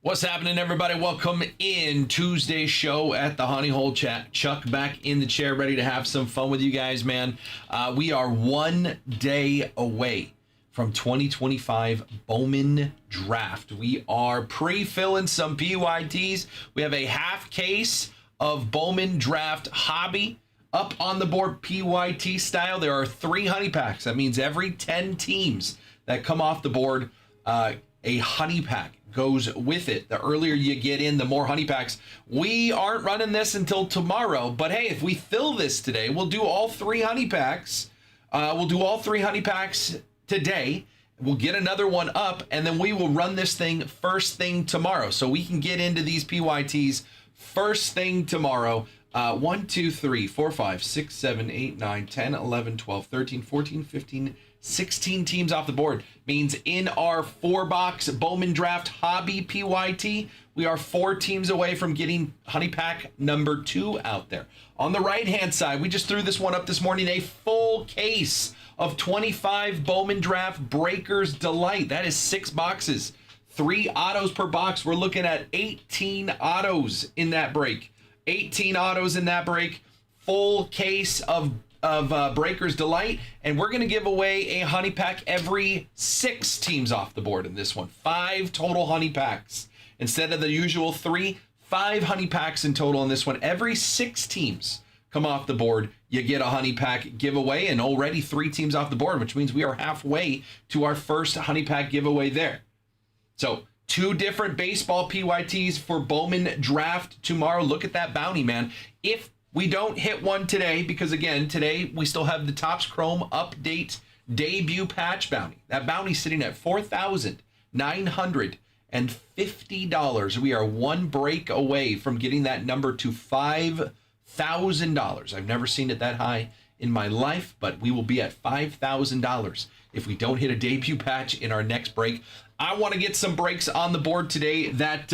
What's happening, everybody? Welcome in Tuesday's show at the Honey Hole Chat. Chuck back in the chair, ready to have some fun with you guys, man. We are 1 day away from 2025 Bowman Draft. We are pre-filling some PYTs. We have a half case of Bowman Draft Hobby up on the board PYT style. There are 3 honey packs. That means every 10 teams that come off the board, a honey pack goes with it. The earlier you get in, the more honey packs. We aren't running this until tomorrow, but hey, if we fill this today, we'll do all 3 honey packs. We'll do all 3 honey packs today. We'll get another one up, and then we will run this thing first thing tomorrow. So we can get into these PYTs first thing tomorrow. 1, 2, 3, 4, 5, 6, 7, 8, 9, 10, 11, 12, 13, 14, 15, 16 teams off the board. Means in our 4-box Bowman Draft Hobby PYT, we are 4 teams away from getting honey pack number 2 out there. On the right-hand side, we just threw this one up this morning, a full case of 25 Bowman Draft Breakers Delight. That is 6 boxes, 3 autos per box. We're looking at 18 autos in that break. 18 autos in that break, full case of Breakers Delight, and we're going to give away a honey pack every 6 teams off the board in this one. 5 total honey packs. Instead of the usual 3, 5 honey packs in total in this one. Every 6 teams come off the board, you get a honey pack giveaway, and already 3 teams off the board, which means we are halfway to our first honey pack giveaway there. So 2 different baseball PYTs for Bowman Draft tomorrow. Look at that bounty, man. If we don't hit one today, because again, today we still have the Topps Chrome Update debut patch bounty. That bounty's sitting at $4,950. We are 1 break away from getting that number to $5,000. I've never seen it that high in my life, but we will be at $5,000 if we don't hit a debut patch in our next break. I want to get some breaks on the board today that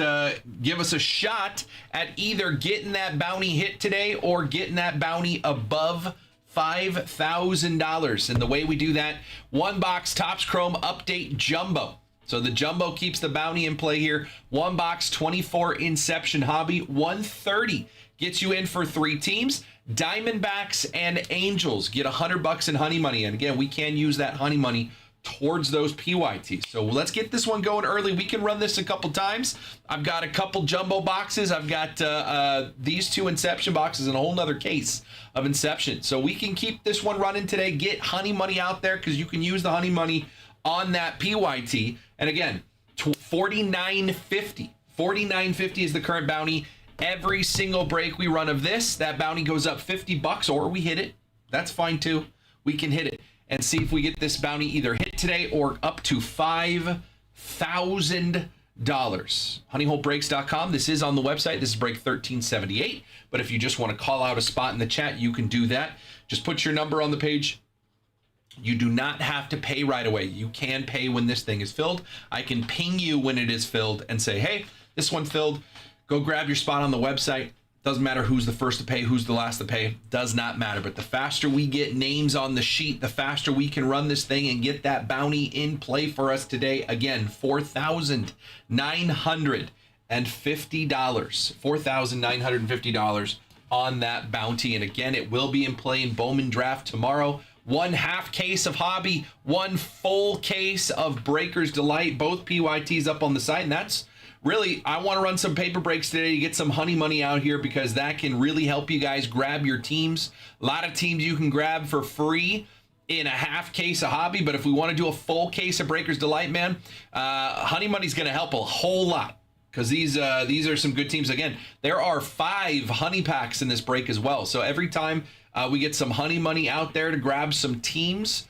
give us a shot at either getting that bounty hit today or getting that bounty above $5,000. And the way we do that, 1 box Topps Chrome Update Jumbo. So the Jumbo keeps the bounty in play here. 1 box 24 Inception Hobby. 130 gets you in for 3 teams. Diamondbacks and Angels get $100 in honey money. And again, we can use that honey money towards those PYTs. So let's get this one going early. We can run this a couple times. I've got a couple jumbo boxes. I've got these 2 Inception boxes and a whole nother case of Inception. So we can keep this one running today. Get honey money out there because you can use the honey money on that PYT. And again, $49.50. $49.50 is the current bounty. Every single break we run of this, that bounty goes up $50, or we hit it. That's fine too. We can hit it and see if we get this bounty either hit today or up to $5,000. Honeyholebreaks.com. This is on the website. This is break 1378. But if you just want to call out a spot in the chat, you can do that. Just put your number on the page. You do not have to pay right away. You can pay when this thing is filled. I can ping you when it is filled and say, hey, this one filled. Go grab your spot on the website. Doesn't matter who's the first to pay, who's the last to pay. Does not matter. But the faster we get names on the sheet, the faster we can run this thing and get that bounty in play for us today. Again, $4,950. $4,950 on that bounty. And again, it will be in play in Bowman Draft tomorrow. 1 half case of Hobby, 1 full case of Breakers Delight. Both PYTs up on the site. And that's really, I want to run some paper breaks today to get some honey money out here because that can really help you guys grab your teams. A lot of teams you can grab for free in a half case of Hobby, but if we want to do a full case of Breakers Delight, man, honey money's going to help a whole lot because these are some good teams. Again, there are 5 honey packs in this break as well. So every time we get some honey money out there to grab some teams,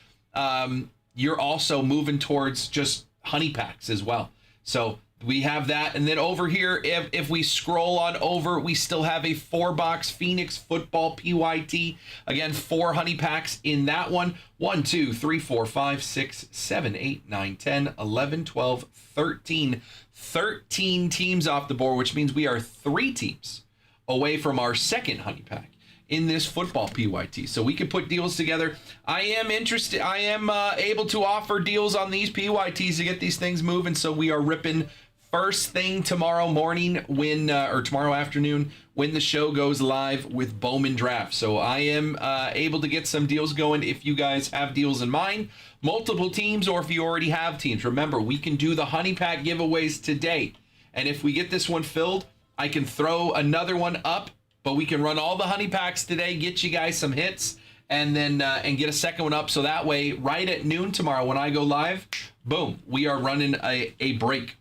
you're also moving towards just honey packs as well. So we have that. And then over here, if we scroll on over, we still have a 4-box Phoenix football PYT. Again, 4 honey packs in that one. 1, 2, 3, 4, 5, 6, 7, 8, 9, 10, 11, 12, 13. 13 teams off the board, which means we are 3 teams away from our second honey pack in this football PYT. So we can put deals together. I am interested. I am able to offer deals on these PYTs to get these things moving. So we are ripping first thing tomorrow morning or tomorrow afternoon when the show goes live with Bowman Draft. So I am able to get some deals going if you guys have deals in mind, multiple teams, or if you already have teams. Remember, we can do the Honey Pack giveaways today. And if we get this one filled, I can throw another one up, but we can run all the Honey Packs today, get you guys some hits, and then and get a second one up. So that way, right at noon tomorrow when I go live, boom, we are running a break.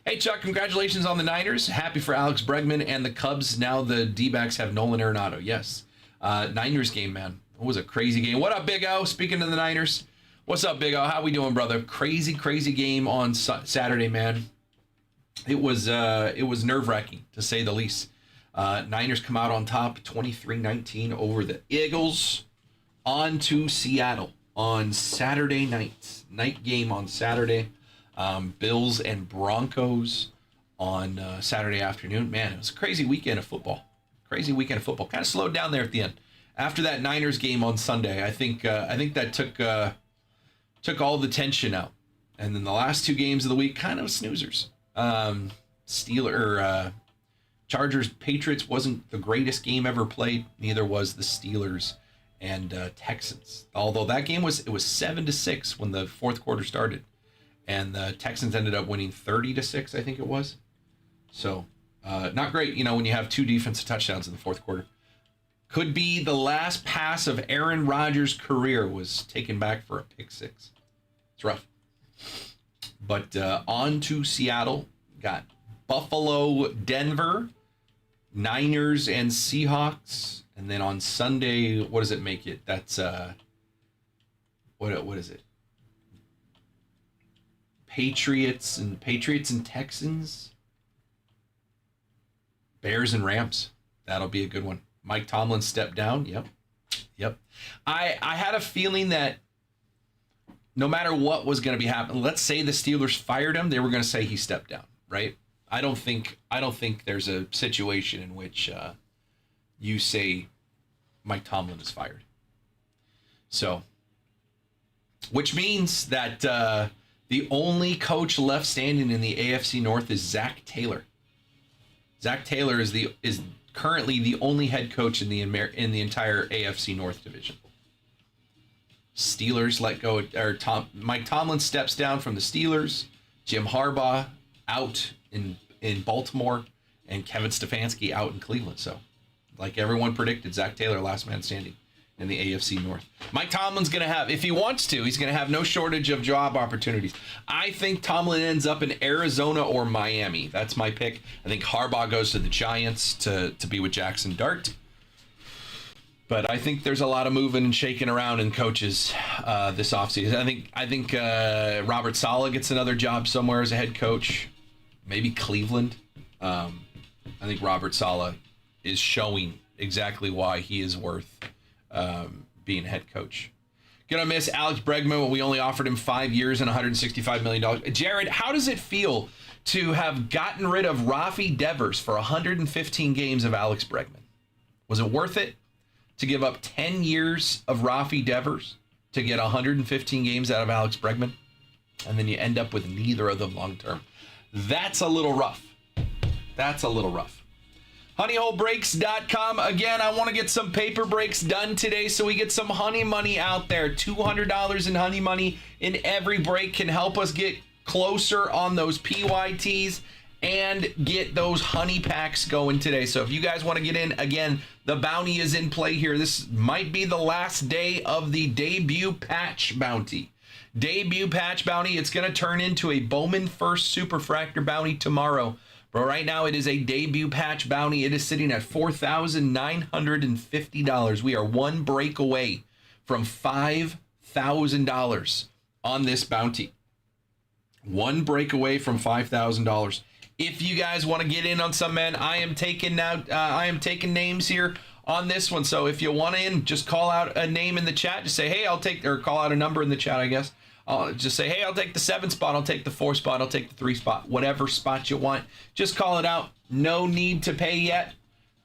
Hey, Chuck, congratulations on the Niners. Happy for Alex Bregman and the Cubs. Now the D-backs have Nolan Arenado. Yes. Niners game, man. It was a crazy game. What up, Big O? Speaking of the Niners, what's up, Big O? How we doing, brother? Crazy, crazy game on Saturday, man. It was nerve-wracking, to say the least. Niners come out on top, 23-19 over the Eagles. On to Seattle on Saturday night game on Saturday. Bills and Broncos on Saturday afternoon. Man, it was a crazy weekend of football. Kind of slowed down there at the end. After that Niners game on Sunday, I think that took all the tension out. And then the last two games of the week, kind of snoozers. Chargers Patriots wasn't the greatest game ever played. Neither was the Steelers and Texans. Although that game was 7-6 when the fourth quarter started, and the Texans ended up winning 30-6, I think it was. So not great, when you have two defensive touchdowns in the fourth quarter. Could be the last pass of Aaron Rodgers' career was taken back for a pick six. It's rough. But on to Seattle. Got Buffalo, Denver, Niners, and Seahawks. And then on Sunday, what does it make it? That's what is it? Patriots and Texans. Bears and Rams. That'll be a good one. Mike Tomlin stepped down. Yep. I had a feeling that no matter what was going to be happening, let's say the Steelers fired him, they were going to say he stepped down, right? I don't think there's a situation in which you say Mike Tomlin is fired. So, which means that the only coach left standing in the AFC North is Zach Taylor. Zach Taylor is currently the only head coach in the entire AFC North division. Steelers let go, Mike Tomlin steps down from the Steelers. Jim Harbaugh out in Baltimore, and Kevin Stefanski out in Cleveland. So, like everyone predicted, Zach Taylor, last man standing in the AFC North. Mike Tomlin's going to have, if he wants to, he's going to have no shortage of job opportunities. I think Tomlin ends up in Arizona or Miami. That's my pick. I think Harbaugh goes to the Giants to be with Jackson Dart. But I think there's a lot of moving and shaking around in coaches this offseason. I think Robert Saleh gets another job somewhere as a head coach. Maybe Cleveland. I think Robert Saleh is showing exactly why he is worth being head coach. Gonna miss Alex Bregman when we only offered him 5 years and $165 million. Jared, how does it feel to have gotten rid of Rafi Devers for 115 games of Alex Bregman? Was it worth it to give up 10 years of Rafi Devers to get 115 games out of Alex Bregman? And then you end up with neither of them long term. That's a little rough. Honeyholebreaks.com. Again, I want to get some paper breaks done today so we get some honey money out there. $200 in honey money in every break can help us get closer on those PYTs and get those honey packs going today. So if you guys want to get in, again, the bounty is in play here. This might be the last day of the debut patch bounty. It's going to turn into a Bowman First Superfractor bounty tomorrow. But right now it is a debut patch bounty. It is sitting at $4,950. We are one break away from $5,000 on this bounty. One break away from $5,000. If you guys want to get in on some, man, I am taking names here on this one. So if you want in, just call out a name in the chat. Just say, hey, or call out a number in the chat, I guess. Just say, hey, I'll take the 7 spot, I'll take the 4 spot, I'll take the 3 spot, whatever spot you want. Just call it out. No need to pay yet.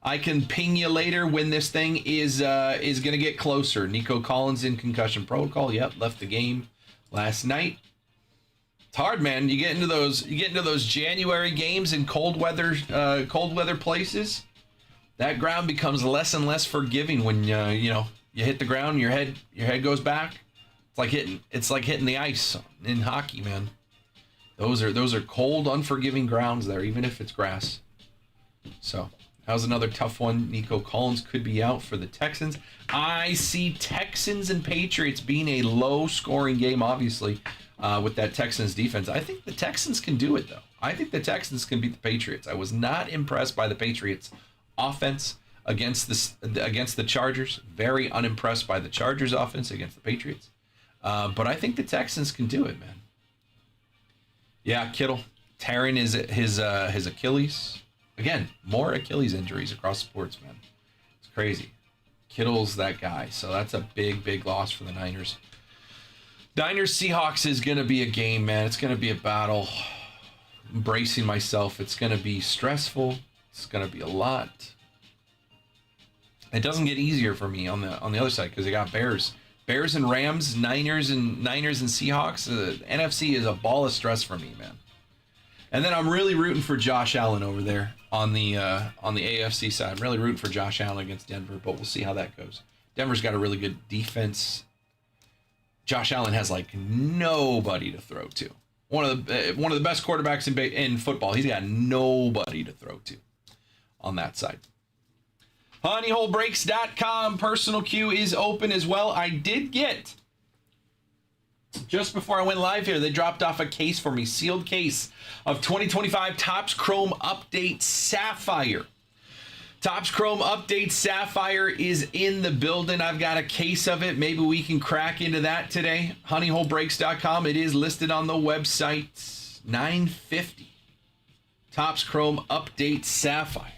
I can ping you later when this thing is going to get closer. Nico Collins in concussion protocol. Yep, left the game last night. It's hard, man. You get into those January games in cold weather places. That ground becomes less and less forgiving when you hit the ground, your head goes back. It's like hitting the ice in hockey, man. Those are cold, unforgiving grounds there, even if it's grass. So that was another tough one. Nico Collins could be out for the Texans. I see Texans and Patriots being a low-scoring game, obviously, with that Texans defense. I think the Texans can do it, though. I think the Texans can beat the Patriots. I was not impressed by the Patriots' offense against the Chargers. Very unimpressed by the Chargers' offense against the Patriots. But I think the Texans can do it, man. Yeah, Kittle tearing his Achilles. Again, more Achilles injuries across sports, man. It's crazy. Kittle's that guy, so that's a big loss for the Niners. Niners-Seahawks is going to be a game, man. It's going to be a battle. I'm bracing myself. It's going to be stressful. It's going to be a lot. It doesn't get easier for me on the other side because I got Bears and Rams, Niners and Seahawks. The NFC is a ball of stress for me, man. And then I'm really rooting for Josh Allen over there on the AFC side. I'm really rooting for Josh Allen against Denver, but we'll see how that goes. Denver's got a really good defense. Josh Allen has like nobody to throw to. One of the best quarterbacks in football. He's got nobody to throw to on that side. HoneyHoleBreaks.com personal queue is open as well. I did get, just before I went live here, they dropped off a case for me, sealed case of 2025 Topps Chrome Update Sapphire. Topps Chrome Update Sapphire is in the building. I've got a case of it. Maybe we can crack into that today. HoneyHoleBreaks.com. It is listed on the website. $950. Topps Chrome Update Sapphire.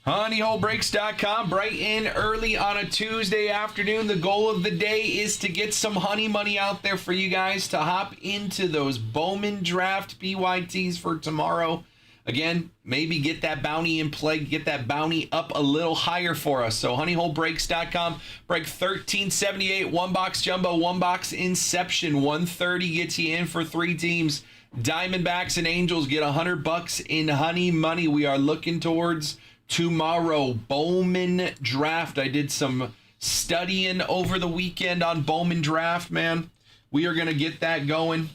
HoneyHoleBreaks.com, bright and early on a Tuesday afternoon. The goal of the day is to get some honey money out there for you guys to hop into those Bowman Draft PYTs for tomorrow. Again, maybe get that bounty in play, get that bounty up a little higher for us. So HoneyHoleBreaks.com, break 1378, one box jumbo, one box inception, 130 gets you in for 3 teams. Diamondbacks and Angels get $100 in honey money. We are looking towards tomorrow, Bowman Draft. I did some studying over the weekend on Bowman Draft, man. We are going to get that going.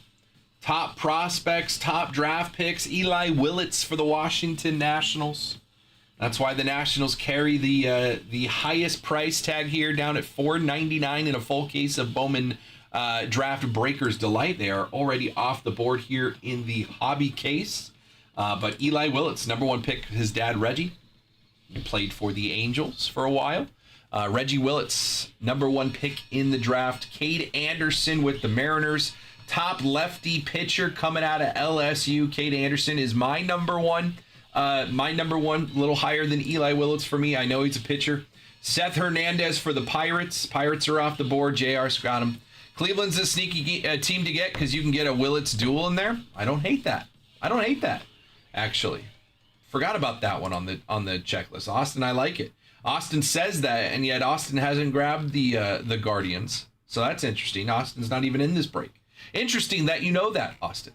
Top prospects, top draft picks. Eli Willits for the Washington Nationals. That's why the Nationals carry the highest price tag here, down at $4.99 in a full case of Bowman Draft Breakers Delight. They are already off the board here in the hobby case. But Eli Willits, number 1 pick, his dad Reggie. He played for the Angels for a while. Reggie Willits, number 1 pick in the draft. Cade Anderson with the Mariners. Top lefty pitcher coming out of LSU. Cade Anderson is my number 1. My number 1, a little higher than Eli Willits for me. I know he's a pitcher. Seth Hernandez for the Pirates. Pirates are off the board. JR's got him. Cleveland's a sneaky team to get because you can get a Willits duel in there. I don't hate that. Actually. Forgot about that one on the checklist. Austin, I like it. Austin says that, and yet Austin hasn't grabbed the Guardians. So that's interesting. Austin's not even in this break. Interesting that you know that, Austin,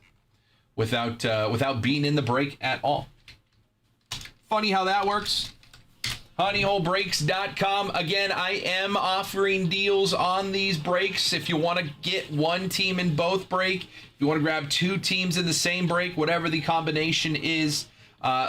without being in the break at all. Funny how that works. HoneyHoleBreaks.com. Again, I am offering deals on these breaks. If you want to get 1 team in both break, if you want to grab 2 teams in the same break, whatever the combination is,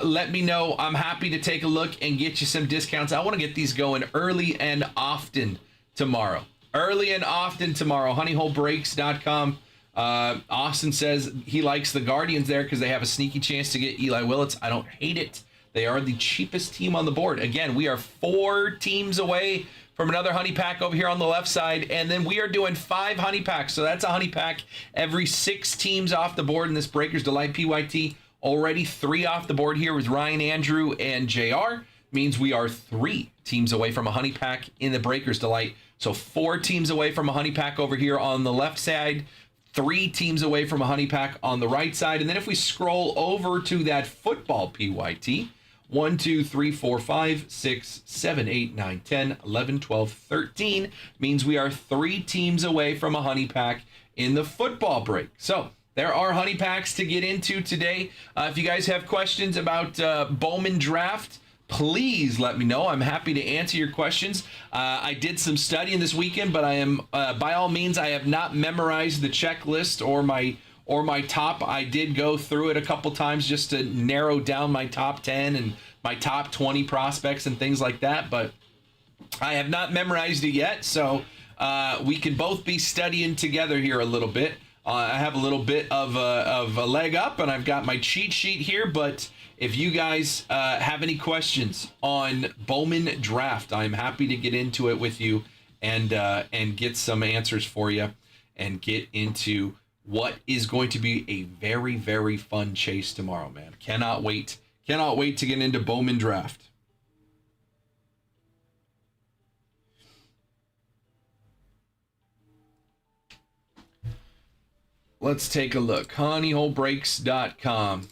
let me know. I'm happy to take a look and get you some discounts. I want to get these going early and often tomorrow. HoneyHoleBreaks.com. Austin says he likes the Guardians there because they have a sneaky chance to get Eli Willits. I don't hate it. They are the cheapest team on the board. Again, we are 4 teams away from another honey pack over here on the left side, and then we are doing 5 honey packs. So that's a honey pack every 6 teams off the board in this Breakers Delight PYT. Already 3 off the board here with Ryan, Andrew, and JR. Means we are 3 teams away from a honey pack in the Breakers Delight. So 4 teams away from a honey pack over here on the left side, 3 teams away from a honey pack on the right side. And then if we scroll over to that football PYT, 1, 2, 3, 4, 5, 6, 7, 8, 9, 10, 11, 12, 13 means we are 3 teams away from a honey pack in the football break. So there are honey packs to get into today. If you guys have questions about Bowman Draft, please let me know. I'm happy to answer your questions. I did some studying this weekend, but I am, by all means, I have not memorized the checklist or my top. I did go through it a couple times just to narrow down my top 10 and my top 20 prospects and things like that, but I have not memorized it yet, so we can both be studying together here a little bit. I have a little bit of a leg up, and I've got my cheat sheet here, but if you guys have any questions on Bowman Draft, I'm happy to get into it with you and get some answers for you and get into what is going to be a very, very fun chase tomorrow, man. Cannot wait. Cannot wait to get into Bowman Draft. Let's take a look. honeyholebreaks.com.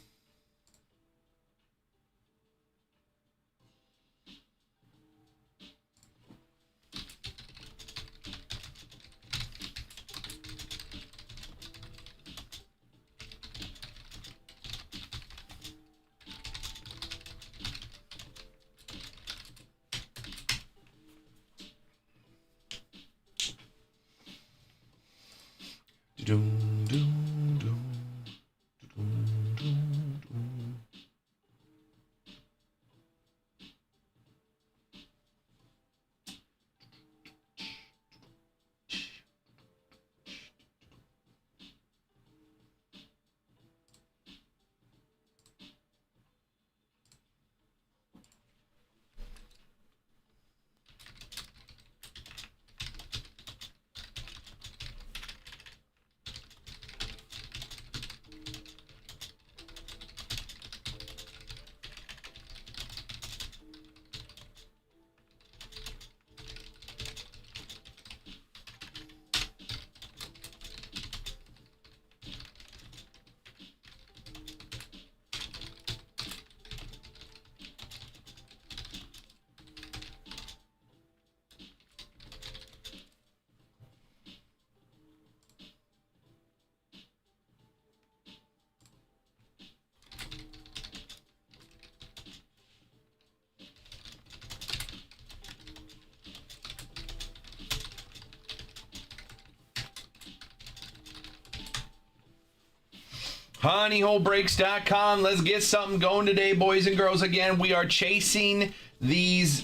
honeyholebreaks.com. Let's get something going today, boys and girls. Again, we are chasing these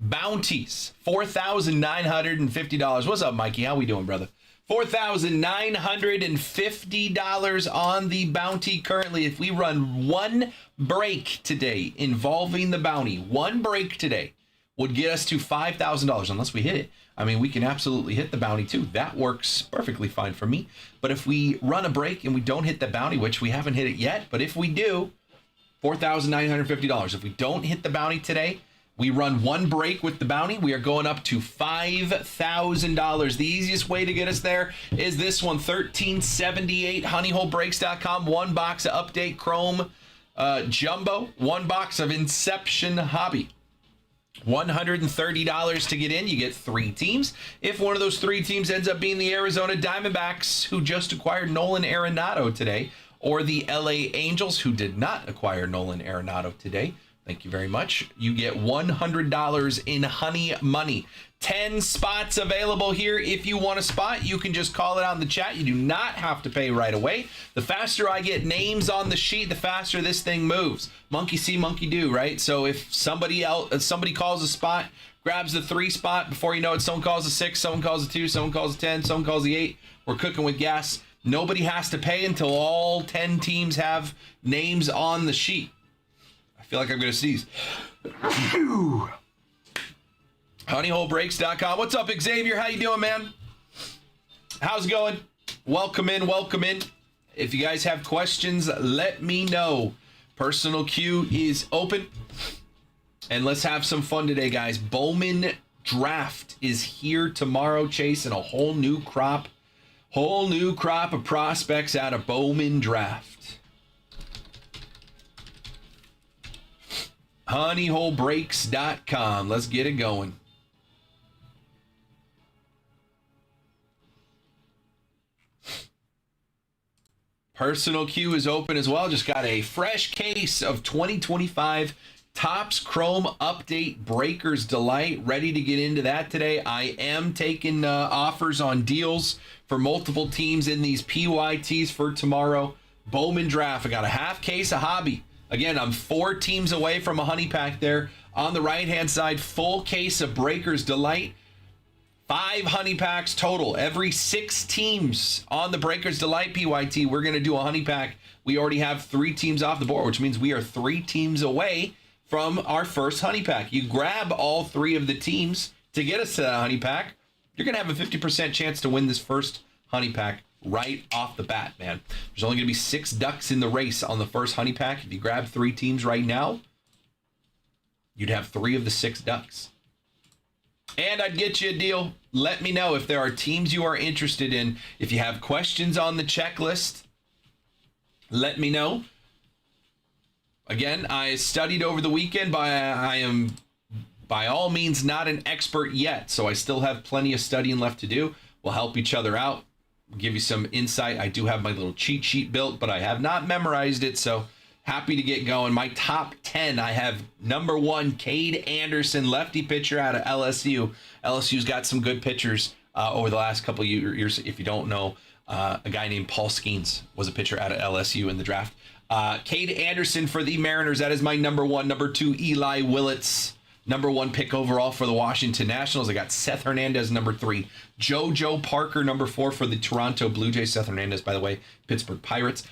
bounties. $4,950. What's up, Mikey? How we doing, brother? $4,950 on the bounty currently. If we run one break today involving the bounty, one break today would get us to $5,000 unless we hit it. I mean, we can absolutely hit the bounty too. That works perfectly fine for me. But if we run a break and we don't hit the bounty, which we haven't hit it yet, but if we do, $4,950. If we don't hit the bounty today, we run one break with the bounty, we are going up to $5,000. The easiest way to get us there is this one, 1378 honeyholebreaks.com. One box of Update Chrome Jumbo, one box of Inception Hobby. $130 to get in. You get 3 teams. If one of those 3 teams ends up being the Arizona Diamondbacks, who just acquired Nolan Arenado today, or the LA Angels, who did not acquire Nolan Arenado today, thank you very much, you get $100 in honey money. 10 spots available here. If you want a spot, you can just call it out in the chat. You do not have to pay right away. The faster I get names on the sheet, the faster this thing moves. Monkey see, monkey do, right? So if somebody calls a spot, grabs the 3 spot, before you know it, someone calls a 6, someone calls a 2, someone calls a 10, someone calls the 8. We're cooking with gas. Nobody has to pay until all 10 teams have names on the sheet. I feel like I'm going to sneeze. honeyholebreaks.com. What's up, Xavier? How you doing, man? How's it going? Welcome in, welcome in. If you guys have questions, let me know. Personal queue is open. And let's have some fun today, guys. Bowman Draft is here tomorrow, chasing a whole new crop of prospects out of Bowman Draft. honeyholebreaks.com. Let's get it going. Personal queue is open as well. Just got a fresh case of 2025 Topps Chrome Update Breakers Delight. Ready to get into that today. I am taking offers on deals for multiple teams in these PYTs for tomorrow. Bowman Draft. I got a half case of Hobby. Again, I'm 4 teams away from a honey pack there. On the right-hand side, full case of Breakers Delight. 5 honey packs total. Every 6 teams on the Breakers Delight PYT, we're going to do a honey pack. We already have 3 teams off the board, which means we are 3 teams away from our first honey pack. You grab all 3 of the teams to get us to that honey pack, you're going to have a 50% chance to win this first honey pack right off the bat, man. There's only going to be 6 ducks in the race on the first honey pack. If you grab 3 teams right now, you'd have 3 of the 6 ducks. And I'd get you a deal. Let me know if there are teams you are interested in. If you have questions on the checklist, let me know. Again, I studied over the weekend, but I am by all means not an expert yet, so I still have plenty of studying left to do. We'll help each other out, give you some insight. I do have my little cheat sheet built, but I have not memorized it, so happy to get going. My top 10, I have number 1, Cade Anderson, lefty pitcher out of LSU. LSU's got some good pitchers over the last couple of years. If you don't know, a guy named Paul Skeens was a pitcher out of LSU in the draft. Cade Anderson for the Mariners, that is my number 1. Number 2, Eli Willits, number 1 pick overall for the Washington Nationals. I got Seth Hernandez, number 3. JoJo Parker, number 4 for the Toronto Blue Jays. Seth Hernandez, by the way, Pittsburgh Pirates.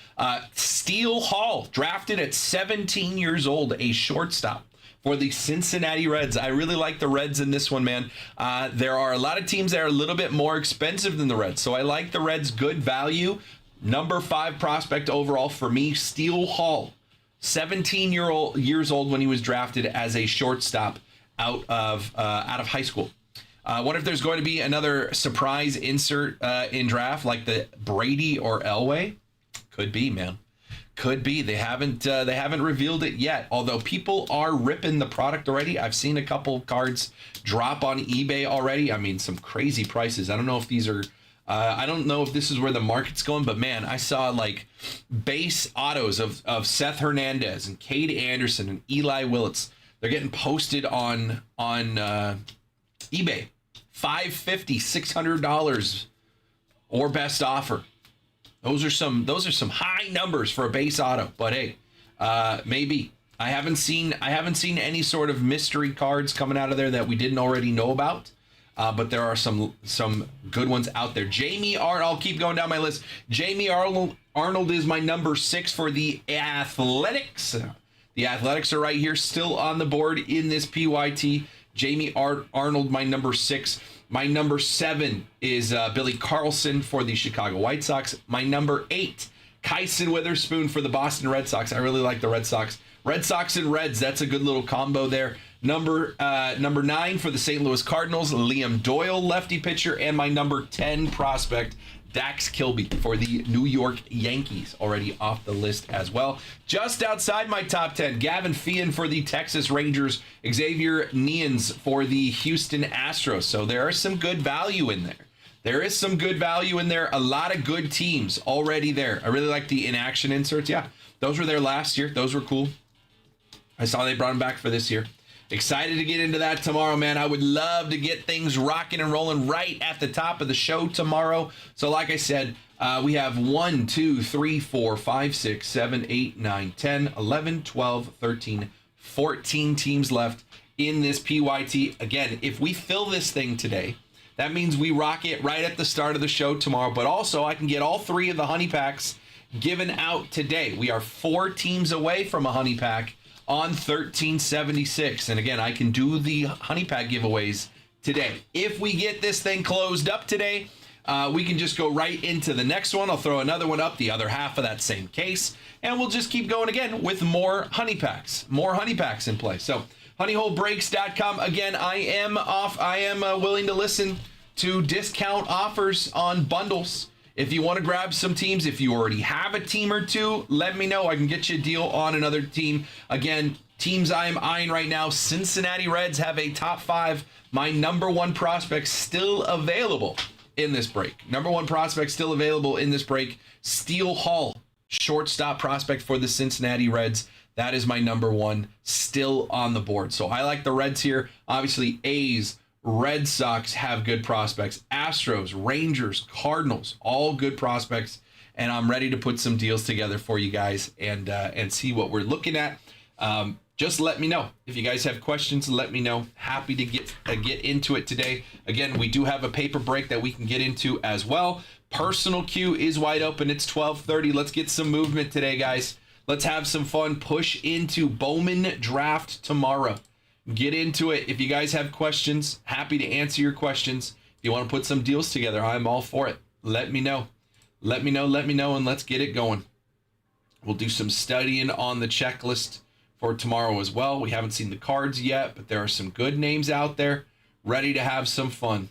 Steele Hall, drafted at 17 years old, a shortstop for the Cincinnati Reds. I really like the Reds in this one, man. There are a lot of teams that are a little bit more expensive than the Reds, so I like the Reds. Good value. Number 5 prospect overall for me, Steele Hall. 17 years old when he was drafted as a shortstop out of high school. I wonder if there's going to be another surprise insert in draft like the Brady or Elway. Could be, man. Could be. They haven't revealed it yet. Although people are ripping the product already. I've seen a couple cards drop on eBay already. I mean, some crazy prices. I don't know if these are. I don't know if this is where the market's going, but man, I saw like base autos of Seth Hernandez and Cade Anderson and Eli Willits. They're getting posted on eBay. $550, $600 or best offer. Those are some high numbers for a base auto, but hey, maybe. I haven't seen any sort of mystery cards coming out of there that we didn't already know about. But there are some good ones out there. Jamie Arnold, I'll keep going down my list. Jamie Arnold is my number 6 for the Athletics. The Athletics are right here, still on the board in this PYT. Jamie Arnold, my number 6. My number 7 is Billy Carlson for the Chicago White Sox. My number 8, Kyson Witherspoon for the Boston Red Sox. I really like the Red Sox. Red Sox and Reds, that's a good little combo there. Number 9 for the St. Louis Cardinals, Liam Doyle, lefty pitcher, and my number 10 prospect, Dax Kilby for the New York Yankees, already off the list as well. Just outside my top 10, Gavin Feehan for the Texas Rangers, Xavier Neans for the Houston Astros. So there are some good value in there. There is some good value in there. A lot of good teams already there. I really like the in-action inserts. Yeah, those were there last year. Those were cool. I saw they brought them back for this year. Excited to get into that tomorrow, man. I would love to get things rocking and rolling right at the top of the show tomorrow. So like I said, we have 1, 2, 3, 4, 5, 6, 7, 8, 9, 10, 11, 12, 13, 14 teams left in this PYT. Again, if we fill this thing today, that means we rock it right at the start of the show tomorrow. But also, I can get all 3 of the honey packs given out today. We are 4 teams away from a honey pack on 1376. And again, I can do the honey pack giveaways today. If we get this thing closed up today, we can just go right into the next one. I'll throw another one up, the other half of that same case, and we'll just keep going again with more honey packs in play. So honeyholebreaks.com. Again, I am willing to listen to discount offers on bundles. If you want to grab some teams, if you already have a team or two, let me know. I can get you a deal on another team. Again, teams I am eyeing right now, Cincinnati Reds have a top 5. My number one prospect still available in this break. Number one prospect still available in this break. Steele Hall, shortstop prospect for the Cincinnati Reds. That is my number one, still on the board. So I like the Reds here. Obviously, A's, Red Sox have good prospects. Astros, Rangers, Cardinals, all good prospects. And I'm ready to put some deals together for you guys and see what we're looking at. Just let me know. If you guys have questions, let me know. Happy to get into it today. Again, we do have a paper break that we can get into as well. Personal queue is wide open. It's 12:30. Let's get some movement today, guys. Let's have some fun. Push into Bowman draft tomorrow. Get into it. If you guys have questions, happy to answer your questions. If you want to put some deals together, I'm all for it. Let me know. Let me know, and let's get it going. We'll do some studying on the checklist for tomorrow as well. We haven't seen the cards yet, but there are some good names out there ready to have some fun.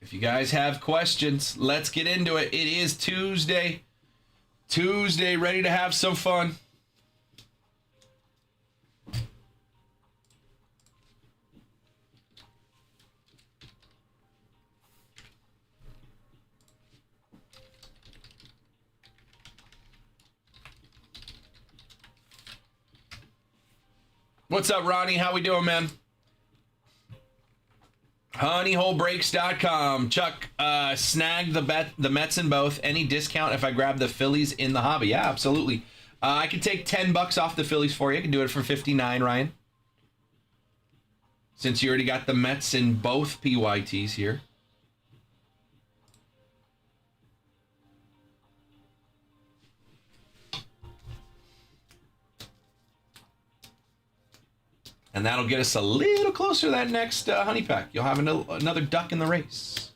If you guys have questions, let's get into it. It is Tuesday. Ready to have some fun. What's up, Ronnie? How we doing, man? Honeyholebreaks.com. Chuck, snag the Mets in both. Any discount if I grab the Phillies in the hobby? Yeah, absolutely. I could take $10 off the Phillies for you. I can do it for $59, Ryan. Since you already got the Mets in both PYTs here. And that'll get us a little closer to that next honey pack. You'll have another duck in the race.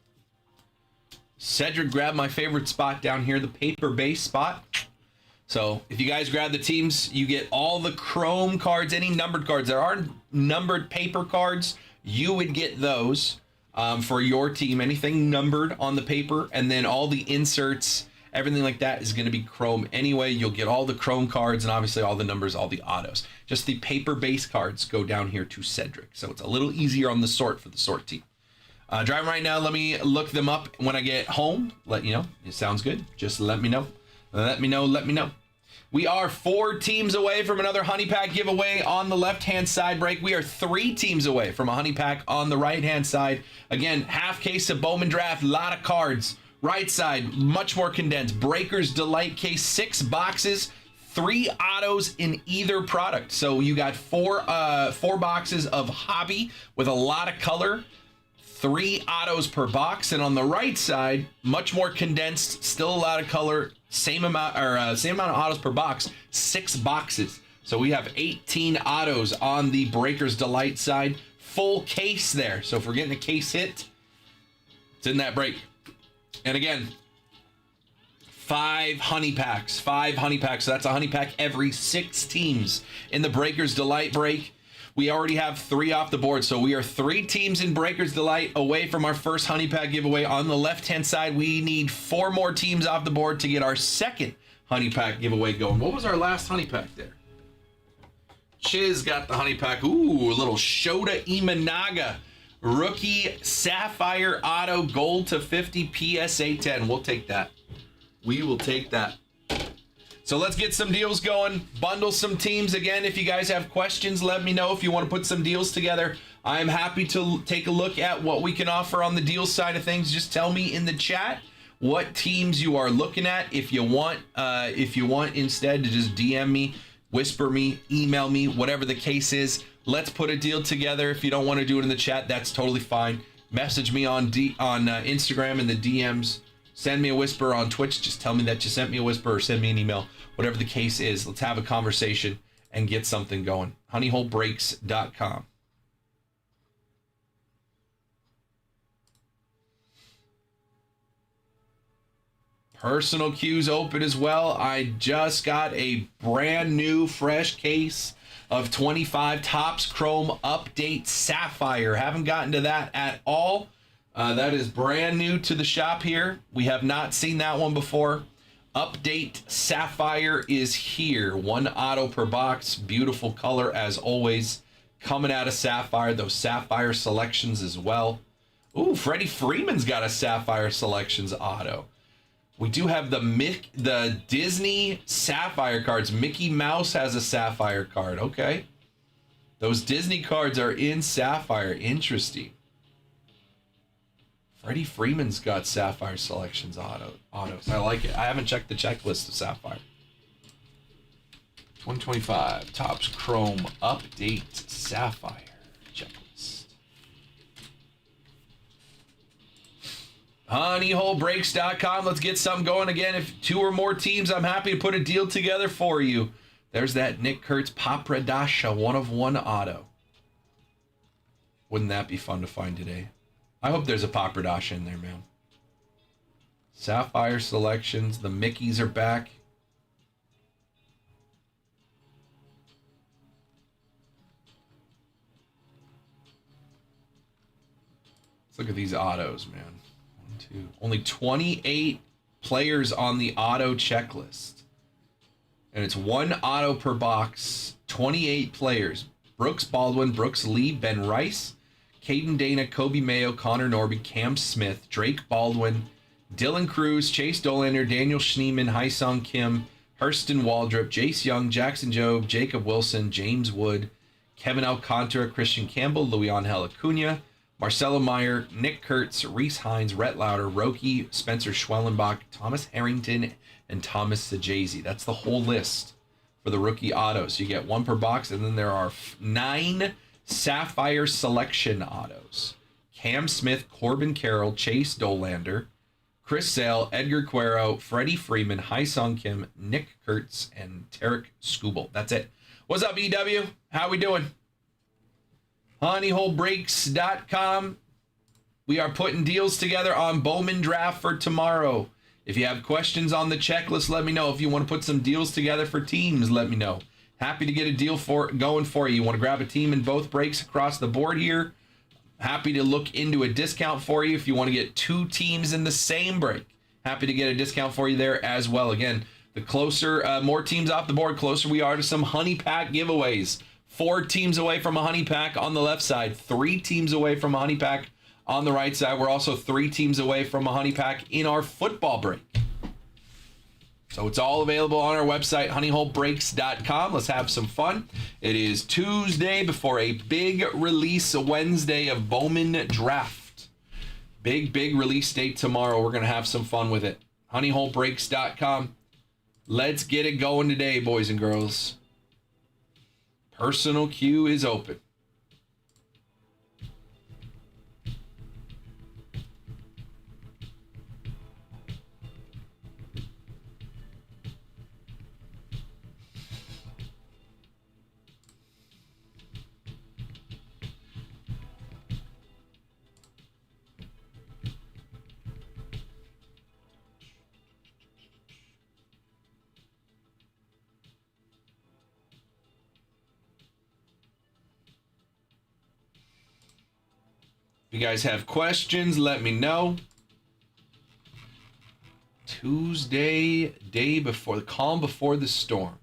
Cedric grabbed my favorite spot down here, the paper base spot. So if you guys grab the teams, you get all the chrome cards, any numbered cards. There are numbered paper cards. You would get those for your team. Anything numbered on the paper, and then all the inserts, everything like that is going to be chrome anyway. You'll get all the chrome cards and obviously all the numbers, all the autos. Just the paper base cards go down here to Cedric. So it's a little easier on the sort for the sort team. Driving right now. Let me look them up when I get home. Let you know. It sounds good. Just let me know. Let me know. We are 4 teams away from another honey pack giveaway on the left-hand side break. We are 3 teams away from a honey pack on the right-hand side. Again, half case of Bowman draft, a lot of cards. Right side, much more condensed. Breakers Delight case, 6 boxes, 3 autos in either product. So you got 4 boxes of hobby with a lot of color, 3 autos per box. And on the right side, much more condensed, still a lot of color, same amount of autos per box, 6 boxes. So we have 18 autos on the Breakers Delight side, full case there. So if we're getting a case hit, it's in that break. And again, 5 honey packs. So that's a honey pack every 6 teams in the Breakers Delight break. We already have 3 off the board. So we are 3 teams in Breakers Delight away from our first honey pack giveaway. On the left-hand side, we need 4 more teams off the board to get our second honey pack giveaway going. What was our last honey pack there? Chiz got the honey pack. Ooh, a little Shota Imanaga. Rookie Sapphire Auto Gold to 50 PSA 10. We'll take that. We will take that. So let's get some deals going. Bundle some teams. Again, if you guys have questions, let me know if you want to put some deals together. I'm happy to take a look at what we can offer on the deal side of things. Just tell me in the chat what teams you are looking at. If you want instead to just DM me, whisper me, email me, whatever the case is. Let's put a deal together. If you don't want to do it in the chat, that's totally fine. Message me on Instagram in the DMs. Send me a whisper on Twitch. Just tell me that you sent me a whisper or send me an email. Whatever the case is, let's have a conversation and get something going. honeyholebreaks.com. Personal queues open as well. I just got a brand new fresh case of 25 Topps Chrome Update Sapphire. Haven't gotten to that at all. That is brand new to the shop here. We have not seen that one before. Update Sapphire is here. 1 auto per box. Beautiful color as always. Coming out of Sapphire. Those Sapphire selections as well. Ooh, Freddie Freeman's got a Sapphire selections auto. We do have the Disney Sapphire cards. Mickey Mouse has a Sapphire card. Okay. Those Disney cards are in Sapphire. Interesting. Freddie Freeman's got Sapphire selections autos. I like it. I haven't checked the checklist of Sapphire. 2025 Topps Chrome Update Sapphire checklist. honeyholebreaks.com. Let's get something going again. If 2 or more teams, I'm happy to put a deal together for you. There's that Nick Kurtz Papradasha 1/1 auto. Wouldn't that be fun to find today? I hope there's a Papradasha in there, man. Sapphire selections. The Mickeys are back. Let's look at these autos, man. 1, 2. Only 28 players on the auto checklist. And it's 1 auto per box. 28 players. Brooks Baldwin, Brooks Lee, Ben Rice, Caden Dana, Kobe Mayo, Connor Norby, Cam Smith, Drake Baldwin, Dylan Cruz, Chase Dolander, Daniel Schneeman, Hyesung Kim, Hurston Waldrop, Jace Young, Jackson Jobe, Jacob Wilson, James Wood, Kevin Alcantara, Christian Campbell, Luiangel Acuna, Marcelo Meyer, Nick Kurtz, Reese Hines, Rhett Lauder, Roki, Spencer Schwellenbach, Thomas Harrington, and Thomas Sajazi. That's the whole list for the rookie autos. You get 1 per box, and then there are 9 Sapphire selection autos. Cam Smith, Corbin Carroll, Chase Dolander, Chris Sale, Edgar Cuero, Freddie Freeman, Hyesung Kim, Nick Kurtz, and Tarek Skubal. That's it. What's up, EW? How we doing? honeyholebreaks.com. We are putting deals together on Bowman Draft for tomorrow. If you have questions on the checklist, let me know. If you want to put some deals together for teams, let me know. Happy to get a deal going for you. You want to grab a team in both breaks across the board here? Happy to look into a discount for you. If you want to get 2 teams in the same break, happy to get a discount for you there as well. Again, the closer, more teams off the board, closer we are to some honey pack giveaways. 4 teams away from a honey pack on the left side, 3 teams away from a honey pack on the right side. We're also 3 teams away from a honey pack in our football break. So it's all available on our website, honeyholebreaks.com. Let's have some fun. It is Tuesday before a big release Wednesday of Bowman Draft. Big release date tomorrow. We're going to have some fun with it. honeyholebreaks.com. Let's get it going today, boys and girls. Personal queue is open. If you guys have questions, let me know. Tuesday, day before, the calm before the storm.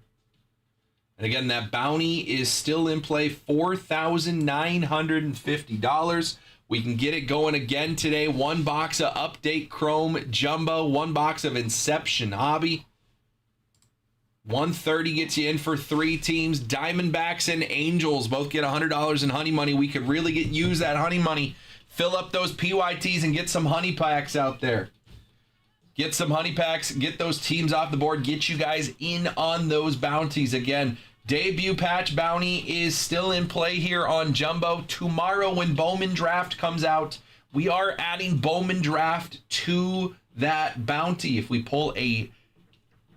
And again, that bounty is still in play, $4,950. We can get it going again today. 1 box of Update Chrome Jumbo, 1 box of Inception Hobby. 130 gets you in for 3 teams. Diamondbacks and Angels both get $100 in honey money. We could really use that honey money. Fill up those PYTs and get some honey packs out there. Get some honey packs. Get those teams off the board. Get you guys in on those bounties. Again, Debut patch bounty is still in play here on Jumbo. Tomorrow when Bowman Draft comes out, we are adding Bowman Draft to that bounty. If we pull a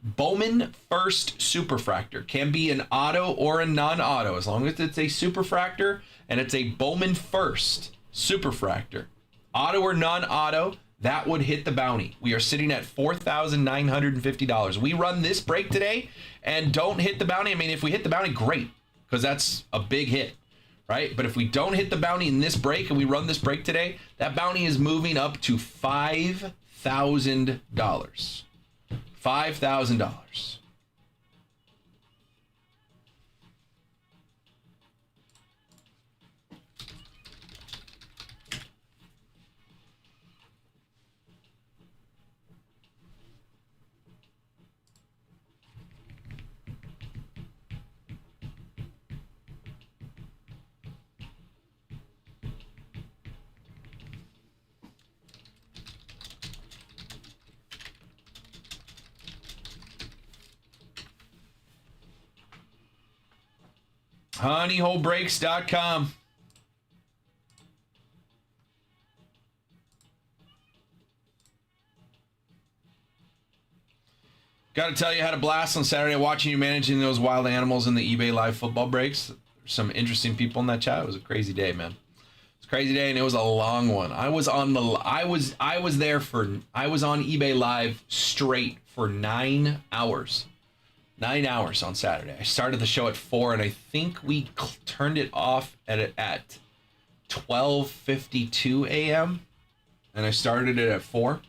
Bowman First Superfractor, can be an auto or a non-auto, as long as it's a Superfractor and it's a Bowman First Superfractor, auto or non-auto, that would hit the bounty. We are sitting at $4,950. We run this break today and don't hit the bounty. I mean, if we hit the bounty, great, because that's a big hit, right? But if we don't hit the bounty in this break and we run this break today, that bounty is moving up to $5,000. $5,000. honeyholebreaks.com. Got to tell you, I had a blast on Saturday watching you managing those wild animals in the eBay Live football breaks. There's some interesting people in that chat. It was a crazy day, man. It's a crazy day, and it was a long one. I was on eBay Live straight for 9 hours. 9 hours on Saturday. I started the show at 4, and I think we turned it off at 12:52 a.m. and I started it at 4.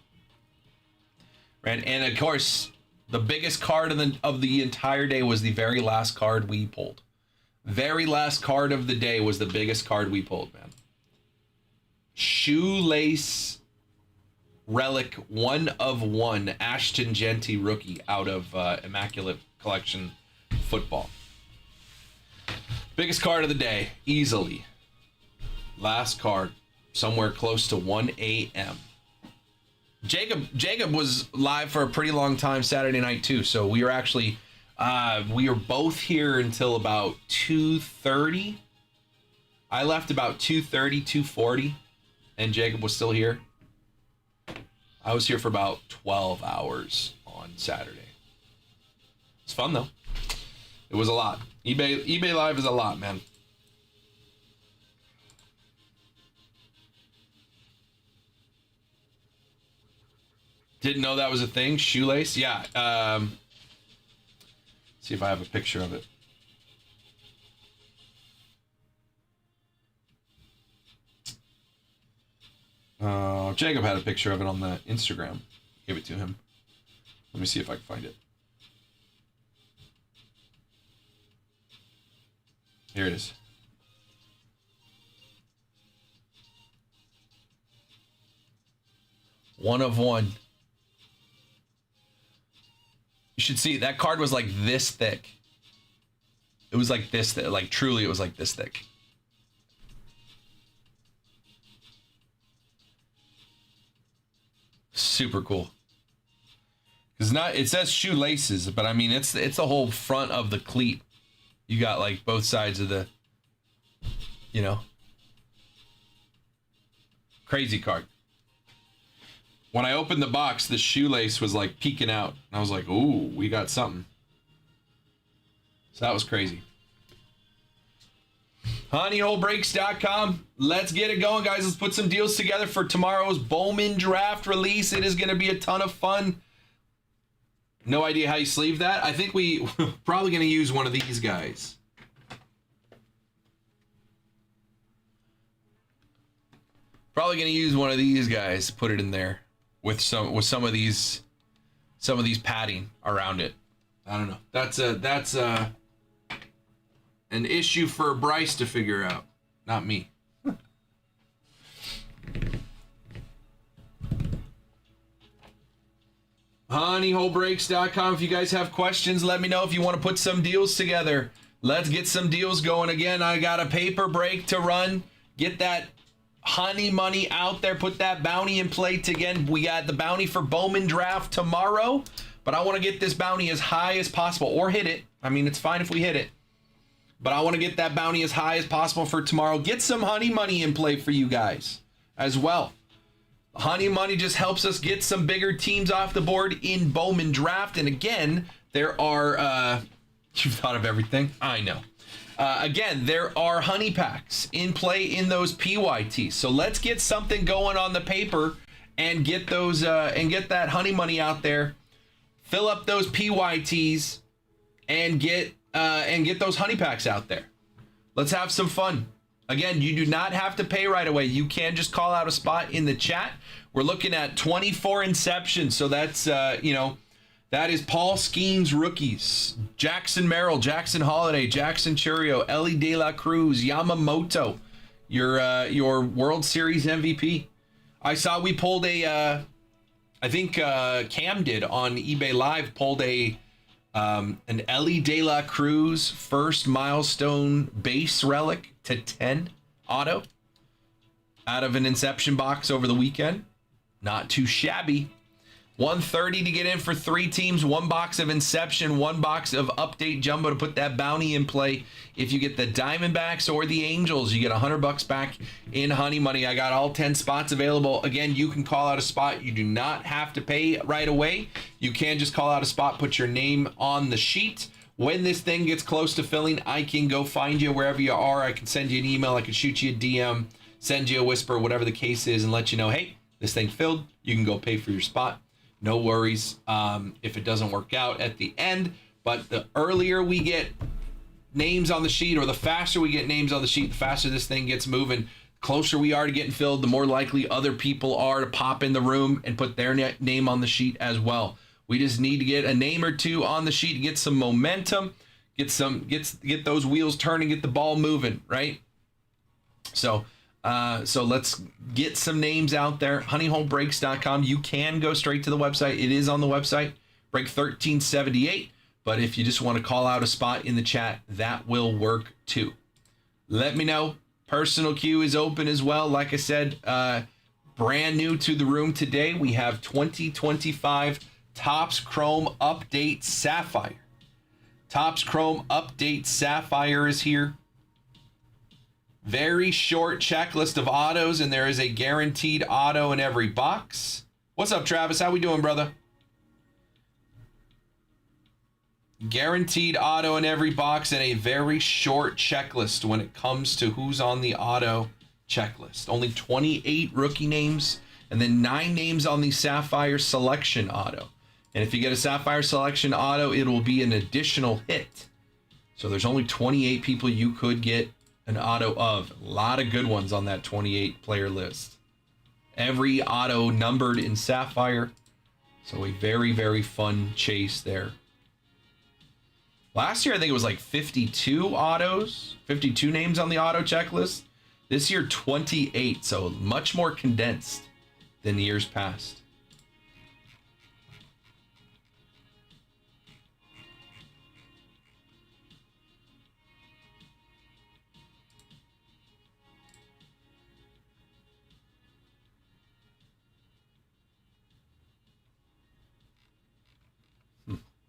Right, and of course, the biggest card of the entire day was the very last card we pulled. Very last card of the day was the biggest card we pulled, man. Shoelace Relic 1 of 1 Ashton Genty rookie out of Immaculate Collection football. Biggest card of the day, easily. Last card, somewhere close to 1 a.m. Jacob was live for a pretty long time Saturday night too, so we were actually we were both here until about 2:30. I left about 2:30, 2:40, and Jacob was still here. I was here for about 12 hours on Saturday. It's fun though. It was a lot. eBay Live is a lot, man. Didn't know that was a thing. Shoelace, yeah. See if I have a picture of it. Jacob had a picture of it on the Instagram. Give it to him. Let me see if I can find it. Here it is. One of one. You should see, that card was like this thick. It was like this thick. Like truly, it was like this thick. Super cool. It's not, it says shoelaces, but I mean, it's the whole front of the cleat. You got like both sides of the, you know, crazy card. When I opened the box, the shoelace was like peeking out. And I was like, ooh, we got something. So that was crazy. honeyholebreaks.com. Let's get it going, guys. Let's put some deals together for tomorrow's Bowman Draft release. It is going to be a ton of fun. No idea how you sleeve that. I think we're probably going to use one of these guys. Probably going to use one of these guys. Put it in there with some of these padding around it. I don't know. That's an issue for Bryce to figure out, not me. honeyholebreaks.com. If you guys have questions, let me know. If you want to put some deals together, let's get some deals going. Again, I got a paper break to run. Get that honey money out there. Put that bounty in play again. We got the bounty for Bowman Draft tomorrow, but I want to get this bounty as high as possible or hit it. I mean, it's fine if we hit it. but I want to get that bounty as high as possible for tomorrow. Get some honey money in play for you guys as well. Honey money just helps us get some bigger teams off the board in Bowman Draft. And again, there are, you've thought of everything. I know. Again, there are honey packs in play in those PYTs. So let's get something going on the paper and get those, and get that honey money out there. Fill up those PYTs and get those honey packs out there. Let's have some fun. Again, you do not have to pay right away. You can just call out a spot in the chat. We're looking at 24 inceptions. So that's, that is Paul Skeens rookies. Jackson Merrill, Jackson Holiday, Jackson Churio, Ellie De La Cruz, Yamamoto, your World Series MVP. I saw we pulled I think Cam did on eBay Live, pulled an Ellie De La Cruz first milestone base relic to 10 auto out of an Inception box over the weekend. Not too shabby. 130 to get in for 3 teams, 1 box of Inception, 1 box of Update Jumbo to put that bounty in play. If you get the Diamondbacks or the Angels, you get $100 back in honey money. I got all 10 spots available. Again, you can call out a spot. You do not have to pay right away. You can just call out a spot, put your name on the sheet. When this thing gets close to filling, I can go find you wherever you are. I can send you an email. I can shoot you a DM, send you a whisper, whatever the case is, and let you know, hey, this thing filled. You can go pay for your spot. No worries if it doesn't work out at the end. But the earlier we get names on the sheet, or the faster we get names on the sheet, the faster this thing gets moving. Closer we are to getting filled, the more likely other people are to pop in the room and put their name on the sheet as well. We just need to get a name or two on the sheet to get some momentum, get those wheels turning, get the ball moving, right? So let's get some names out there. honeyholebreaks.com. You can go straight to the website. It is on the website, break 1378. But if you just want to call out a spot in the chat, that will work too. Let me know. Personal queue is open as well. Like I said, brand new to the room today, we have 2025 Topps Chrome Update Sapphire. Topps Chrome Update Sapphire is here. Very short checklist of autos, and there is a guaranteed auto in every box. What's up, Travis? How we doing, brother? Guaranteed auto in every box, and a very short checklist when it comes to who's on the auto checklist. Only 28 rookie names, and then 9 names on the Sapphire Selection auto. And if you get a Sapphire Selection auto, it will be an additional hit. So there's only 28 people you could get an auto of. A lot of good ones on that 28 player list. Every auto numbered in Sapphire. So a very, very fun chase there. Last year, I think it was like 52 autos, 52 names on the auto checklist. This year, 28. So much more condensed than years past.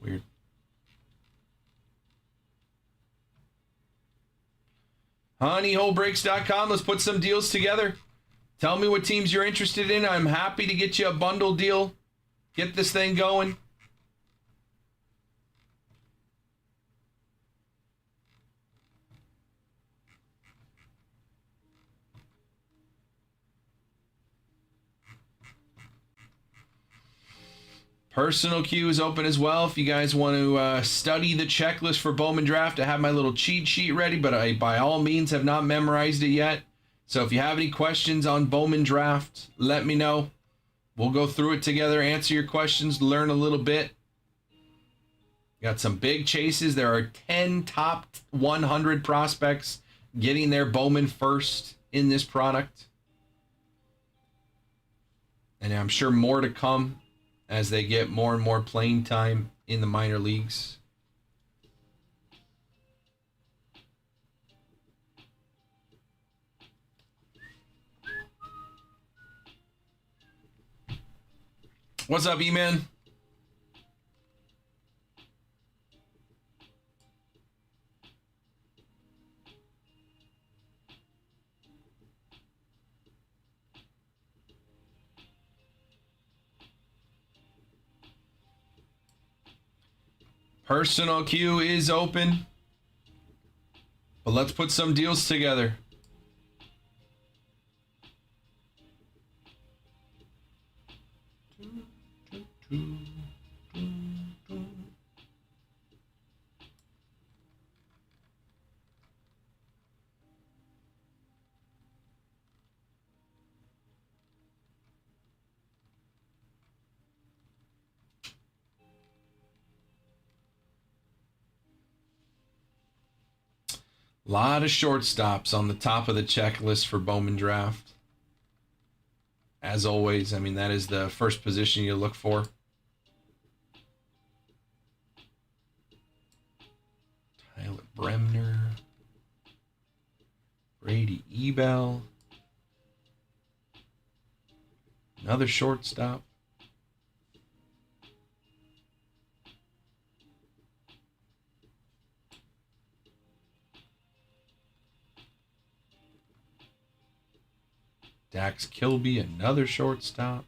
Weird. honeyholebreaks.com. Let's put some deals together. Tell me what teams you're interested in. I'm happy to get you a bundle deal. Get this thing going. Personal queue is open as well. If you guys want to study the checklist for Bowman Draft, I have my little cheat sheet ready, but I, by all means, have not memorized it yet. So if you have any questions on Bowman Draft, let me know. We'll go through it together, answer your questions, learn a little bit. Got some big chases. There are 10 top 100 prospects getting their Bowman first in this product. And I'm sure more to come as they get more and more playing time in the minor leagues. What's up, E-Man? Personal queue is open. But let's put some deals together. A lot of shortstops on the top of the checklist for Bowman Draft. As always, I mean, that is the first position you look for. Tyler Bremner. Brady Ebel. Another shortstop. Dax Kilby, another shortstop.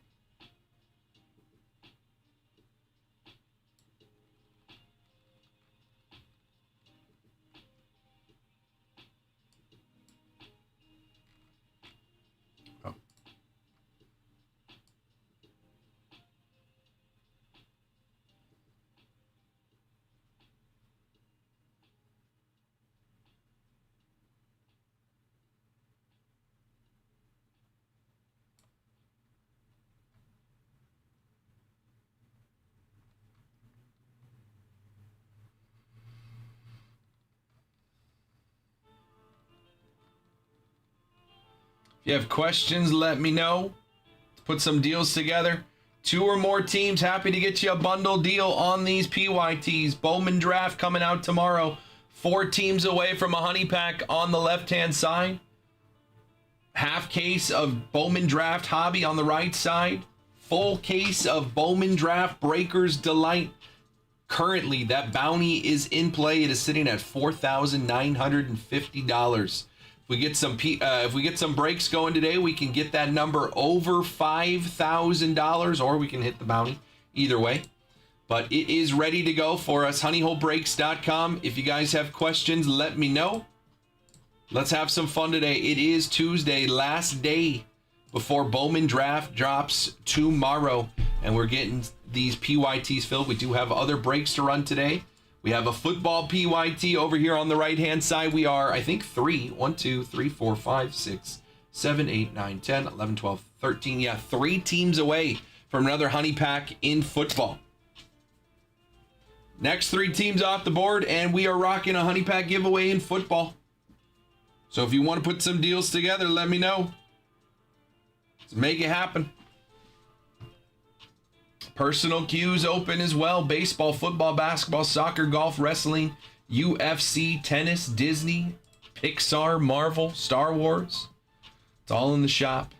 Oh. If you have questions, let me know. Put some deals together. 2 or more teams, happy to get you a bundle deal on these PYTs. Bowman Draft coming out tomorrow. 4 teams away from a honey pack on the left-hand side. Half case of Bowman Draft Hobby on the right side. Full case of Bowman Draft Breakers Delight. Currently, that bounty is in play. It is sitting at $4,950. If we get some breaks going today, we can get that number over $5,000, or we can hit the bounty. Either way, but it is ready to go for us. honeyholebreaks.com. If you guys have questions, let me know. Let's have some fun today. It is Tuesday, last day before Bowman Draft drops tomorrow, and we're getting these PYTs filled. We do have other breaks to run today. We have a football PYT over here on the right-hand side. We are, I think, 1, 2, 3, 4, 5, 6, 7, 8, 9, 10, 11, 12, 13. Yeah, 3 teams away from another honey pack in football. Next 3 teams off the board, and we are rocking a honey pack giveaway in football. So if you want to put some deals together, let me know. Let's make it happen. Personal queues open as well. Baseball, football, basketball, soccer, golf, wrestling, UFC, tennis, Disney, Pixar, Marvel, Star Wars. It's all in the shop.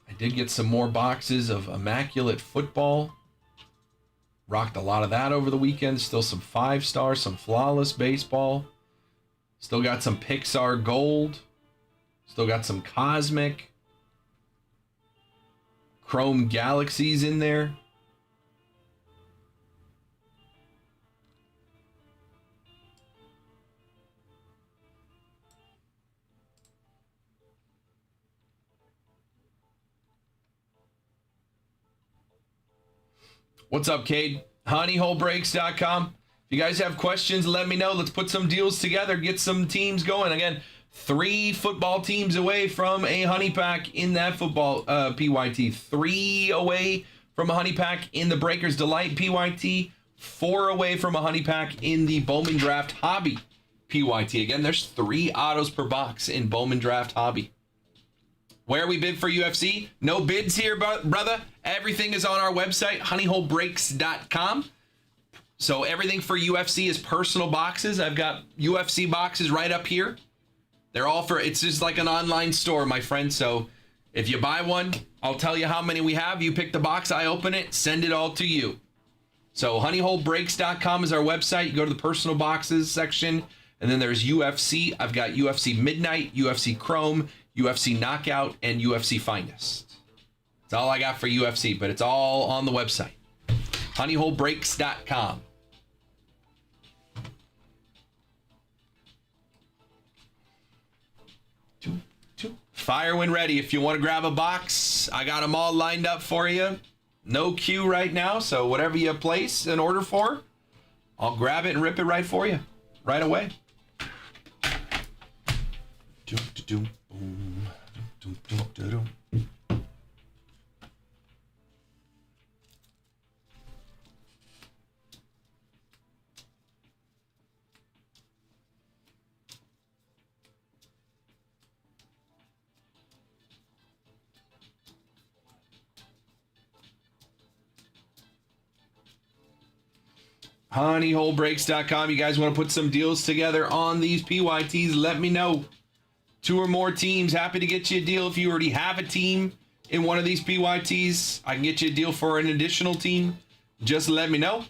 I did get some more boxes of Immaculate Football. Rocked a lot of that over the weekend. Still some 5-star, some Flawless Baseball. Still got some Pixar Gold. Still got some Cosmic. Chrome Galaxies in there. What's up, Cade? honeyholebreaks.com. If you guys have questions, let me know. Let's put some deals together, get some teams going. Again, 3 football teams away from a honey pack in that football PYT. 3 away from a honey pack in the Breakers Delight PYT. 4 away from a honey pack in the Bowman Draft Hobby PYT. Again, there's 3 autos per box in Bowman Draft Hobby. Where we bid for UFC? No bids here, brother. Everything is on our website, honeyholebreaks.com. So everything for UFC is personal boxes. I've got UFC boxes right up here. They're all for, it's just like an online store, my friend. So if you buy one, I'll tell you how many we have. You pick the box, I open it, send it all to you. So honeyholebreaks.com is our website. You go to the personal boxes section, and then there's UFC. I've got UFC Midnight, UFC Chrome, UFC Knockout, and UFC Finest. That's all I got for UFC, but it's all on the website. honeyholebreaks.com. Fire when ready. If you want to grab a box, I got them all lined up for you. No queue right now, so whatever you place an order for, I'll grab it and rip it right for you, right away. honeyholebreaks.com. You guys want to put some deals together on these PYTs, let me know. 2 or more teams, happy to get you a deal. If you already have a team in one of these PYTs, I can get you a deal for an additional team. Just let me know.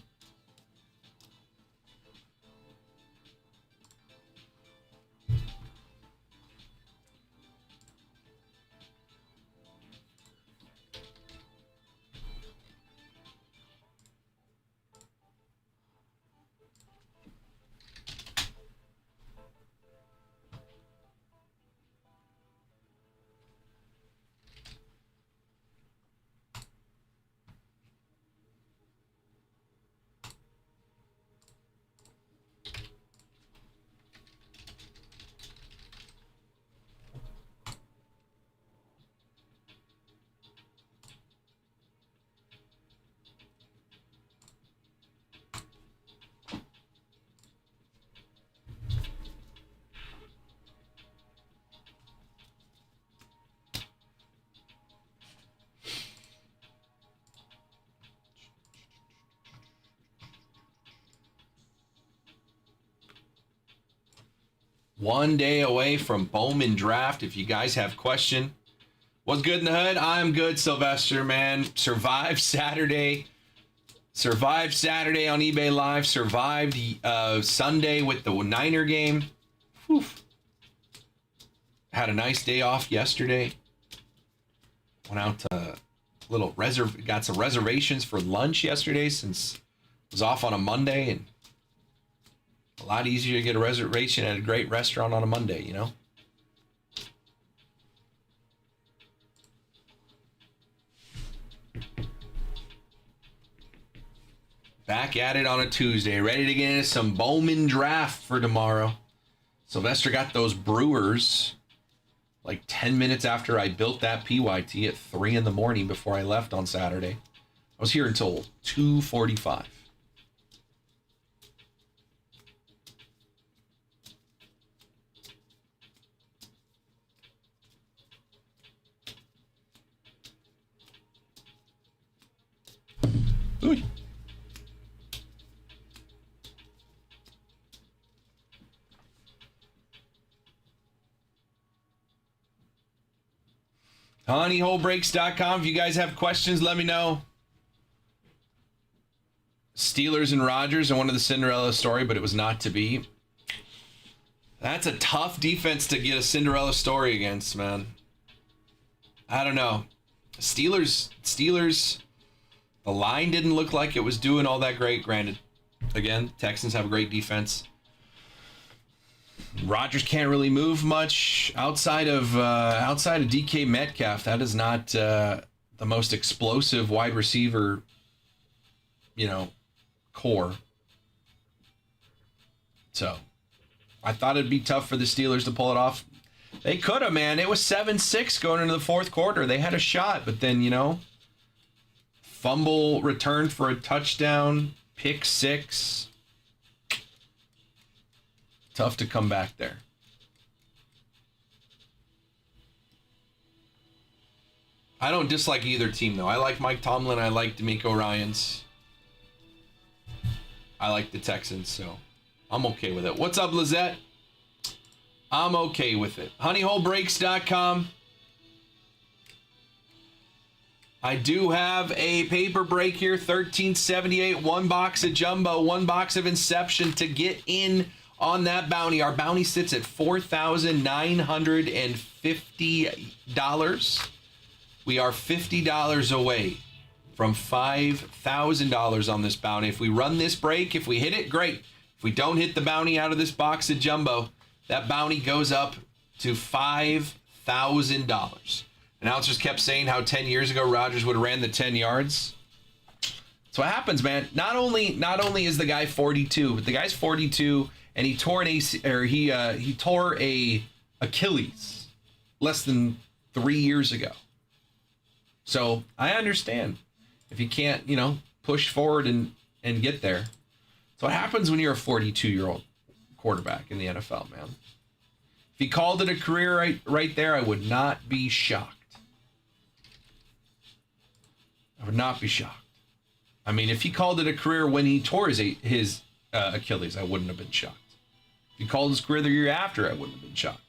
One day away from Bowman Draft. If you guys have question, what's good in the hood? I'm good, Sylvester, man. Survived Saturday on eBay Live. Survived Sunday with the Niner game. Whew. Had a nice day off yesterday. Went out to got some reservations for lunch yesterday since I was off on a Monday, and a lot easier to get a reservation at a great restaurant on a Monday, you know? Back at it on a Tuesday, ready to get into some Bowman Draft for tomorrow. Sylvester got those Brewers like 10 minutes after I built that PYT at 3 in the morning before I left on Saturday. I was here until 2:45. Ooh. honeyholebreaks.com. If you guys have questions, let me know. Steelers and Rodgers are one of the Cinderella story, but it was not to be. That's a tough defense to get a Cinderella story against, man. I don't know. Steelers, the line didn't look like it was doing all that great. Granted, again, Texans have a great defense. Rodgers can't really move much outside of DK Metcalf. That is not the most explosive wide receiver, core. So I thought it'd be tough for the Steelers to pull it off. They could have, man. It was 7-6 going into the fourth quarter. They had a shot, but then, fumble return for a touchdown, pick 6. Tough to come back there. I don't dislike either team, though. I like Mike Tomlin. I like DeMeco Ryans. I like the Texans, so I'm okay with it. What's up, Lizette? I'm okay with it. honeyholebreaks.com. I do have a paper break here, 1378, 1 box of Jumbo, 1 box of Inception to get in on that bounty. Our bounty sits at $4,950. We are $50 away from $5,000 on this bounty. If we run this break, if we hit it, great. If we don't hit the bounty out of this box of jumbo, that bounty goes up to $5,000. Announcers kept saying how 10 years ago Rodgers would have ran the 10 yards. That's what happens, man. Not only is the guy 42, but the guy's 42 and he tore he tore a Achilles less than 3 years ago. So I understand if you can't, push forward and get there. So what happens when you're a 42-year-old quarterback in the NFL, man? If he called it a career right there, I would not be shocked. I would not be shocked. I mean, if he called it a career when he tore his Achilles, I wouldn't have been shocked. If he called his career the year after, I wouldn't have been shocked.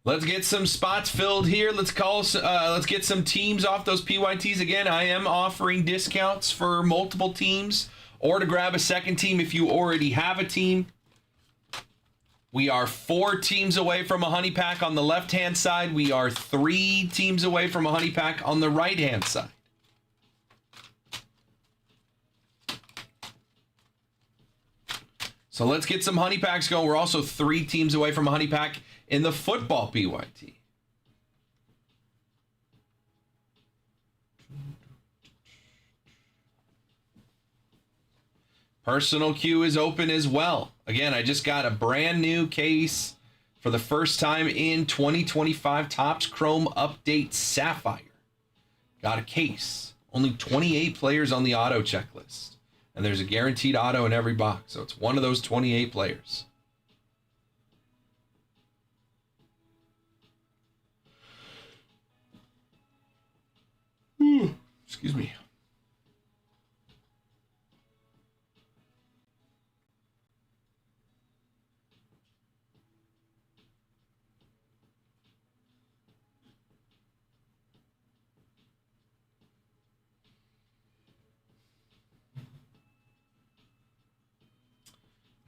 Let's get some spots filled here. Let's get some teams off those PYTs. Again, I am offering discounts for multiple teams or to grab a second team if you already have a team. We are 4 teams away from a honey pack on the left-hand side. We are 3 teams away from a honey pack on the right-hand side. So let's get some honey packs going. We're also 3 teams away from a honey pack in the football PYT. Personal queue is open as well. Again, I just got a brand new case for the first time in 2025 Topps Chrome Update Sapphire. Got a case. Only 28 players on the auto checklist. And there's a guaranteed auto in every box. So it's one of those 28 players. Excuse me.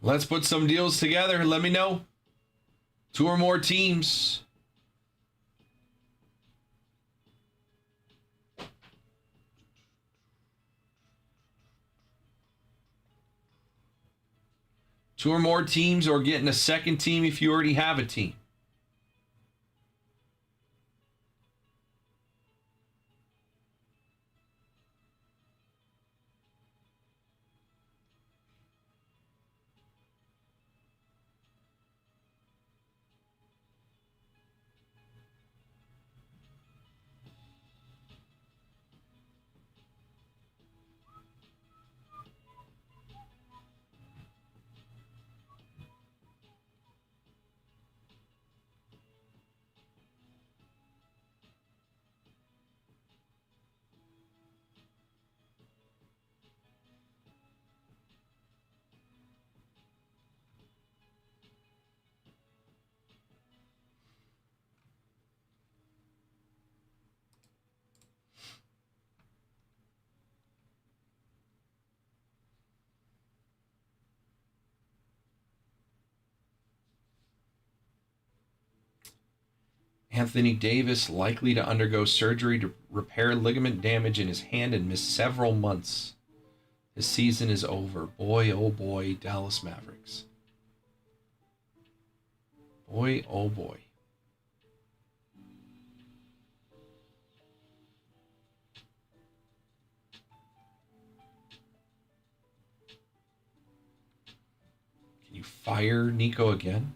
Let's put some deals together. Let me know. 2 or more teams. Two or more teams, or getting a second team if you already have a team. Anthony Davis likely to undergo surgery to repair ligament damage in his hand and miss several months. His season is over. Boy, oh boy, Dallas Mavericks. Boy, oh boy. Can you fire Nico again?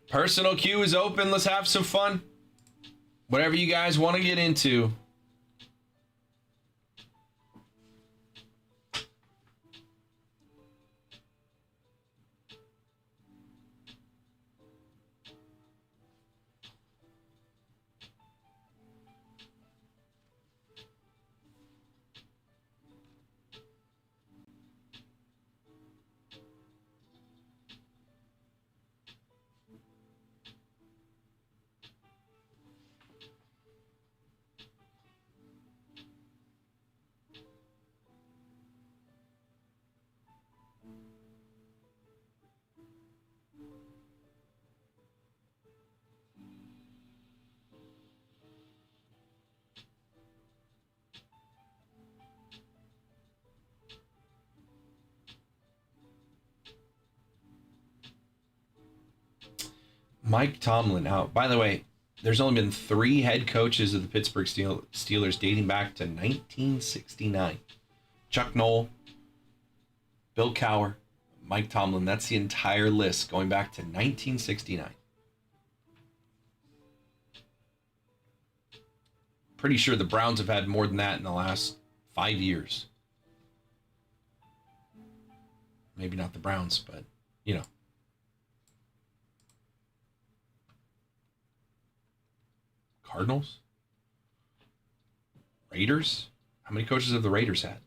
Personal queue is open. Let's have some fun. Whatever you guys want to get into. Mike Tomlin out. By the way, there's only been 3 head coaches of the Pittsburgh Steelers dating back to 1969. Chuck Noll, Bill Cowher, Mike Tomlin. That's the entire list going back to 1969. Pretty sure the Browns have had more than that in the last 5 years. Maybe not the Browns, but, you know. Cardinals? Raiders? How many coaches have the Raiders had?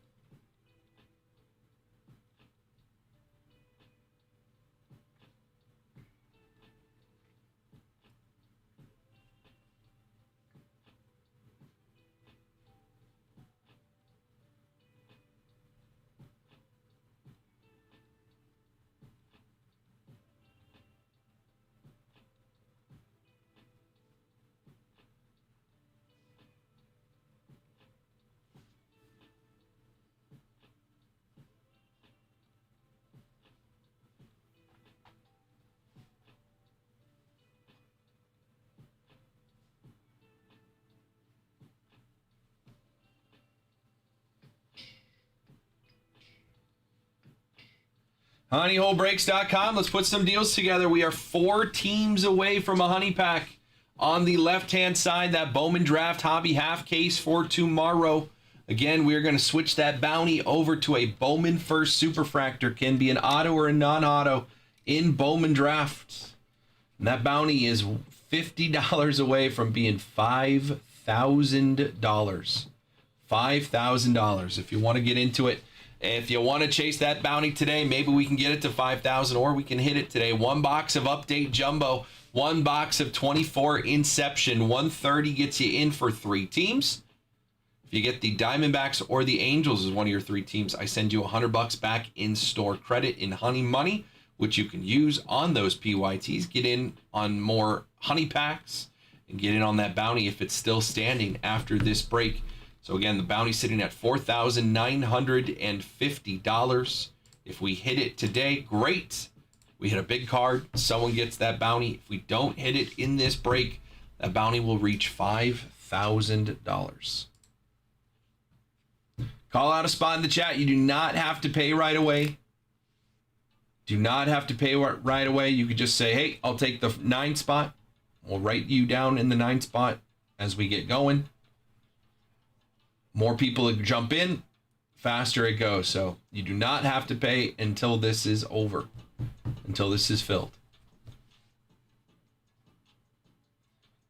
HoneyHoleBreaks.com. Let's put some deals together. We are 4 teams away from a honey pack. On the left-hand side, that Bowman Draft Hobby half case for tomorrow. Again, we're going to switch that bounty over to a Bowman First Superfractor. Can be an auto or a non-auto in Bowman Draft. And that bounty is $50 away from being $5,000. $5,000 if you want to get into it. If you want to chase that bounty today, maybe we can get it to 5,000 or we can hit it today. 1 box of Update Jumbo, 1 box of 24 Inception, 130 gets you in for 3 teams. If you get the Diamondbacks or the Angels as one of your 3 teams, I send you $100 back in store credit in Honey Money, which you can use on those PYTs. Get in on more honey packs and get in on that bounty if it's still standing after this break. So again, the bounty's sitting at $4,950. If we hit it today, great. We hit a big card, someone gets that bounty. If we don't hit it in this break, that bounty will reach $5,000. Call out a spot in the chat. You do not have to pay right away. Do not have to pay right away. You could just say, hey, I'll take the 9 spot. We'll write you down in the 9 spot as we get going. More people jump in, faster it goes. So you do not have to pay until this is over, until this is filled.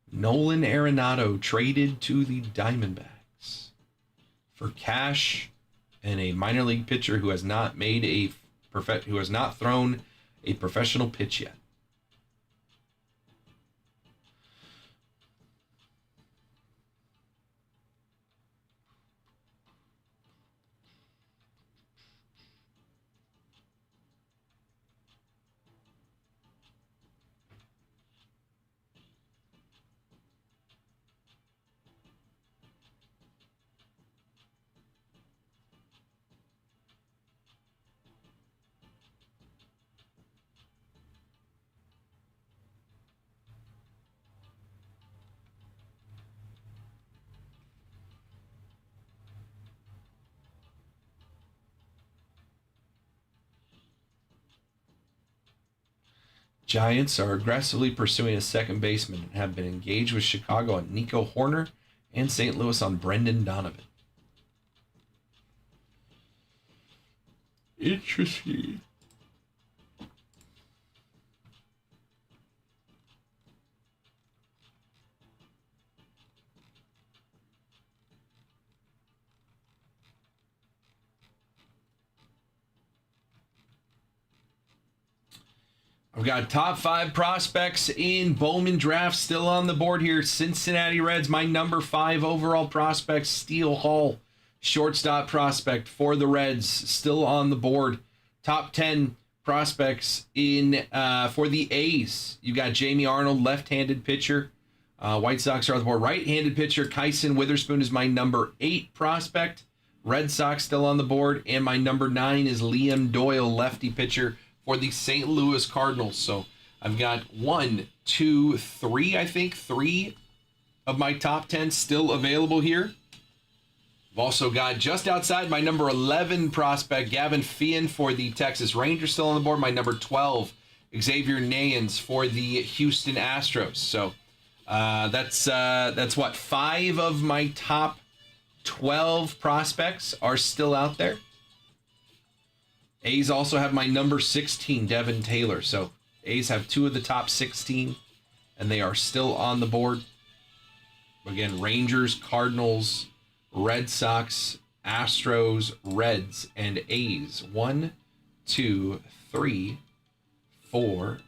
Nolan Arenado traded to the Diamondbacks for cash and a minor league pitcher who has not thrown a professional pitch yet. Giants are aggressively pursuing a second baseman and have been engaged with Chicago on Nico Horner and St. Louis on Brendan Donovan. Interesting. I've got top 5 prospects in Bowman Draft still on the board here. Cincinnati Reds, my number 5 overall prospect, Steele Hall, shortstop prospect for the Reds, still on the board. Top 10 prospects in for the A's. You got Jamie Arnold, left-handed pitcher. White Sox are on the board. Right-handed pitcher, Kyson Witherspoon is my number 8 prospect. Red Sox still on the board. And my number 9 is Liam Doyle, lefty pitcher for the St. Louis Cardinals. So I've got 1, 2, 3, I think. 3 of my top 10 still available here. I've also got just outside my number 11 prospect, Gavin Feehan for the Texas Rangers still on the board. My number 12, Xavier Nayans for the Houston Astros. So that's what, 5 of my top 12 prospects are still out there. A's also have my number 16, Devin Taylor. So A's have 2 of the top 16, and they are still on the board. Again, Rangers, Cardinals, Red Sox, Astros, Reds, and A's. 1, 2, 3, 4,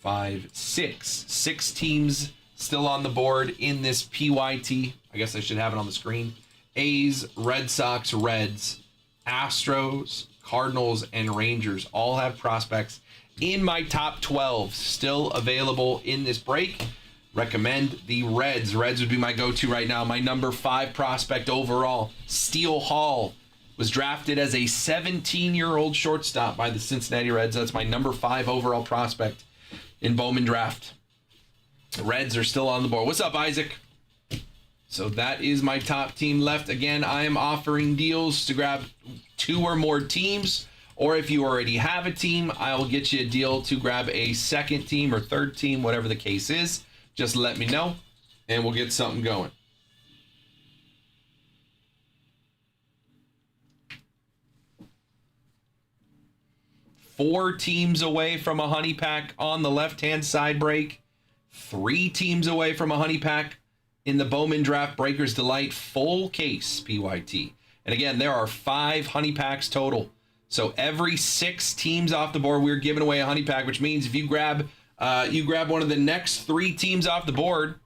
5, 6. 6 teams still on the board in this PYT. I guess I should have it on the screen. A's, Red Sox, Reds, Astros, Cardinals, and Rangers all have prospects in my top 12 still available in this break. Recommend the Reds. Reds would be my go-to right now. My number 5 prospect overall, Steele Hall, was drafted as a 17-year-old shortstop by the Cincinnati Reds. That's my number 5 overall prospect in Bowman draft. The Reds are still on the board. What's up, Isaac? So that is my top team left. Again, I am offering deals to grab 2 or more teams, or if you already have a team, I'll get you a deal to grab a second team or third team, whatever the case is. Just let me know, and we'll get something going. Four teams away from a honey pack on the left-hand side break. 3 teams away from a honey pack in the Bowman Draft Breakers Delight full case PYT. And again, there are 5 honey packs total. So every 6 teams off the board, we're giving away a honey pack, which means if you grab one of the next 3 teams off the board,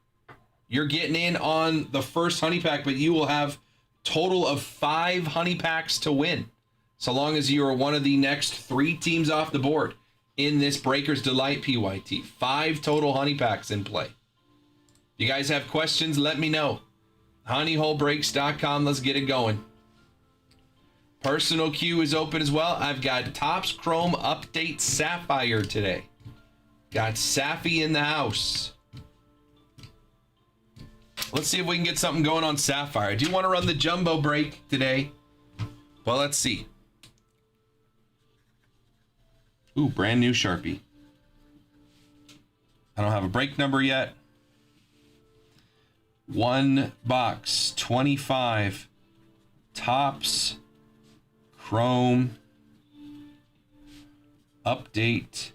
you're getting in on the first honey pack, but you will have total of 5 honey packs to win, so long as you are one of the next 3 teams off the board in this Breakers Delight PYT. 5 total honey packs in play. If you guys have questions, let me know. honeyholebreaks.com. Let's get it going. Personal queue is open as well. I've got Topps Chrome Update Sapphire today. Got Saffy in the house. Let's see if we can get something going on Sapphire. I do want to run the jumbo break today. Well, let's see. Ooh, brand new Sharpie. I don't have a break number yet. 1 box, 25. Topps Chrome Update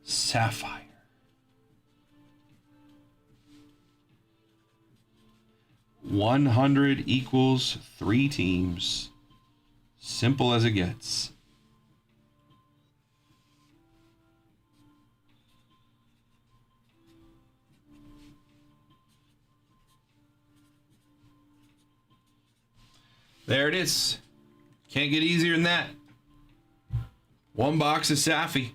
Sapphire. 100 equals 3 teams. Simple as it gets. There it is. Can't get easier than that. 1 box of Saffy.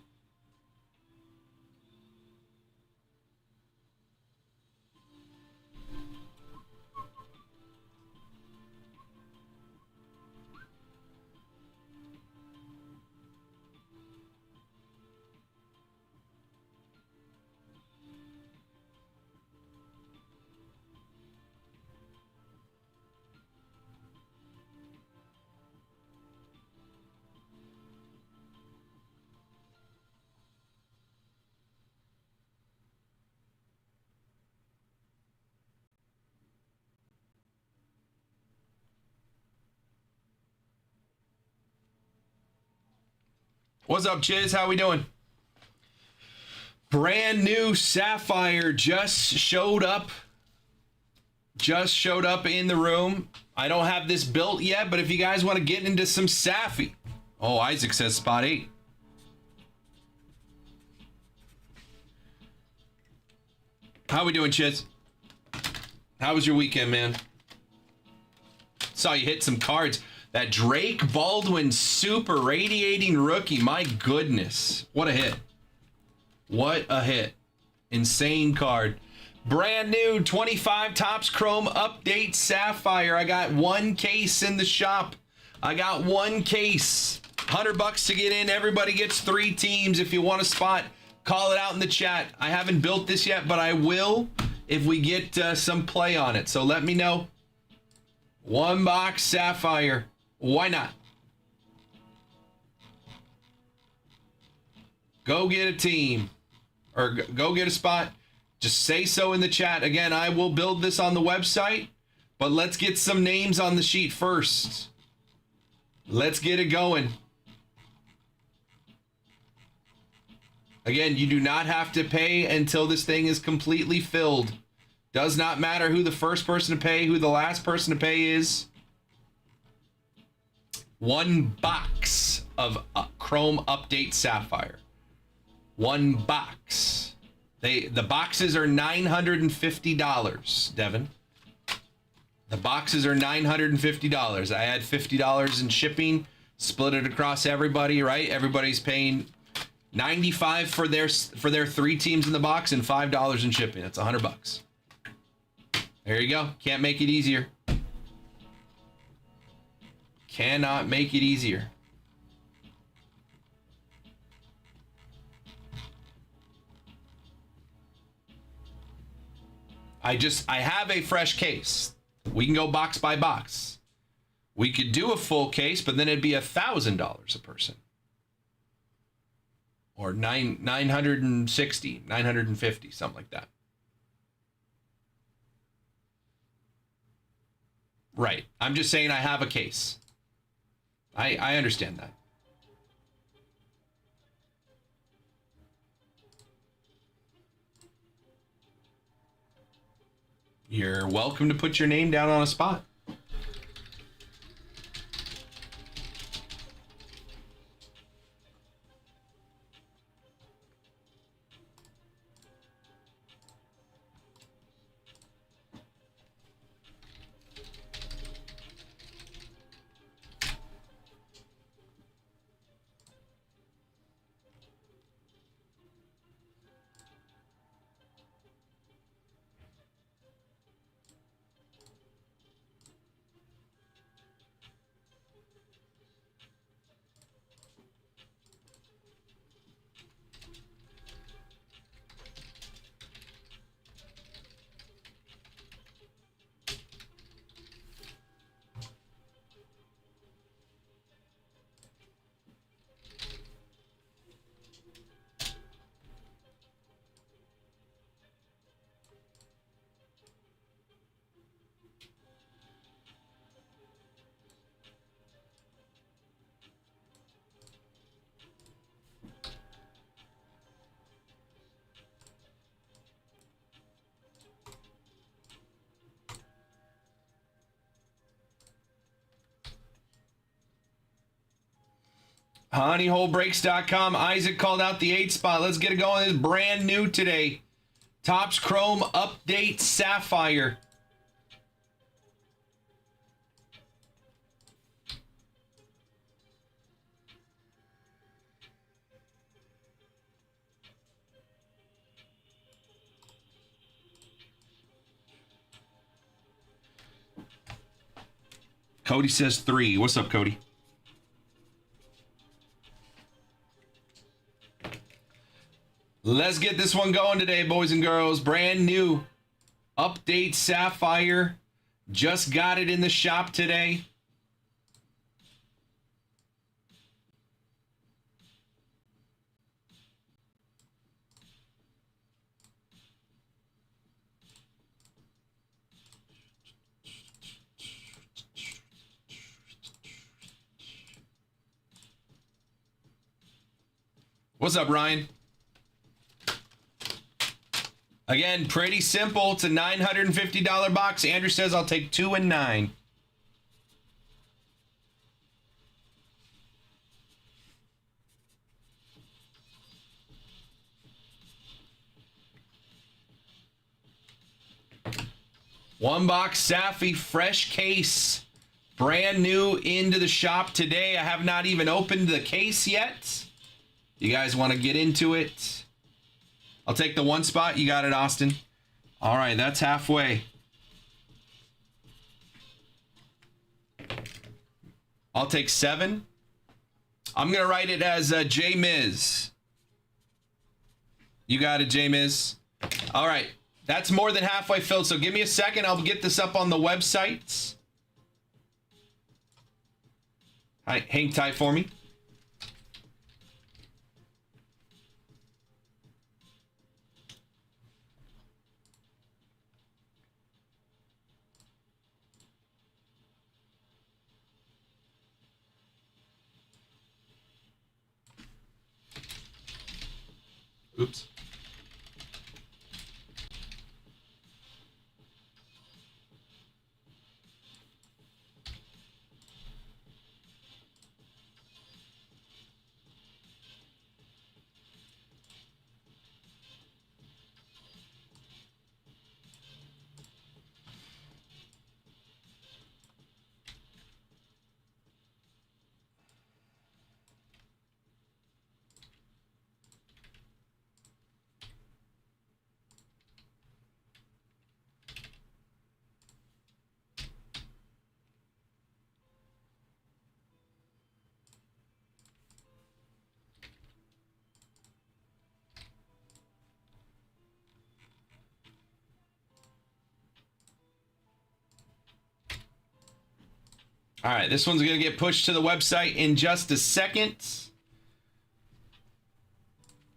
What's up, Chiz? How we doing? Brand new Sapphire just showed up. Just showed up in the room. I don't have this built yet, but if you guys want to get into some Saffy. Oh, Isaac says spot 8. How we doing, Chiz? How was your weekend, man? Saw you hit some cards. That Drake Baldwin super radiating rookie. My goodness. What a hit. What a hit. Insane card. Brand new 25 Topps Chrome Update Sapphire. I got 1 case in the shop. I got 1 case. $100 to get in. Everybody gets 3 teams. If you want a spot, call it out in the chat. I haven't built this yet, but I will if we get some play on it. So let me know. 1 box Sapphire. Why not? Go get a team or go get a spot. Just say so in the chat. Again, I will build this on the website, but let's get some names on the sheet first. Let's get it going. Again, you do not have to pay until this thing is completely filled. Does not matter who the first person to pay, who the last person to pay is. 1 box of Chrome Update Sapphire. 1 box. The boxes are $950, Devin. The boxes are $950. I had $50 in shipping, split it across everybody, right? Everybody's paying $95 for their 3 teams in the box and $5 in shipping. That's $100. There you go. Can't make it easier. Cannot make it easier. I have a fresh case. We can go box by box. We could do a full case, but then it'd be $1,000 a person. Or 960, 950, something like that. Right. I'm just saying I have a case. I understand that. You're welcome to put your name down on a spot. HoneyholeBreaks.com. Isaac called out the 8 spot. Let's get it going. It's brand new today. Topps Chrome Update Sapphire. Cody says 3. What's up, Cody? Let's get this one going today, boys and girls. Brand new Update Sapphire. Just got it in the shop today. What's up, Ryan? Again, pretty simple. It's a $950 box. Andrew says I'll take 2 and 9. One box Saffy, fresh case. Brand new into the shop today. I have not even opened the case yet. You guys want to get into it? I'll take the 1 spot. You got it, Austin. All right, that's halfway. I'll take 7. I'm going to write it as J Miz. You got it, J Miz. All right. That's more than halfway filled. So give me a second. I'll get this up on the websites. All right. Hang tight for me. Oops. All right, this one's going to get pushed to the website in just a second.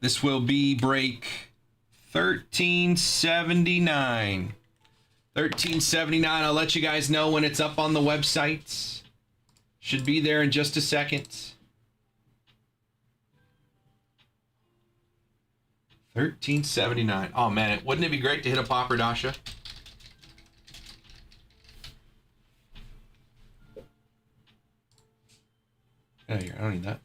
This will be break 1379. 1379. I'll let you guys know when it's up on the website. Should be there in just a second. 1379. Oh, man, wouldn't it be great to hit a popper, Dasha? Get out of here. I don't need that.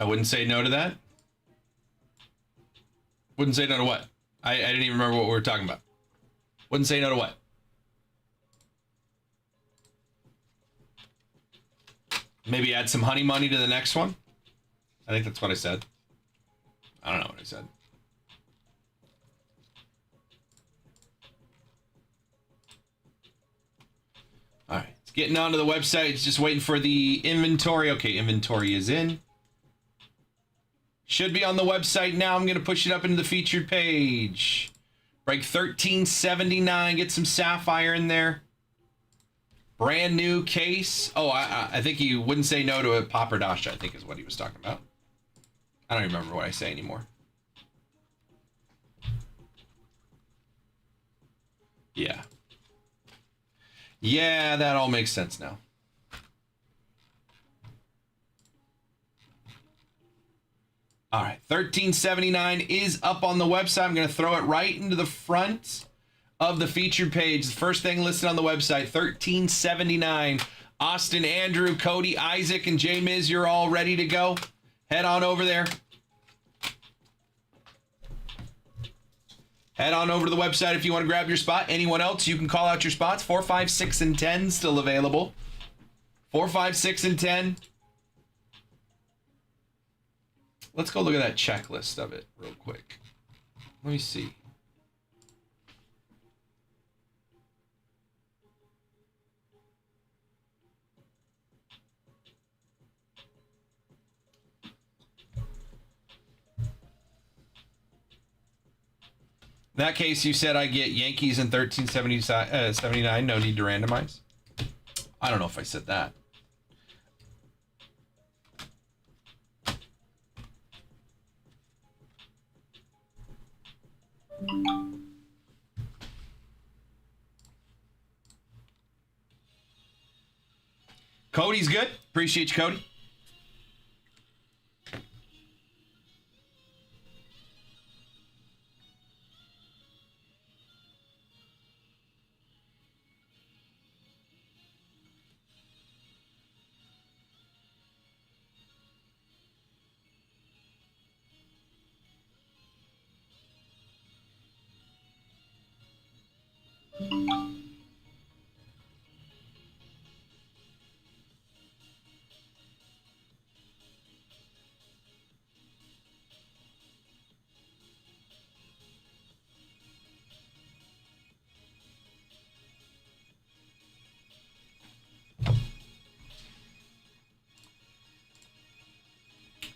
I wouldn't say no to that. Wouldn't say no to what? I didn't even remember what we were talking about. Wouldn't say no to what? Maybe add some honey money to the next one? I think that's what I said. I don't know what I said. All right, it's getting onto the website. It's just waiting for the inventory. Okay, inventory is in. Should be on the website now. I'm going to push it up into the featured page. Break 1379. Get some sapphire in there. Brand new case. Oh, I think he wouldn't say no to a popper Dasha, I think is what he was talking about. I don't even remember what I say anymore. Yeah. Yeah, that all makes sense now. All right, 1379 is up on the website. I'm going to throw it right into the front of the featured page. The first thing listed on the website, 1379. Austin, Andrew, Cody, Isaac, and J Miz, you're all ready to go. Head on over there. Head on over to the website if you want to grab your spot. Anyone else, you can call out your spots. 4, 5, 6, and 10 still available. 4, 5, 6, and 10. let's go look at that checklist of it real quick. Let me see. In that case, you said I get Yankees in 1379. No need to randomize. I don't know if I said that. Cody's good. Appreciate you, Cody.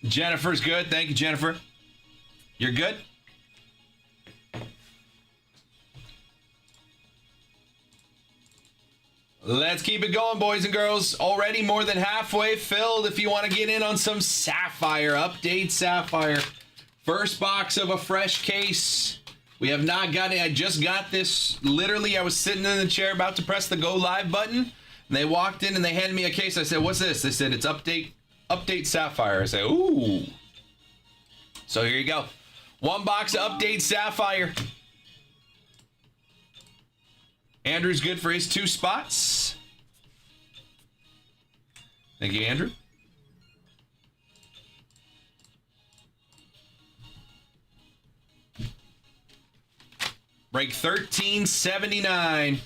Jennifer's good. Thank you, Jennifer. You're good? Let's keep it going, boys and girls. Already more than halfway filled. If you want to get in on some Sapphire, update Sapphire. First box of a fresh case. We have not got it. I just got this. Literally, I was sitting in the chair about to press the go live button. And they walked in and they handed me a case. I said, what's this? They said, it's update Sapphire. I said, ooh. So here you go. One box of update Sapphire. Andrew's good for his 2 spots. Thank you, Andrew. Break 1379.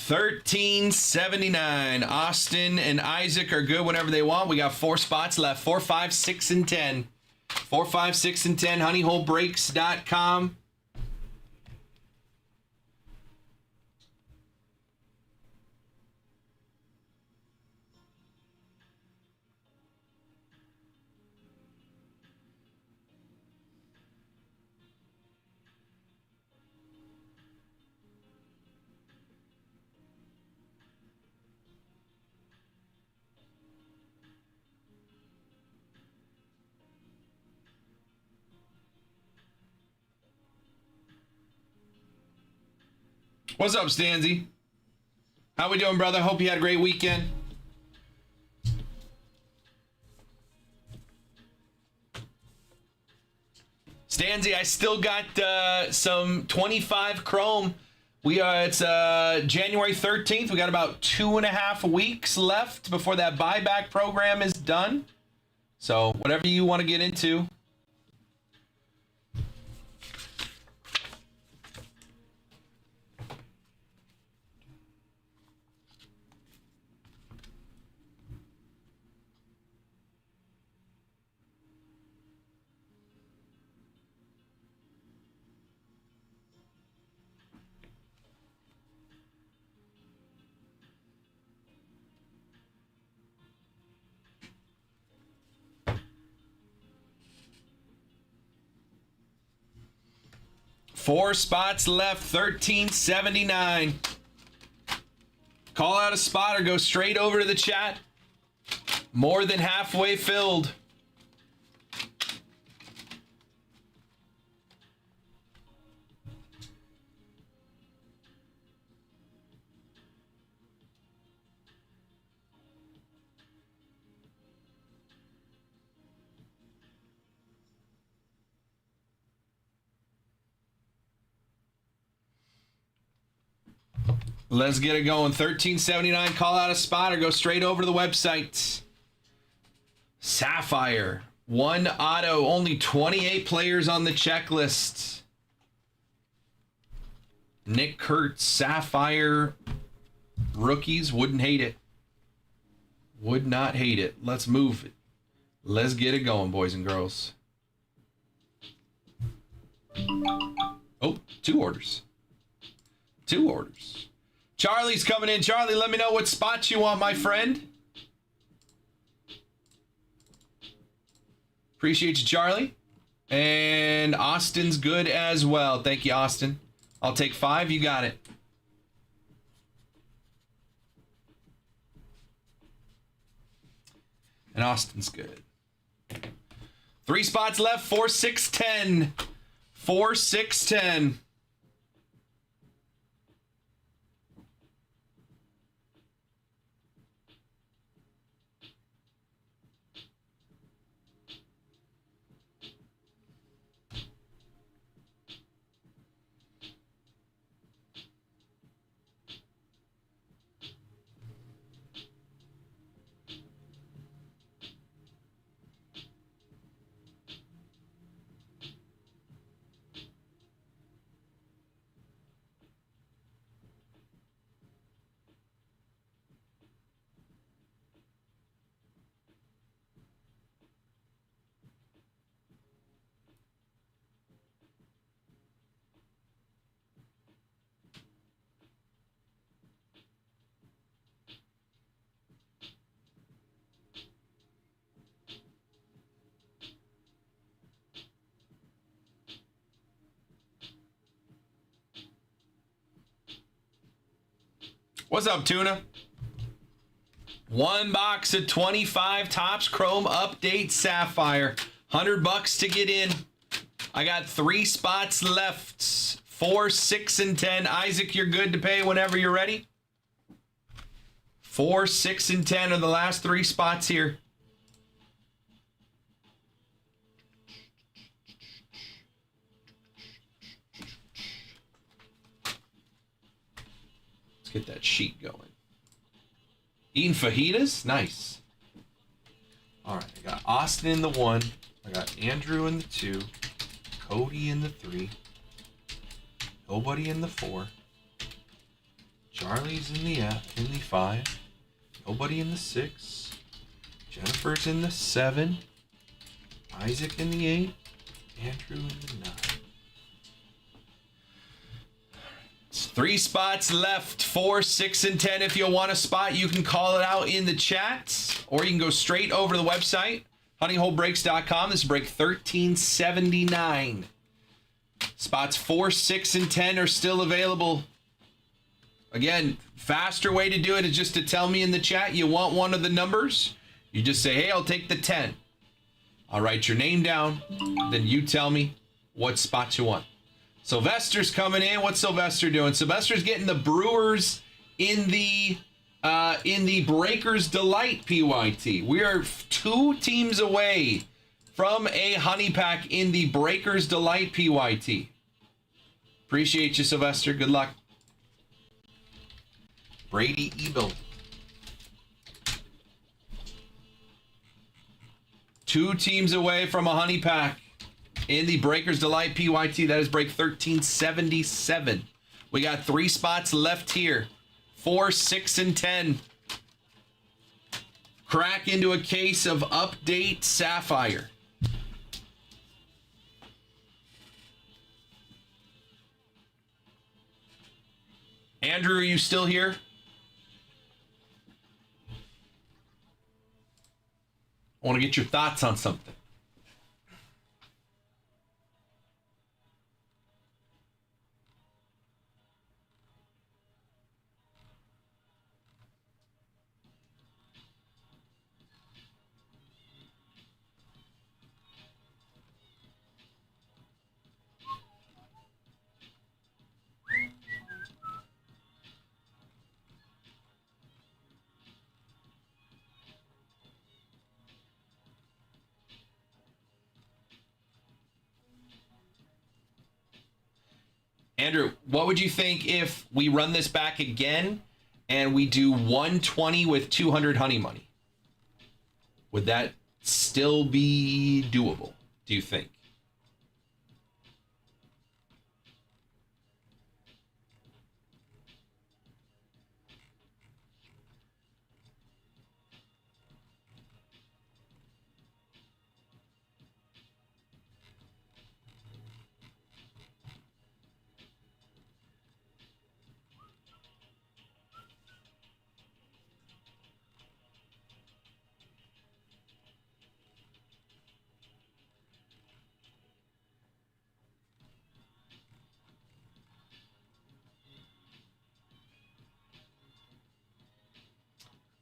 $13.79. Austin and Isaac are good whenever they want. We got 4 spots left. 4, 5, 6, and 10. 4, 5, 6, and 10. honeyholebreaks.com. What's up, Stanzy? How we doing, brother? Hope you had a great weekend. Stanzy, I still got some 25 Chrome. It's January 13th. We got about 2.5 weeks left before that buyback program is done. So whatever you want to get into. Four spots left, $13.79. Call out a spot or go straight over to the chat. More than halfway filled. Let's get it going. 1379. Call out a spot or go straight over to the website. Sapphire. 1 auto. Only 28 players on the checklist. Nick Kurtz. Sapphire. Rookies. Wouldn't hate it. Would not hate it. Let's move it. Let's get it going, boys and girls. Oh, 2 orders. 2 orders. Charlie's coming in. Charlie, let me know what spots you want, my friend. Appreciate you, Charlie. And Austin's good as well. Thank you, Austin. I'll take 5. You got it. And Austin's good. 3 spots left. 4, 6, 10. 4, 6, 10. What's up, Tuna? 1 box of 25 Topps Chrome Update Sapphire. $100 to get in. I got 3 spots left. 4, 6, and 10. Isaac, you're good to pay whenever you're ready. 4, 6, and 10 are the last 3 spots here. Get that sheet going. Eating fajitas? Nice. All right, I got Austin in the 1. I got Andrew in the 2. Cody in the 3. Nobody in the 4. Charlie's in the 5. Nobody in the 6. Jennifer's in the 7. Isaac in the 8. Andrew in the 9. 3 spots left. 4, 6, and 10. If you want a spot, you can call it out in the chat, or you can go straight over to the website, honeyholebreaks.com. This is break 1379. Spots 4, 6, and 10 are still available. Again, faster way to do it is just to tell me in the chat you want one of the numbers. You just say, hey, I'll take the 10. I'll write your name down. Then you tell me what spot you want. Sylvester's coming in. What's Sylvester doing? Sylvester's getting the Brewers in the Breakers Delight PYT. We are 2 teams away from a honey pack in the Breakers Delight PYT. Appreciate you, Sylvester. Good luck. Brady Ebel. 2 teams away from a honey pack in the Breakers Delight PYT. That is break 1377. We got 3 spots left here. 4, 6, and 10. Crack into a case of Update Sapphire. Andrew, are you still here? I want to get your thoughts on something. Andrew, what would you think if we run this back again and we do 120 with 200 honey money? Would that still be doable, do you think?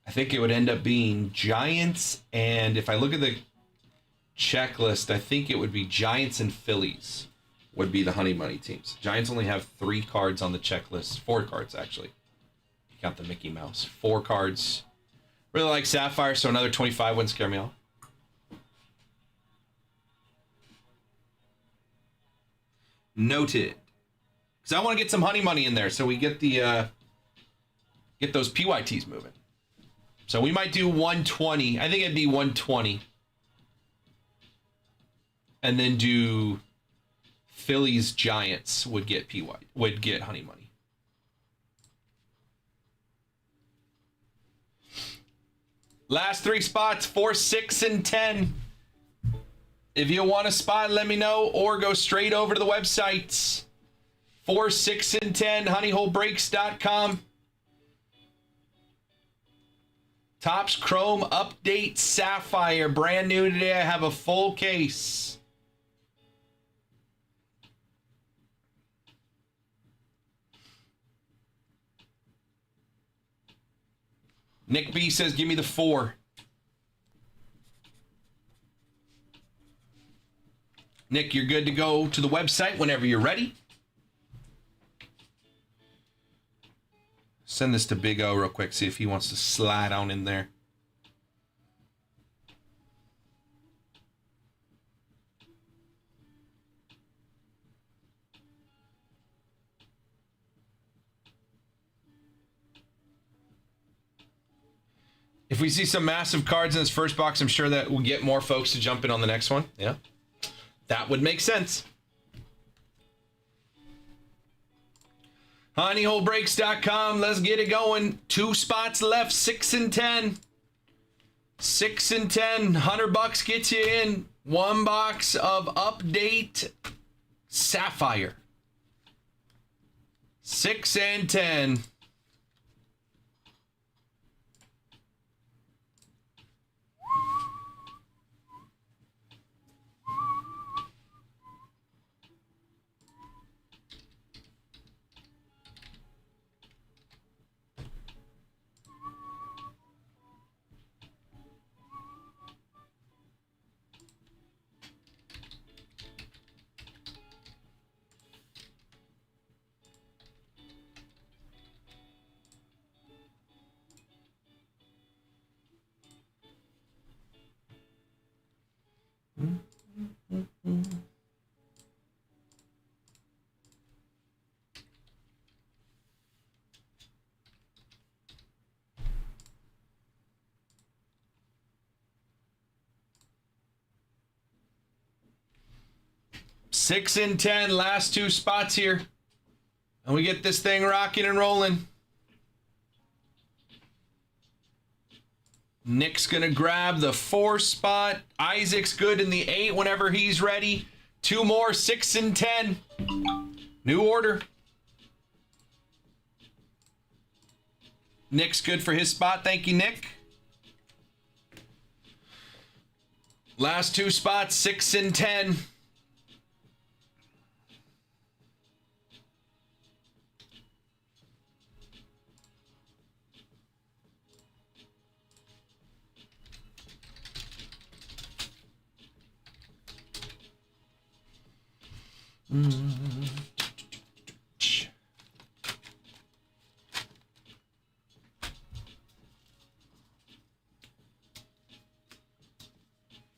I think it would end up being Giants, and if I look at the checklist, I think it would be Giants and Phillies would be the honey money teams. Giants only have 3 cards on the checklist. 4 cards, actually. Count the Mickey Mouse. 4 cards. Really like Sapphire, so another 25 wouldn't scare me off. Noted. Because I want to get some honey money in there so we get the get those PYTs moving. So we might do 120. I think it'd be 120. And then do Phillies Giants would get honey money. Last 3 spots, 4, 6, and 10. If you want a spot, let me know, or go straight over to the websites. 4, 6, and 10, honeyholebreaks.com. Topps Chrome Update Sapphire, brand new today. I have a full case. Nick B says, give me the 4. Nick, you're good to go to the website whenever you're ready. Send this to Big O real quick, see if he wants to slide on in there. If we see some massive cards in this first box, I'm sure that we'll get more folks to jump in on the next one. Yeah, that would make sense. Honeyholebreaks.com. Let's get it going. 2 spots left. 6 and 10. 6 and 10. $100 gets you in. 1 box of Update Sapphire. 6 and 10. Six and 10, last 2 spots here. And we get this thing rocking and rolling. Nick's going to grab the 4 spot. Isaac's good in the 8 whenever he's ready. 2 more, 6 and 10. New order. Nick's good for his spot. Thank you, Nick. Last 2 spots, 6 and 10.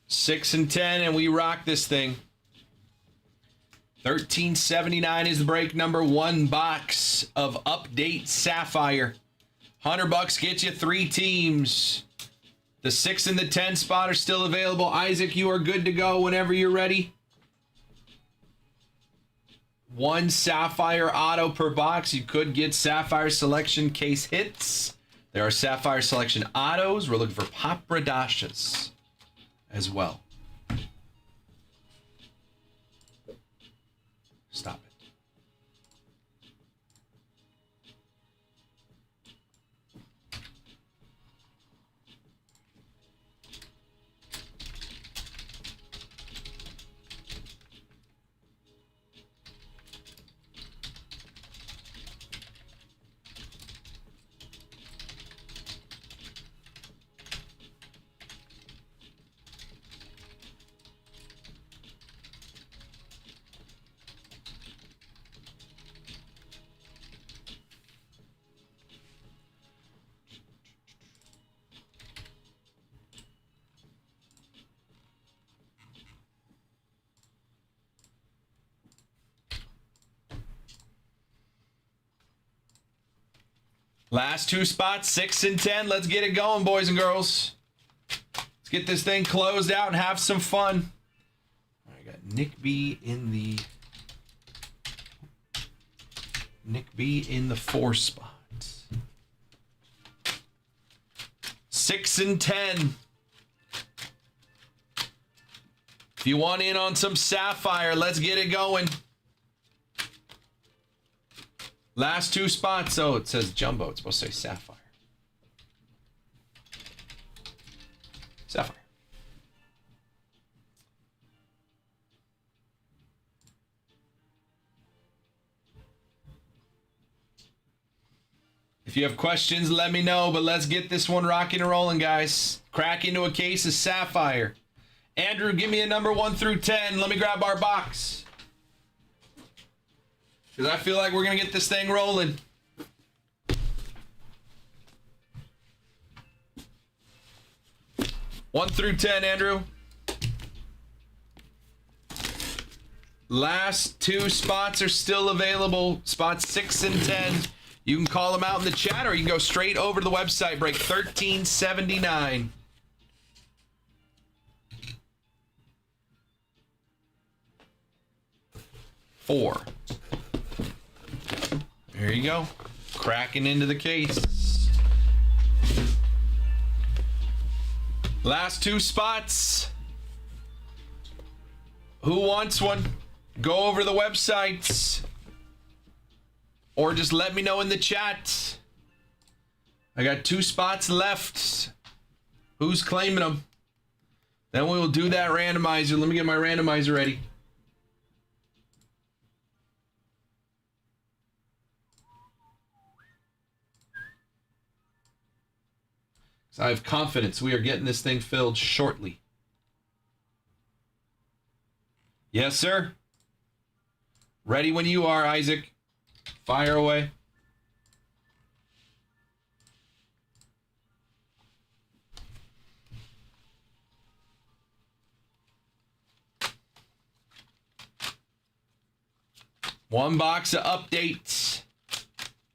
Six and 10, and we rock this thing. $13.79 is the break number. One box of Update Sapphire. $100 gets you 3 teams. The 6 and the 10 spot are still available. Isaac, you are good to go whenever you're ready. 1 Sapphire auto per box. You could get Sapphire Selection case hits. There are Sapphire Selection autos. We're looking for Papradashas as well. Stop it. Last 2 spots, 6 and 10. Let's get it going, boys and girls. Let's get this thing closed out and have some fun. All right, I got Nick B in the 4 spot. 6 and 10. If you want in on some Sapphire, let's get it going. Last 2 spots. Oh, it says Jumbo. It's supposed to say Sapphire. Sapphire. If you have questions, let me know, but let's get this one rocking and rolling, guys. Crack into a case of Sapphire. Andrew, give me a number 1 through 10. Let me grab our box. Because I feel like we're going to get this thing rolling. One through 10, Andrew. Last 2 spots are still available. Spots 6 and 10. You can call them out in the chat, or you can go straight over to the website. Break $13.79. Four. There you go. Cracking into the case. Last 2 spots. Who wants one? Go over to the websites. Or just let me know in the chat. I got 2 spots left. Who's claiming them? Then we will do that randomizer. Let me get my randomizer ready. So I have confidence we are getting this thing filled shortly. Yes, sir. Ready when you are, Isaac. Fire away. One box of updates.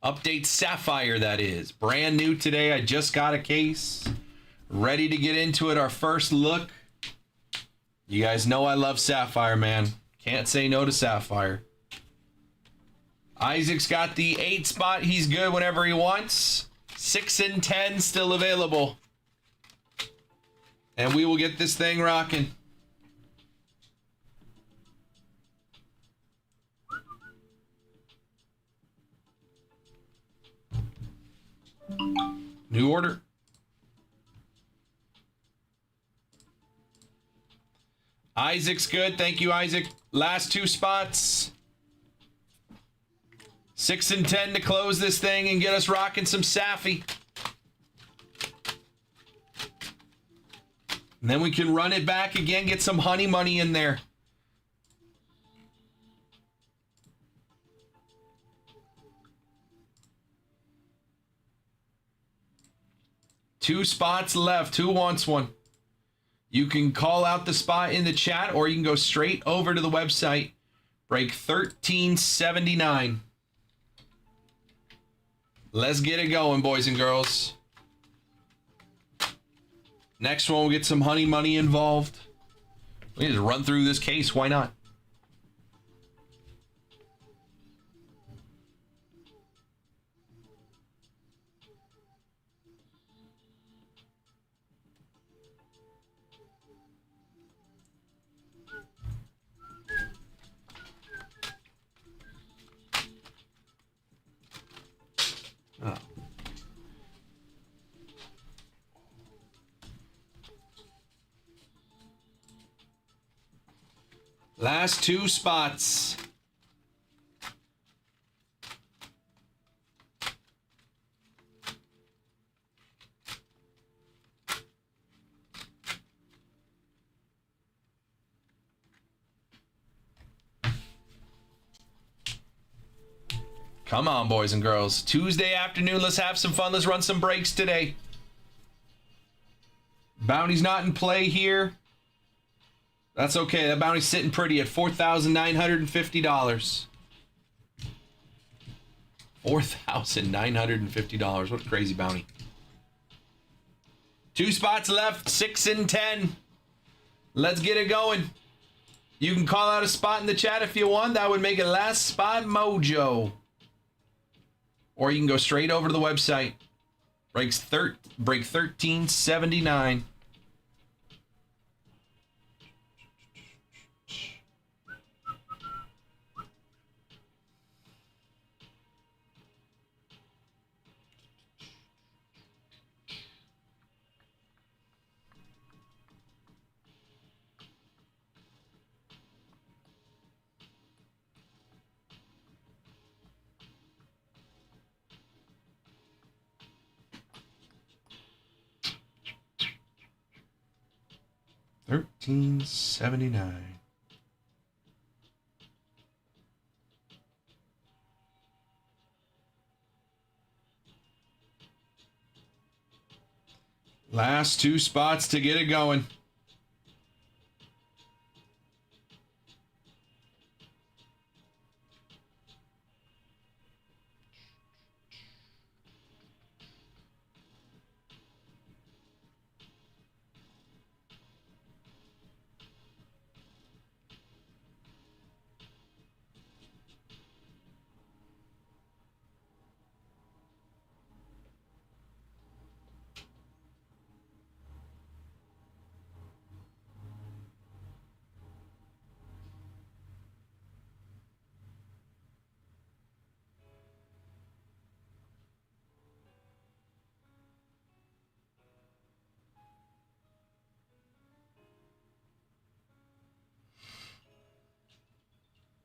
Update Sapphire, that is. Brand new today. I just got a case. Ready to get into it. Our first look. You guys know I love Sapphire, man. Can't say no to Sapphire. Isaac's got the 8 spot. He's good whenever he wants. 6 and 10 still available. And we will get this thing rocking. New order. Isaac's good. Thank you, Isaac. Last 2 spots. 6 and 10 to close this thing and get us rocking some Saffy. And then we can run it back again, get some honey money in there. Two spots left. Who wants one? You can call out the spot in the chat, or you can go straight over to the website. Break 1379. Let's get it going, boys and girls. Next one, we'll get some honey money involved. We need to run through this case. Why not? Oh. Last two spots. Come on, boys and girls. Tuesday afternoon, let's have some fun. Let's run some breaks today. Bounty's not in play here. That's okay. That bounty's sitting pretty at $4,950. $4,950. What a crazy bounty. Two spots left, 6 and 10. Let's get it going. You can call out a spot in the chat if you want. That would make it last spot mojo. Or you can go straight over to the website. Break 1379. $13.79. Last two spots to get it going.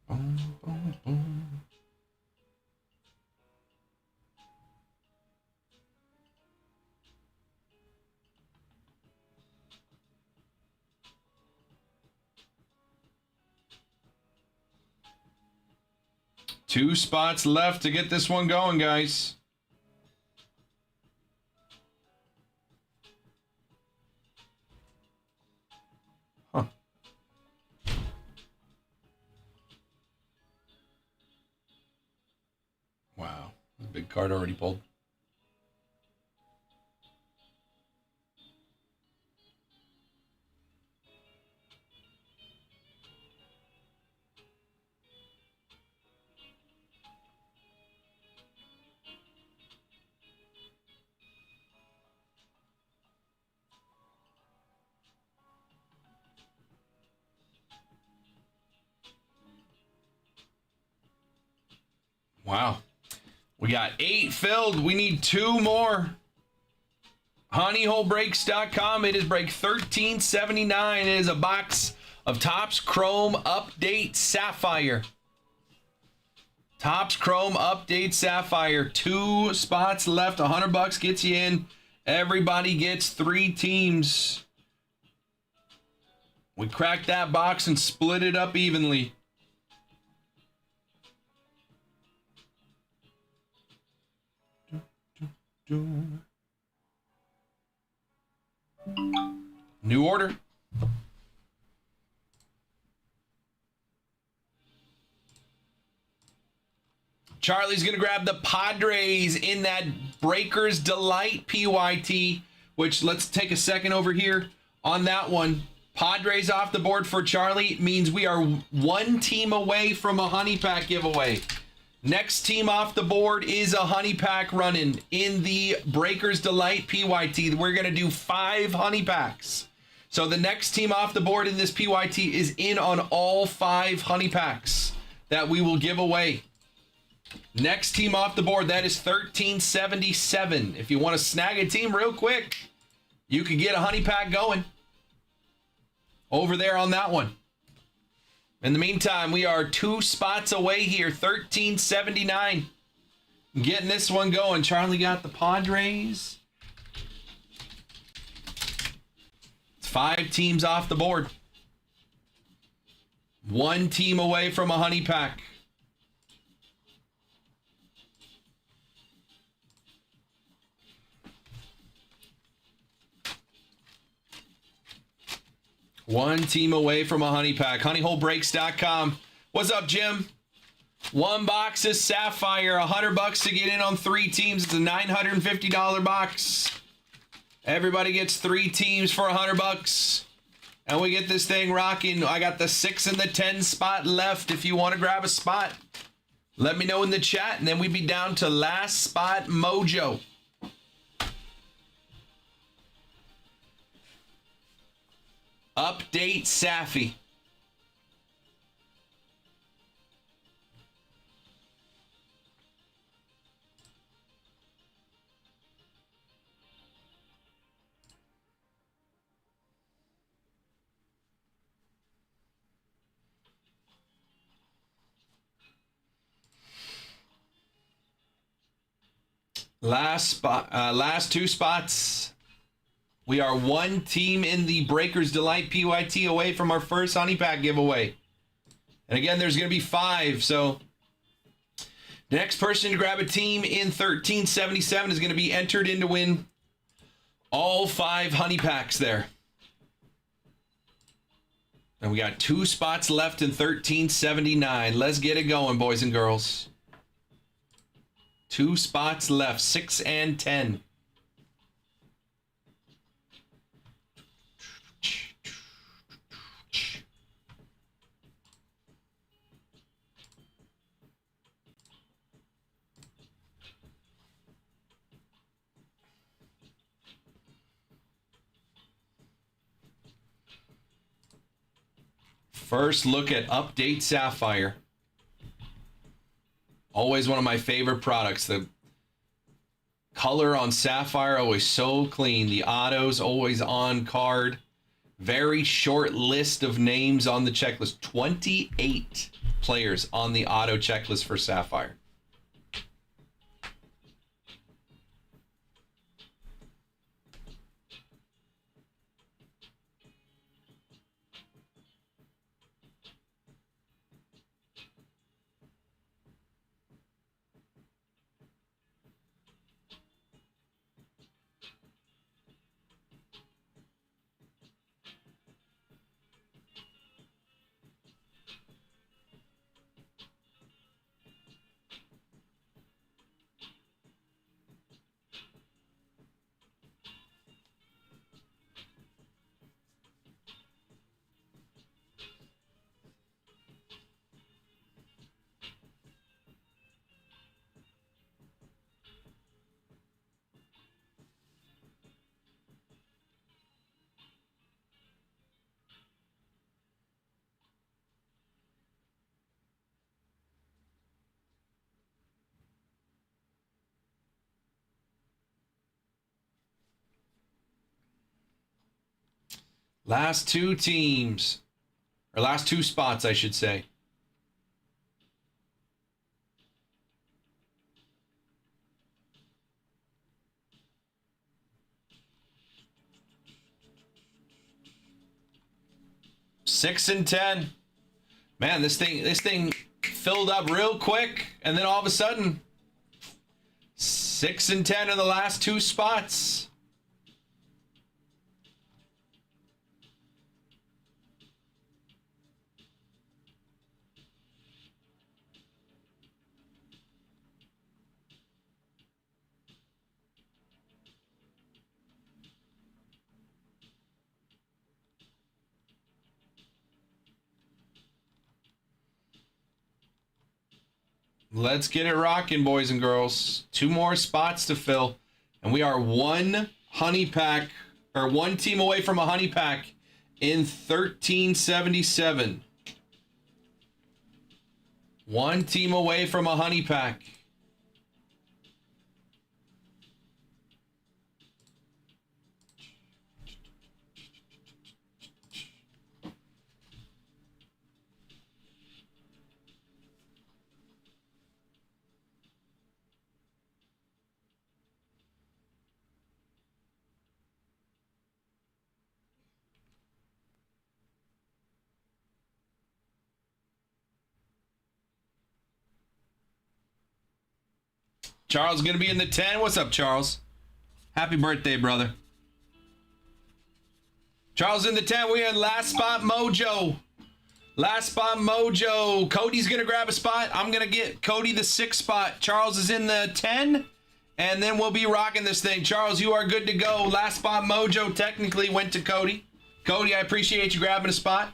Boom, boom, boom. Two spots left to get this one going, guys. Huh. Wow. The big card already pulled. Wow. We got 8 filled. We need 2 more. Honeyholebreaks.com. It is break 1379. It is a box of Topps Chrome Update Sapphire. Topps Chrome Update Sapphire. 2 spots left. $100 gets you in. Everybody gets 3 teams. We cracked that box and split it up evenly. New order. Charlie's going to grab the Padres in that Breakers Delight PYT, which let's take a second over here on that one. Padres off the board for Charlie means we are one team away from a honey pack giveaway. Next team off the board is a honey pack running in the Breakers Delight PYT. We're going to do 5 honey packs. So the next team off the board in this PYT is in on all 5 honey packs that we will give away. Next team off the board, that is 1377. If you want to snag a team real quick, you can get a honey pack going over there on that one. In the meantime, we are 2 spots away here, 1379. Getting this one going. Charlie got the Padres. It's 5 teams off the board. 1 team away from a honey pack. One team away from a honey pack. Honeyholebreaks.com. What's up, Jim? 1 box is Sapphire. $100 to get in on 3 teams. It's a $950 box. Everybody gets 3 teams for $100. And we get this thing rocking. I got the 6 and the 10 spot left. If you want to grab a spot, let me know in the chat. And then we'd be down to last spot mojo. Update Safi. Last 2 spots. We are 1 team in the Breakers Delight PYT away from our first honey pack giveaway. And again, there's going to be 5. So the next person to grab a team in 1377 is going to be entered in to win all 5 honey packs there. And we got 2 spots left in 1379. Let's get it going, boys and girls. 2 spots left, 6 and 10. First look at Update Sapphire. Always one of my favorite products. The color on Sapphire always so clean. The autos always on card. Very short list of names on the checklist. 28 players on the auto checklist for Sapphire. Last 2 teams, or last 2 spots, I should say. Six and 10. Man, this thing filled up real quick, and then all of a sudden, 6 and 10 in the last 2 spots. Let's get it rocking, boys and girls. 2 more spots to fill. And we are one team away from a honey pack in 1377. One team away from a honey pack. Charles is going to be in the 10. What's up, Charles? Happy birthday, brother. Charles in the 10. We're in last spot mojo. Last spot mojo. Cody's going to grab a spot. I'm going to get Cody the 6th spot. Charles is in the 10. And then we'll be rocking this thing. Charles, you are good to go. Last spot mojo technically went to Cody. Cody, I appreciate you grabbing a spot.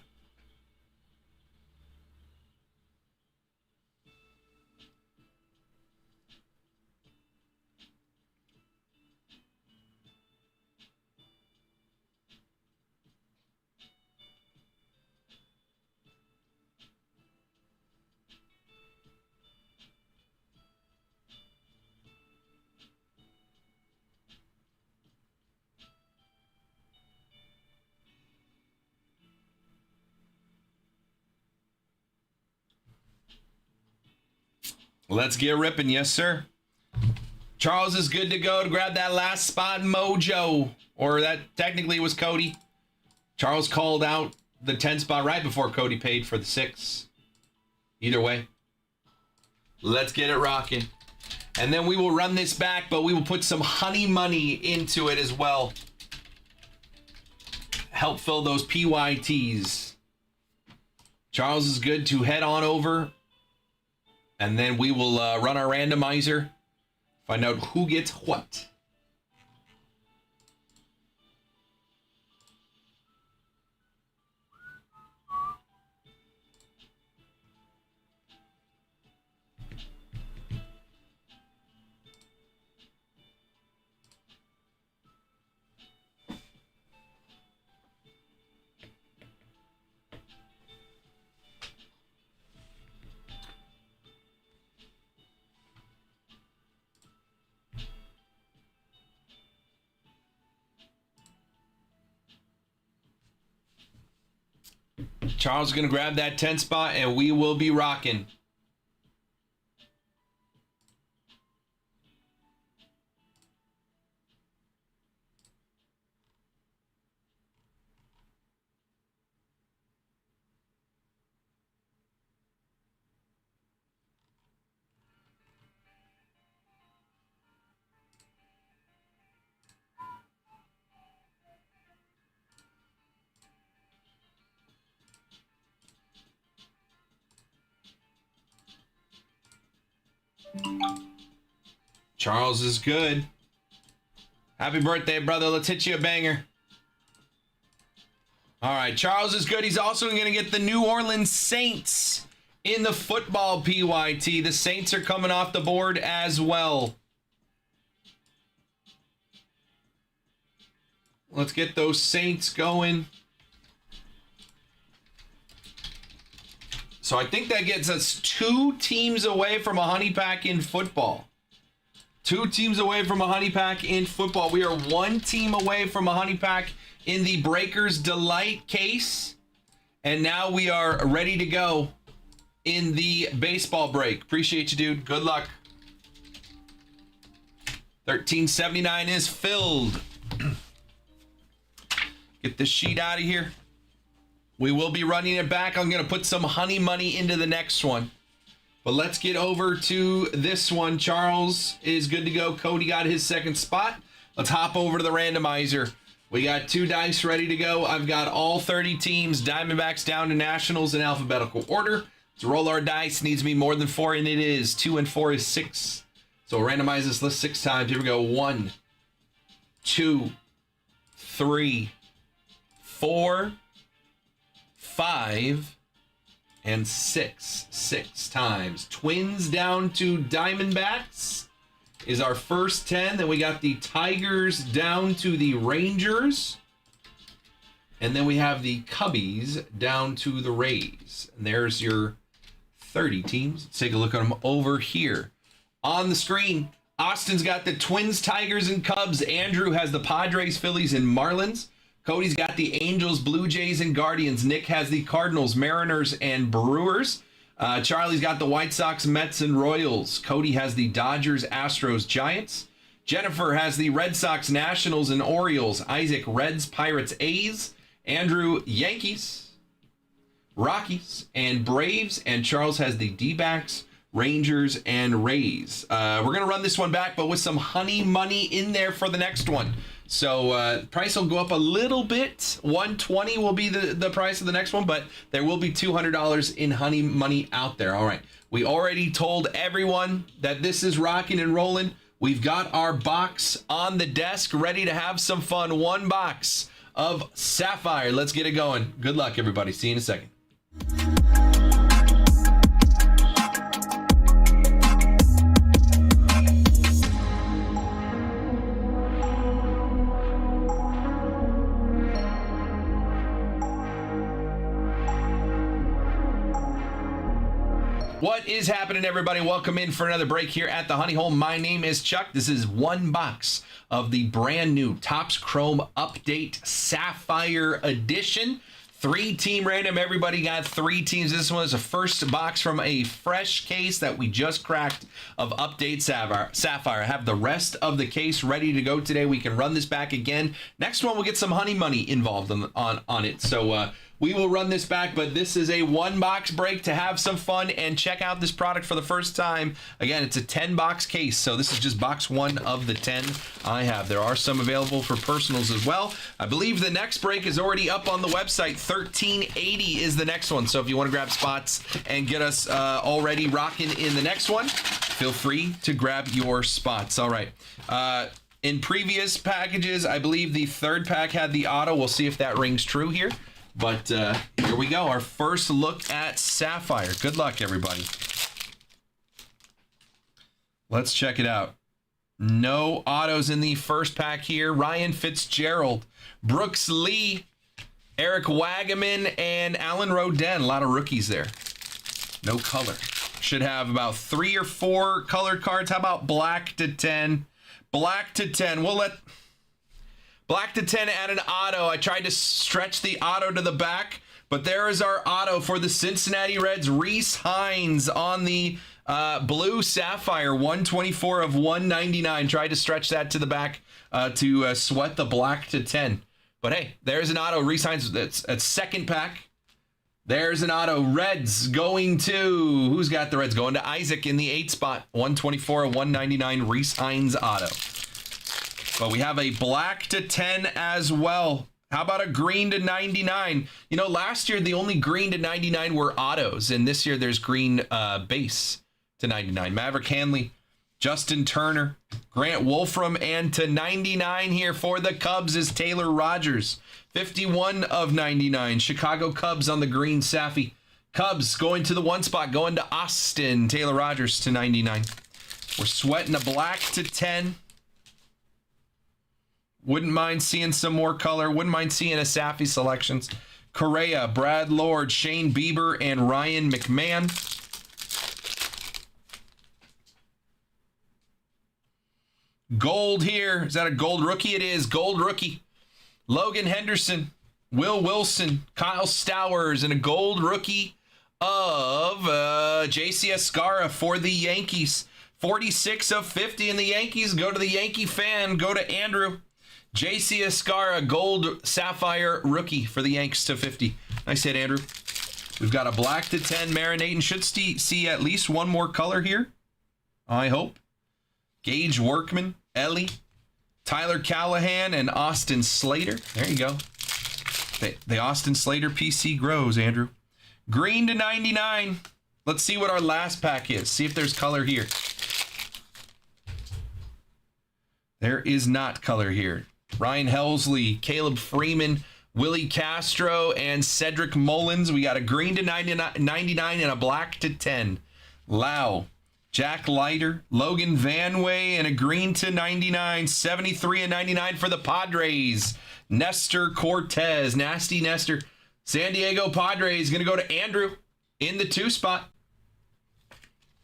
Let's get ripping. Yes, sir. Charles is good to go to grab that last spot mojo. Or that technically was Cody. Charles called out the 10 spot right before Cody paid for the 6. Either way. Let's get it rocking. And then we will run this back, but we will put some honey money into it as well. Help fill those PYTs. Charles is good to head on over. And then we will run our randomizer. Find out who gets what. Charles is going to grab that 10 spot, and we will be rocking. Charles is good. Happy birthday, brother. Let's hit you a banger. All right, Charles is good. He's also going to get the New Orleans Saints in the football PYT. The Saints are coming off the board as well. Let's get those Saints going. So I think that gets us 2 teams away from a honey pack in football. 2 teams away from a honey pack in football. We are 1 team away from a honey pack in the Breakers Delight case. And now we are ready to go in the baseball break. Appreciate you, dude. Good luck. 1379 is filled. Get the sheet out of here. We will be running it back. I'm going to put some honey money into the next one. But let's get over to this one. Charles is good to go. Cody got his 2nd spot. Let's hop over to the randomizer. We got 2 dice ready to go. I've got all 30 teams, Diamondbacks down to Nationals in alphabetical order. Let's roll our dice. Needs to be more than 4, and it is. 2 and 4 is 6. So we'll randomize this list 6 times. Here we go. 1, 2, 3, 4, 5, and 6 times. Twins down to Diamondbacks is our first 10. Then we got the Tigers down to the Rangers. And then we have the Cubbies down to the Rays. And there's your 30 teams. Let's take a look at them over here. On the screen, Austin's got the Twins, Tigers, and Cubs. Andrew has the Padres, Phillies, and Marlins. Cody's got the Angels, Blue Jays, and Guardians. Nick has the Cardinals, Mariners, and Brewers. Charlie's got the White Sox, Mets, and Royals. Cody has the Dodgers, Astros, Giants. Jennifer has the Red Sox, Nationals, and Orioles. Isaac, Reds, Pirates, A's. Andrew, Yankees, Rockies, and Braves. And Charles has the D-backs, Rangers, and Rays. We're going to run this one back, but with some honey money in there for the next one. So price will go up a little bit. $120 will be the price of the next one, but there will be $200 in honey money out there. All right. We already told everyone that this is rocking and rolling. We've got our box on the desk ready to have some fun. One box of Sapphire. Let's get it going. Good luck, everybody. See you in a second. What is happening, everybody? Welcome in for another break here at the Honey Hole. My name is Chuck. This is one box of the brand new Topps Chrome Update Sapphire Edition. 3-team random. Everybody got 3 teams. This one is the first box from a fresh case that we just cracked of Update Sapphire. I have the rest of the case ready to go today. We can run this back again. Next one, we'll get some honey money involved on it. So we will run this back, but this is a one-box break to have some fun and check out this product for the first time. Again, it's a 10-box case, so this is just box 1 of the 10 I have. There are some available for personals as well. I believe the next break is already up on the website. 1380 is the next one, so if you want to grab spots and get us already rocking in the next one, feel free to grab your spots. All right. In previous packages, I believe the third pack had the auto. We'll see if that rings true here. But here we go. Our first look at Sapphire. Good luck, everybody. Let's check it out. No autos in the first pack here. Ryan Fitzgerald, Brooks Lee, Eric Wagaman, and Alan Rodin. A lot of rookies there. No color. Should have about 3 or 4 colored cards. How about black to 10? Black to 10. We'll let... Black to 10 and an auto. I tried to stretch the auto to the back, but there is our auto for the Cincinnati Reds. Rhys Hines on the blue Sapphire, 124 of 199. Tried to stretch that to the back to sweat the black to 10. But hey, there's an auto. Rhys Hines, that's a second pack. There's an auto. Reds going to, who's got the Reds? Going to Isaac in the 8 spot. 124 of 199. Rhys Hines auto. But we have a black to 10 as well. How about a green to 99? You know, last year, the only green to 99 were autos. And this year, there's green base to 99. Maverick Hanley, Justin Turner, Grant Wolfram. And to 99 here for the Cubs is Taylor Rogers. 51 of 99. Chicago Cubs on the green Saffy. Cubs going to the 1 spot, going to Austin. Taylor Rogers to 99. We're sweating a black to 10. Wouldn't mind seeing some more color. Wouldn't mind seeing a Saffy selections. Correa, Brad Lord, Shane Bieber, and Ryan McMahon. Gold here. Is that a gold rookie? It is. Gold rookie. Logan Henderson, Will Wilson, Kyle Stowers, and a gold rookie of J.C. Escarra for the Yankees. 46 of 50 in the Yankees. Go to the Yankee fan. Go to Andrew. J.C. Escarra, gold Sapphire rookie for the Yanks to 50. Nice hit, Andrew. We've got a black to 10 marinating. Should see at least one more color here, I hope. Gage Workman, Ellie, Tyler Callahan, and Austin Slater. There you go. The Austin Slater PC grows, Andrew. Green to 99. Let's see what our last pack is. See if there's color here. There is not color here. Ryan Helsley, Caleb Freeman, Willie Castro and Cedric Mullins. We got a green to 99 and a black to 10. Lau, Jack Leiter, Logan Vanway, and a green to 99. 73 and 99 for the Padres. Nestor Cortez, Nasty Nestor. San Diego Padres going to go to Andrew in the 2 spot.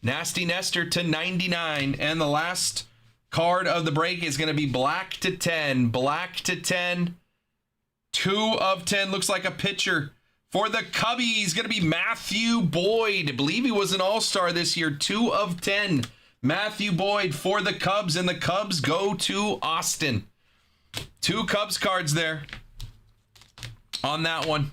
Nasty Nestor to 99. And the last card of the break is going to be black to 10. Black to 10. 2 of 10. Looks like a pitcher. For the Cubbies, going to be Matthew Boyd. I believe he was an all-star this year. 2 of 10. Matthew Boyd for the Cubs, and the Cubs go to Austin. 2 Cubs cards there on that one.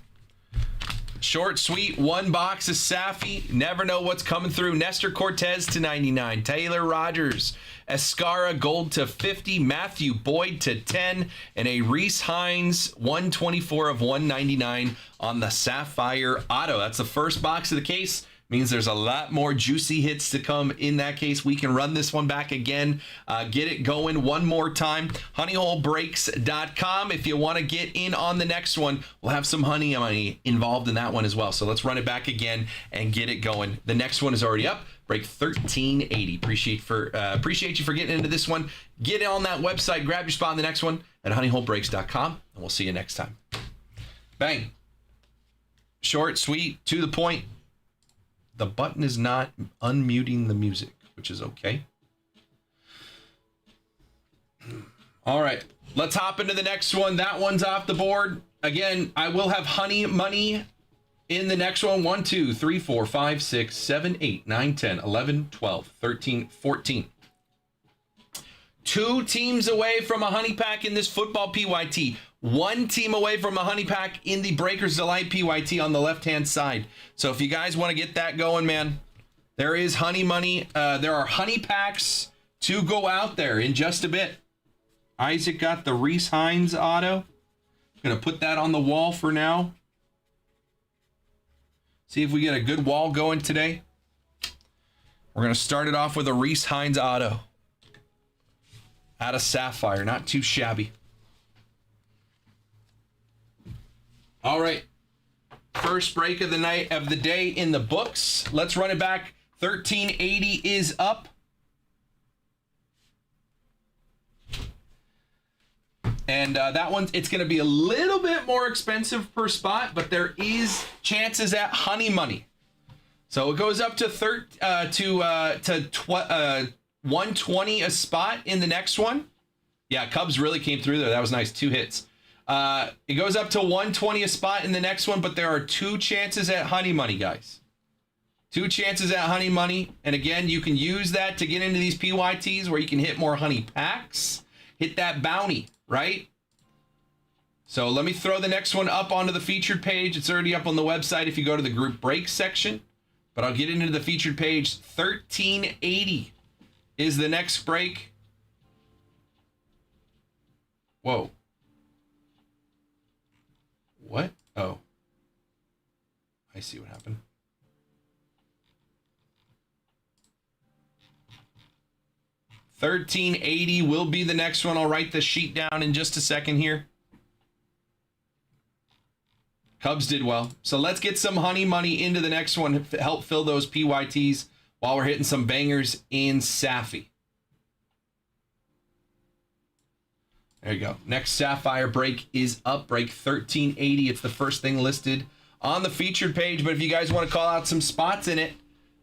Short, sweet, 1 box of Safi. Never know what's coming through. Nestor Cortez to 99. Taylor Rogers. Escara gold to 50. Matthew Boyd to 10. And a Reese Hines 124 of 199 on the Sapphire Auto. That's the first box of the case. Means there's a lot more juicy hits to come in that case. We can run this one back again. Get it going one more time. honeyholebreaks.com. If you want to get in on the next one, we'll have some honey money involved in that one as well. So let's run it back again and get it going. The next one is already up. Break 1380. Appreciate you for getting into this one. Get on that website. Grab your spot on the next one at honeyholebreaks.com. And we'll see you next time. Bang. Short, sweet, to the point. The button is not unmuting the music, which is okay. All right, let's hop into the next one. That one's off the board. Again, I will have honey money in the next one. 1, 2, 3, 4, 5, 6, 7, 8, 9, 10, 11, 12, 13, 14. 2 teams away from a honey pack in this football PYT. 1 team away from a honey pack in the Breakers Delight PYT on the left-hand side. So if you guys want to get that going, man, there is honey money. There are honey packs to go out there in just a bit. Isaac got the Reese Hines auto. I'm going to put that on the wall for now. See if we get a good wall going today. We're going to start it off with a Reese Hines auto. Out of Sapphire. Not too shabby. All right, first break of the night of the day in the books. Let's run it back. 1380 is up. And that one, it's going to be a little bit more expensive per spot, but there is chances at honey money. So it goes up to 120 a spot in the next one. Yeah, Cubs really came through there. That was nice. 2 hits. It goes up to 120 a spot in the next one, but there are 2 chances at honey money, guys. 2 chances at honey money. And again, you can use that to get into these PYTs where you can hit more honey packs. Hit that bounty, right? So let me throw the next one up onto the featured page. It's already up on the website if you go to the group break section. But I'll get into the featured page. 1380 is the next break. Whoa. What? Oh. I see what happened. $13.80 will be the next one. I'll write the sheet down in just a second here. Cubs did well. So let's get some honey money into the next one. Help fill those PYTs while we're hitting some bangers in Safi. There you go. Next Sapphire break is up. Break 1380. It's the first thing listed on the featured page. But if you guys want to call out some spots in it,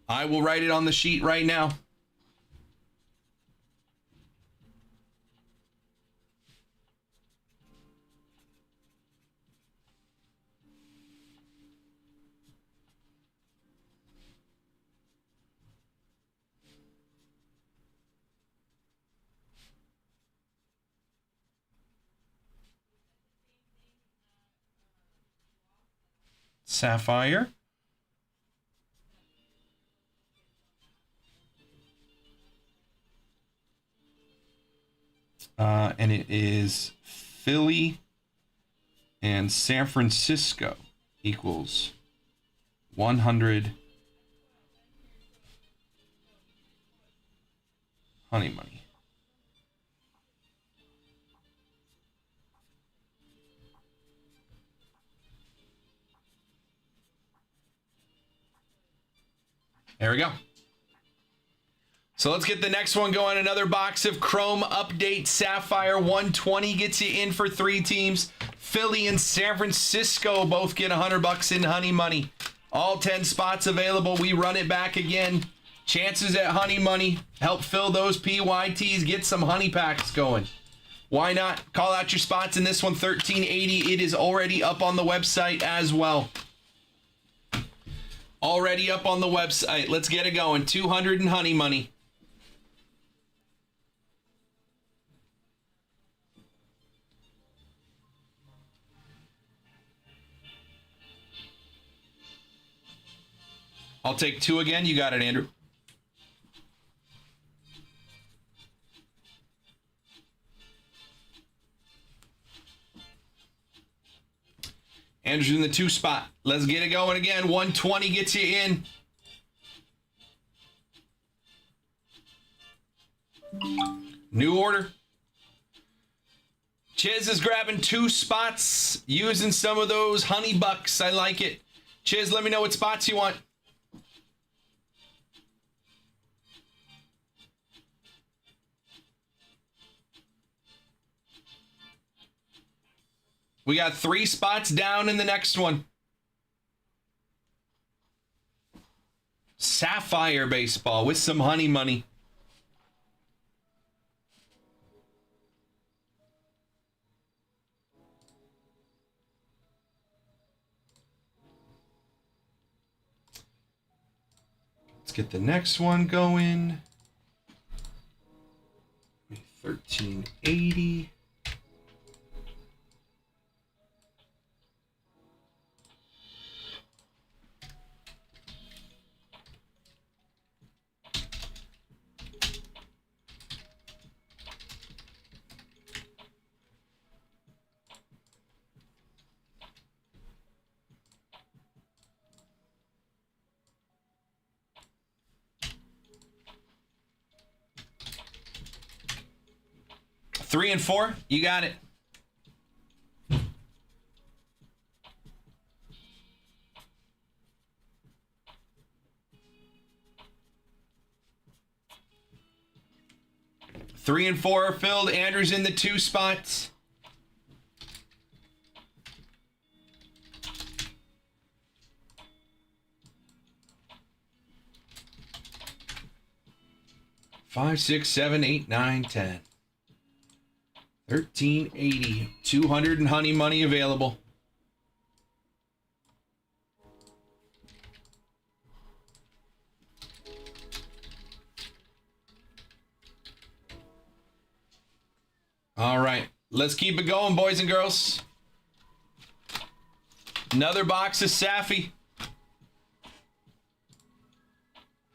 I will write it on the sheet right now. Sapphire. And it is Philly and San Francisco equals 100 honey money. There we go. So let's get the next one going. Another box of Chrome Update Sapphire 120 gets you in for 3 teams. Philly and San Francisco both get $100 in Honey Money. All 10 spots available. We run it back again. Chances at Honey Money. Help fill those PYTs. Get some honey packs going. Why not? Call out your spots in this one. 1380. It is already up on the website as well. Already up on the website. Let's get it going. 200 in Honey Money. I'll take 2 again. You got it, Andrew. Andrew's in the 2 spot. Let's get it going again. 120 gets you in. New order. Chiz is grabbing 2 spots, using some of those honey bucks. I like it. Chiz, let me know what spots you want. We got 3 spots down in the next one. Sapphire baseball with some honey money. Let's get the next one going. 1380. Three and 4, you got it. Three and 4 are filled. Andrew's in the 2 spots. Five, 6, 7, 8, 9, 10. 1380. 200 in honey money available. All right, let's keep it going, boys and girls. Another box of Saffy.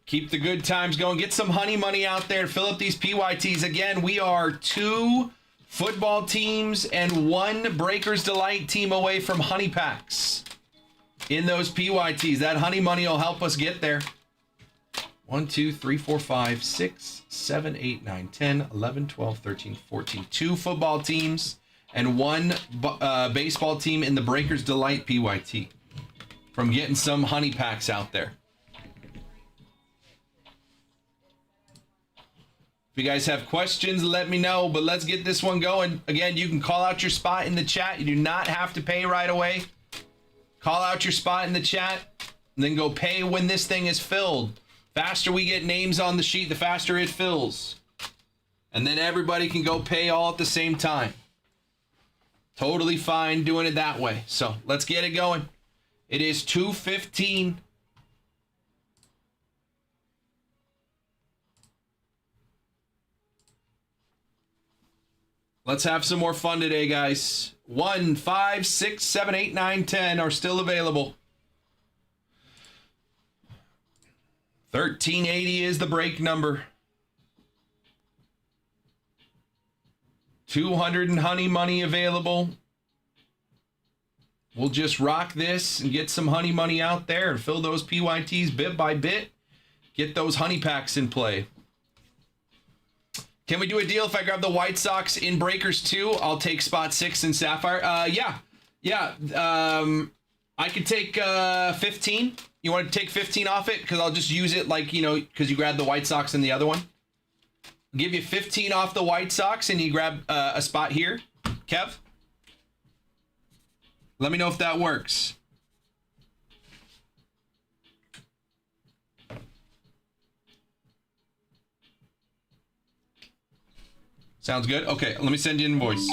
Keep the good times going. Get some honey money out there. Fill up these PYTs. Again, we are 2 football teams and 1 Breakers Delight team away from honey packs in those PYTs. That honey money will help us get there. 1, 2, 3, 4, 5, 6, 7, 8, 9, 10, 11, 12, 13, 14. 2 football teams and 1 baseball team in the Breakers Delight PYT from getting some honey packs out there. If you guys have questions, let me know, but let's get this one going. Again, you can call out your spot in the chat. You do not have to pay right away. Call out your spot in the chat, and then go pay when this thing is filled. Faster we get names on the sheet, the faster it fills. And then everybody can go pay all at the same time. Totally fine doing it that way. So let's get it going. It is 2:15. Let's have some more fun today, guys. 1, 5, 6, 7, 8, 9, 10 are still available. 1380 is the break number. 200 in honey money available. We'll just rock this and get some honey money out there and fill those PYTs bit by bit. Get those honey packs in play. Can we do a deal if I grab the White Sox in Breakers 2? I'll take spot 6 in Sapphire. Yeah. I could take 15. You want to take 15 off it? Because I'll just use it like, you know, because you grabbed the White Sox in the other one. I'll give you 15 off the White Sox and you grab a spot here. Kev? Let me know if that works. Sounds good? Okay, let me send you an invoice.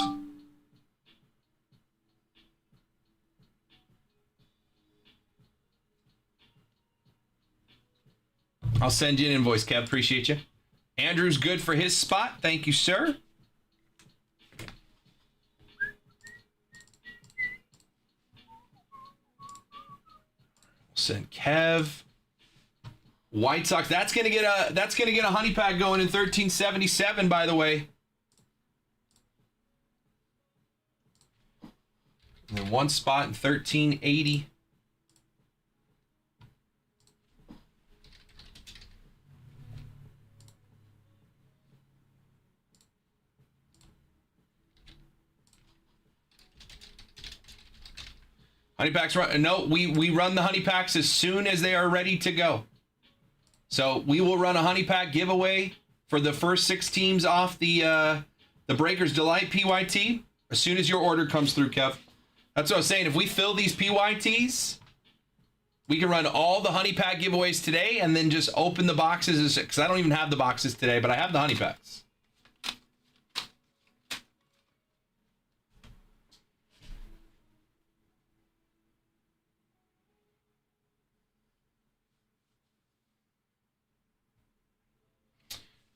I'll send you an invoice, Kev. Appreciate you. Andrew's good for his spot. Thank you, sir. Send Kev. White Sox. That's gonna get a honey pack going in 1377, by the way. And then one spot in 1380. Honey packs run. No, we run the honey packs as soon as they are ready to go. So we will run a honey pack giveaway for the first 6 teams off the Breakers Delight PYT as soon as your order comes through, Kev. That's what I was saying. If we fill these PYTs, we can run all the honey pack giveaways today and then just open the boxes. Because I don't even have the boxes today, but I have the honey packs.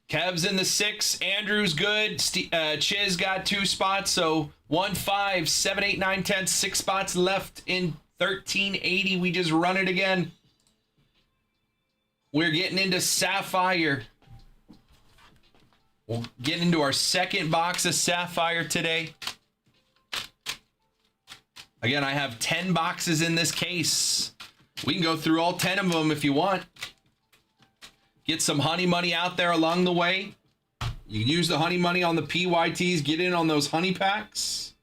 Kev's in the 6. Andrew's good. Chiz got 2 spots. So 1, 5, 7, 8, 9, 10. 6 spots left in 1380. We just run it again. We're getting into Sapphire. We'll get into our second box of Sapphire today. Again, I have 10 boxes in this case. We can go through all 10 of them if you want. Get some honey money out there along the way. You can use the honey money on the PYTs. Get in on those honey packs.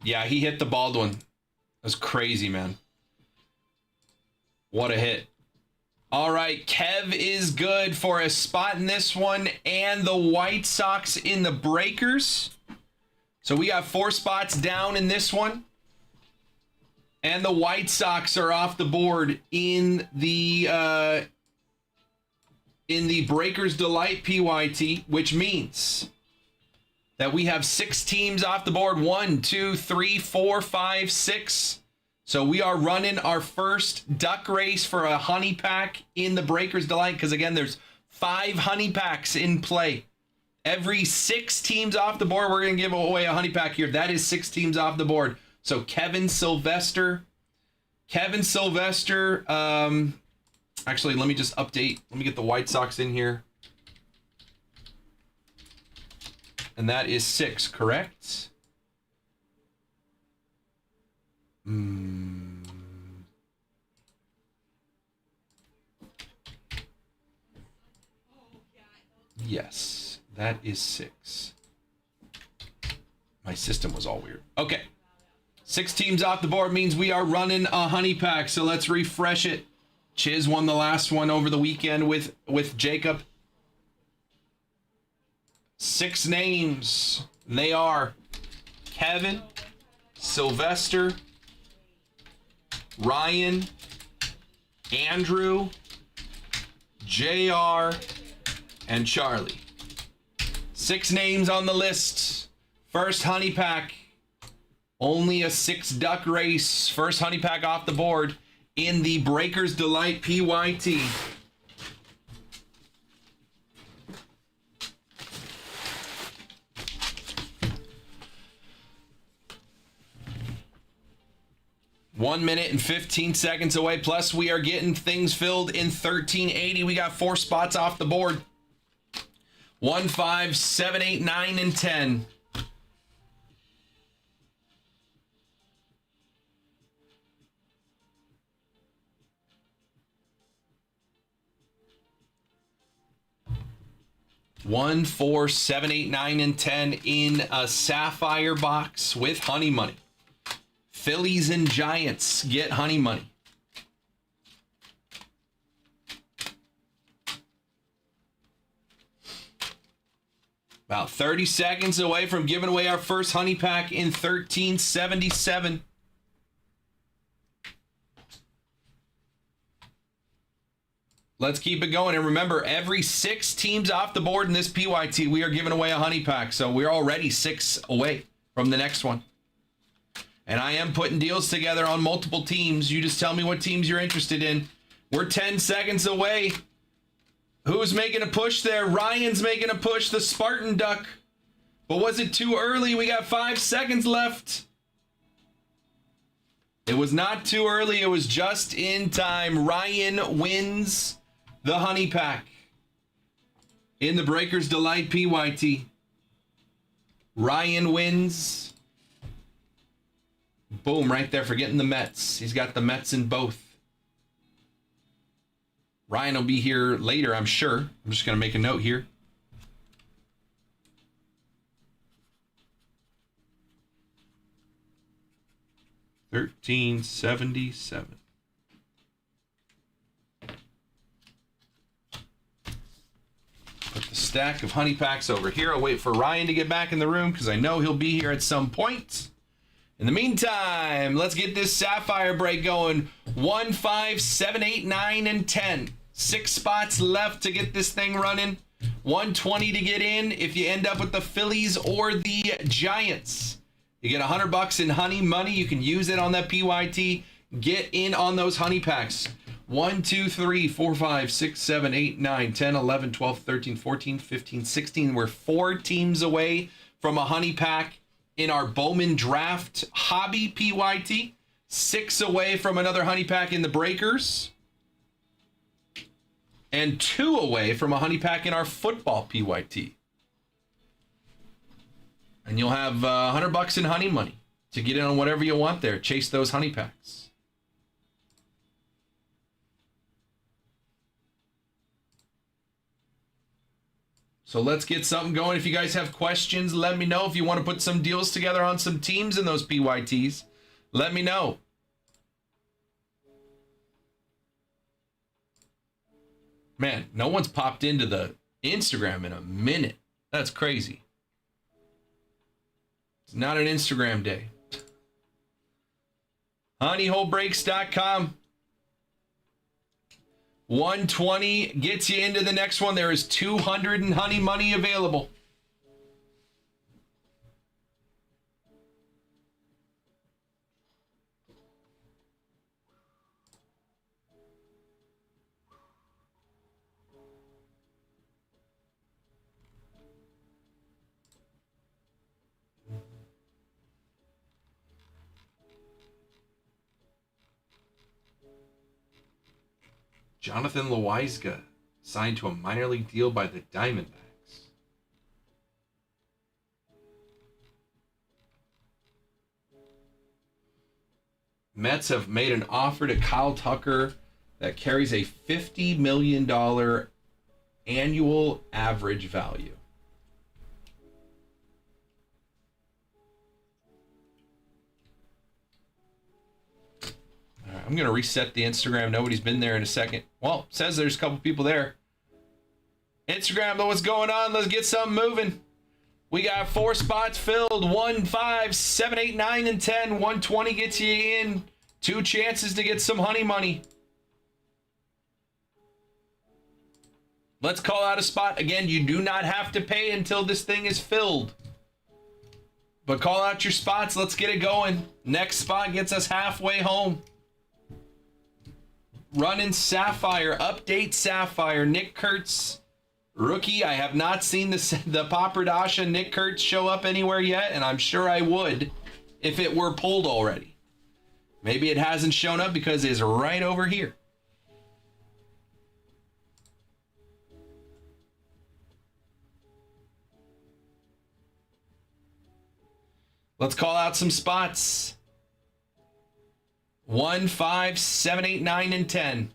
Yeah, he hit the Baldwin. That was crazy, man. What a hit. All right, Kev is good for a spot in this one and the White Sox in the Breakers. So we got 4 spots down in this one. And the White Sox are off the board in the Breakers Delight PYT, which means that we have 6 teams off the board. 1, 2, 3, 4, 5, 6. So we are running our first duck race for a honey pack in the Breakers Delight. Because again, there's 5 honey packs in play. Every 6 teams off the board, we're going to give away a honey pack here. That is 6 teams off the board. So Kevin Sylvester. Actually, let me just update. Let me get the White Sox in here. And that is 6, correct? Yes, that is 6. My system was all weird. Okay. 6 teams off the board means we are running a honey pack. So let's refresh it. Chiz won the last one over the weekend with Jacob. 6 names. They are Kevin, Sylvester, Ryan, Andrew, JR, and Charlie. 6 names on the list. First honey pack. Only a 6 duck race. First honey pack off the board in the Breakers Delight PYT. 1 minute and 15 seconds away. Plus, we are getting things filled in 1380. We got 4 spots off the board. 1, 5, 7, 8, 9, and 10. One, 4, 7, 8, 9, and 10 in a sapphire box with honey money. Phillies and Giants get honey money. About 30 seconds away from giving away our first honey pack in 1377. Let's keep it going. And remember, every 6 teams off the board in this PYT, we are giving away a honey pack. So we're already 6 away from the next one. And I am putting deals together on multiple teams. You just tell me what teams you're interested in. We're 10 seconds away. Who's making a push there? Ryan's making a push, the Spartan Duck. But was it too early? We got 5 seconds left. It was not too early. It was just in time. Ryan wins the honey pack in the Breakers Delight PYT. Ryan wins. Boom, right there for getting the Mets. He's got the Mets in both. Ryan will be here later, I'm sure. I'm just going to make a note here. $13.77. Put the stack of honey packs over here. I'll wait for Ryan to get back in the room because I know he'll be here at some point. In the meantime, let's get this sapphire break going. 1, 5, 7, 8, 9, and 10. 6 spots left to get this thing running. 120 to get in if you end up with the Phillies or the Giants. You get $100 in honey money. You can use it on that PYT. Get in on those honey packs. 1, 2, 3, 4, 5, 6, 7, 8, 9, 10, 11, 12, 13, 14, 15, 16. We're 4 teams away from a honey pack in our Bowman Draft Hobby PYT. 6 away from another honey pack in the Breakers. And 2 away from a honey pack in our football PYT. And you'll have $100 in honey money to get in on whatever you want there. Chase those honey packs. So let's get something going. If you guys have questions, let me know. If you want to put some deals together on some teams in those PYTs, let me know. Man, no one's popped into the Instagram in a minute. That's crazy. It's not an Instagram day. Honeyholebreaks.com. 120 gets you into the next one. There is 200 in honey money available. Jonathan Loaiza signed to a minor league deal by the Diamondbacks. Mets have made an offer to Kyle Tucker that carries a $50 million annual average value. I'm going to reset the Instagram. Nobody's been there in a second. Well, it says there's a couple people there. Instagram, though, what's going on? Let's get something moving. We got 4 spots filled. 1, 5, 7, 8, 9, and 10. 120 gets you in. 2 chances to get some honey money. Let's call out a spot. Again, you do not have to pay until this thing is filled. But call out your spots. Let's get it going. Next spot gets us halfway home. Running Sapphire, update Sapphire, Nick Kurtz, rookie. I have not seen the Papradasha Nick Kurtz show up anywhere yet, and I'm sure I would if it were pulled already. Maybe it hasn't shown up because it's right over here. Let's call out some spots. 1, 5, 7, 8, 9, and 10.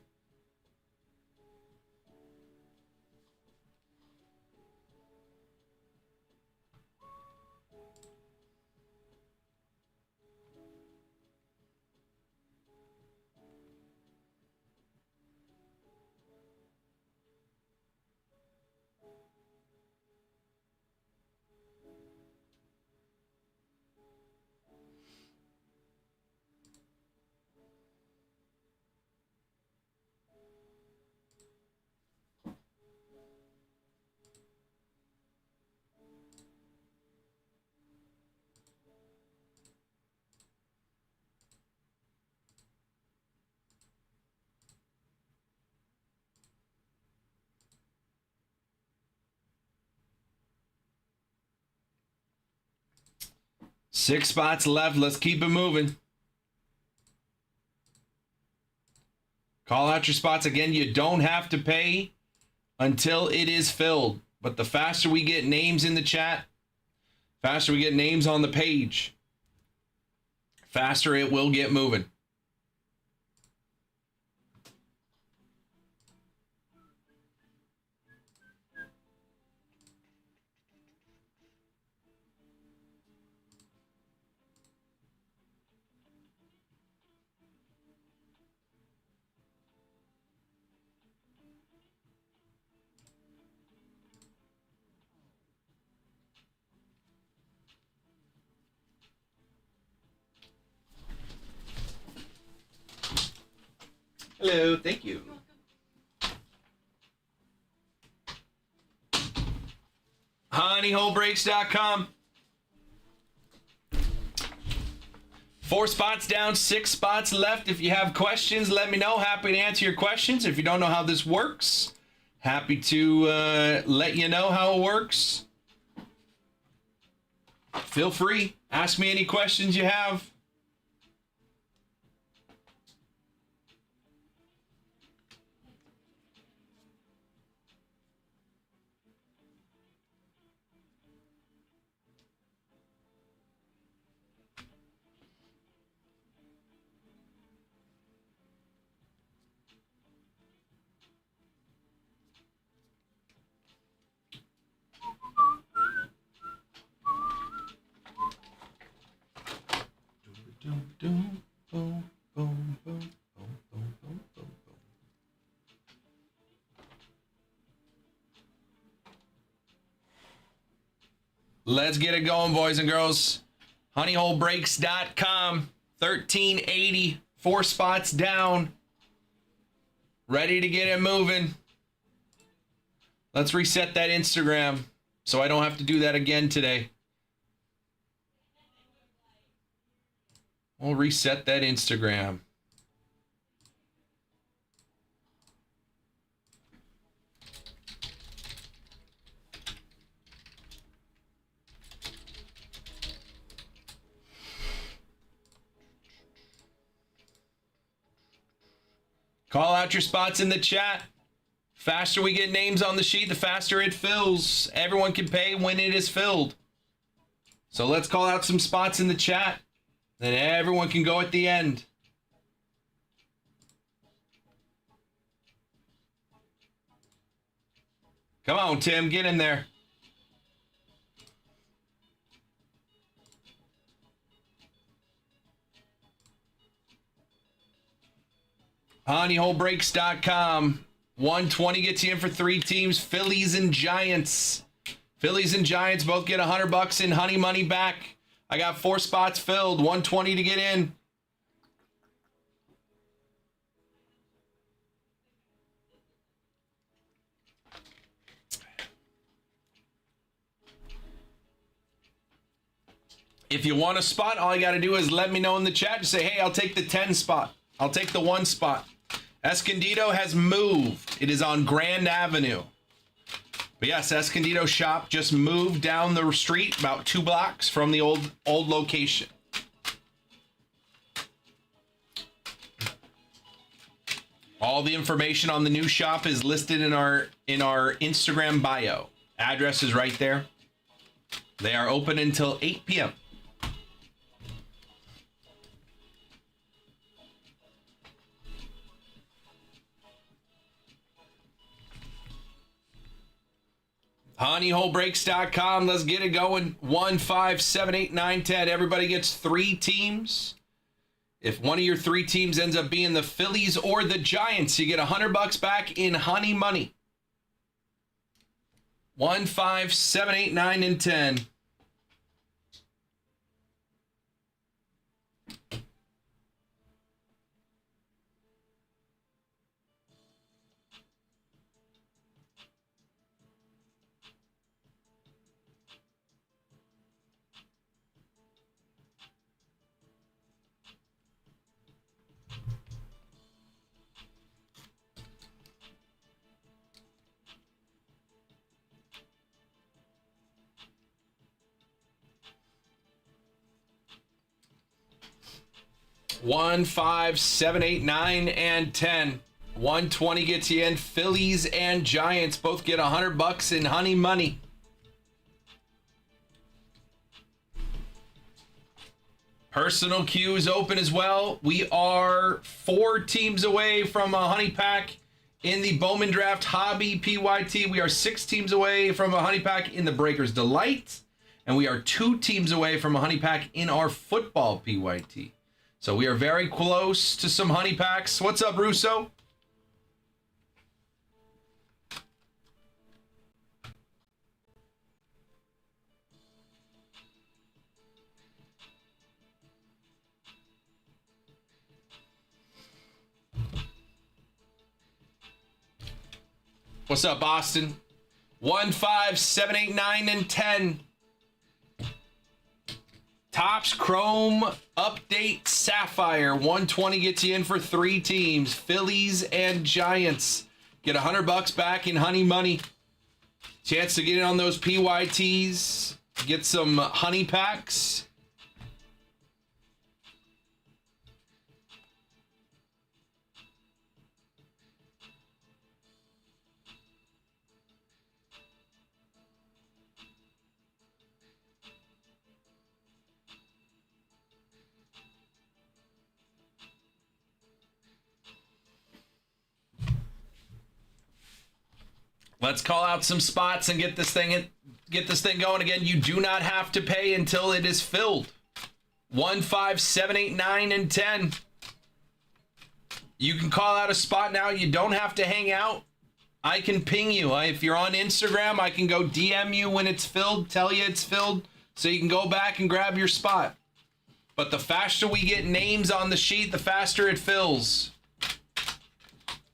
Six spots left. Let's keep it moving. Call out your spots. Again, you don't have to pay until it is filled. But the faster we get names in the chat, faster we get names on the page, faster it will get moving. Hello, thank you. honeyholebreaks.com. 4 spots down, 6 spots left. If you have questions, let me know. Happy to answer your questions. If you don't know how this works, happy to let you know how it works. Feel free. Ask me any questions you have. Let's get it going, boys and girls. honeyholebreaks.com. 1380, 4 spots down. Ready to get it moving. Let's reset that Instagram so I don't have to do that again today. We'll reset that Instagram. Call out your spots in the chat. Faster we get names on the sheet, the faster it fills. Everyone can pay when it is filled. So let's call out some spots in the chat. Then everyone can go at the end. Come on, Tim, get in there. honeyholebreaks.com. 120 gets you in for 3 teams. Phillies and Giants. Phillies and Giants both get $100 in honey money back. I got 4 spots filled. 120 to get in. If you want a spot, all you got to do is let me know in the chat. Just say, hey, I'll take the 10 spot. I'll take the 1 spot. Escondido has moved. It is on Grand Avenue. But yes, Escondido shop just moved down the street about 2 blocks from the old location. All the information on the new shop is listed in our Instagram bio. Address is right there. They are open until 8 p.m. honeyholebreaks.com. Let's get it going. 1, 5, 7, 8, 9, 10. Everybody gets 3 teams. If one of your 3 teams ends up being the Phillies or the Giants, you get $100 back in honey money. 1, 5, 7, 8, 9, and 10. One, 5, 7, 8, 9, and 10. 120 gets you in. Phillies and Giants both get $100 in honey money. Personal queue is open as well. We are 4 teams away from a honey pack in the Bowman Draft Hobby PYT. We are 6 teams away from a honey pack in the Breakers Delight. And we are 2 teams away from a honey pack in our football PYT. So we are very close to some honey packs. What's up, Russo? What's up, Austin? 1, 5, 7, 8, 9, and 10. Topps Chrome Update Sapphire. 120 gets you in for 3 teams. Phillies and Giants. Get $100 back in honey money. Chance to get in on those PYTs. Get some honey packs. Let's call out some spots and get this thing going again. You do not have to pay until it is filled. 1, 5, 7, 8, 9, and 10. You can call out a spot now. You don't have to hang out. I can ping you. If you're on Instagram, I can go DM you when it's filled, tell you it's filled, so you can go back and grab your spot. But the faster we get names on the sheet, the faster it fills.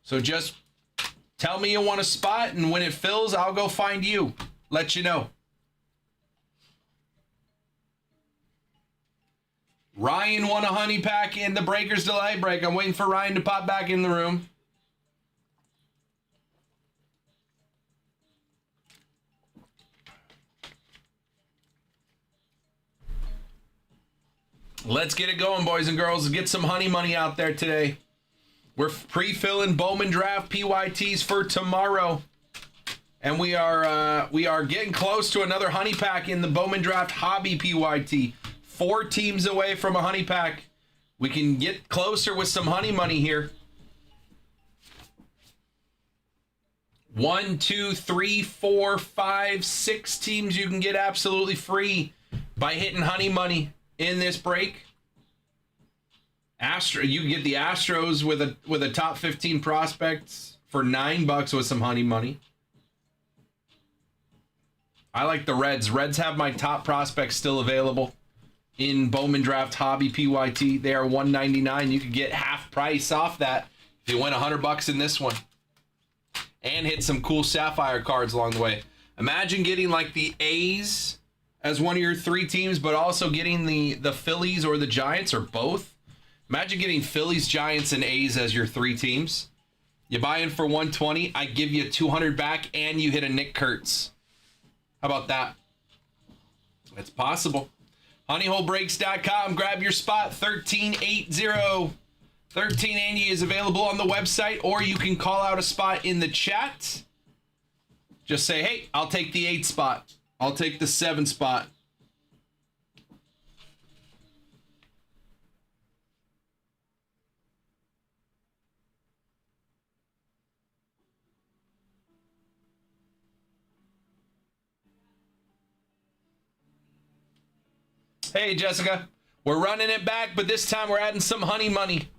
So just tell me you want a spot, and when it fills, I'll go find you. Let you know. Ryan won a honey pack in the Breakers Delight break. I'm waiting for Ryan to pop back in the room. Let's get it going, boys and girls. Get some honey money out there today. We're pre-filling Bowman Draft PYTs for tomorrow. And we are getting close to another honey pack in the Bowman Draft Hobby PYT. 4 teams away from a honey pack. We can get closer with some honey money here. 1, 2, 3, 4, 5, 6 teams you can get absolutely free by hitting honey money in this break. You can get the Astros with a top 15 prospects for $9 with some honey money. I like the Reds. Reds have my top prospects still available in Bowman Draft Hobby PYT. They are $199. You could get half price off that if you win $100 in this one, and hit some cool Sapphire cards along the way. Imagine getting like the A's as one of your 3 teams, but also getting the Phillies or the Giants or both. Imagine getting Phillies, Giants, and A's as your 3 teams. You buy in for $120, I give you $200 back, and you hit a Nick Kurtz. How about that? It's possible. honeyholebreaks.com. Grab your spot. 1380. 1380 is available on the website, or you can call out a spot in the chat. Just say, hey, I'll take the 8 spot. I'll take the 7 spot. Hey, Jessica. We're running it back, but this time we're adding some honey money.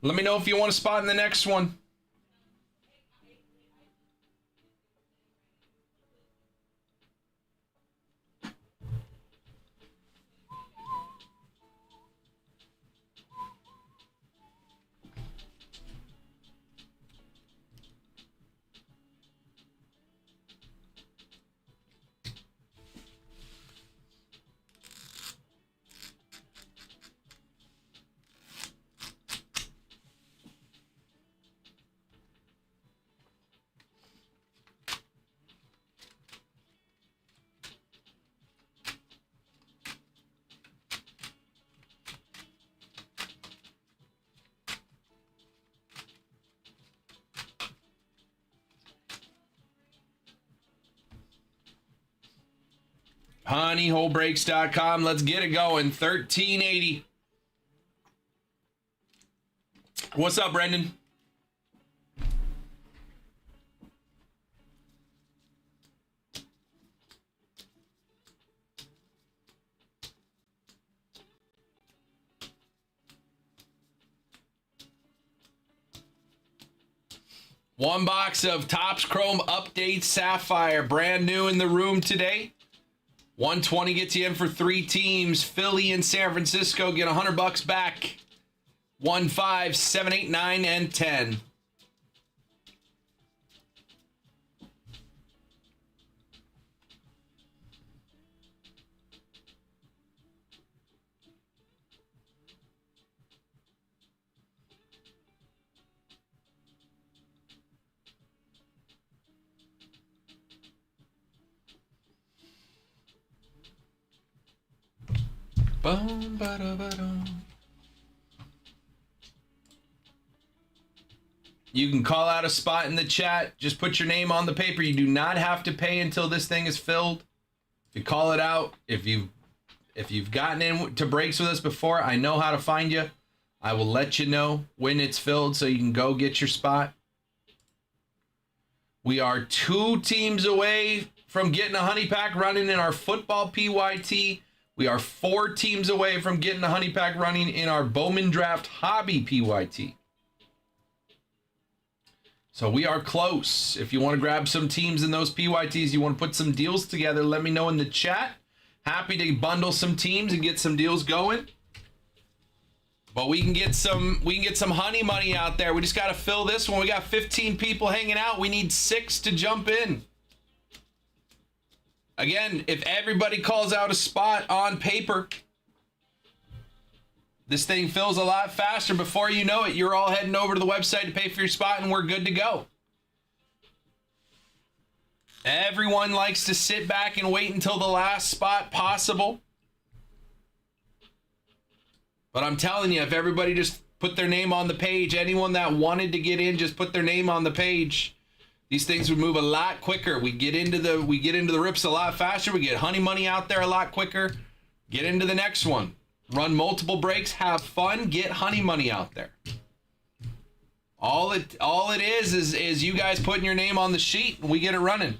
Let me know if you want a spot in the next one. honeyholebreaks.com. Let's get it going. 1380. What's up, Brendan? One box of Topps Chrome Update Sapphire, brand new in the room today. 120 gets you in for 3 teams. Philly and San Francisco get $100 back. 1, 5, 7, 8, 9, and 10. Boom, ba-da-ba-dum. You can call out a spot in the chat. Just put your name on the paper. You do not have to pay until this thing is filled. If you call it out, if you've gotten into breaks with us before, I know how to find you. I will let you know when it's filled so you can go get your spot. We are 2 teams away from getting a honey pack running in our football PYT. We are 4 teams away from getting a honey pack running in our Bowman Draft Hobby PYT. So we are close. If you want to grab some teams in those PYTs, you want to put some deals together, let me know in the chat. Happy to bundle some teams and get some deals going. But we can get some honey money out there. We just got to fill this one. We got 15 people hanging out. We need 6 to jump in. Again, if everybody calls out a spot on paper, this thing fills a lot faster. Before you know it, you're all heading over to the website to pay for your spot, and we're good to go. Everyone likes to sit back and wait until the last spot possible. But I'm telling you, if everybody just put their name on the page, anyone that wanted to get in, just put their name on the page. These things would move a lot quicker. We get into the rips a lot faster. We get honey money out there a lot quicker. Get into the next one. Run multiple breaks, have fun, get honey money out there. All it is you guys putting your name on the sheet and we get it running.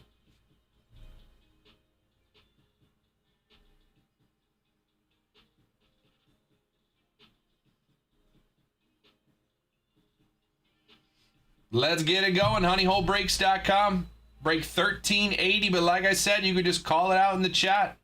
Let's get it going. honeyholebreaks.com. Break 1380, but like I said, you could just call it out in the chat.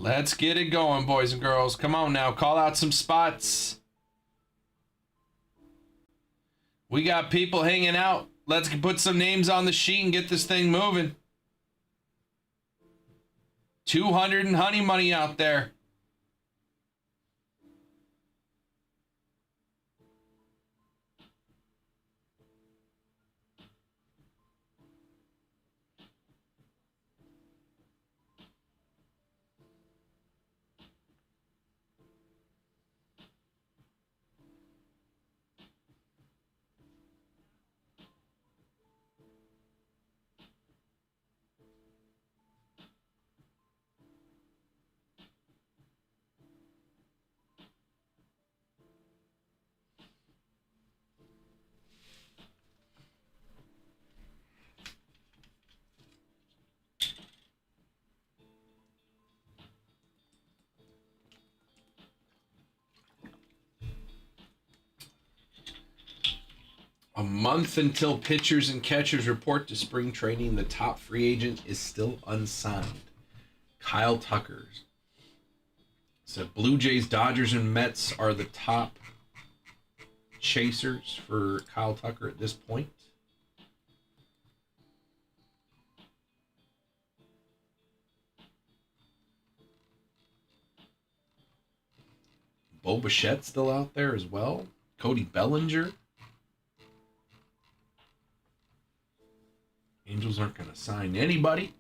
Let's get it going, boys and girls. Come on now, call out some spots. We got people hanging out. Let's put some names on the sheet and get this thing moving. 200 and honey money out there. A month until pitchers and catchers report to spring training. The top free agent is still unsigned. Kyle Tucker. So Blue Jays, Dodgers, and Mets are the top chasers for Kyle Tucker at this point. Bo Bichette's still out there as well. Cody Bellinger. Angels aren't going to sign anybody.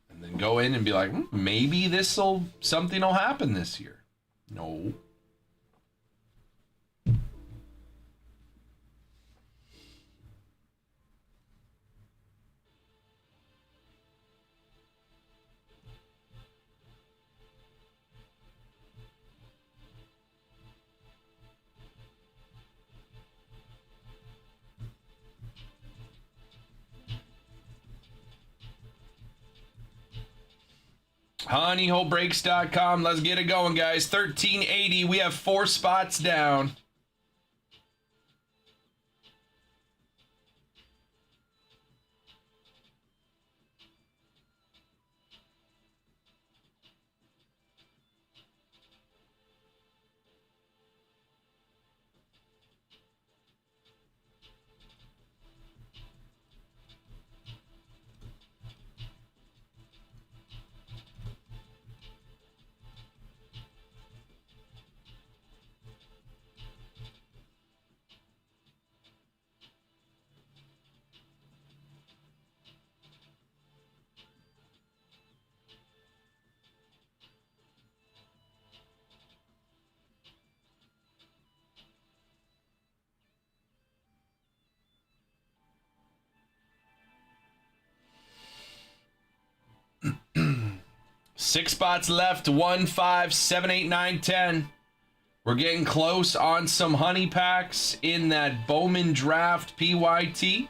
And then go in and be like, maybe something will happen this year. No. honeyholebreaks.com. Let's get it going, guys. 1380. We have 4 spots down. Six spots left. 1, 5, 7, 8, 9, 10. We're getting close on some honey packs in that Bowman draft PYT.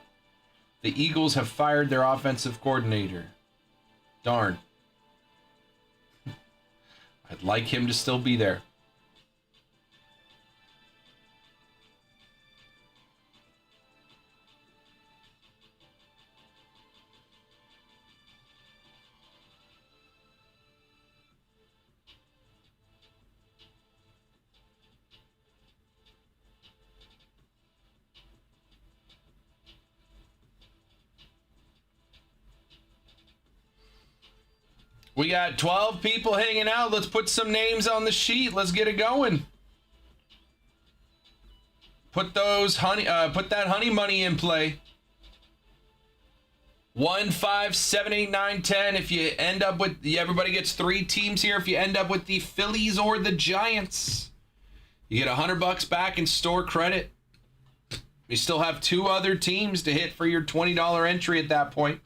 The Eagles have fired their offensive coordinator. Darn. I'd like him to still be there. We got 12 people hanging out. Let's put some names on the sheet. Let's get it going. Put that honey money in play. 1, 5, 7, 8, 9, 10. If you end up with, everybody gets 3 teams here. If you end up with the Phillies or the Giants, you get $100 back in store credit. You still have 2 other teams to hit for your $20 entry at that point.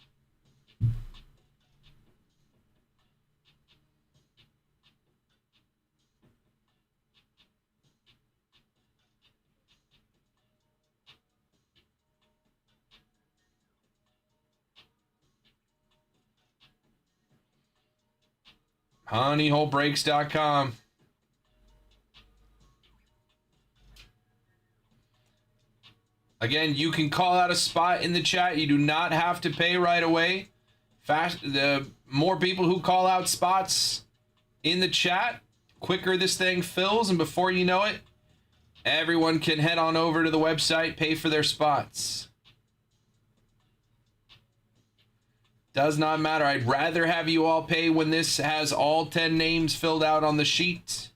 honeyholebreaks.com. Again, you can call out a spot in the chat. You do not have to pay right away. more people who call out spots in the chat, quicker this thing fills, and before you know it, everyone can head on over to the website, pay for their spots. Does not matter. I'd rather have you all pay when this has all 10 names filled out on the sheet.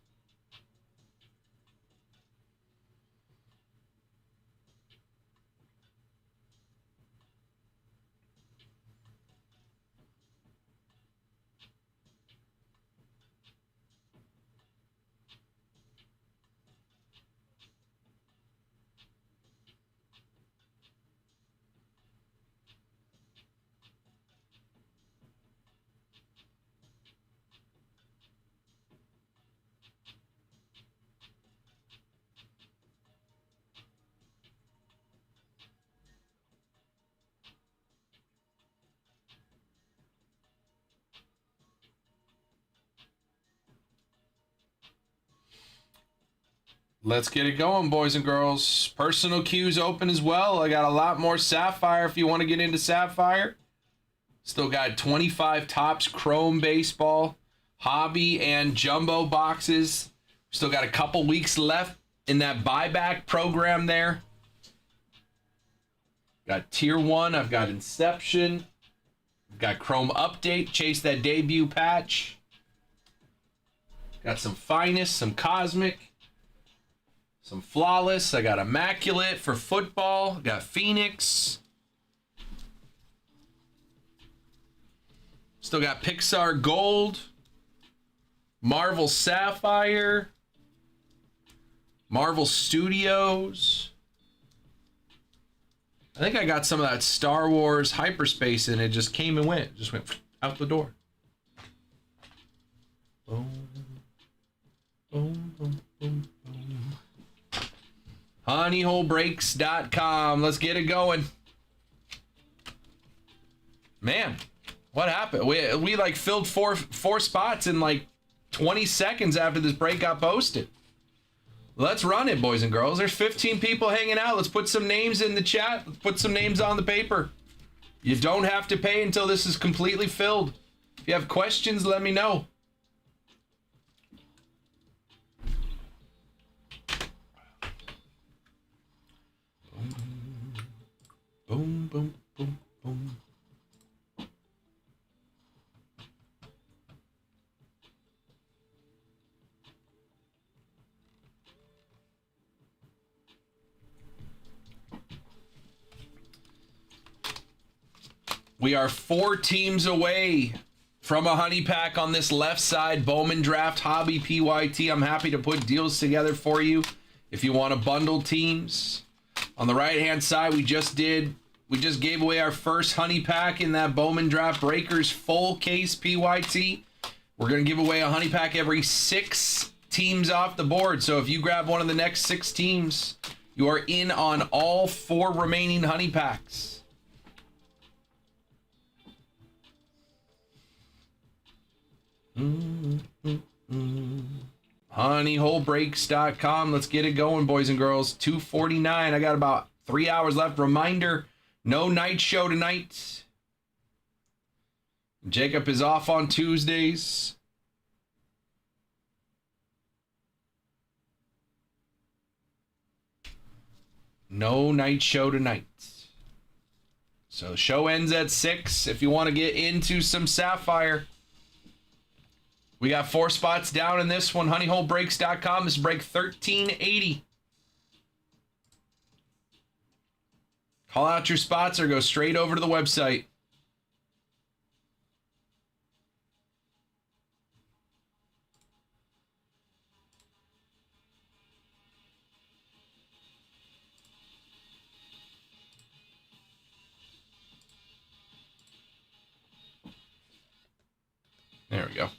Let's get it going, boys and girls. Personal queues open as well. I got a lot more Sapphire if you want to get into Sapphire. Still got 25 Topps Chrome Baseball, Hobby, and Jumbo boxes. Still got a couple weeks left in that buyback program there. Got Tier 1. I've got Inception. I've got Chrome Update. Chase that debut patch. Got some Finest, some Cosmic. Some Flawless. I got Immaculate for football. Got Phoenix. Still got Pixar Gold. Marvel Sapphire. Marvel Studios. I think I got some of that Star Wars hyperspace and it just came and went. Just went out the door. Boom. Boom, boom, boom, boom. honeyholebreaks.com. Let's get it going. Man, what happened? We like filled four spots in like 20 seconds after this break got posted. Let's run it, boys and girls. There's 15 people hanging out. Let's put some names in the chat. Let's put some names on the paper. You don't have to pay until this is completely filled. If you have questions, let me know. Boom, boom, boom, boom. We are 4 teams away from a honey pack on this left side. Bowman Draft Hobby PYT. I'm happy to put deals together for you if you want to bundle teams. On the right hand side, we just gave away our first honey pack in that Bowman Draft Breakers full case PYT. We're going to give away a honey pack every 6 teams off the board. So if you grab one of the next 6 teams, you are in on all 4 remaining honey packs. honeyholebreaks.com. Let's get it going, boys and girls. 2:49. I got about 3 hours left. Reminder, no night show tonight. Jacob is off on Tuesdays. No night show tonight. So show ends at 6 if you want to get into some Sapphire. We got 4 spots down in this one. honeyholebreaks.com. This is break 1380. Call out your spots or go straight over to the website. There we go.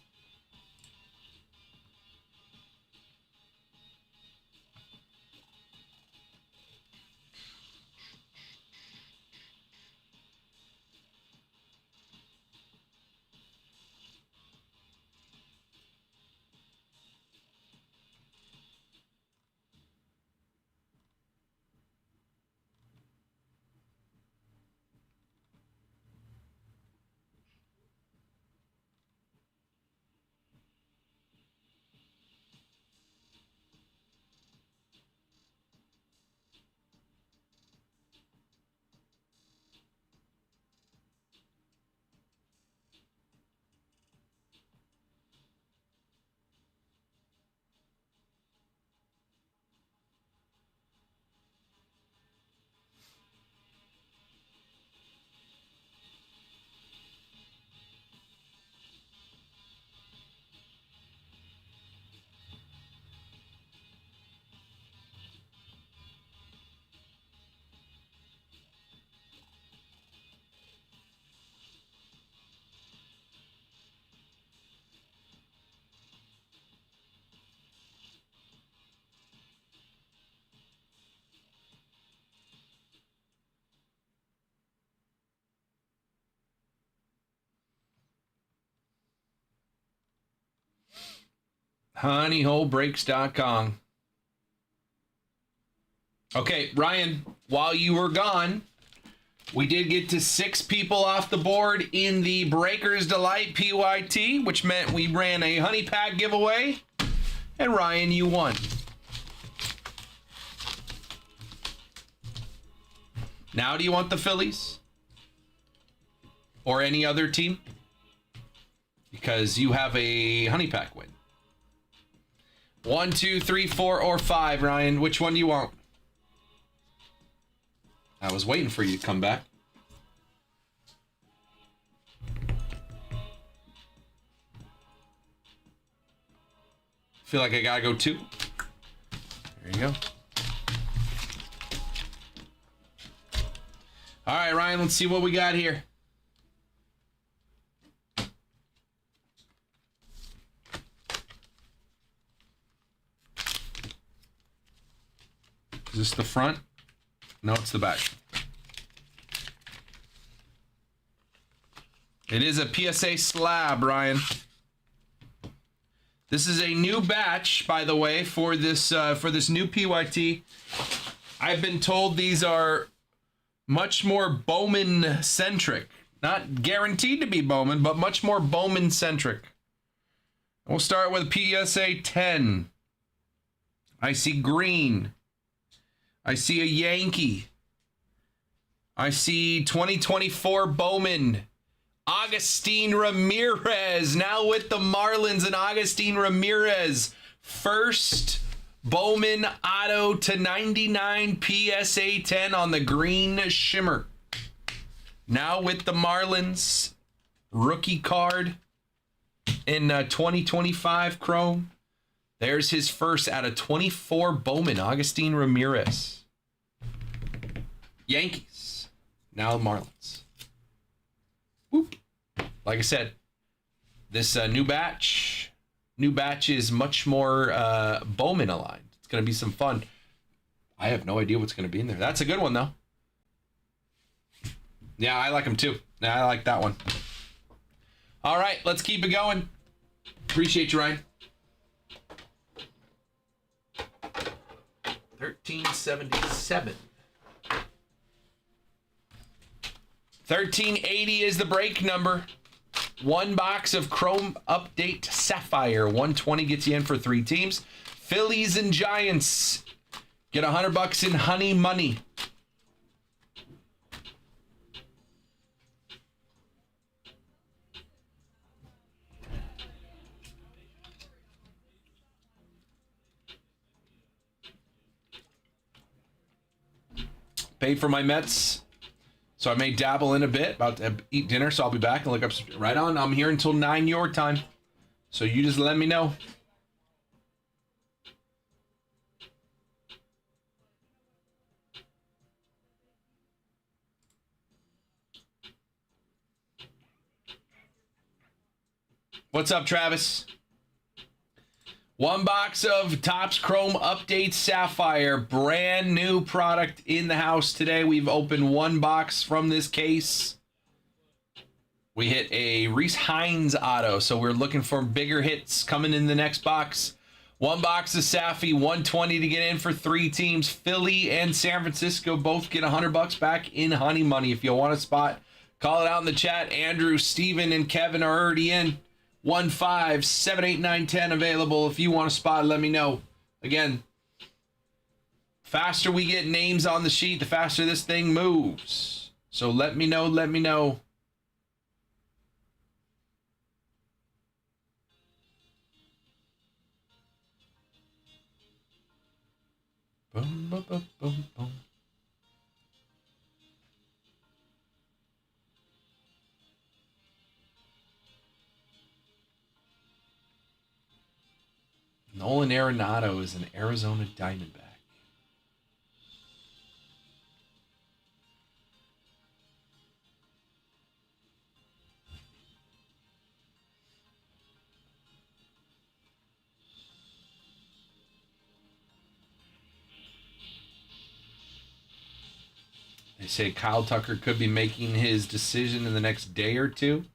honeyholebreaks.com. Okay, Ryan, while you were gone, we did get to 6 people off the board in the Breakers Delight PYT, which meant we ran a honey pack giveaway. And Ryan, you won. Now, do you want the Phillies? Or any other team? Because you have a honey pack win. 1, 2, 3, 4, or 5, Ryan. Which one do you want? I was waiting for you to come back. Feel like I gotta go 2. There you go. All right, Ryan, let's see what we got here. Is this the front? No, it's the back. It is a PSA slab, Ryan. This is a new batch, by the way, for this new PYT. I've been told these are much more Bowman-centric. Not guaranteed to be Bowman, but much more Bowman-centric. We'll start with PSA 10. I see green. I see a Yankee. I see 2024 Bowman. Agustin Ramirez, now with the Marlins, and Agustin Ramirez. First Bowman auto to 99 PSA 10 on the green shimmer. Now with the Marlins. Rookie card in 2025 Chrome. There's his first out of 24 Bowman, Agustin Ramirez. Yankees. Now Marlins. Whoop. Like I said, this new batch is much more Bowman aligned. It's going to be some fun. I have no idea what's going to be in there. That's a good one, though. Yeah, I like him, too. Yeah, I like that one. All right, let's keep it going. Appreciate you, Ryan. 1377. 1380 is the break number. 1 box of Chrome Update Sapphire. 120 gets you in for 3 teams. Phillies and Giants. Get $100 in honey money. Paid for my Mets, so I may dabble in a bit. About to eat dinner, so I'll be back and look up. Right on. I'm here until 9 your time, so you just let me know. What's up, Travis? 1 box of Topps Chrome Update Sapphire. Brand new product in the house today. We've opened 1 box from this case. We hit a Reese Hines auto, so we're looking for bigger hits coming in the next box. 1 box of Saffy, 120 to get in for 3 teams. Philly and San Francisco both get $100 back in honey money. If you want a spot, call it out in the chat. Andrew, Steven, and Kevin are already in. 1, 5, 7, 8, 9, 10 available. If you want a spot, let me know. Again, faster we get names on the sheet, the faster this thing moves. So let me know, let me know. Boom, boom, boom, boom, boom. Nolan Arenado is an Arizona Diamondback. They say Kyle Tucker could be making his decision in the next day or two.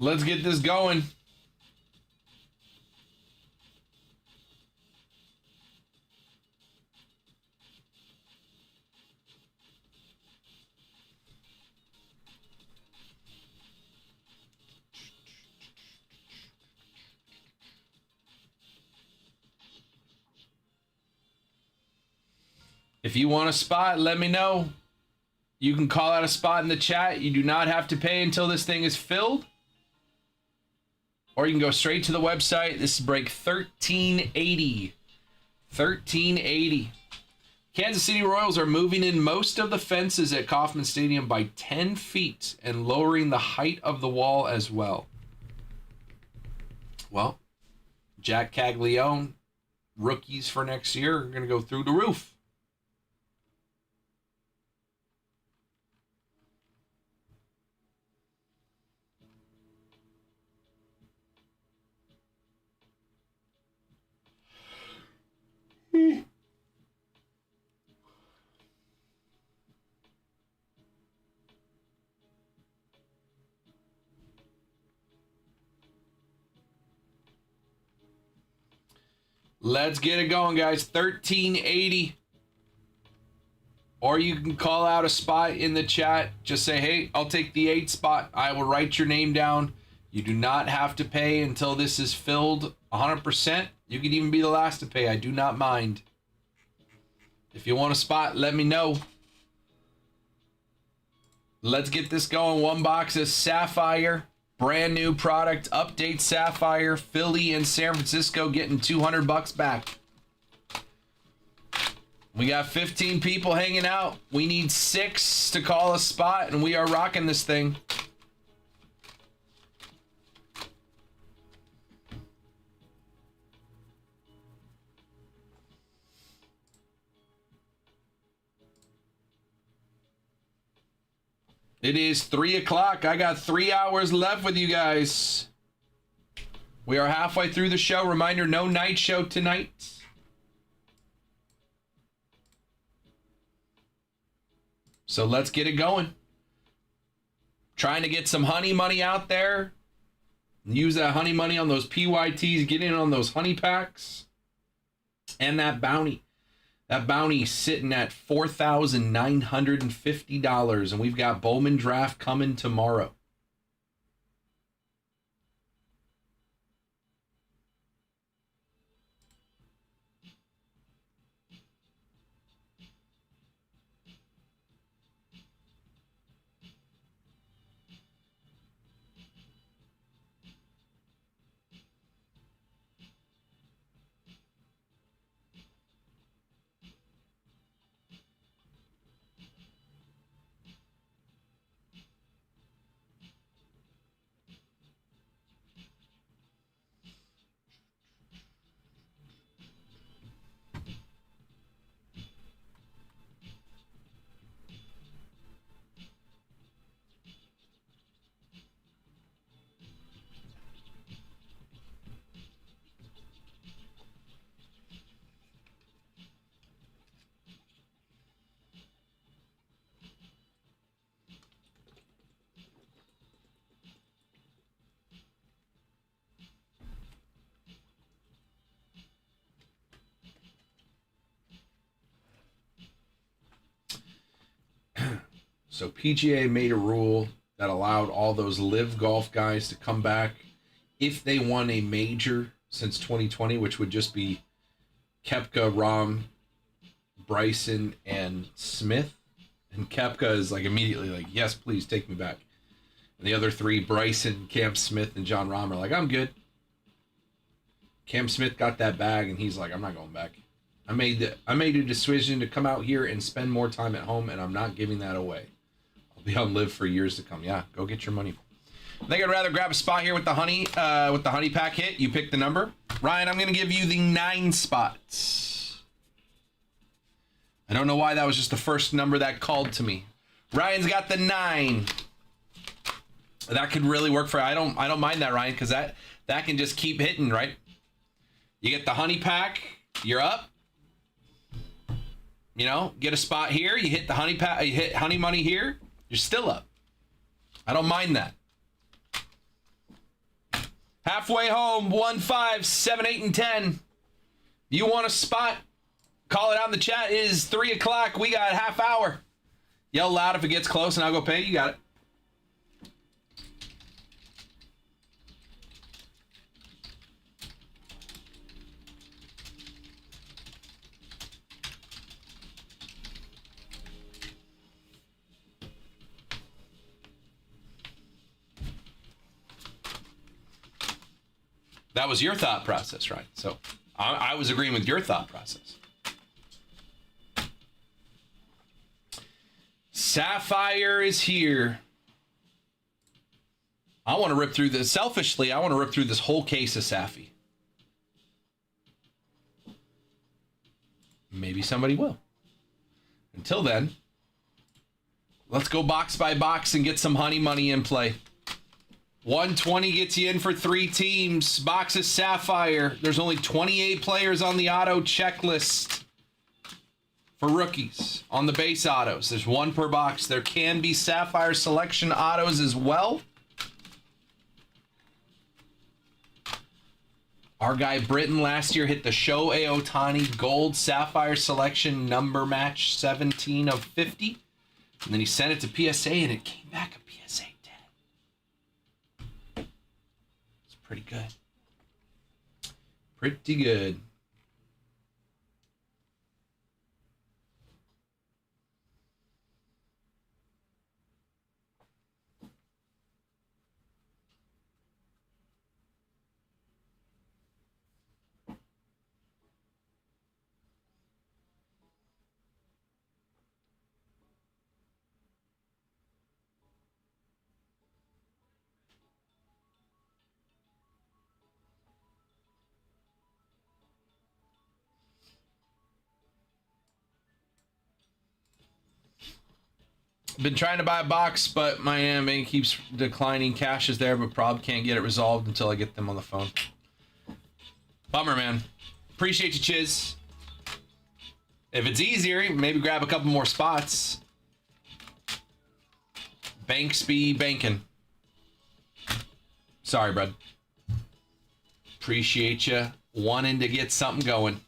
Let's get this going. If you want a spot, let me know. You can call out a spot in the chat. You do not have to pay until this thing is filled. Or you can go straight to the website. This is break 1380. 1380. Kansas City Royals are moving in most of the fences at Kauffman Stadium by 10 feet and lowering the height of the wall as well. Well, Jack Caglione, rookies for next year, are going to go through the roof. Let's get it going, guys. 1380. Or you can call out a spot in the chat. Just say, hey, I'll take the 8 spot. I will write your name down. You do not have to pay until this is filled 100%. You can even be the last to pay. I do not mind. If you want a spot, let me know. Let's get this going. One box of Sapphire. Brand new product. Update Sapphire. Philly and San Francisco getting $200 back. We got 15 people hanging out. We need 6 to call a spot, and we are rocking this thing. It is 3 o'clock. I got 3 hours left with you guys. We are halfway through the show. Reminder, no night show tonight. So let's get it going. Trying to get some honey money out there. Use that honey money on those PYTs. Get in on those honey packs. And that bounty. That bounty is sitting at $4,950. And we've got Bowman Draft coming tomorrow. So PGA made a rule that allowed all those live golf guys to come back if they won a major since 2020, which would just be Koepka, Rahm, Bryson, and Smith. And Koepka is like immediately like, yes, please take me back. And the other 3, Bryson, Cam Smith, and John Rahm, are like, I'm good. Cam Smith got that bag, and he's like, I'm not going back. I made a decision to come out here and spend more time at home, and I'm not giving that away. I'll be on live for years to come. Yeah, go get your money. I think I'd rather grab a spot here with the honey pack hit. You pick the number. Ryan, I'm going to give you the 9 spots. I don't know why that was just the first number that called to me. Ryan's got the 9. That could really work for I don't mind that, Ryan, because that can just keep hitting, right? You get the honey pack, you're up. You know, get a spot here, you hit the honey pack, you hit honey money here, you're still up. I don't mind that. Halfway home, 1, 5, 7, 8, and 10. You want a spot? Call it out in the chat. It is 3 o'clock. We got a half hour. Yell loud if it gets close, and I'll go pay. You got it. That was your thought process, right? So I was agreeing with your thought process. Sapphire is here. I want to rip through this. Selfishly, I want to rip through this whole case of Safi. Maybe somebody will. Until then, let's go box by box and get some honey money in play. 120 gets you in for 3 teams. Box of Sapphire. There's only 28 players on the auto checklist for rookies. On the base autos, there's 1 per box. There can be Sapphire selection autos as well. Our guy Britton last year hit the Shohei Ohtani Gold Sapphire Selection number match 17 of 50. And then he sent it to PSA and it came back a PSA 10. It's pretty good. Pretty good. Been trying to buy a box, but Miami keeps declining. Cash is there, but probably can't get it resolved until I get them on the phone. Bummer, man. Appreciate you, Chiz. If it's easier, maybe grab a couple more spots. Banks be banking. Sorry, bud. Appreciate you wanting to get something going.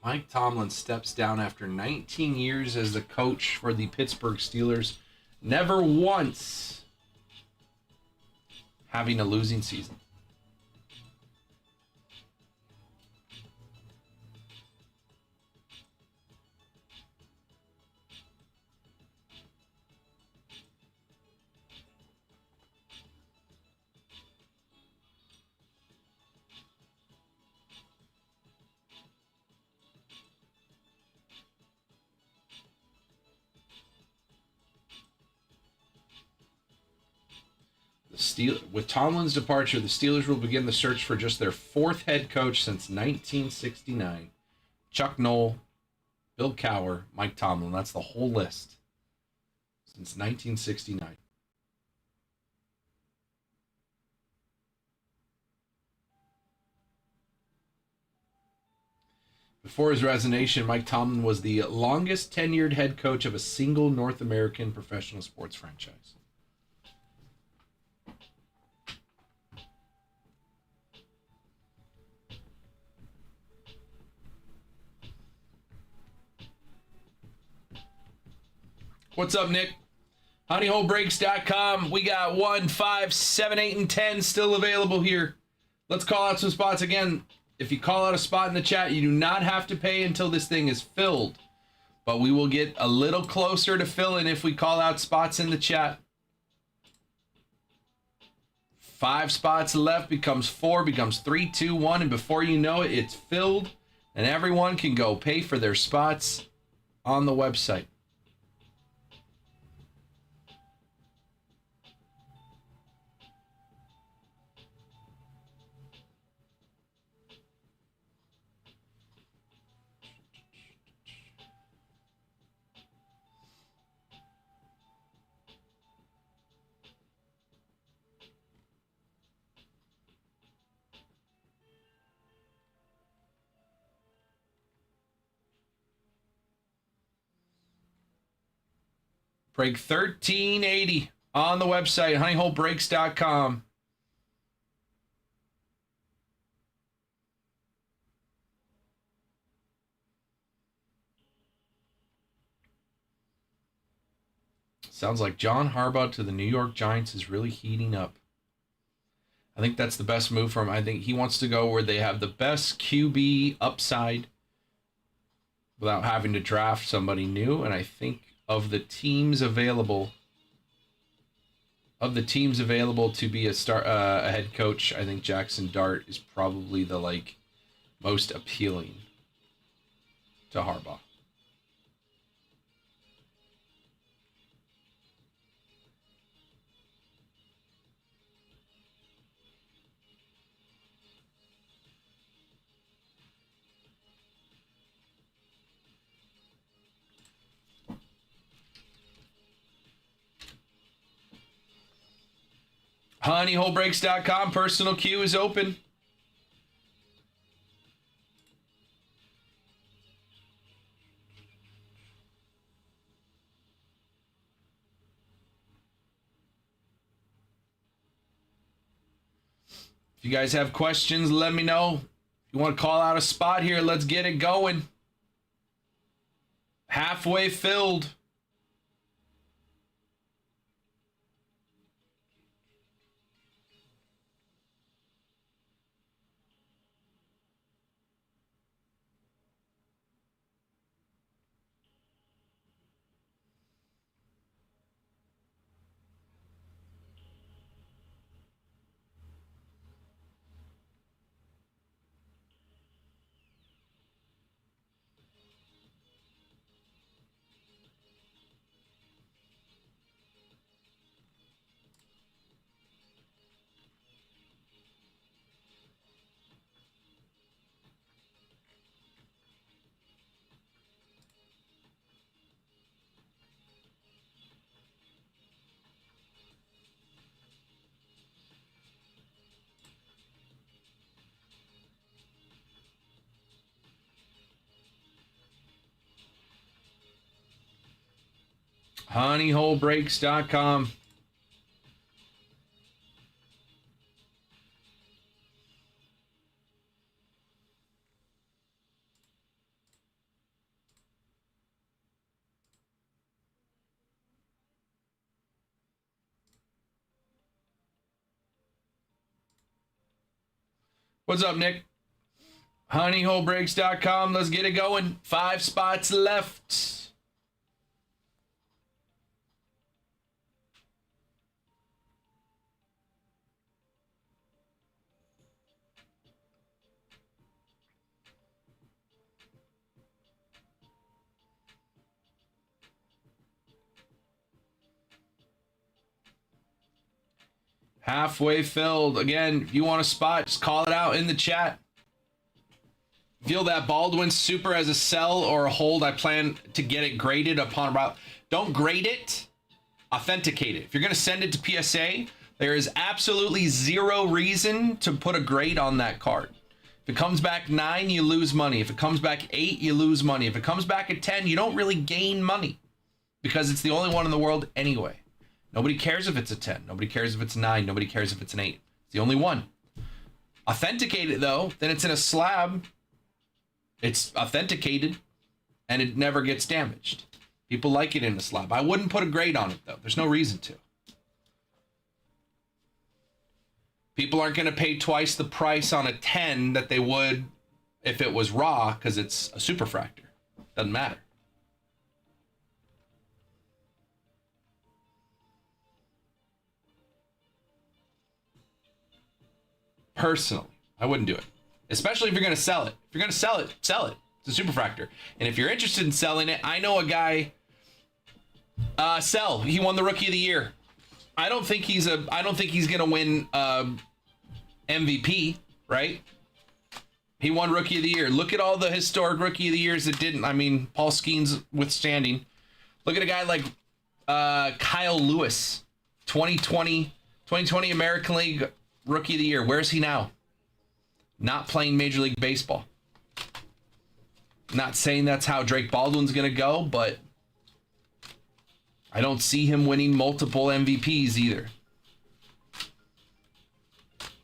Mike Tomlin steps down after 19 years as the coach for the Pittsburgh Steelers. Never once having a losing season. With Tomlin's departure, the Steelers will begin the search for just their 4th head coach since 1969. Chuck Noll, Bill Cowher, Mike Tomlin. That's the whole list since 1969. Before his resignation, Mike Tomlin was the longest tenured head coach of a single North American professional sports franchise. What's up, Nick? HoneyholeBreaks.com. We got 1, 5, 7, 8, and 10 still available here. Let's call out some spots again. If you call out a spot in the chat, you do not have to pay until this thing is filled. But we will get a little closer to filling if we call out spots in the chat. 5 spots left becomes 4, becomes 3, 2, 1, and before you know it, it's filled, and everyone can go pay for their spots on the website. Break 1380 on the website, honeyholebreaks.com. Sounds like John Harbaugh to the New York Giants is really heating up. I think that's the best move for him. I think he wants to go where they have the best QB upside without having to draft somebody new. And I think of the teams available to be a head coach, I think Jackson Dart is probably the most appealing to Harbaugh. Honeyholebreaks.com, personal queue is open. If you guys have questions, let me know. If you want to call out a spot here, let's get it going. Halfway filled. Honeyholebreaks.com. What's up, Nick? Honeyholebreaks.com. Let's get it going. 5 spots left. Halfway filled. Again, if you want a spot, just call it out in the chat. Feel that Baldwin super as a sell or a hold. I plan to get it graded upon about. Don't grade it. Authenticate it. If you're going to send it to PSA, there is absolutely zero reason to put a grade on that card. If it comes back 9, you lose money. If it comes back 8, you lose money. If it comes back at 10, you don't really gain money because it's the only one in the world anyway. Nobody cares if it's a 10. Nobody cares if it's 9. Nobody cares if it's an 8. It's the only one. Authenticate it, though. Then it's in a slab. It's authenticated, and it never gets damaged. People like it in a slab. I wouldn't put a grade on it, though. There's no reason to. People aren't going to pay twice the price on a 10 that they would if it was raw because it's a superfractor. Doesn't matter. Personally, I wouldn't do it. Especially if you're going to sell it. If you're going to sell it, sell it. It's a superfractor. And if you're interested in selling it, I know a guy, sell. He won the Rookie of the Year. I don't think he's going to win MVP, right? He won Rookie of the Year. Look at all the historic Rookie of the Years that didn't. I mean, Paul Skeens withstanding. Look at a guy like Kyle Lewis, 2020 American League Rookie of the Year. Where's he now? Not playing Major League Baseball. Not saying that's how Drake Baldwin's going to go, but I don't see him winning multiple MVPs either.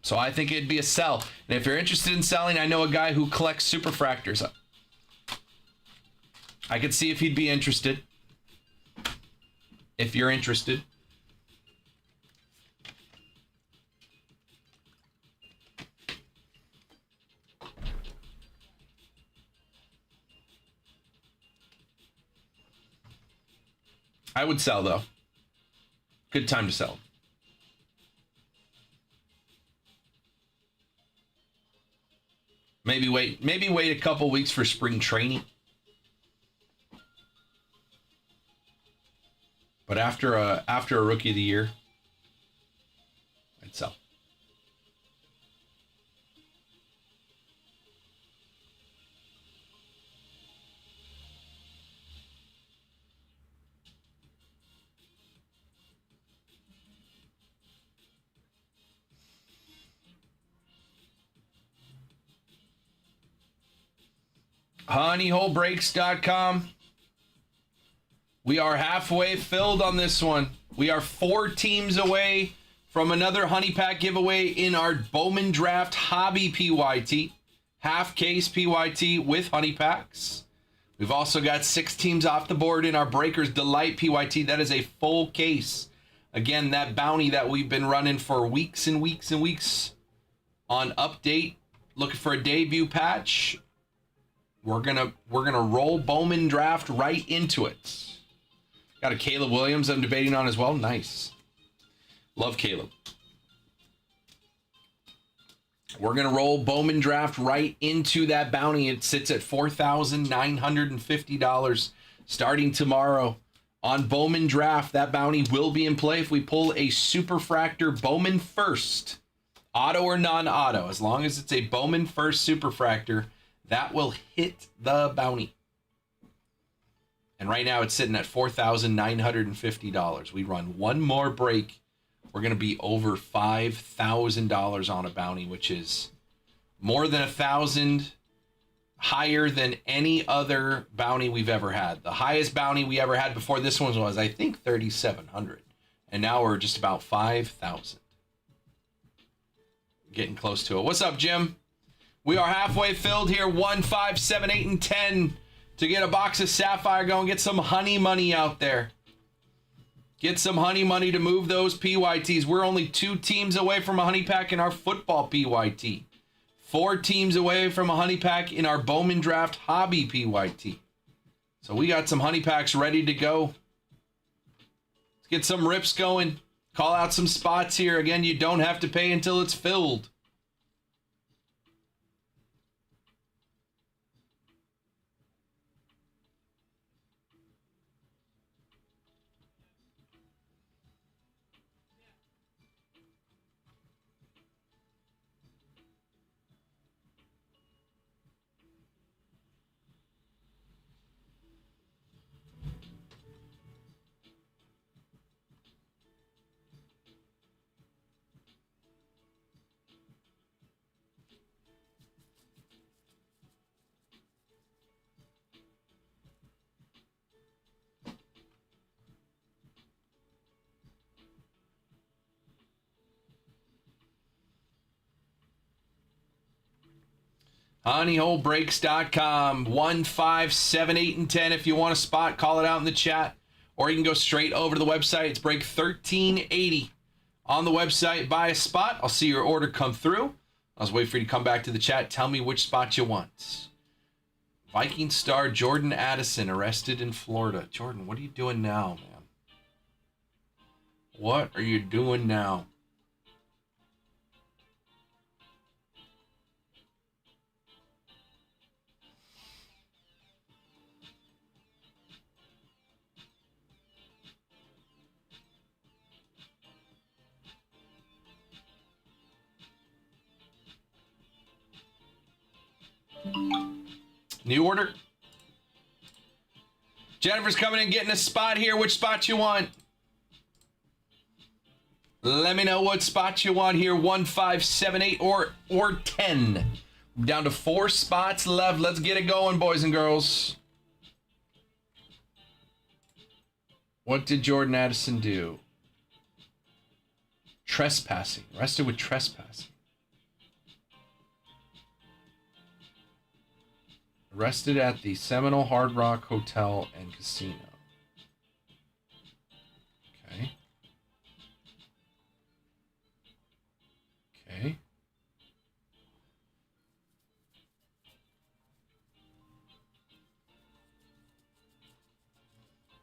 So I think it'd be a sell. And if you're interested in selling, I know a guy who collects superfractors. I could see if he'd be interested. If you're interested. I would sell, though. Good time to sell. Maybe wait a couple weeks for spring training. But after a rookie of the year, I'd sell. honeyholebreaks.com. We are halfway filled on this one. We are 4 teams away from another honey pack giveaway in our Bowman Draft Hobby PYT. Half case PYT with honey packs. We've also got 6 teams off the board in our Breakers Delight PYT. That is a full case. Again, that bounty that we've been running for weeks and weeks and weeks on update. Looking for a debut patch. We're gonna roll Bowman Draft right into it. Got a Caleb Williams I'm debating on as well. Nice. Love Caleb. We're going to roll Bowman Draft right into that bounty. It sits at $4,950 starting tomorrow on Bowman Draft. That bounty will be in play if we pull a Superfractor Bowman First. Auto or non-auto. As long as it's a Bowman First Superfractor, that will hit the bounty. And right now it's sitting at $4,950. We run one more break. We're going to be over $5,000 on a bounty, which is more than 1,000 higher than any other bounty we've ever had. The highest bounty we ever had before this one was, I think, 3,700. And now we're just about 5,000. Getting close to it. What's up, Jim? We are halfway filled here. 1, 5, 7, 8, and 10 to get a box of Sapphire going. Get some honey money out there. Get some honey money to move those PYTs. We're only 2 teams away from a honey pack in our football PYT. 4 teams away from a honey pack in our Bowman Draft Hobby PYT. So we got some honey packs ready to go. Let's get some rips going. Call out some spots here. Again, you don't have to pay until it's filled. honeyholebreaks.com. 1, 5, 7, 8, and 10. If you want a spot, call it out in the chat. Or you can go straight over to the website. It's break 1380 on the website. Buy a spot. I'll see your order come through. I'll just wait for you to come back to the chat. Tell me which spot you want. Viking star Jordan Addison arrested in Florida. Jordan, what are you doing now, man? What are you doing now? New order. Jennifer's coming in, getting a spot here. Which spot you want? Let me know what spot you want here. 1, 5, 7, 8, or 10. Down to 4 spots left. Let's get it going, boys and girls. What did Jordan Addison do? Trespassing. Arrested with trespassing. Arrested at the Seminole Hard Rock Hotel and Casino. Okay. Okay.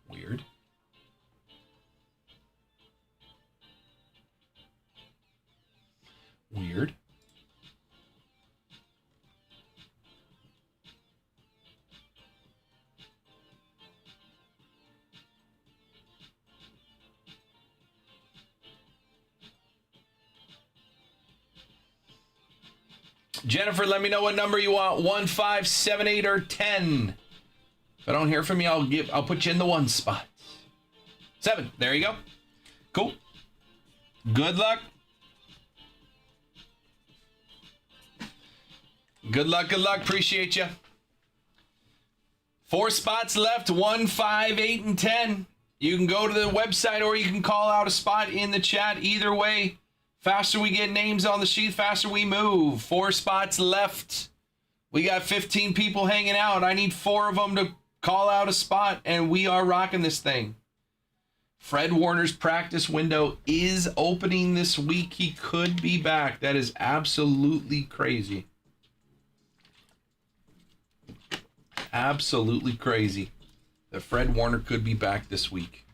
Weird. Weird. Jennifer, let me know what number you want. 1, 5, 7, 8, or 10. If I don't hear from you, I'll put you in the 1 spot. 7. There you go. Cool. Good luck. Good luck, good luck. Appreciate you. 4 spots left. 1, 5, 8, and 10. You can go to the website or you can call out a spot in the chat. Either way, faster we get names on the sheet, faster we move. 4 spots left. We got 15 people hanging out. I need 4 of them to call out a spot, and we are rocking this thing. Fred Warner's practice window is opening this week. He could be back. That is absolutely crazy. Absolutely crazy that Fred Warner could be back this week.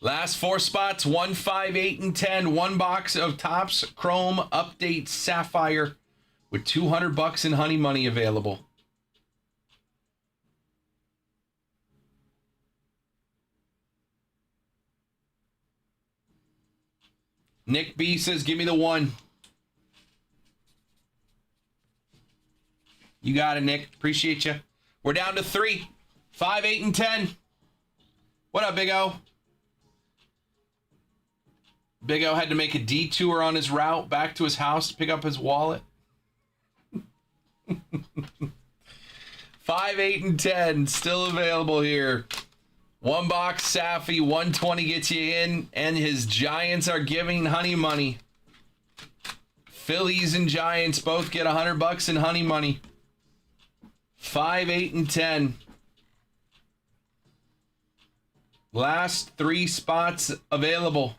Last 4 spots, 1, 5, 8, and 10. 1 box of Topps Chrome Update Sapphire with $200 in honey money available. Nick B says, give me the 1. You got it, Nick. Appreciate you. We're down to 3, 5, 8, and 10. What up, Big O? Big O had to make a detour on his route back to his house to pick up his wallet. 5, 8, and 10 still available here. 1 box Saffy, 120 gets you in, and his Giants are giving honey money. Phillies and Giants both get $100 in honey money. 5, 8, and 10. Last 3 spots available.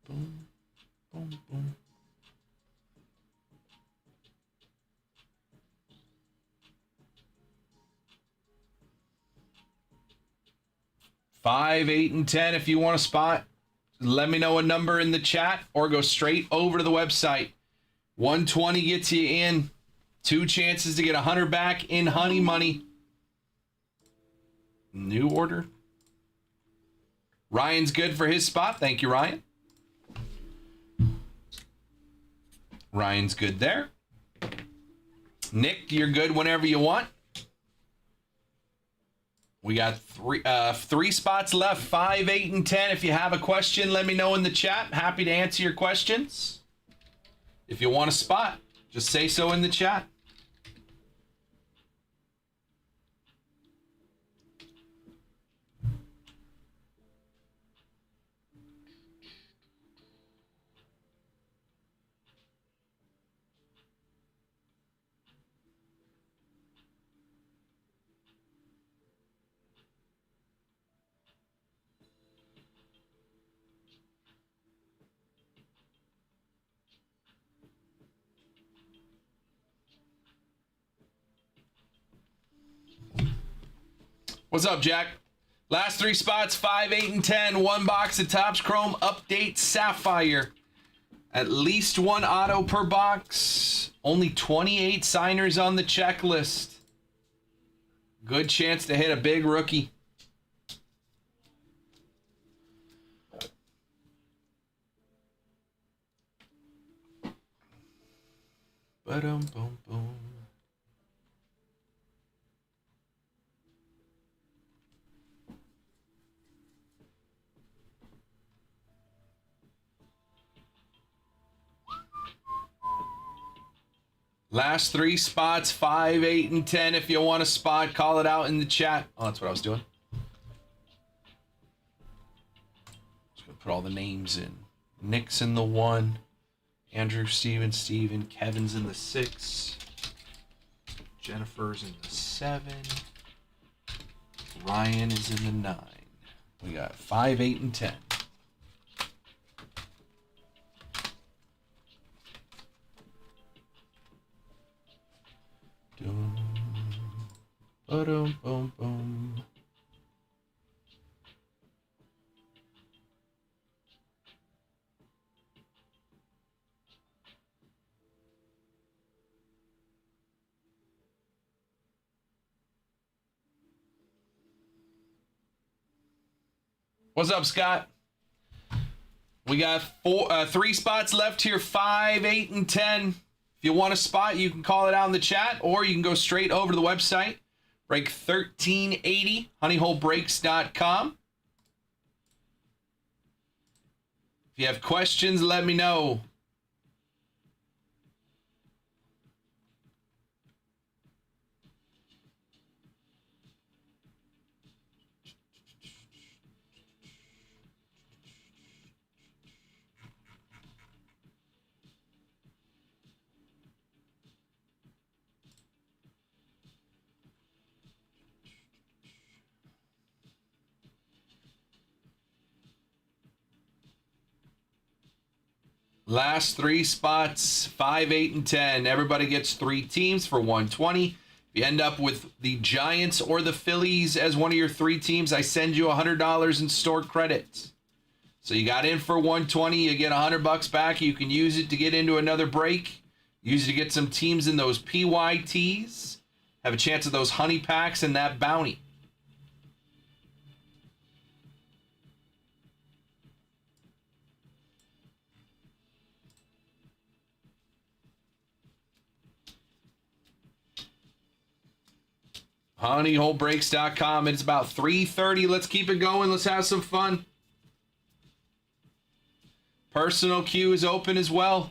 Boom, boom, boom. Five, 8, and 10. If you want a spot, let me know a number in the chat or go straight over to the website. 120 gets you in. 2 chances to get 100 back in honey money. New order. Ryan's good for his spot. Thank you, Ryan. Ryan's good there. Nick, you're good whenever you want. We got 3 spots left, 5, 8, and 10. If you have a question, let me know in the chat. Happy to answer your questions. If you want a spot, just say so in the chat. What's up, Jack? Last 3 spots, 5, 8, and 10. 1 box of Topps Chrome Update Sapphire. At least 1 auto per box. Only 28 signers on the checklist. Good chance to hit a big rookie. Ba-dum, boom, boom. Last 3 spots, 5, 8, and 10. If you want a spot, call it out in the chat. Oh, that's what I was doing. Just gonna put all the names in. Nick's in the 1. Andrew, Steven, Kevin's in the 6. Jennifer's in the 7. Ryan is in the 9. We got 5, 8, and 10. Boom, boom, boom. What's up, Scott? We got 3 spots left here, 5, 8, and 10. If you want a spot, you can call it out in the chat, or you can go straight over to the website, break 1380, honeyholebreaks.com. If you have questions, let me know. Last 3 spots, 5, 8, and 10. Everybody gets 3 teams for 120. If you end up with the Giants or the Phillies as one of your 3 teams, I send you $100 in store credits. So you got in for 120, you get $100 back. You can use it to get into another break. Use it to get some teams in those PYTs. Have a chance of those honey packs and that bounty. honeyholebreaks.com. It's about 3:30. Let's keep it going. Let's have some fun. Personal queue is open as well.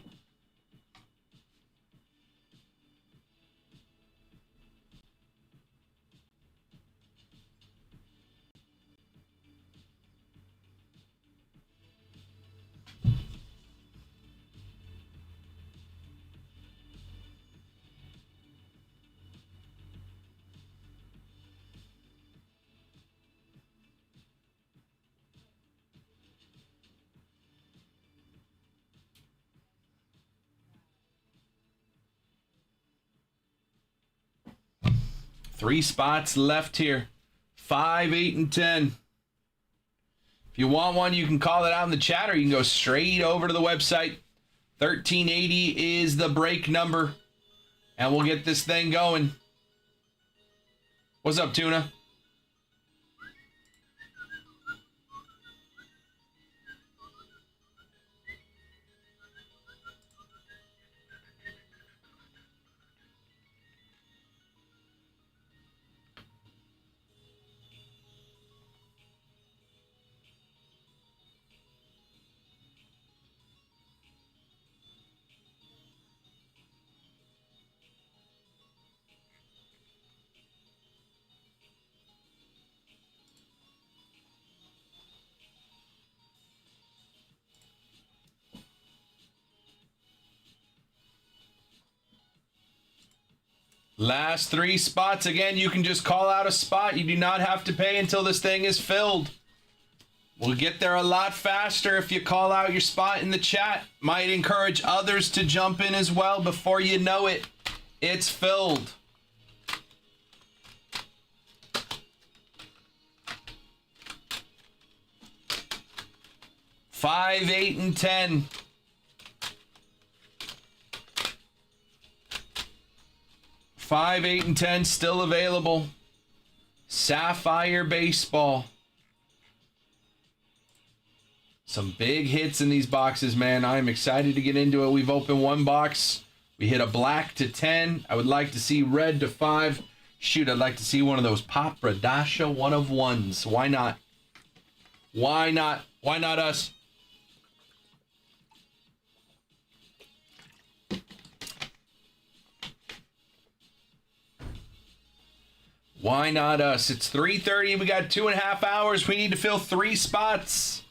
Three spots left here. 5, 8, and 10. If you want one, you can call it out in the chat, or you can go straight over to the website. 1380 is the break number, and we'll get this thing going. What's up, Tuna? Last 3 spots. Again, you can just call out a spot. You do not have to pay until this thing is filled. We'll get there a lot faster if you call out your spot in the chat. Might encourage others to jump in as well. Before you know it, it's filled. Five, 8, and 10. 5, 8, and 10 still available. Sapphire Baseball. Some big hits in these boxes, man. I'm excited to get into it. We've opened 1 box. We hit a black to 10. I would like to see red to 5. Shoot, I'd like to see one of those Papradasha 1 of 1s. Why not? Why not? Why not us? Why not us? It's 3:30. We got 2.5 hours. We need to fill 3 spots.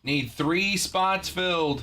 Need 3 spots filled.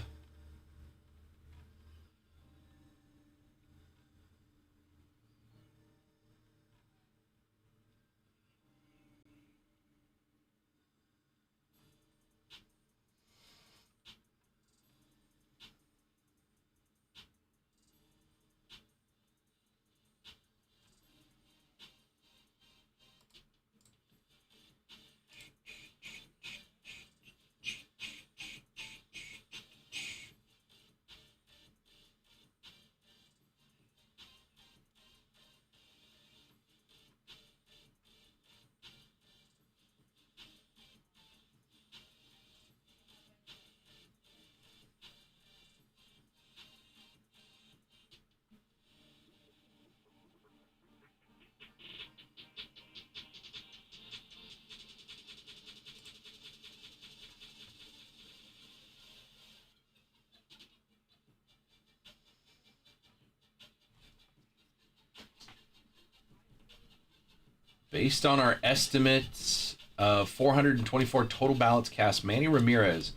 Based on our estimates of 424 total ballots cast, Manny Ramirez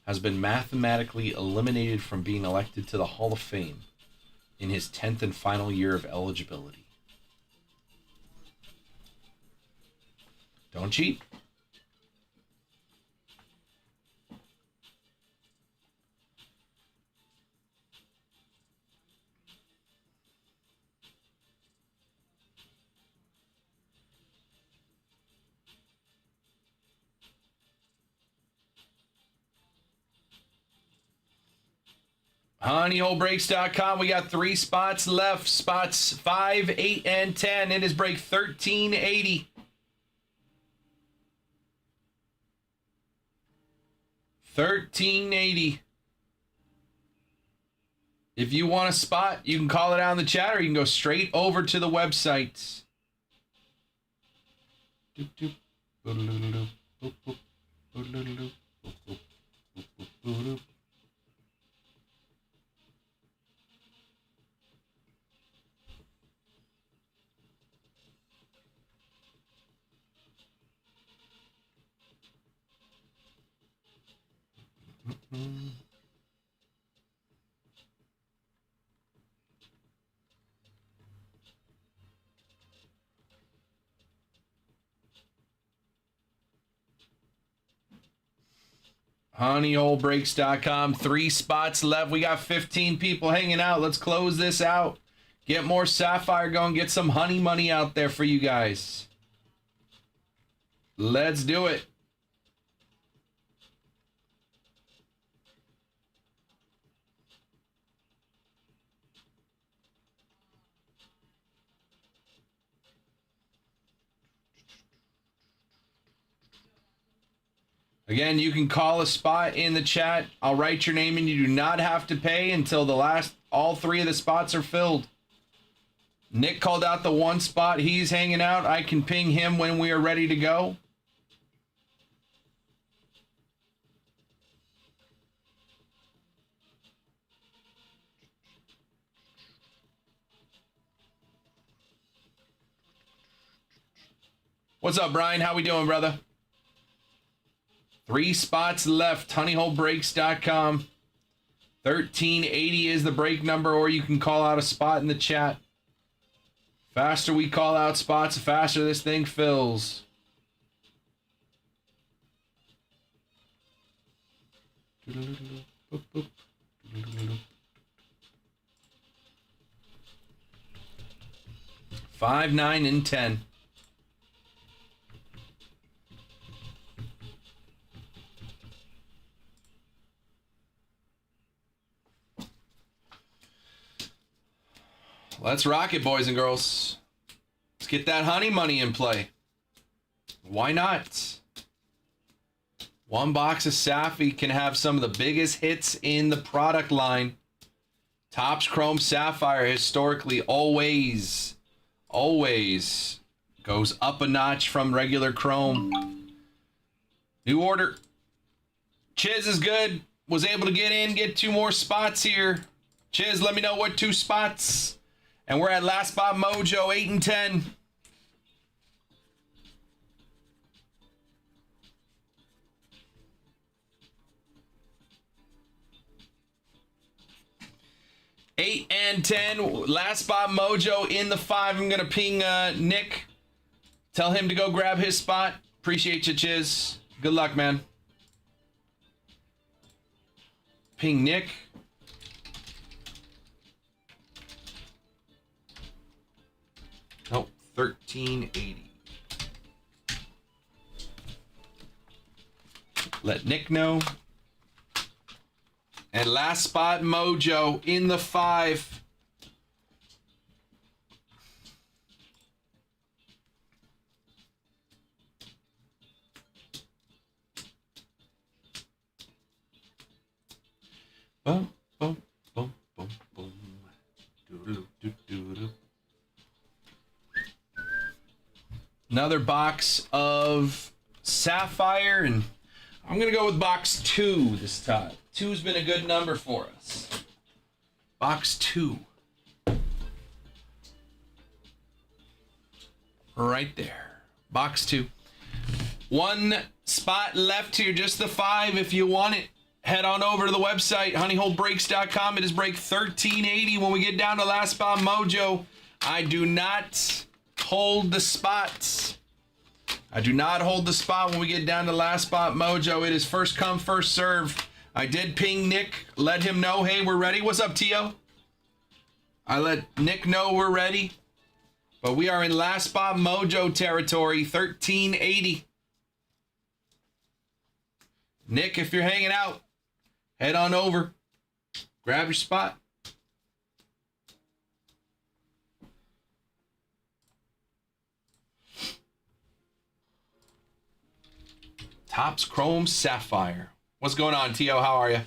has been mathematically eliminated from being elected to the Hall of Fame in his 10th and final year of eligibility. Don't cheat. HoneyholeBreaks.com. We got 3 spots left. Spots 5, 8, and 10. It is break 1380. 1380. If you want a spot, you can call it out in the chat, or you can go straight over to the website. HoneyholeBreaks.com. 3 spots left. We got 15 people hanging out. Let's close this out. Get more Sapphire going. Get some honey money out there for you guys. Let's do it. Again, you can call a spot in the chat. I'll write your name, and you do not have to pay until all 3 of the spots are filled. Nick called out the 1 spot. He's hanging out. I can ping him when we are ready to go. What's up, Brian? How we doing, brother? 3 spots left. HoneyholeBreaks.com. 1380 is the break number, or you can call out a spot in the chat. Faster we call out spots, the faster this thing fills. Five, 9, and 10. Let's rock it, boys and girls. Let's get that honey money in play. Why not? One box of Safi can have some of the biggest hits in the product line. Topps Chrome Sapphire historically always goes up a notch from regular Chrome. New order. Chiz is good. Was able to get 2 more spots here. Chiz, let me know what 2 spots. And we're at Last Spot Mojo, 8 and 10. Eight and 10. Last Spot Mojo in the 5. I'm going to ping Nick. Tell him to go grab his spot. Appreciate you, Chiz. Good luck, man. Ping Nick. Nope, 1380. Let Nick know. And Last Spot Mojo in the 5. Boom, boom, boom, boom, boom. Doo-doo-doo-doo-doo. Another box of Sapphire, and I'm going to go with box 2 this time. 2's been a good number for us. Box 2. Right there. Box 2. 1 spot left here, just the 5 if you want it. Head on over to the website, honeyholebreaks.com. It is break 1380 when we get down to Last Spot Mojo. I do not hold the spots. I do not hold the spot when we get down to Last Spot Mojo. It is first come, first serve. I did ping Nick, let him know, hey, we're ready. What's up, Tio? I let Nick know we're ready. But we are in Last Spot Mojo territory, 1380. Nick, if you're hanging out, head on over. Grab your spot. Topps Chrome Sapphire. What's going on, Tio? How are you?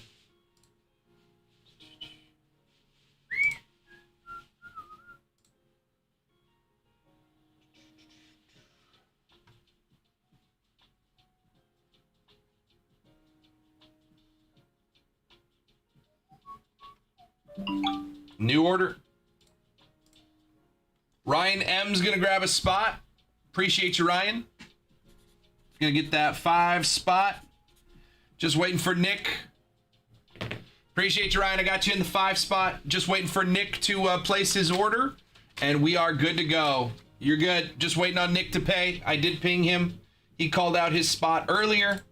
New order. Ryan M's gonna grab a spot. Appreciate you, Ryan. Gonna get that 5 spot. Just waiting for Nick. Appreciate you, Ryan. I got you in the 5 spot. Just waiting for Nick to place his order, and we are good to go. You're good. Just waiting on Nick to pay. I did ping him. He called out his spot earlier,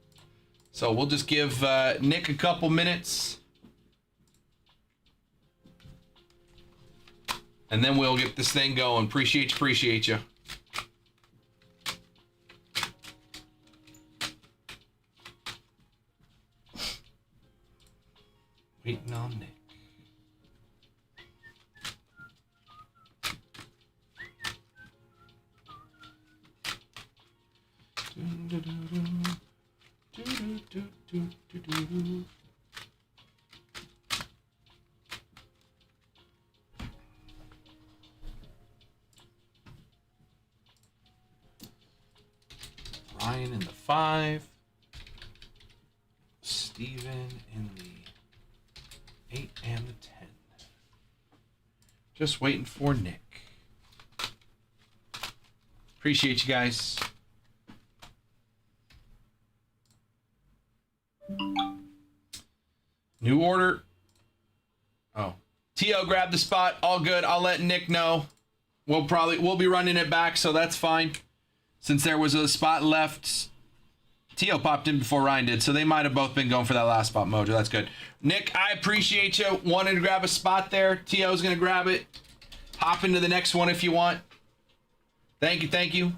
so we'll just give Nick a couple minutes, and then we'll get this thing going. Appreciate you. Waiting on Nick. Ryan in the 5. Steven in the 8 and the 10. Just waiting for Nick. Appreciate you guys. New order. Oh. Tio grabbed the spot. All good. I'll let Nick know. We'll be running it back, so that's fine. Since there was a spot left, Tio popped in before Ryan did, so they might have both been going for that Last Spot Mojo. That's good. Nick, I appreciate you wanting to grab a spot there. Tio's going to grab it. Hop into the next one if you want. Thank you.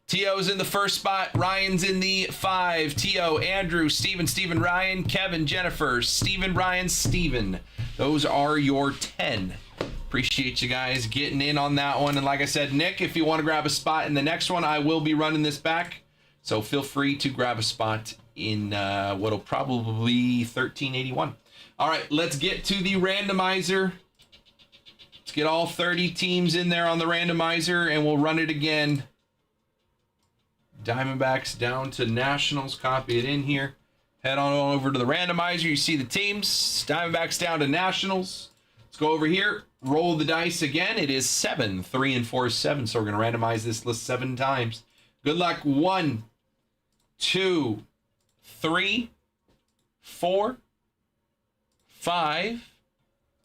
Tio's in the first spot. Ryan's in the 5. Tio, Andrew, Steven, Ryan, Kevin, Jennifer, Steven, Ryan, Steven. Those are your 10. Appreciate you guys getting in on that one. And like I said, Nick, if you want to grab a spot in the next one, I will be running this back. So feel free to grab a spot in what'll probably be 1381. All right, let's get to the randomizer. Let's get all 30 teams in there on the randomizer, and we'll run it again. Diamondbacks down to Nationals. Copy it in here. Head on over to the randomizer. You see the teams. Diamondbacks down to Nationals. Let's go over here. Roll the dice again. It is 7, 3, and 4 is 7. So we're going to randomize this list 7 times. Good luck. 1, 2, 3, 4, 5,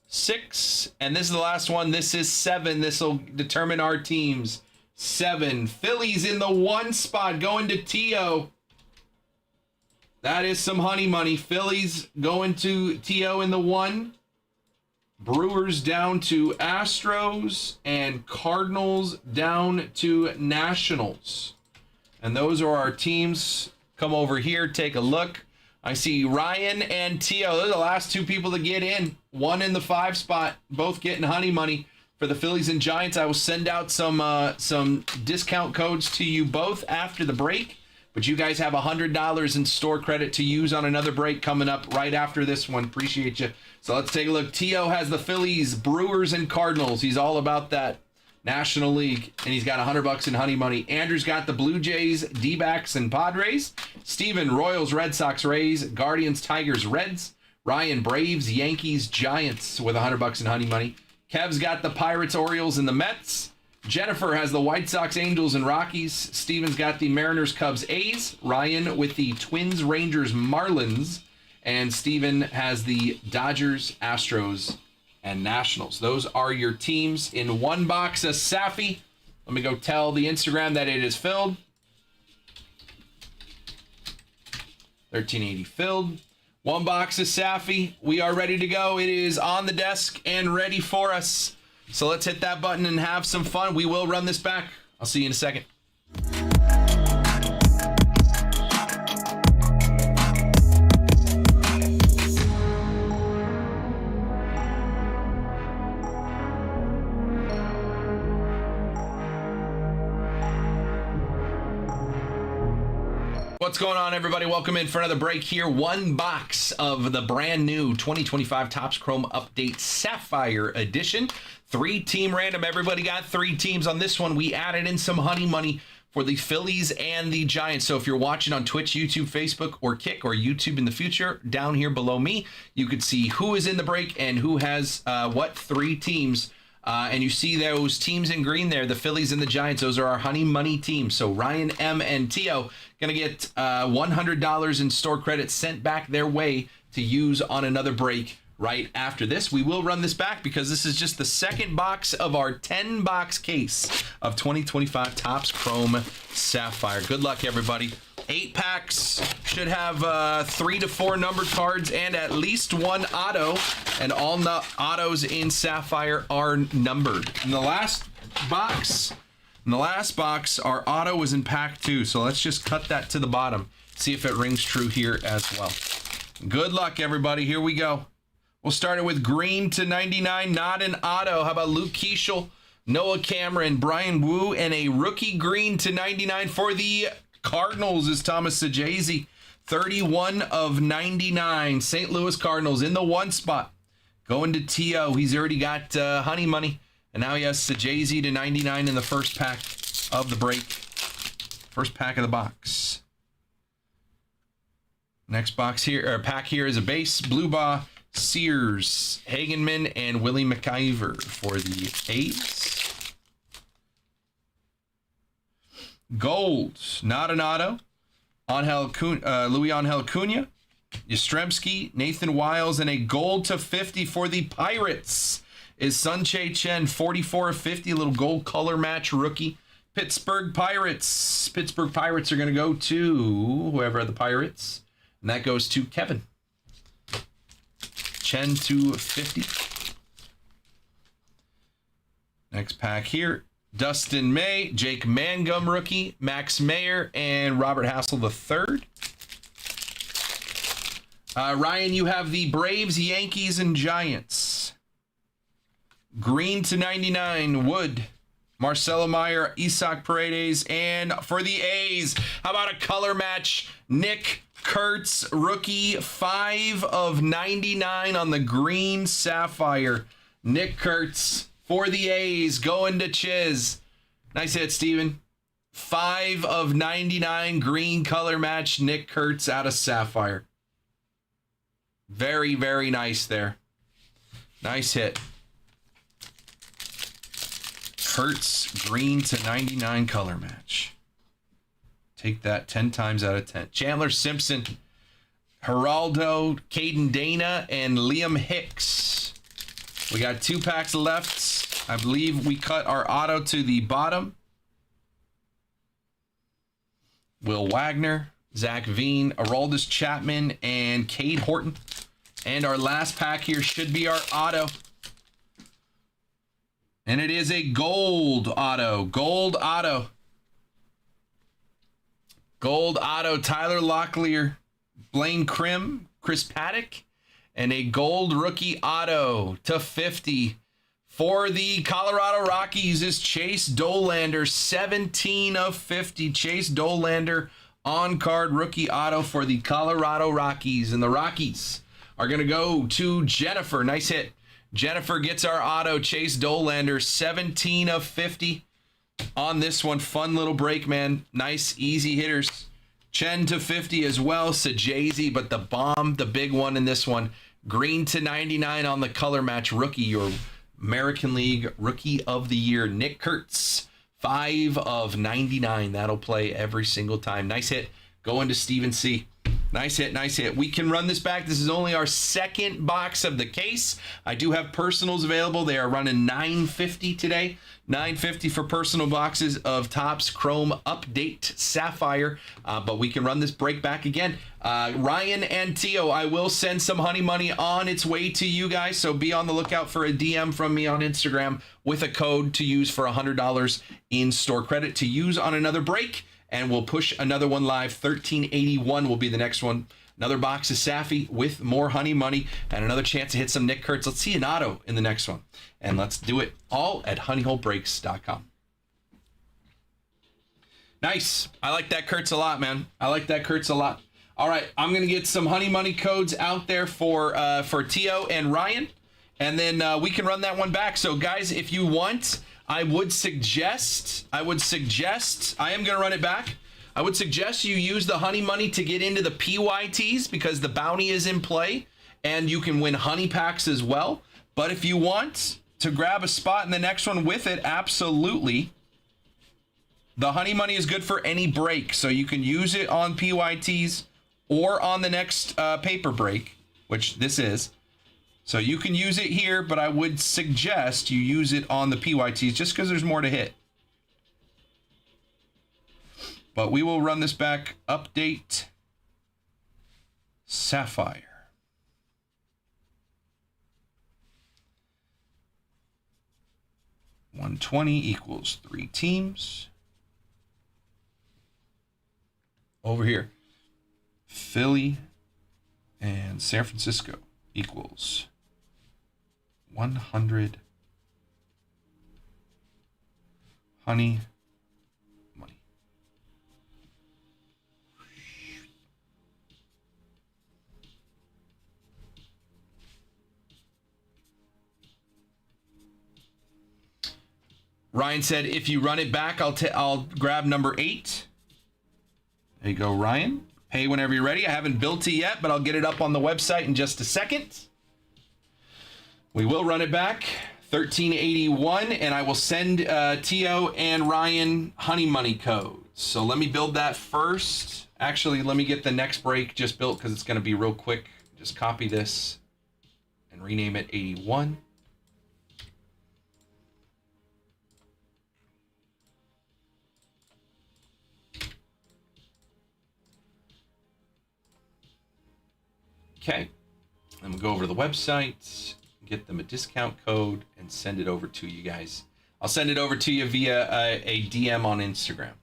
6, and this is the last one. This is 7. This will determine our teams. 7. Phillies in the 1 spot going to Tio. That is some honey money. Phillies going to Tio in the 1. Brewers down to Astros, and Cardinals down to Nationals. And those are our teams. Come over here, take a look. I see Ryan and Tio. Those are the last 2 people to get in. 1 in the 5 spot, both getting honey money for the Phillies and Giants. I will send out some discount codes to you both after the break. But you guys have $100 in store credit to use on another break coming up right after this one. Appreciate you. So let's take a look. Tio has the Phillies, Brewers, and Cardinals. He's all about that National League, and he's got $100 in honey money. Andrew's got the Blue Jays, D-backs, and Padres. Steven, Royals, Red Sox, Rays, Guardians, Tigers, Reds. Ryan, Braves, Yankees, Giants with $100 in honey money. Kev's got the Pirates, Orioles, and the Mets. Jennifer has the White Sox, Angels, and Rockies. Steven's got the Mariners, Cubs, A's. Ryan with the Twins, Rangers, Marlins. And Steven has the Dodgers, Astros, and Nationals. Those are your teams in 1 box of Safi. Let me go tell the Instagram that it is filled. 1380 filled. 1 box of Safi. We are ready to go. It is on the desk and ready for us. So let's hit that button and have some fun. We will run this back. I'll see you in a second. What's going on, everybody? Welcome in for another break here. 1 box of the brand new 2025 Topps Chrome Update Sapphire Edition. 3-team random. Everybody got 3 teams on this one. We added in some honey money for the Phillies and the Giants. So if you're watching on Twitch, YouTube, Facebook, or Kick, or YouTube in the future, down here below me, you could see who is in the break and who has what 3 teams. And you see those teams in green there, the Phillies and the Giants. Those are our honey money teams. So Ryan, M, and Tio going to get $100 in store credit sent back their way to use on another break right after this. We will run this back because this is just the second box of our 10-box case of 2025 Topps Chrome Sapphire. Good luck, everybody. 8 packs should have 3 to 4 numbered cards and at least 1 auto, and all autos in Sapphire are numbered. In the last box, our auto was in pack 2, so let's just cut that to the bottom. See if it rings true here as well. Good luck, everybody. Here we go. We'll start it with green to 99, not an auto. How about Luke Keeschel, Noah Cameron, Brian Wu, and a rookie green to 99 for the Cardinals is Thomas Sajazi. 31 of 99. St. Louis Cardinals in the 1 spot. Going to Tio. He's already got honey money. And now he has Sajazi to 99 in the first pack of the break. First pack of the box. Next box here, or pack here, is a base. Blue Bah, Sears, Hagenman, and Willie McIver for the A's. Gold, not an auto. Louis Angel Acuna, Yastrzemski, Nathan Wiles, and a gold to 50 for the Pirates is Sun-Che Chen, 44 of 50, a little gold color match rookie. Pittsburgh Pirates. Pittsburgh Pirates are going to go to whoever are the Pirates, and that goes to Kevin. Chen to 50. Next pack here. Dustin May, Jake Mangum rookie, Max Mayer, and Robert Hassel III. Ryan, you have the Braves, Yankees, and Giants. Green to 99, Wood, Marcelo Meyer, Isaac Paredes, and for the A's, how about a color match? Nick Kurtz rookie, 5 of 99 on the green sapphire. Nick Kurtz for the A's, going to Chiz. Nice hit, Steven. 5 of 99 green color match. Nick Kurtz out of sapphire. Very, very nice there. Nice hit. Kurtz green to 99 color match. Take that 10 times out of 10. Chandler Simpson, Geraldo, Caden Dana, and Liam Hicks. We got 2 packs left. I believe we cut our auto to the bottom. Will Wagner, Zach Veen, Aroldis Chapman, and Cade Horton. And our last pack here should be our auto. And it is a gold auto. Gold auto. Gold auto. Tyler Locklear, Blaine Krim, Chris Paddock. And a gold rookie auto to 50. For the Colorado Rockies is Chase Dollander, 17 of 50. Chase Dollander on-card rookie auto for the Colorado Rockies. And the Rockies are going to go to Jennifer. Nice hit. Jennifer gets our auto. Chase Dollander, 17 of 50 on this one. Fun little break, man. Nice, easy hitters. Chen to 50 as well. Sajazi, but the bomb, the big one in this one. Green to 99 on the color match rookie. Your American League Rookie of the Year, Nick Kurtz, 5 of 99. That'll play every single time. Nice hit. Going to Steven C. Nice hit, nice hit. We can run this back. This is only our second box of the case. I do have personals available. They are running $9.50 today. $9.50 for personal boxes of Topps Chrome Update Sapphire. But we can run this break back again. Ryan and Tio, I will send some honey money on its way to you guys. So be on the lookout for a DM from me on Instagram with a code to use for $100 in store credit to use on another break. And we'll push another one live. 1381 will be the next one. Another box of Saffy with more honey money and another chance to hit some Nick Kurtz. Let's see an auto in the next one. And let's do it all at honeyholebreaks.com. Nice. I like that Kurtz a lot, man. I like that Kurtz a lot. All right, I'm going to get some honey money codes out there for Tio and Ryan. And then we can run that one back. So, guys, if you want, I would suggest, I am going to run it back. I would suggest you use the honey money to get into the PYTs because the bounty is in play and you can win honey packs as well. But if you want to grab a spot in the next one with it, absolutely. The honey money is good for any break. So you can use it on PYTs or on the next paper break, which this is. So you can use it here, but I would suggest you use it on the PYTs just because there's more to hit. But we will run this back. Update Sapphire. $120 equals 3 teams. Over here, Philly and San Francisco equals 100 honey money. Ryan said, if you run it back, I'll grab number 8. There you go, Ryan. Pay whenever you're ready. I haven't built it yet, but I'll get it up on the website in just a second. We will run it back. 1381, and I will send Tio and Ryan honey money codes. So let me build that first. Actually, let me get the next break just built because it's going to be real quick. Just copy this and rename it 81. Okay, then we'll go over to the website, get them a discount code, and send it over to you guys. I'll send it over to you via a DM on Instagram.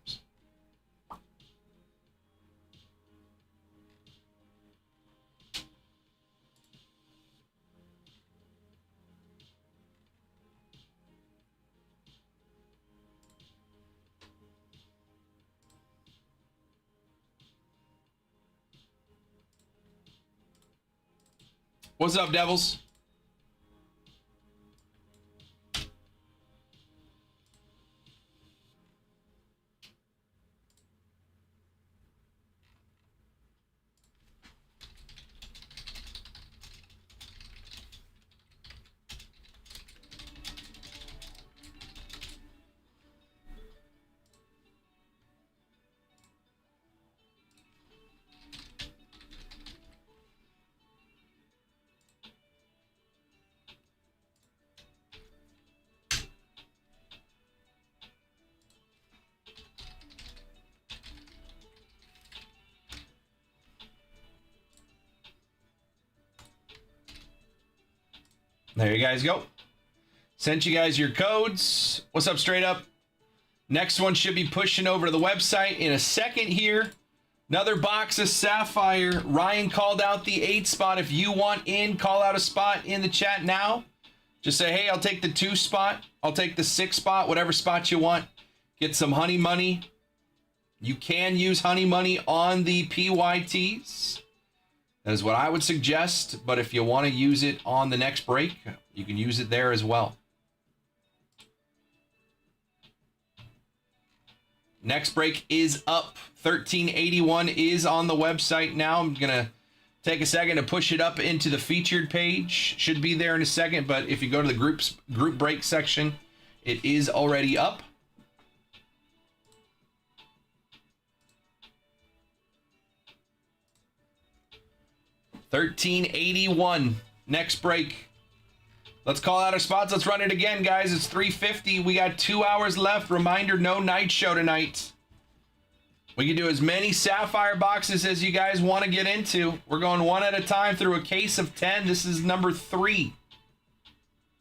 What's up, Devils? There you guys go. Sent you guys your codes. What's up, Straight Up? Next one should be pushing over to the website in a second here. Another box of Sapphire. Ryan called out the 8 spot. If you want in, call out a spot in the chat now. Just say, hey, I'll take the 2 spot. I'll take the 6 spot, whatever spot you want. Get some honey money. You can use honey money on the PYTs. That is what I would suggest. But if you want to use it on the next break, you can use it there as well. Next break is up. 1381 is on the website now. I'm going to take a second to push it up into the featured page. Should be there in a second, but if you go to the group break section, it is already up. $13.81. Next break. Let's call out our spots. Let's run it again, guys. It's 3:50. We got 2 hours left. Reminder, no night show tonight. We can do as many Sapphire boxes as you guys want to get into. We're going one at a time through a case of 10. This is number 3.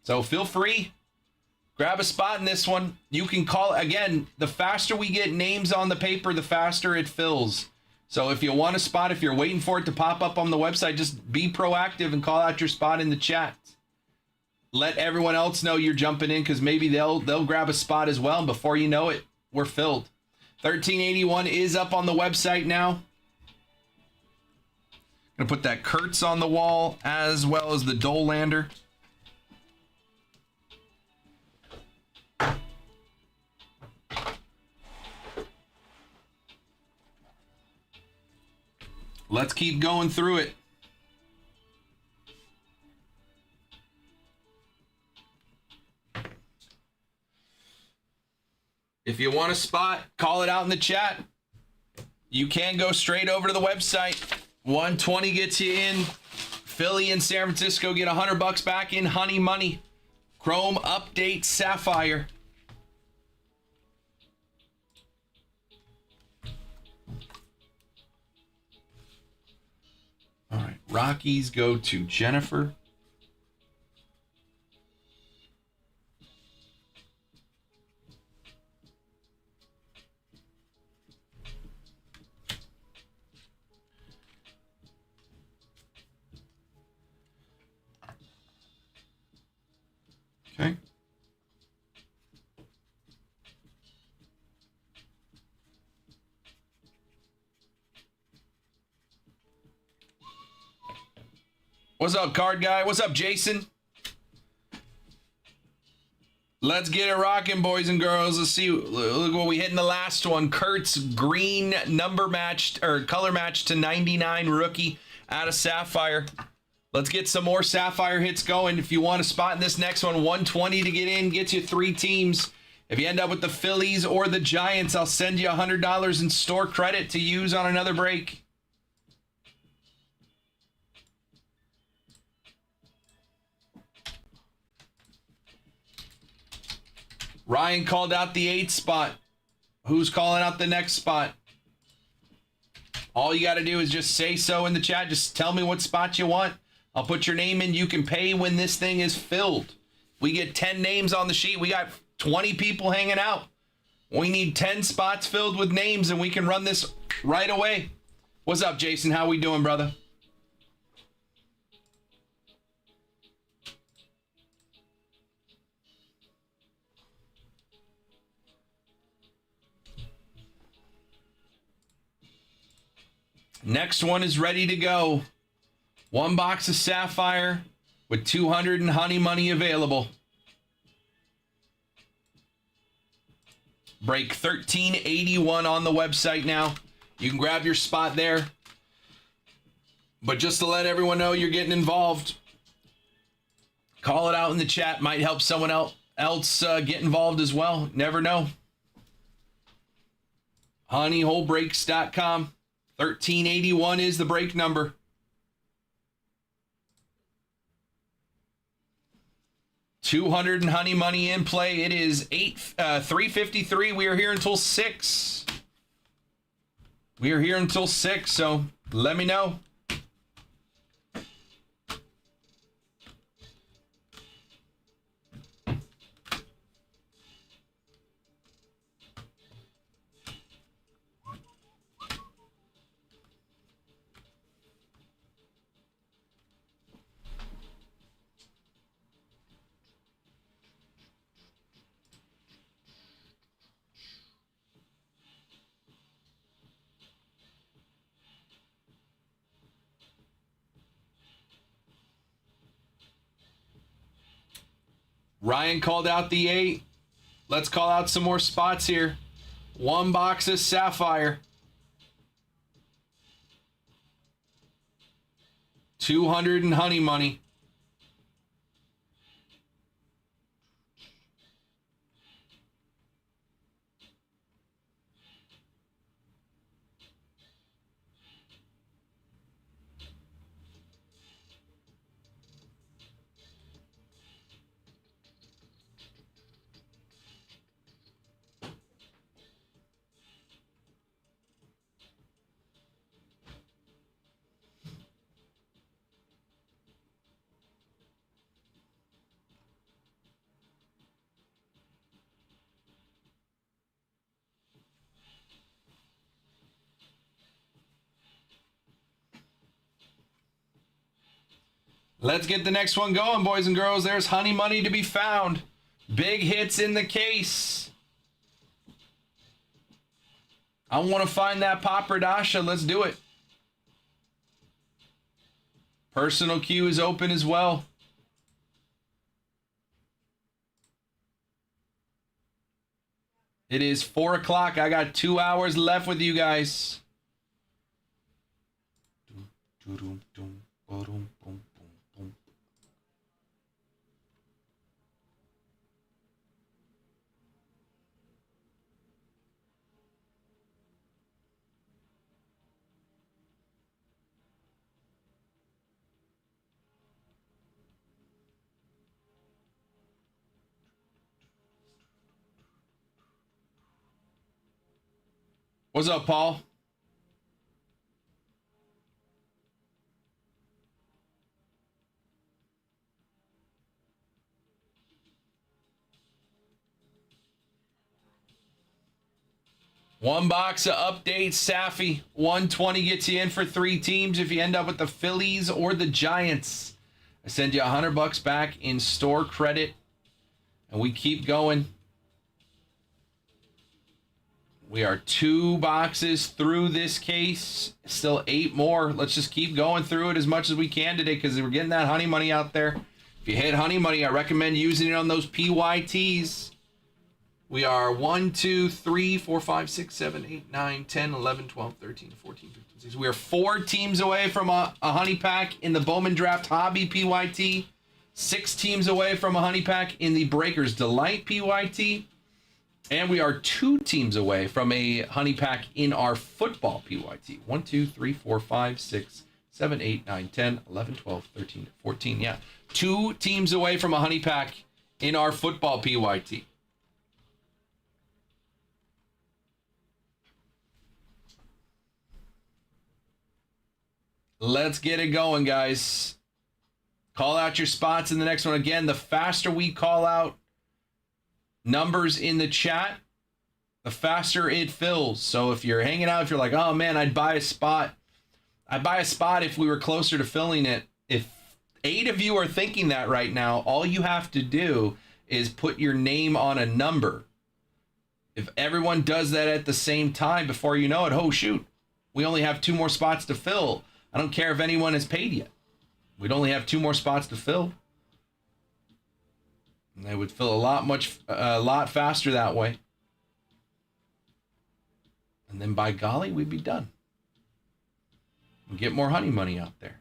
So feel free. Grab a spot in this one. You can call, again, the faster we get names on the paper, the faster it fills. So if you want a spot, if you're waiting for it to pop up on the website, just be proactive and call out your spot in the chat. Let everyone else know you're jumping in, because maybe they'll grab a spot as well. And before you know it, we're filled. 1381 is up on the website now. Gonna put that Kurtz on the wall as well as the Dollander. Let's keep going through it. If you want a spot, call it out in the chat. You can go straight over to the website. 120 gets you in. Philly and San Francisco get $100 back in honey money. Chrome update Sapphire. All right, Rockies go to Jennifer. Okay. What's up, card guy? What's up, Jason? Let's get it rocking, boys and girls. Let's see. Look what we hit in the last one. Kurtz green number matched or color matched to 99 rookie out of Sapphire. Let's get some more Sapphire hits going. If you want a spot in this next one, 120 to get in, gets you 3 teams. If you end up with the Phillies or the Giants, I'll send you $100 in store credit to use on another break. Ryan called out the 8 spot. Who's calling out the next spot? All you got to do is just say so in the chat. Just tell me what spot you want. I'll put your name in. You can pay when this thing is filled. We get 10 names on the sheet. We got 20 people hanging out. We need 10 spots filled with names, and we can run this right away. What's up, Jason? How we doing, brother? Next one is ready to go. One box of Sapphire with 200 and honey money available. Break 1381 on the website now. You can grab your spot there. But just to let everyone know you're getting involved, call it out in the chat. Might help someone else get involved as well. Never know. honeyholebreaks.com. 1381 is the break number. $200 and honey money in play. It is 3:53. We are here until 6. We are here until 6, so let me know. Ryan called out the 8. Let's call out some more spots here. One box of Sapphire. 200 and honey money. Let's get the next one going, boys and girls. There's honey money to be found. Big hits in the case. I want to find that Papradasha. Let's do it. Personal queue is open as well. It is 4 o'clock. I got 2 hours left with you guys. What's up, Paul? One box of updates, Safi. 120 gets you in for 3 teams if you end up with the Phillies or the Giants. I send you $100 back in store credit, and we keep going. We are 2 boxes through this case. Still 8 more. Let's just keep going through it as much as we can today because we're getting that honey money out there. If you hit honey money, I recommend using it on those PYTs. We are 1, 2, 3, 4, 5, 6, 7, 8, 9, 10, 11, 12, 13, 14, 15, 16. We are 4 teams away from a honey pack in the Bowman Draft Hobby PYT. 6 teams away from a honey pack in the Breakers Delight PYT. And we are 2 teams away from a honey pack in our football PYT. 1, 2, 3, 4, 5, 6, 7, 8, 9, 10, 11, 12, 13, 14. Yeah. 2 teams away from a honey pack in our football PYT. Let's get it going, guys. Call out your spots in the next one. Again, the faster we call out numbers in the chat, the faster it fills. So if you're hanging out, if you're like, oh man, I'd buy a spot if we were closer to filling it. If 8 of you are thinking that right now, all you have to do is put your name on a number. If everyone does that at the same time, before you know it, oh shoot, we only have 2 more spots to fill. I don't care if anyone has paid yet. We'd only have 2 more spots to fill. And they would fill a lot faster that way. And then by golly, we'd be done. And get more honey money out there.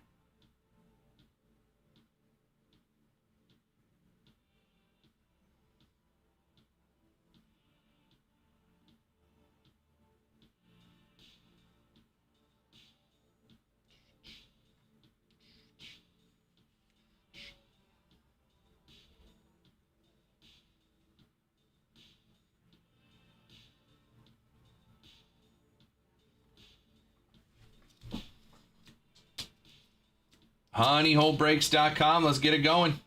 honeyholebreaks.com. Let's get it going.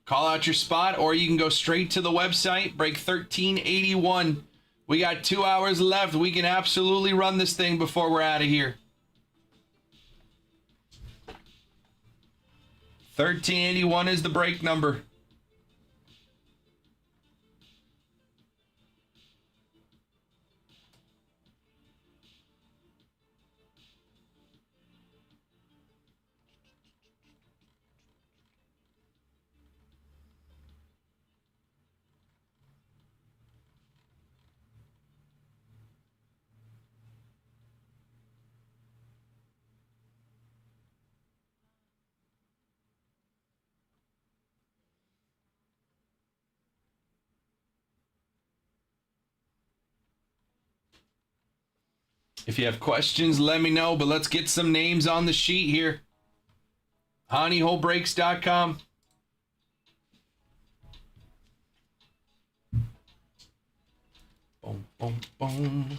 Call out your spot, or you can go straight to the website, break 1381. We got 2 hours left. We can absolutely run this thing before we're out of here. 1381 is the break number. If you have questions, let me know, but let's get some names on the sheet here. honeyholebreaks.com. Boom, boom, boom.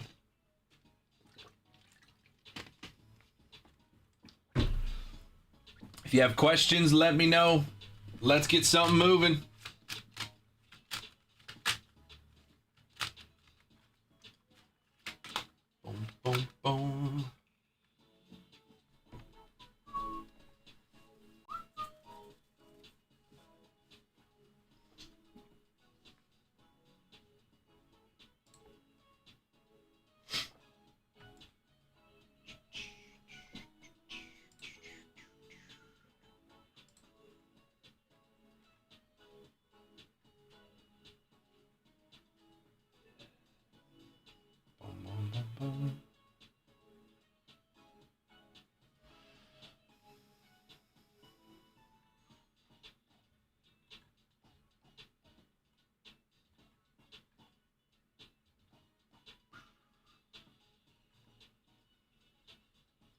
If you have questions, let me know. Let's get something moving. Boom, boom, boom.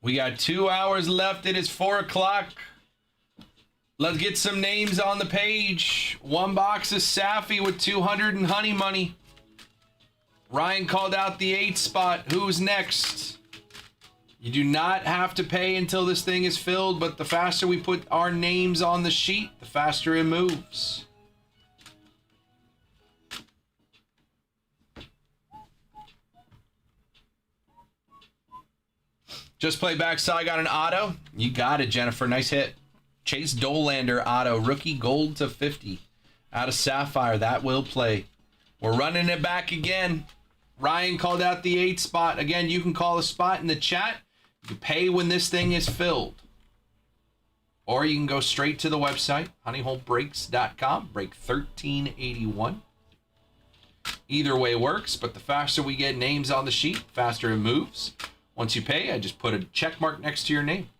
We got 2 hours left. It is 4 o'clock. Let's get some names on the page. 1 box of Safi with 200 and honey money. Ryan called out the 8 spot. Who's next? You do not have to pay until this thing is filled, but the faster we put our names on the sheet, the faster it moves. Just play back, so I got an auto. You got it, Jennifer. Nice hit. Chase Dolander auto. Rookie gold to 50. Out of Sapphire. That will play. We're running it back again. Ryan called out the 8 spot. Again, you can call a spot in the chat. You can pay when this thing is filled. Or you can go straight to the website, honeyholebreaks.com. Break 1381. Either way works, but the faster we get names on the sheet, the faster it moves. Once you pay, I just put a check mark next to your name.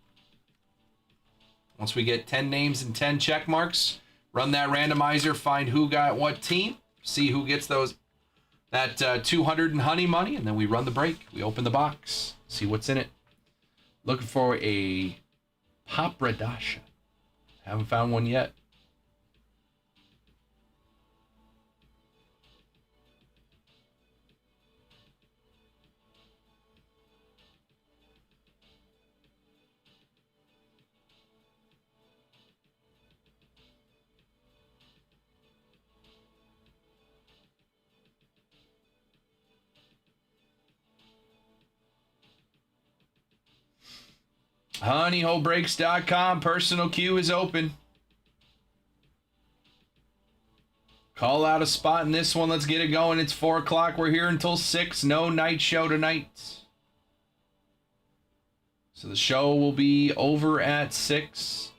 Once we get 10 names and 10 check marks, run that randomizer, find who got what team, see who gets that 200 and honey money, and then we run the break. We open the box, see what's in it. Looking for a Papradasha. Haven't found one yet. honeyholebreaks.com. Personal queue is open. Call out a spot in this one. Let's get it going. It's 4 o'clock. We're here until 6. No night show tonight. So the show will be over at 6,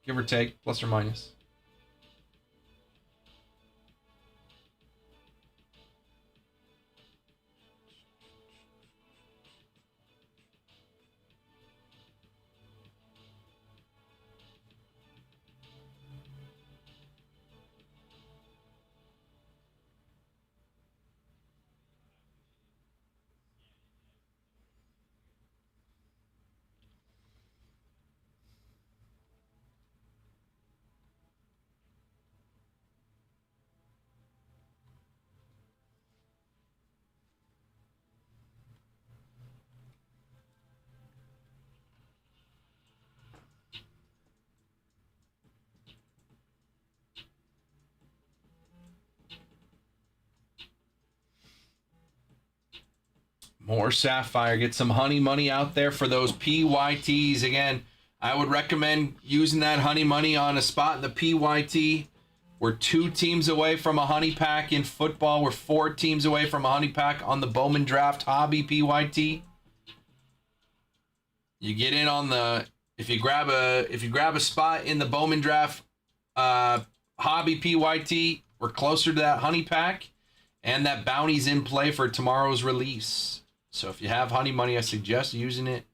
give or take, plus or minus. More Sapphire. Get some honey money out there for those PYTs. Again, I would recommend using that honey money on a spot in the PYT. We're 2 teams away from a honey pack in football. We're 4 teams away from a honey pack on the Bowman Draft Hobby PYT. You get in on the if you grab a spot in the Bowman Draft Hobby PYT, we're closer to that honey pack, and that bounty's in play for tomorrow's release. So if you have honey money, I suggest using it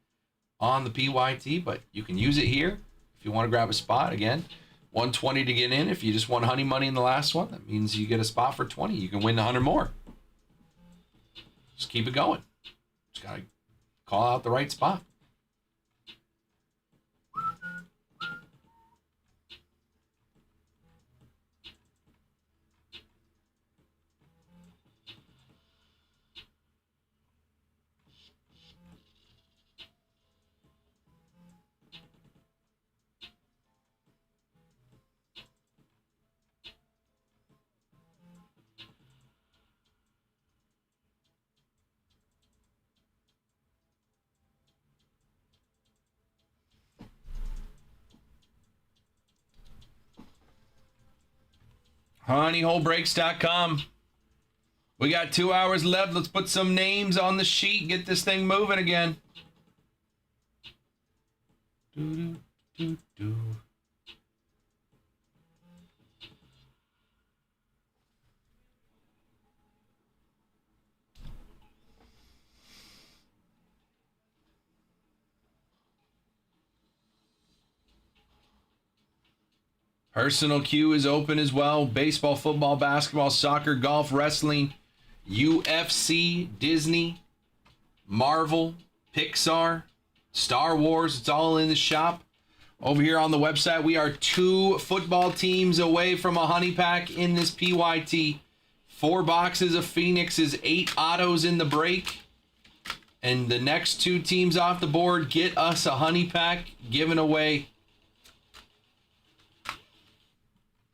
on the PYT, but you can use it here if you want to grab a spot. Again, 120 to get in. If you just won honey money in the last one, that means you get a spot for 20. You can win 100 more. Just keep it going. Just got to call out the right spot. honeyholebreaks.com. We got 2 hours left. Let's put some names on the sheet. Get this thing moving again. Do, do, do. Personal queue is open as well. Baseball, football, basketball, soccer, golf, wrestling, UFC, Disney, Marvel, Pixar, Star Wars. It's all in the shop. Over here on the website, we are 2 football teams away from a honey pack in this PYT. 4 boxes of Phoenixes, 8 autos in the break. And the next 2 teams off the board get us a honey pack given away.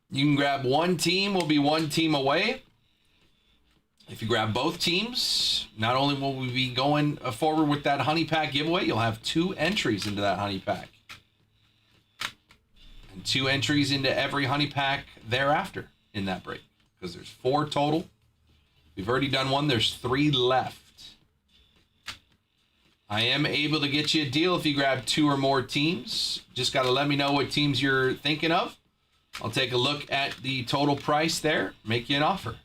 You can grab 1 team, will be 1 team away. If you grab both teams, not only will we be going forward with that honey pack giveaway, you'll have 2 entries into that honey pack. And 2 entries into every honey pack thereafter in that break. Because there's 4 total. We've already done 1, there's 3 left. I am able to get you a deal if you grab 2 or more teams. Just got to let me know what teams you're thinking of. I'll take a look at the total price there, make you an offer.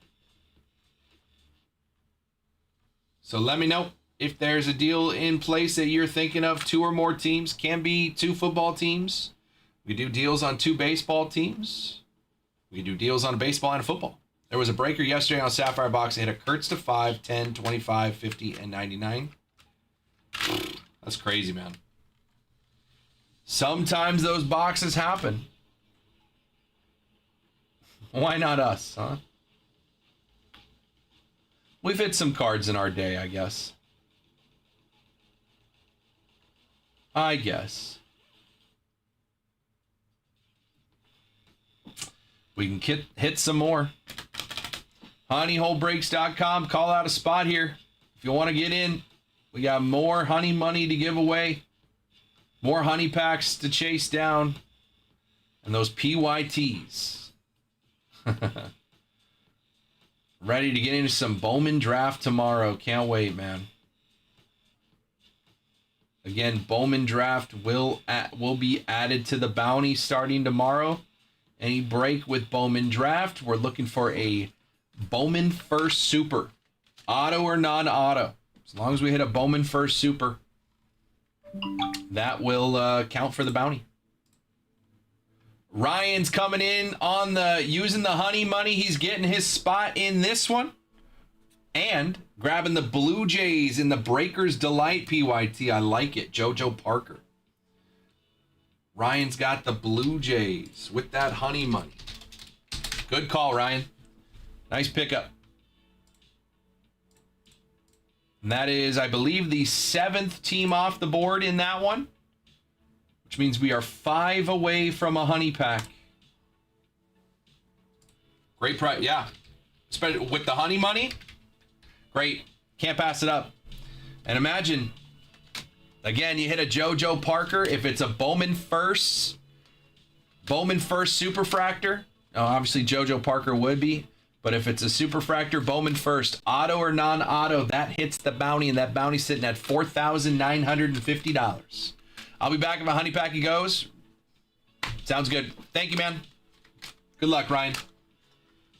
So let me know if there's a deal in place that you're thinking of. 2 or more teams, can be 2 football teams. We do deals on 2 baseball teams. We do deals on a baseball and a football. There was a breaker yesterday on Sapphire Box. It hit a Kurtz to 5, 10, 25, 50, and 99. That's crazy, man. Sometimes those boxes happen. Why not us, huh? We've hit some cards in our day, I guess. I guess. We can hit some more. honeyholebreaks.com. Call out a spot here. If you want to get in, we got more honey money to give away. More honey packs to chase down. And those PYTs. Ready to get into some Bowman Draft tomorrow. Can't wait, man. Again, Bowman Draft will be added to the bounty starting tomorrow. Any break with Bowman Draft, we're looking for a Bowman First Super. Auto or non-auto. As long as we hit a Bowman First Super, that will count for the bounty. Ryan's coming in on using the honey money. He's getting his spot in this one. And grabbing the Blue Jays in the Breakers Delight PYT. I like it. JoJo Parker. Ryan's got the Blue Jays with that honey money. Good call, Ryan. Nice pickup. And that is, I believe, the 7th team off the board in that one, which means we are 5 away from a honey pack. Great price, yeah. With the honey money, great. Can't pass it up. And imagine, again, you hit a JoJo Parker. If it's a Bowman First Superfractor, obviously JoJo Parker would be. But if it's a Superfractor Bowman First, auto or non-auto, that hits the bounty, and that bounty's sitting at $4,950. I'll be back if a honey packy goes. Sounds good. Thank you, man. Good luck, Ryan.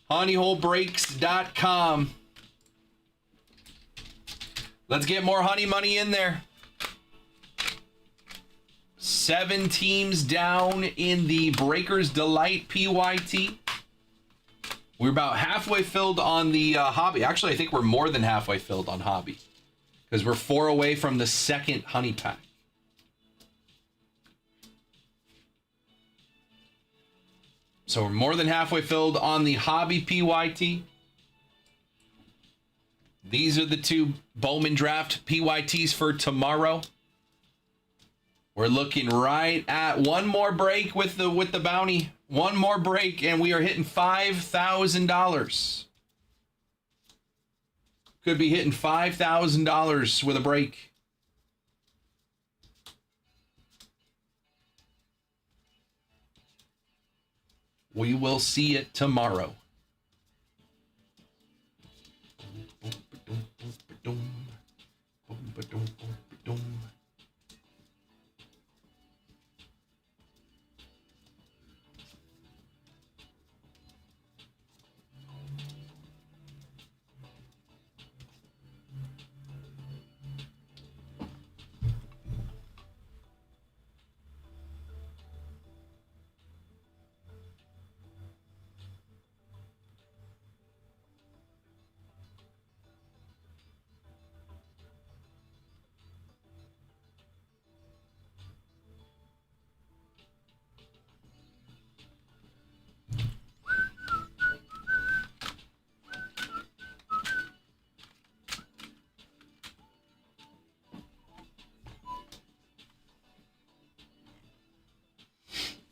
HoneyholeBreaks.com. Let's get more honey money in there. 7 teams down in the Breakers Delight PYT. We're about halfway filled on the hobby. Actually, I think we're more than halfway filled on hobby because we're 4 away from the 2nd honey pack. So we're more than halfway filled on the hobby PYT. These are the 2 Bowman Draft PYTs for tomorrow. We're looking right at one more break with the bounty. One more break, and we are hitting $5,000. Could be hitting $5,000 with a break. We will see it tomorrow.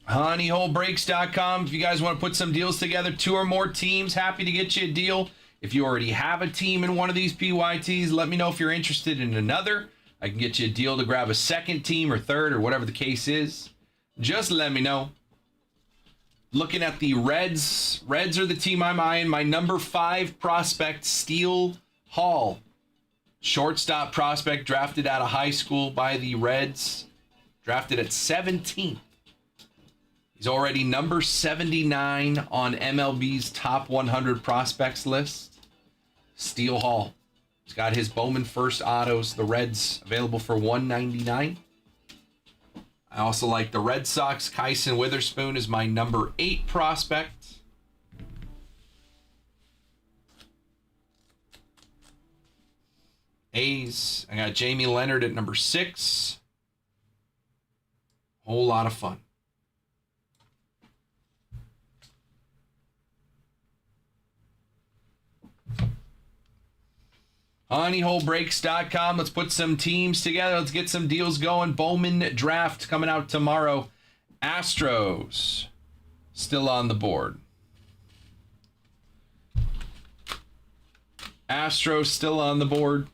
HoneyholeBreaks.com. If you guys want to put some deals together, 2 or more teams, happy to get you a deal. If you already have a team in one of these PYTs, let me know if you're interested in another. I can get you a deal to grab a 2nd team or 3rd or whatever the case is. Just let me know. Looking at the Reds. Reds are the team I'm eyeing. My number 5 prospect, Steele Hall. Shortstop prospect, drafted out of high school by the Reds. Drafted at 17th. He's already number 79 on MLB's top 100 prospects list. Steele Hall. He's got his Bowman First autos. The Reds available for $199. I also like the Red Sox. Kyson Witherspoon is my number 8 prospect. A's. I got Jamie Leonard at number 6. Whole lot of fun. HoneyholeBreaks.com. Let's put some teams together. Let's get some deals going. Bowman Draft coming out tomorrow. Astros still on the board. Astros still on the board.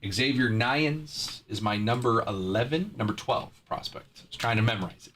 Xavier Nyans is my number 12 prospect. I was trying to memorize it.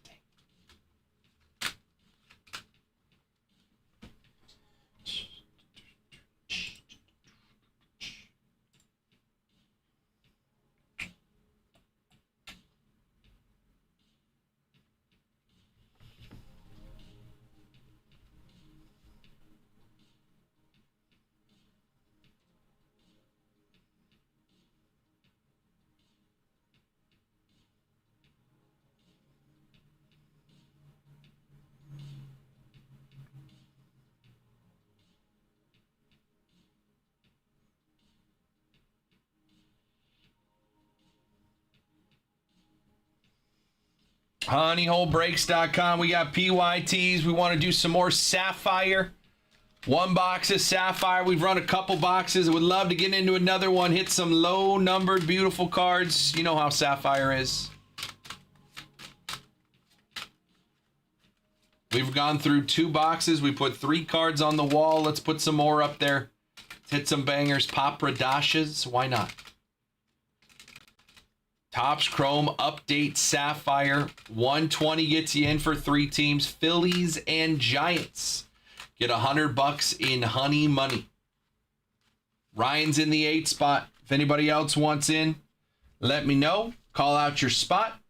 Honeyholebreaks.com. We got PYTs. We want to do some more Sapphire. One box of Sapphire. We've run a couple boxes. I would love to get into another one. Hit some low-numbered, beautiful cards. You know how Sapphire is. We've gone through 2 boxes. We put 3 cards on the wall. Let's put some more up there. Let's hit some bangers. Papradashas. Why not? Topps Chrome Update Sapphire. 120 gets you in for 3 teams. Phillies and Giants. Get $100 in honey money. Ryan's in the 8 spot. If anybody else wants in, let me know. Call out your spot.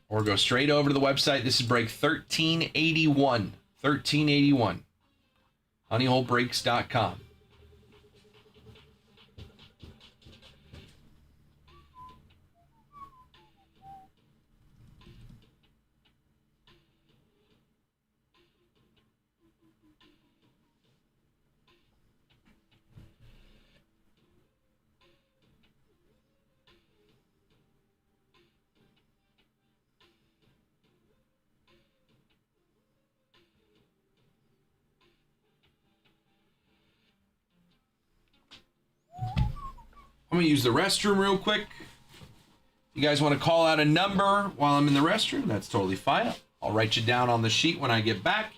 Or go straight over to the website. This is break 1381. 1381. Honeyholebreaks.com. I'm going to use the restroom real quick. You guys want to call out a number while I'm in the restroom? That's totally fine. I'll write you down on the sheet when I get back.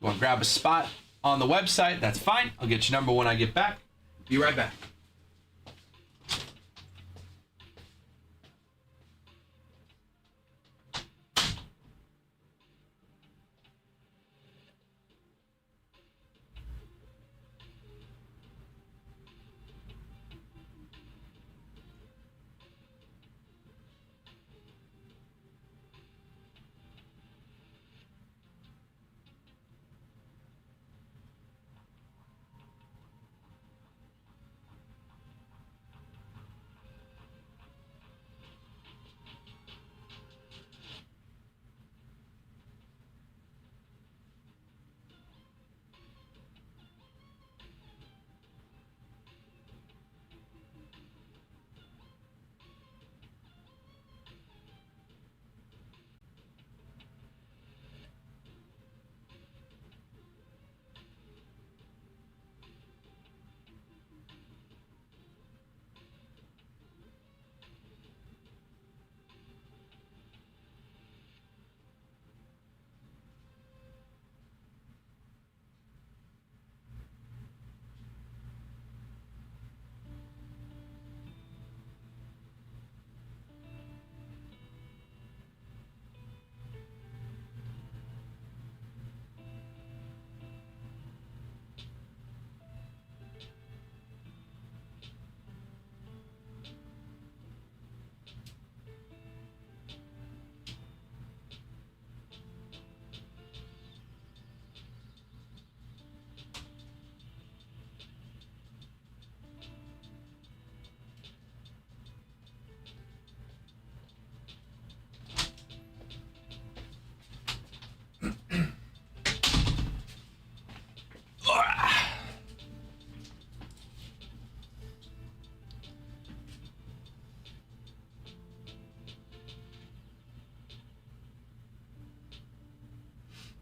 You want to grab a spot on the website? That's fine. I'll get your number when I get back. Be right back.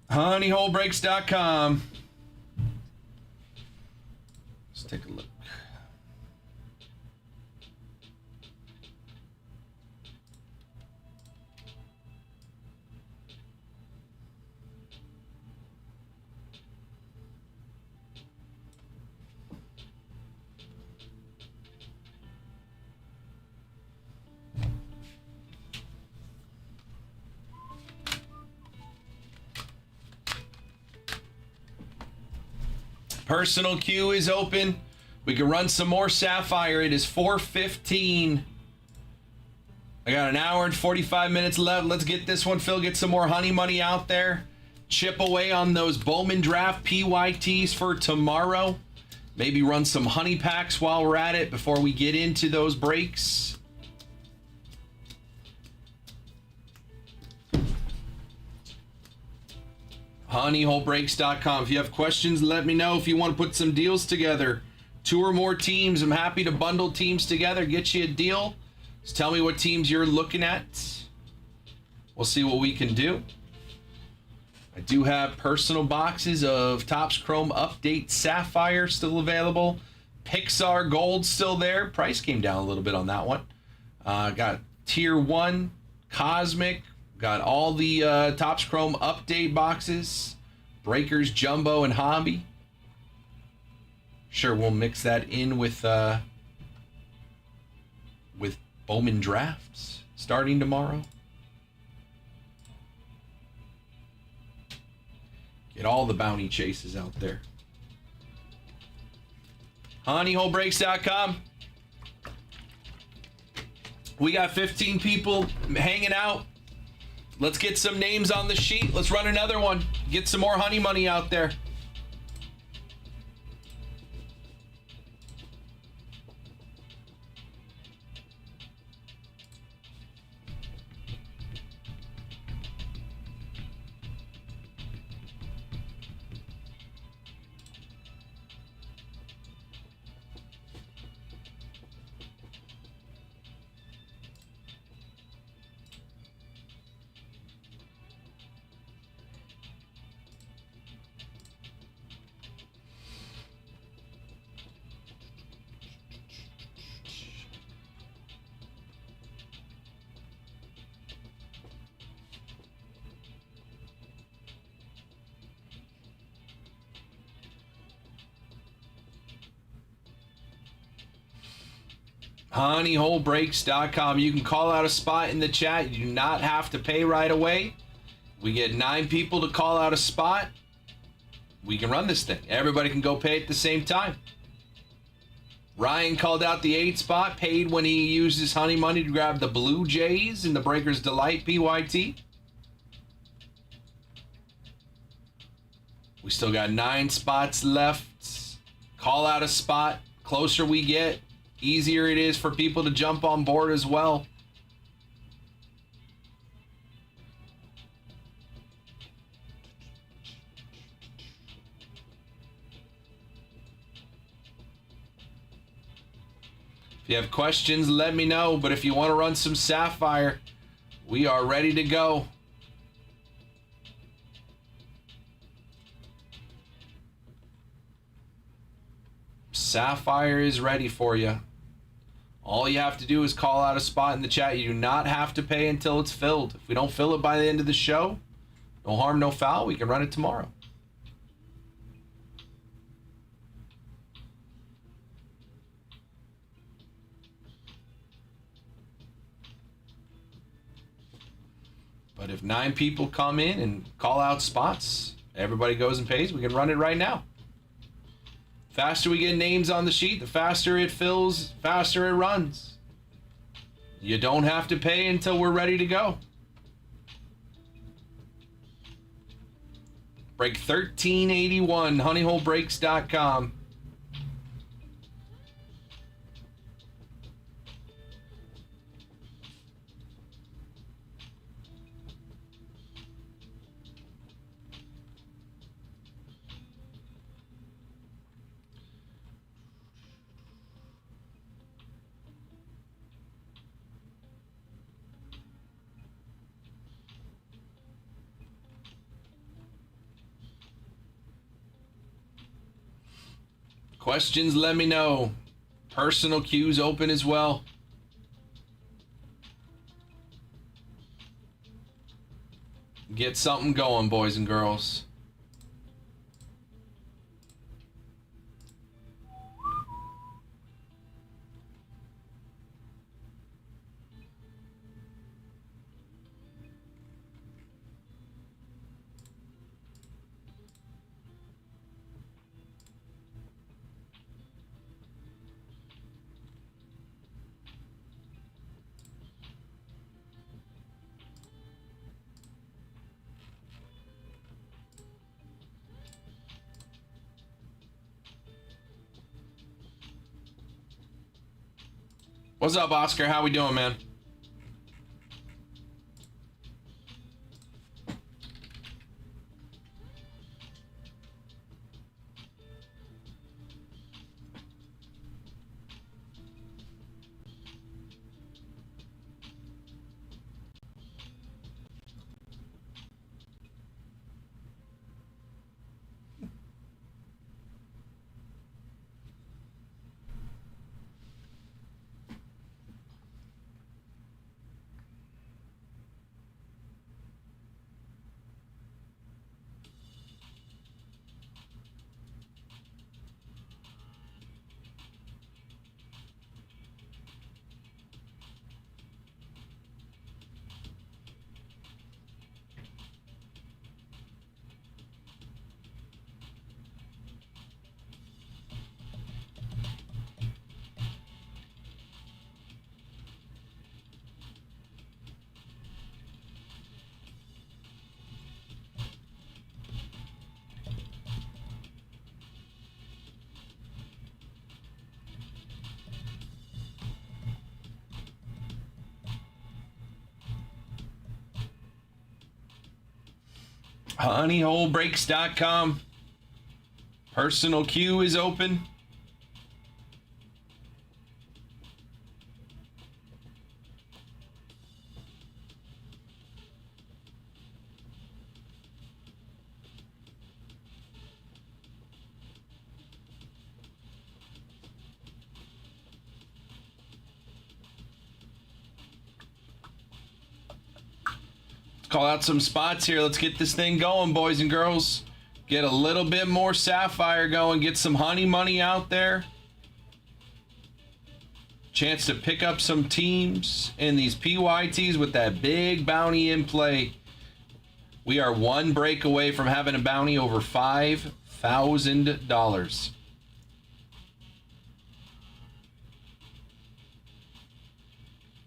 Honeyholebreaks.com. Let's take a look. Personal queue is open. We can run some more Sapphire. It is 4:15. I got an hour and 45 minutes left. Let's get this one, Phil. Get some more honey money out there. Chip away on those Bowman Draft PYTs for tomorrow. Maybe run some honey packs while we're at it before we get into those breaks. Honeyholebreaks.com. If you have questions, let me know. If you want to put some deals together, 2 or more teams, I'm happy to bundle teams together, get you a deal. Just tell me what teams you're looking at. We'll see what we can do. I do have personal boxes of Topps Chrome Update Sapphire still available. Pixar Gold still there. Price came down a little bit on that one. Got Tier 1, Cosmic. Got all the Topps Chrome Update boxes. Breakers, Jumbo, and Hobby. Sure, we'll mix that in with Bowman Drafts starting tomorrow. Get all the bounty chases out there. HoneyholeBreaks.com. We got 15 people hanging out. Let's get some names on the sheet. Let's run another one. Get some more honey money out there. HoneyholeBreaks.com. You can call out a spot in the chat. You do not have to pay right away. We get 9 people to call out a spot. We can run this thing. Everybody can go pay at the same time. Ryan called out the 8 spot, paid when he used his honey money to grab the Blue Jays in the Breakers Delight PYT. We still got 9 spots left. Call out a spot. Closer we get, easier it is for people to jump on board as well. If you have questions, let me know. But if you want to run some Sapphire, we are ready to go. Sapphire is ready for you. All you have to do is call out a spot in the chat. You do not have to pay until it's filled. If we don't fill it by the end of the show, no harm, no foul. We can run it tomorrow. But if 9 people come in and call out spots, everybody goes and pays. We can run it right now. Faster we get names on the sheet, the faster it fills, faster it runs. You don't have to pay until we're ready to go. Break 1381, honeyholebreaks.com. Questions, let me know. Personal queues open as well. Get something going, boys and girls. What's up, Oscar? How we doing, man? Honeyholebreaks.com. Personal queue is open. Call out some spots here. Let's get this thing going, boys and girls. Get a little bit more Sapphire going. Get some honey money out there. Chance to pick up some teams in these PYTs with that big bounty in play. We are one break away from having a bounty over $5,000.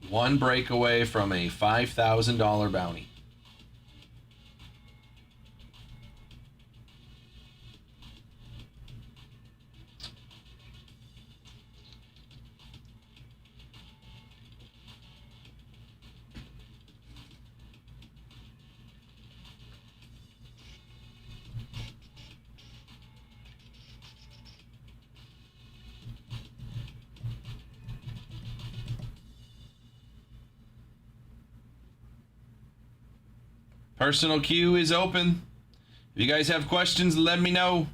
One break away from a $5,000 bounty. Personal queue is open. If you guys have questions, let me know.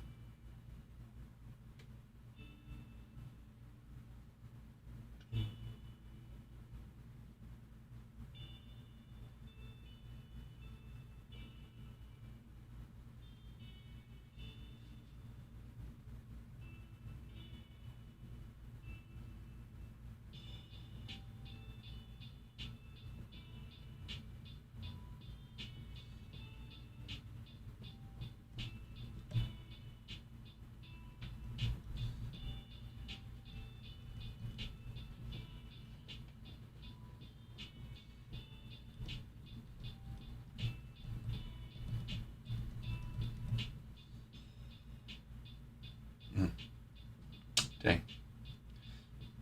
Dang.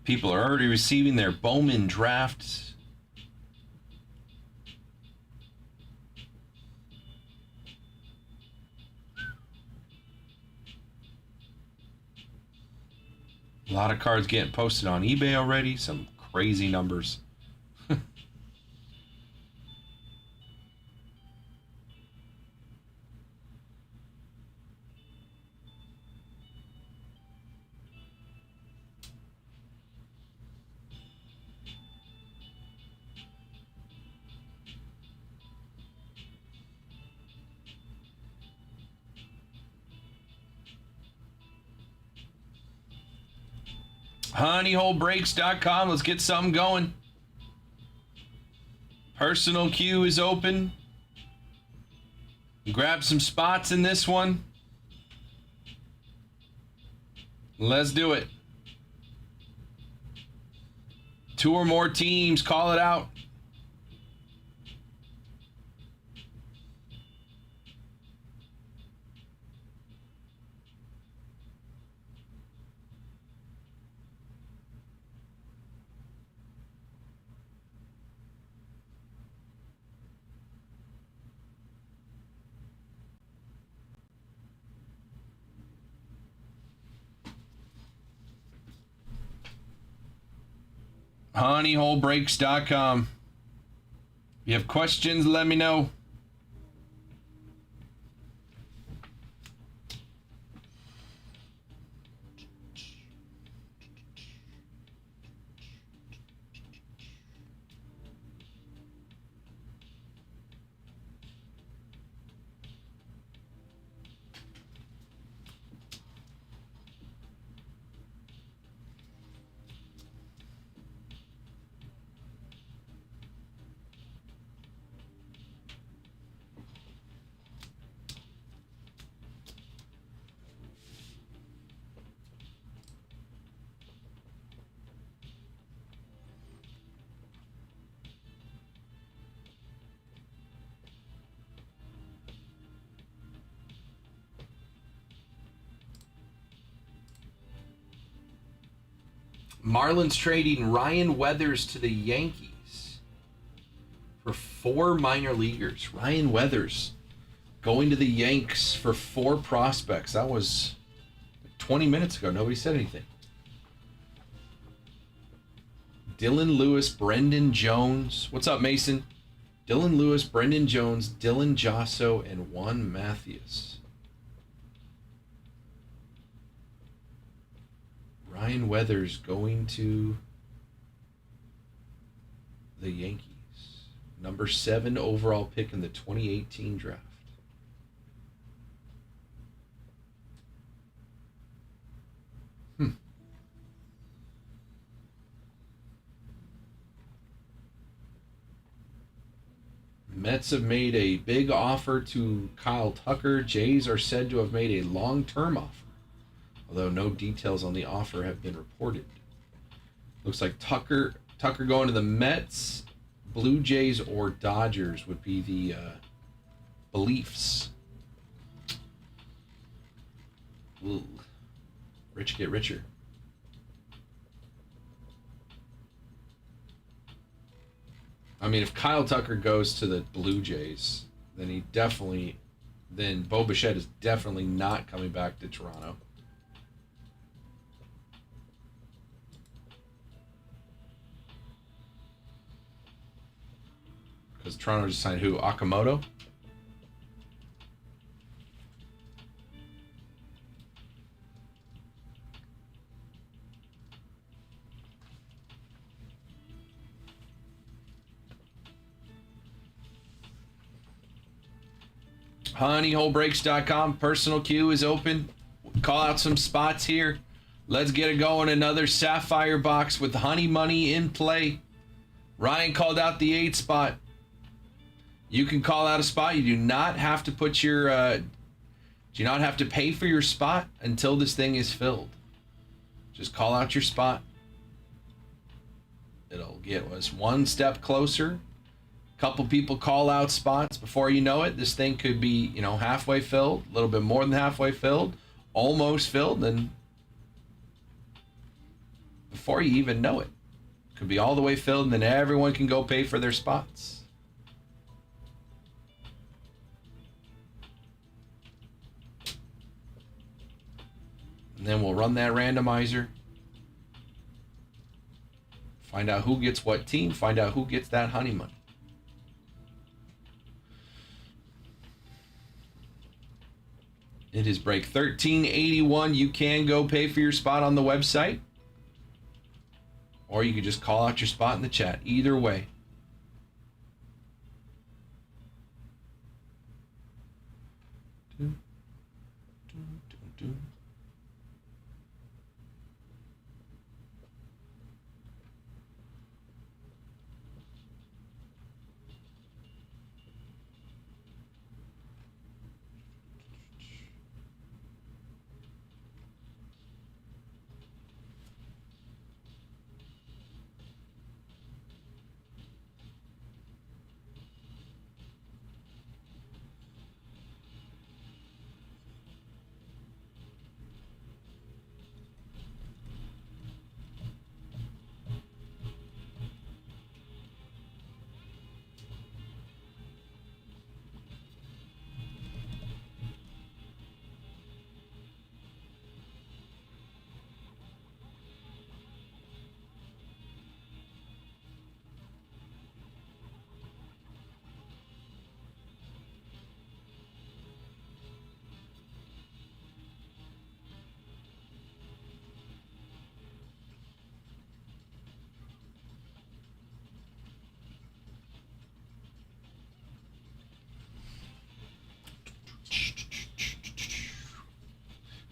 People are already receiving their Bowman drafts. A lot of cards getting posted on eBay already. Some crazy numbers. Honeyholebreaks.com. Let's get something going. Personal queue is open. Grab some spots in this one. Let's do it. 2 or more teams, call it out. Honeyholebreaks.com. If you have questions, let me know. Marlins trading Ryan Weathers to the Yankees for 4 minor leaguers. Ryan Weathers Going to the Yanks for 4 prospects. That was 20 minutes ago. Nobody said anything. Dylan Lewis, Brendan Jones. What's up, Mason? Dylan Lewis, Brendan Jones, Dylan Josso, and Juan Mathias. Ryan Weathers going to the Yankees. Number 7 overall pick in the 2018 draft. Mets have made a big offer to Kyle Tucker. Jays are said to have made a long-term offer, although no details on the offer have been reported. Looks like Tucker going to the Mets, Blue Jays, or Dodgers would be the beliefs. Ooh. Rich get richer. I mean, if Kyle Tucker goes to the Blue Jays, then Bo Bichette is definitely not coming back to Toronto. Because Toronto just signed who? Okamoto? honeyholebreaks.com. Personal queue is open. Call out some spots here. Let's get it going. Another Sapphire box with honey money in play. Ryan called out the 8 spot. You can call out a spot. You do not have to put your do not have to pay for your spot until this thing is filled. Just call out your spot. It'll get us one step closer. Couple people call out spots. Before you know it, this thing could be, halfway filled, a little bit more than halfway filled, almost filled, and before you even know it, could be all the way filled, and then everyone can go pay for their spots. And then we'll run that randomizer. Find out who gets what team. Find out who gets that honey money. It is break 1381. You can go pay for your spot on the website. Or you could just call out your spot in the chat. Either way.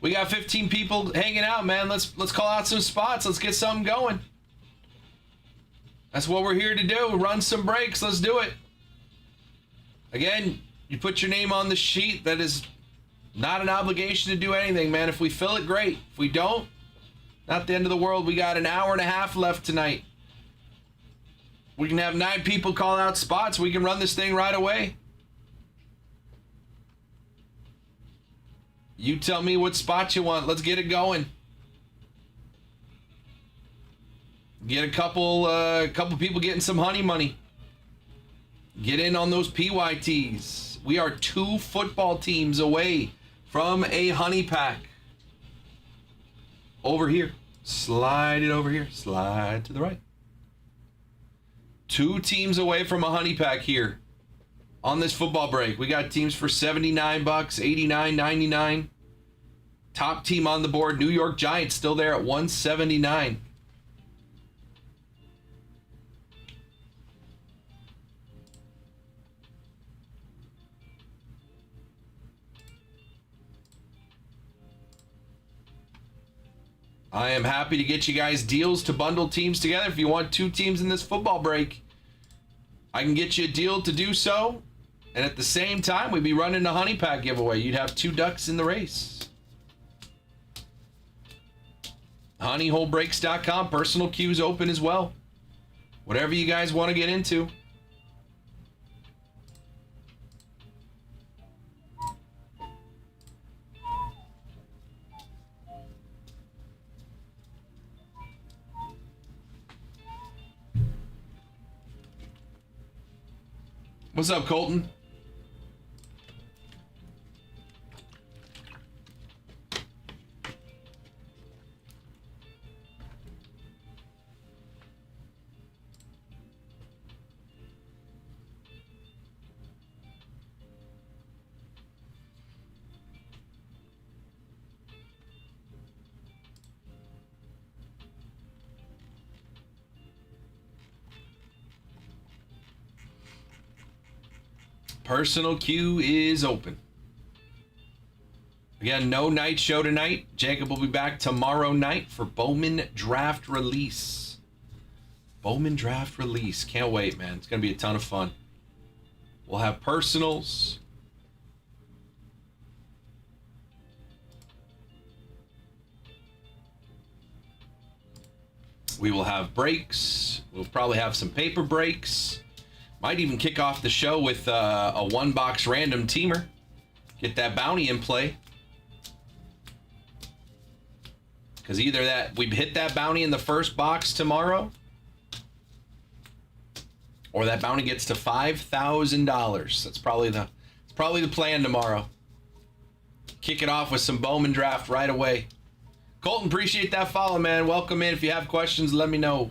We got 15 people hanging out, man. Let's call out some spots. Let's get something going. That's what we're here to do. Run some breaks. Let's do it. Again, you put your name on the sheet. That is not an obligation to do anything, man. If we fill it, great. If we don't, not the end of the world. We got an hour and a half left tonight. We can have 9 people call out spots. We can run this thing right away. You tell me what spot you want. Let's get it going. Get a couple people getting some honey money. Get in on those PYTs. We are 2 football teams away from a honey pack. Over here. Slide it over here. Slide to the right. 2 teams away from a honey pack here on this football break. We got teams for $79, $89, $99. Top team on the board, New York Giants, still there at $179. I am happy to get you guys deals to bundle teams together. If you want 2 teams in this football break, I can get you a deal to do so. And at the same time, we'd be running a honey pack giveaway. You'd have 2 ducks in the race. Honeyholebreaks.com. Personal queues open as well. Whatever you guys want to get into. What's up, Colton? Personal queue is open. Again, no night show tonight. Jacob will be back tomorrow night for Bowman Draft Release. Bowman Draft Release. Can't wait, man. It's going to be a ton of fun. We'll have personals. We will have breaks. We'll probably have some paper breaks. Might even kick off the show with a 1-box random teamer. Get that bounty in play. Because either that we hit that bounty in the first box tomorrow, or that bounty gets to $5,000. That's probably the plan tomorrow. Kick it off with some Bowman Draft right away. Colton, appreciate that follow, man. Welcome in. If you have questions, let me know.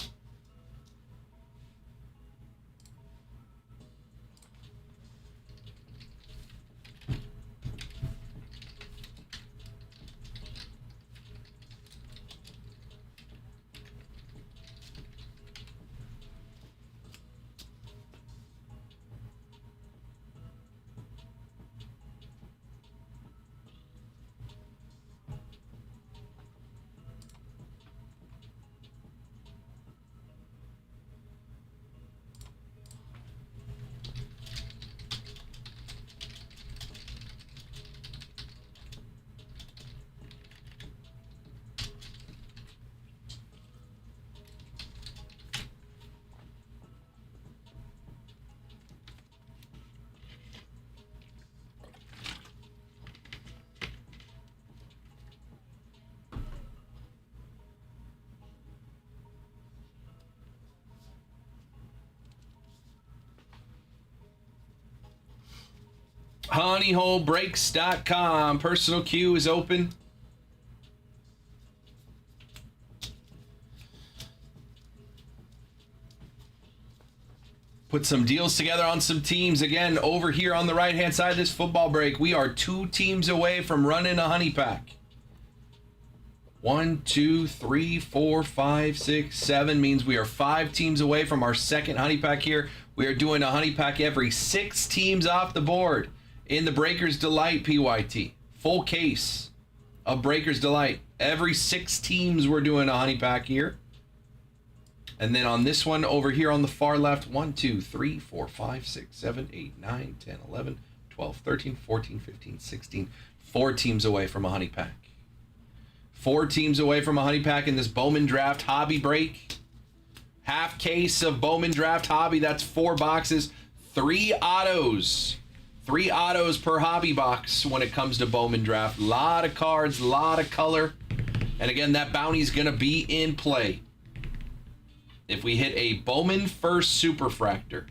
Honeyholebreaks.com. Personal queue is open. Put some deals together on some teams. Again, over here on the right-hand side of this football break, we are 2 teams away from running a honey pack. 1, 2, 3, 4, 5, 6, 7 means we are 5 teams away from our second honey pack here. We are doing a honey pack every 6 teams off the board in the Breaker's Delight PYT. Full case of Breaker's Delight. Every 6 teams we're doing a honey pack here. And then on this one over here on the far left, 1, 2, 3, 4, 5, 6, 7, 8, 9, 10, 11, 12, 13, 14, 15, 16. 4 teams away from a honey pack. 4 teams away from a honey pack in this Bowman Draft Hobby break. Half case of Bowman Draft Hobby. That's 4 boxes. 3 autos. 3 autos per hobby box when it comes to Bowman Draft. A lot of cards, a lot of color. And again, that bounty's going to be in play. If we hit a Bowman First Superfractor,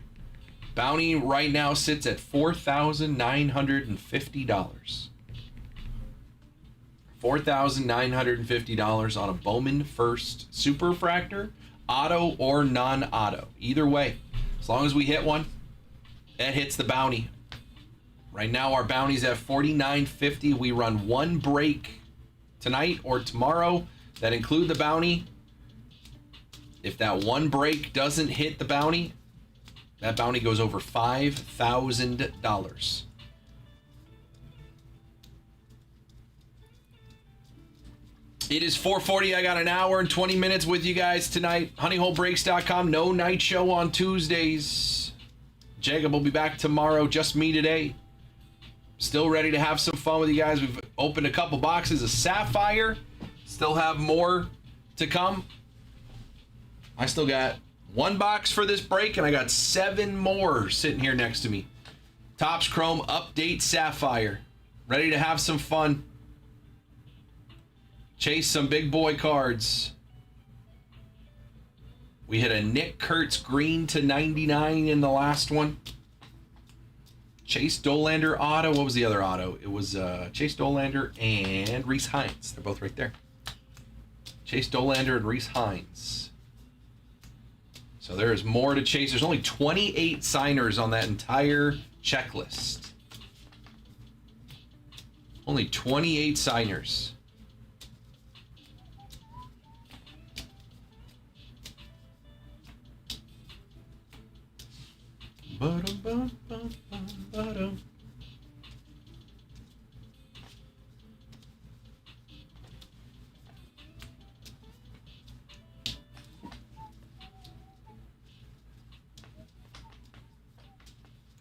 Bounty right now sits at $4,950. $4,950 on a Bowman First Superfractor, auto or non-auto. Either way, as long as we hit one, that hits the bounty. Right now our bounty's at $4,950. We run one break tonight or tomorrow that include the bounty. If that one break doesn't hit the bounty, that bounty goes over $5,000. It is 4:40. I got an hour and 20 minutes with you guys tonight. HoneyholeBreaks.com. No night show on Tuesdays. Jacob will be back tomorrow. Just me today. Still ready to have some fun with you guys. We've opened a couple boxes of Sapphire. Still have more to come. I still got one box for this break, and I got 7 more sitting here next to me. Topps Chrome Update Sapphire. Ready to have some fun. Chase some big boy cards. We hit a Nick Kurtz green to 99 in the last one. Chase Dollander auto. What was the other auto? It was Chase Dollander and Rhys Hines. They're both right there. Chase Dollander and Rhys Hines. So there's more to chase. There's only 28 signers on that entire checklist. Only 28 signers.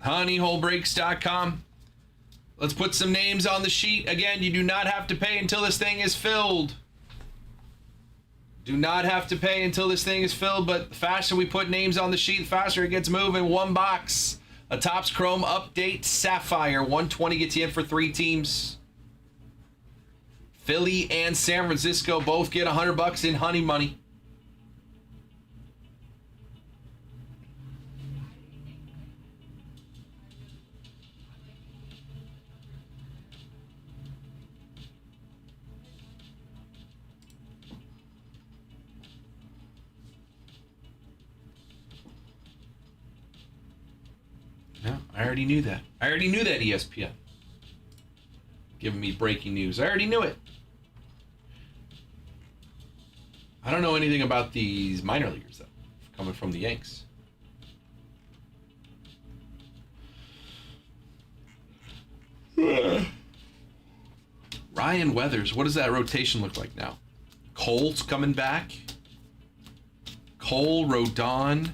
HoneyholeBreaks.com. Let's put some names on the sheet. Again, you do not have to pay until this thing is filled. Do not have to pay until this thing is filled, but the faster we put names on the sheet, the faster it gets moving. One box. A Topps Chrome Update Sapphire. 120 gets you in for 3 teams. Philly and San Francisco both get $100 in honey money. No, I already knew that. I already knew that, ESPN. Giving me breaking news. I already knew it. I don't know anything about these minor leaguers, though, coming from the Yanks. Ryan Weathers. What does that rotation look like now? Cole's coming back. Cole, Rodon,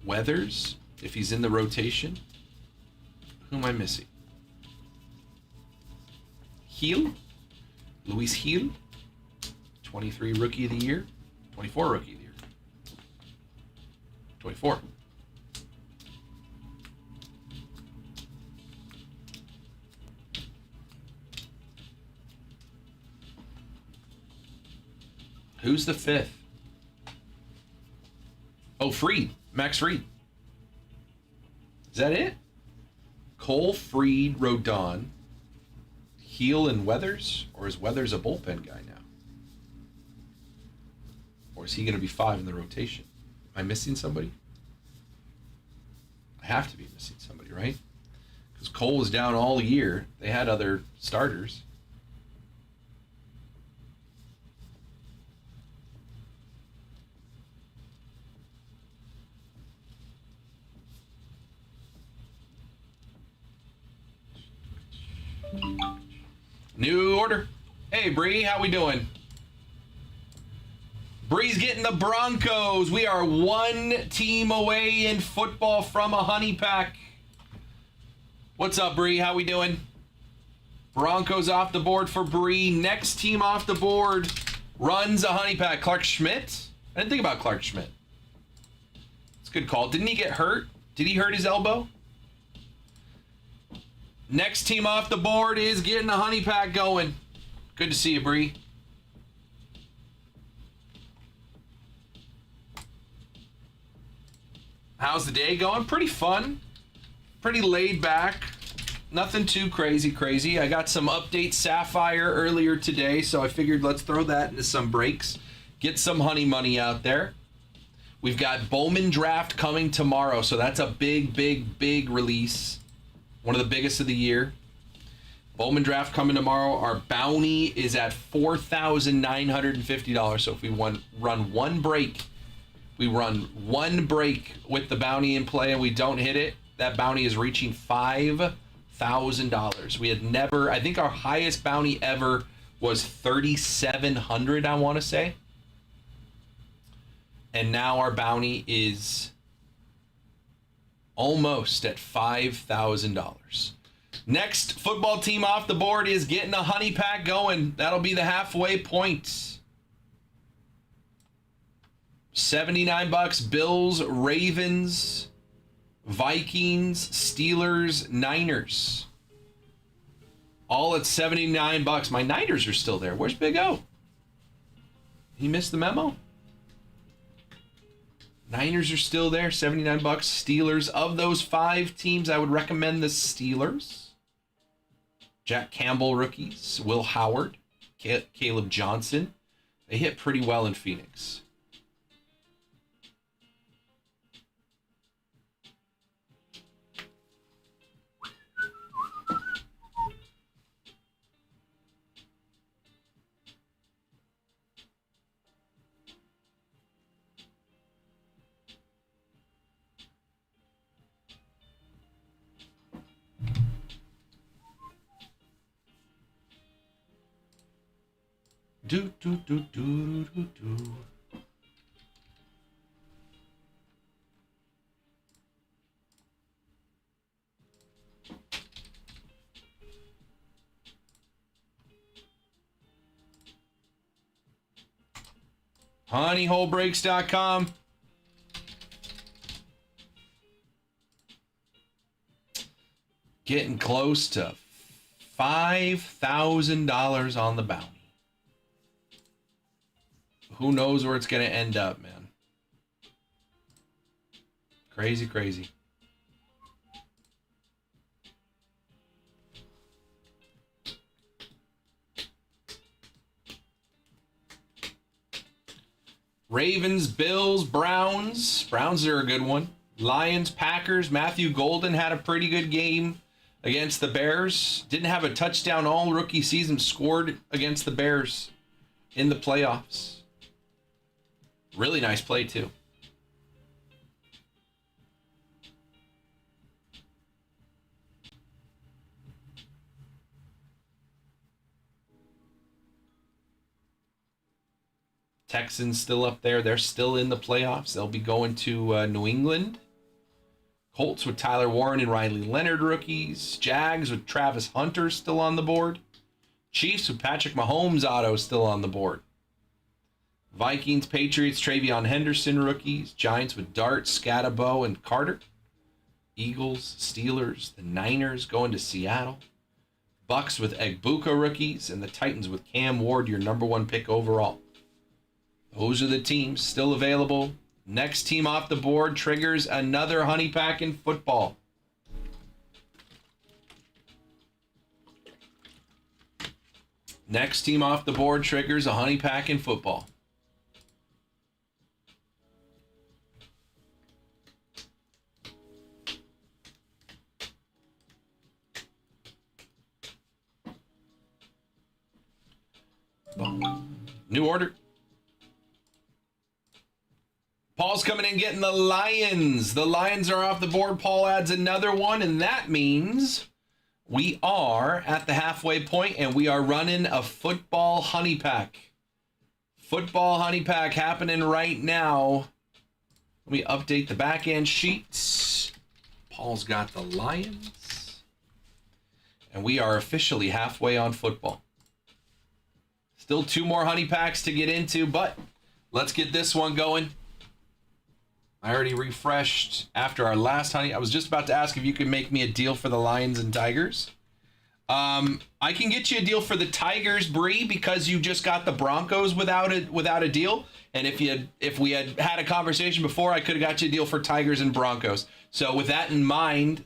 Weathers, if he's in the rotation. Who am I missing? Heel? Luis Heel? 23 Rookie of the Year? 24 Rookie of the Year? 24. Who's the 5th? Oh, Fried. Max Fried. Is that it? Cole, Fried, Rodon, Heel, and Weathers? Or is Weathers a bullpen guy now? Or is he going to be 5 in the rotation? Am I missing somebody? I have to be missing somebody, right? Because Cole was down all year. They had other starters. New order. Hey, Bree, how we doing? Bree's getting the Broncos. We are 1 team away in football from a honey pack. What's up, Bree? How we doing? Broncos off the board for Bree. Next team off the board runs a honey pack. Clark Schmidt? I didn't think about Clark Schmidt. It's a good call. Didn't he get hurt? Did he hurt his elbow? Next team off the board is getting a honey pack going. Good to see you, Bree. How's the day going? Pretty fun. Pretty laid back. Nothing too crazy. I got some update Sapphire earlier today, so I figured let's throw that into some breaks. Get some honey money out there. We've got Bowman Draft coming tomorrow, so that's a big release. One of the biggest of the year. Bowman Draft coming tomorrow. Our bounty is at $4,950. So if we run one break, with the bounty in play and we don't hit it, that bounty is reaching $5,000. We had never, I think our highest bounty ever was $3,700, I want to say. And now our bounty is almost at $5,000. Next football team off the board is getting a honey pack going. That'll be the halfway point. $79. Bills, Ravens, Vikings, Steelers, Niners. All at $79. My Niners are still there. Where's Big O? He missed the memo? Niners are still there, $79. Steelers. Of those 5 teams, I would recommend the Steelers. Jack Campbell rookies. Will Howard. Caleb Johnson. They hit pretty well in Phoenix. Do. honeyholebreaks.com. Getting close to $5,000 on the bounty. Who knows where it's going to end up, man. Crazy. Ravens, Bills, Browns. Browns are a good one. Lions, Packers. Matthew Golden had a pretty good game against the Bears. Didn't have a touchdown all rookie season. Scored against the Bears in the playoffs. Really nice play, too. Texans still up there. They're still in the playoffs. They'll be going to New England. Colts with Tyler Warren and Riley Leonard rookies. Jags with Travis Hunter still on the board. Chiefs with Patrick Mahomes auto still on the board. Vikings, Patriots, Travion Henderson rookies. Giants with Dart, Scatabo, and Carter. Eagles, Steelers, the Niners going to Seattle. Bucks with Egbuka rookies, and the Titans with Cam Ward, your number 1 pick overall. Those are the teams still available. Next team off the board triggers another honey pack in football. Next team off the board triggers a honey pack in football. New order. Paul's coming in getting the Lions. The Lions are off the board. Paul adds another one, and that means we are at the halfway point, and we are running a football honey pack. Football honey pack happening right now. Let me update the back end sheets. Paul's got the Lions. And we are officially halfway on football. Still 2 more honey packs to get into, but let's get this one going. I already refreshed after our last honey. I was just about to ask if you could make me a deal for the Lions and Tigers. I can get you a deal for the Tigers, Bree, because you just got the Broncos without a deal. And if we had a conversation before, I could have got you a deal for Tigers and Broncos. So with that in mind,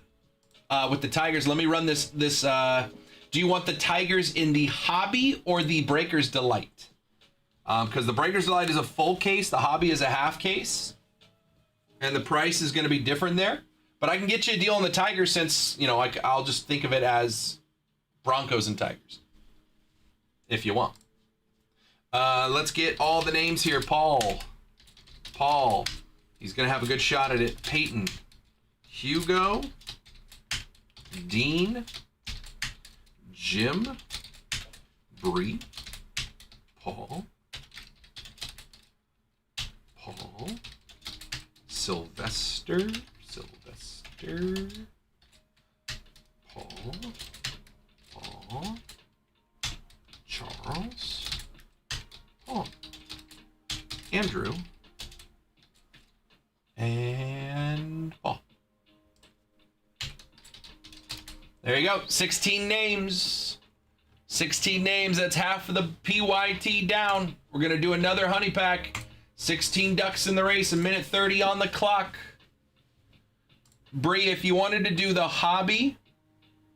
with the Tigers, let me run this. Do you want the Tigers in the Hobby or the Breakers Delight? Because the Breakers Delight is a full case, the Hobby is a half case, and the price is going to be different there. But I can get you a deal on the Tigers since, I'll just think of it as Broncos and Tigers, if you want. Let's get all the names here. Paul. He's going to have a good shot at it. Peyton. Hugo. Dean. Jim. Bree. Paul. Sylvester. Paul. Charles. Paul. Andrew. And Paul. There you go. 16 names. 16 names. That's half of the PYT down. We're going to do another honey pack. 16 ducks in the race. A minute 30 on the clock. Bree, if you wanted to do the Hobby,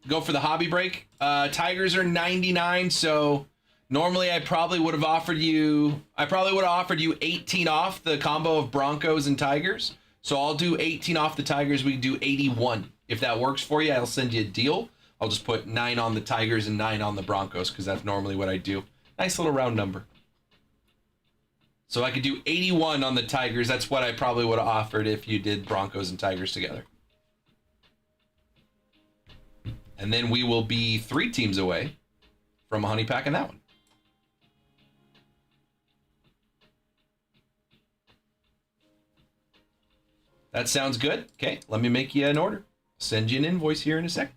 go for the Hobby break. Tigers are 99, so normally I probably would have offered you 18 off the combo of Broncos and Tigers. So I'll do 18 off the Tigers. We can do 81. If that works for you, I'll send you a deal. I'll just put 9 on the Tigers and 9 on the Broncos because that's normally what I do. Nice little round number. So I could do 81 on the Tigers. That's what I probably would have offered if you did Broncos and Tigers together. And then we will be 3 teams away from a honey pack in that one. That sounds good. Okay, let me make you an order. Send you an invoice here in a second.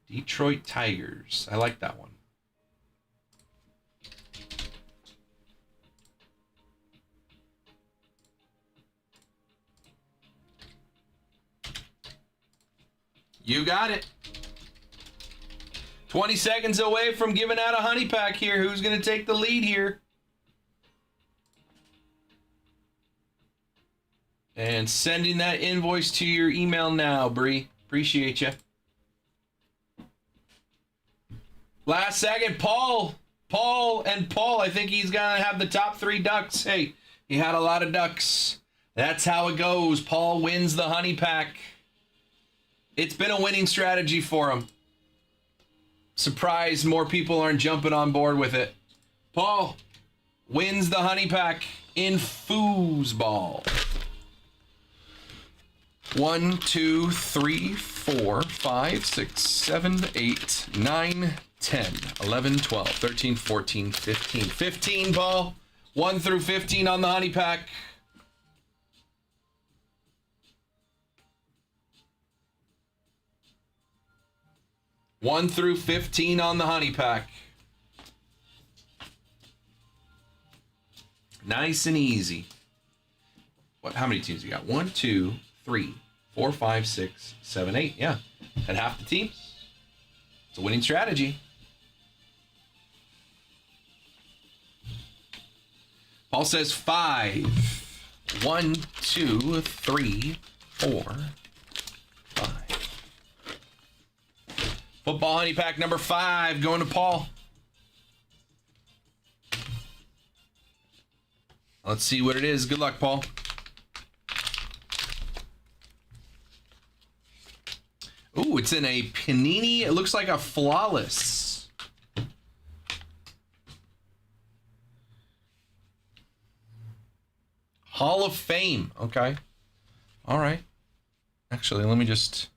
Detroit Tigers. I like that one. You got it. 20 seconds away from giving out a honey pack here. Who's going to take the lead here? And sending that invoice to your email now, Bree. Appreciate you. Last second, Paul. I think he's going to have the top 3 ducks. Hey, he had a lot of ducks. That's how it goes. Paul wins the honey pack. It's been a winning strategy for him. Surprised more people aren't jumping on board with it. Paul wins the honey pack in foosball. 1, 2, 3, 4, 5, 6, 7, 8, 9, 10, 11, 12, 13, 14, 15. 15, Paul. 1 through 15 on the honey pack. One through 15 on the honey pack. Nice and easy. How many teams you got? 1, 2, 3, 4, 5, 6, 7, 8. Yeah. Had half the teams. It's a winning strategy. Paul says 5. 1, 2, 3, 4, 5. Football honey pack number 5 going to Paul. Let's see what it is. Good luck, Paul. Ooh, it's in a Panini. It looks like a flawless. Hall of Fame. Okay. All right. Actually, let me just...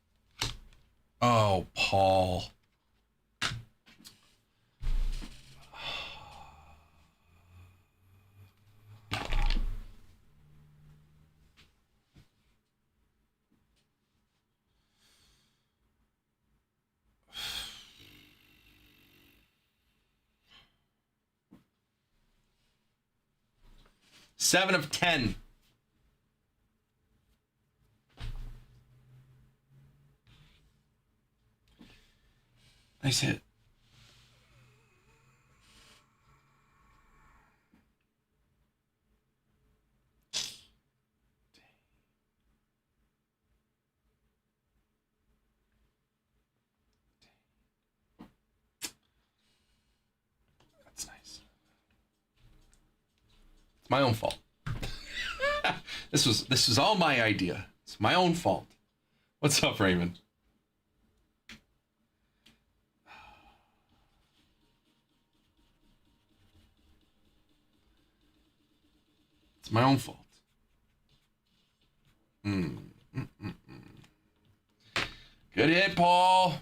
Oh, Paul. Seven of 10. Nice hit. That's nice. It's my own fault. This was all my idea. It's my own fault. What's up, Raymond? It's my own fault. Good hit, Paul.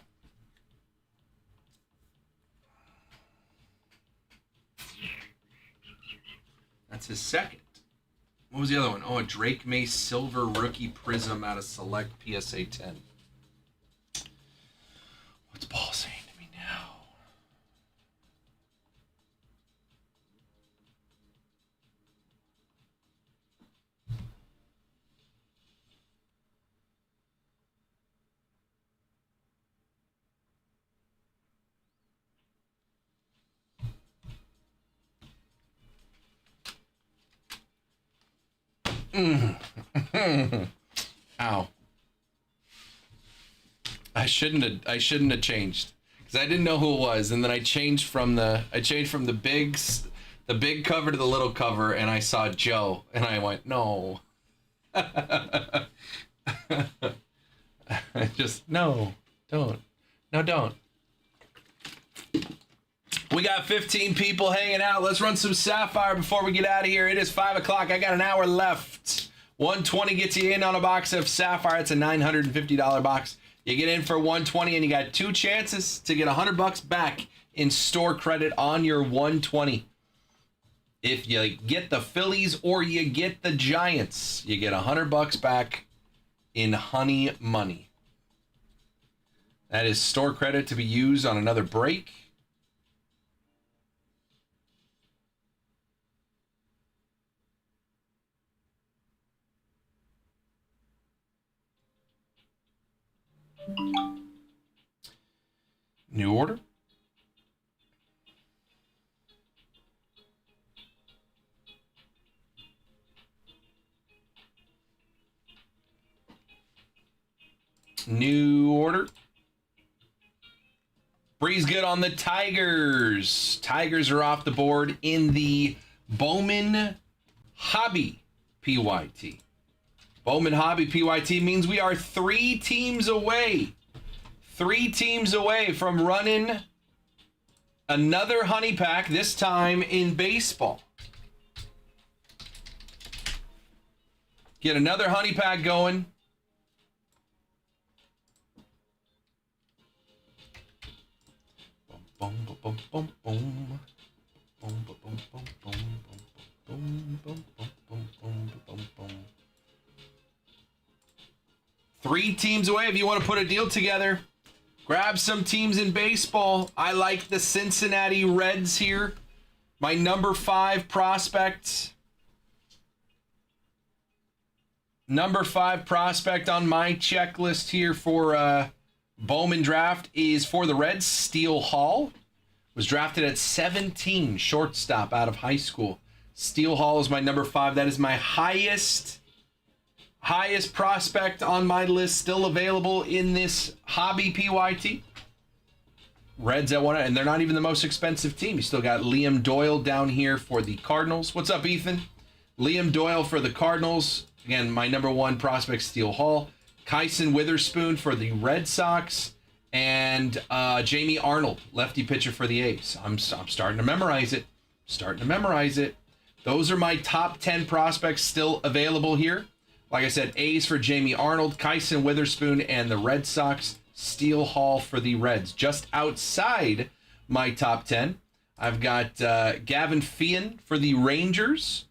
That's his second. What was the other one? Oh, a Drake May Silver Rookie Prism out of Select PSA 10. What's Paul saying to me now? Ow. I shouldn't have changed because I didn't know who it was, and then I changed from the big cover to the little cover, and I saw Joe, and I went, no. Just no, don't. No, don't. We got 15 people hanging out. Let's run some Sapphire before we get out of here. It is 5 o'clock. I got an hour left. 120 gets you in on a box of Sapphire. It's a $950 box. You get in for 120, and you got 2 chances to get $100 back in store credit on your 120. If you get the Phillies or you get the Giants, you get $100 back in honey money. That is store credit to be used on another break. New order. New order. Breeze good on the Tigers. Tigers are off the board in the Bowman Hobby PYT. Bowman Hobby PYT means we are 3 teams away. 3 teams away from running another honey pack, this time in baseball. Get another honey pack going. Boom, boom, boom, boom, boom. Boom, boom, boom, boom, boom, boom, boom, boom, boom, boom, boom, boom. 3 teams away. If you want to put a deal together, grab some teams in baseball. I like the Cincinnati Reds here. My number 5 prospect. Number 5 prospect on my checklist here for Bowman draft is for the Reds. Steele Hall was drafted at 17, shortstop out of high school. Steele Hall is my number 5. That is my highest prospect on my list, still available in this hobby PYT. Reds at 1, and they're not even the most expensive team. You still got Liam Doyle down here for the Cardinals. What's up, Ethan? Liam Doyle for the Cardinals. Again, my number 1 prospect, Steele Hall. Kyson Witherspoon for the Red Sox. And Jamie Arnold, lefty pitcher for the A's. I'm starting to memorize it. Those are my top 10 prospects still available here. Like I said, A's for Jamie Arnold, Kyson Witherspoon, and the Red Sox. Steele Hall for the Reds. Just outside my top 10, I've got Gavin Feehan for the Rangers.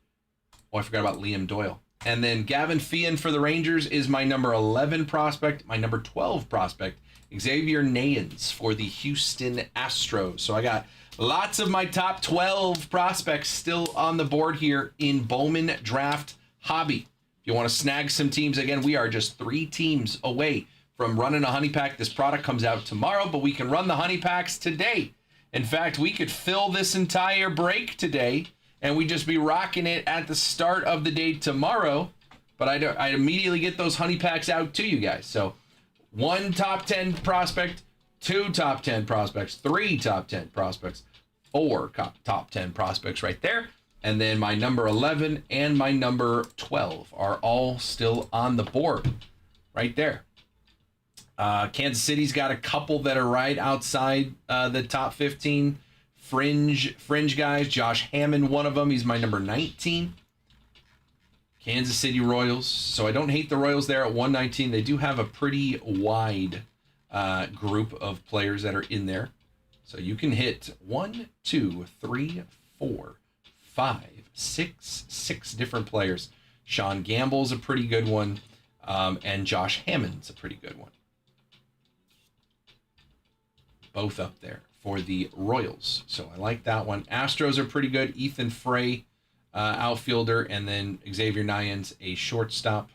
Oh, I forgot about Liam Doyle. And then Gavin Feehan for the Rangers is my number 11 prospect. My number 12 prospect, Xavier Nayans for the Houston Astros. So I got lots of my top 12 prospects still on the board here in Bowman Draft Hobby. If you want to snag some teams, again, we are just 3 teams away from running a honey pack. This product comes out tomorrow, but we can run the honey packs today. In fact, we could fill this entire break today, and we'd just be rocking it at the start of the day tomorrow. But I'd immediately get those honey packs out to you guys. So 1 top 10 prospect, 2 top 10 prospects, 3 top 10 prospects, 4 top 10 prospects right there. And then my number 11 and my number 12 are all still on the board right there. Kansas City's got a couple that are right outside the top 15 fringe guys. Josh Hammond, one of them. He's my number 19. Kansas City Royals. So I don't hate the Royals there at 119. They do have a pretty wide group of players that are in there. So you can hit 1, 2, 3, 4, 5, 6 different players. Sean Gamble's a pretty good one. And Josh Hammond's a pretty good one. Both up there for the Royals. So I like that one. Astros are pretty good. Ethan Frey, outfielder, and then Xavier Nyans, a shortstop.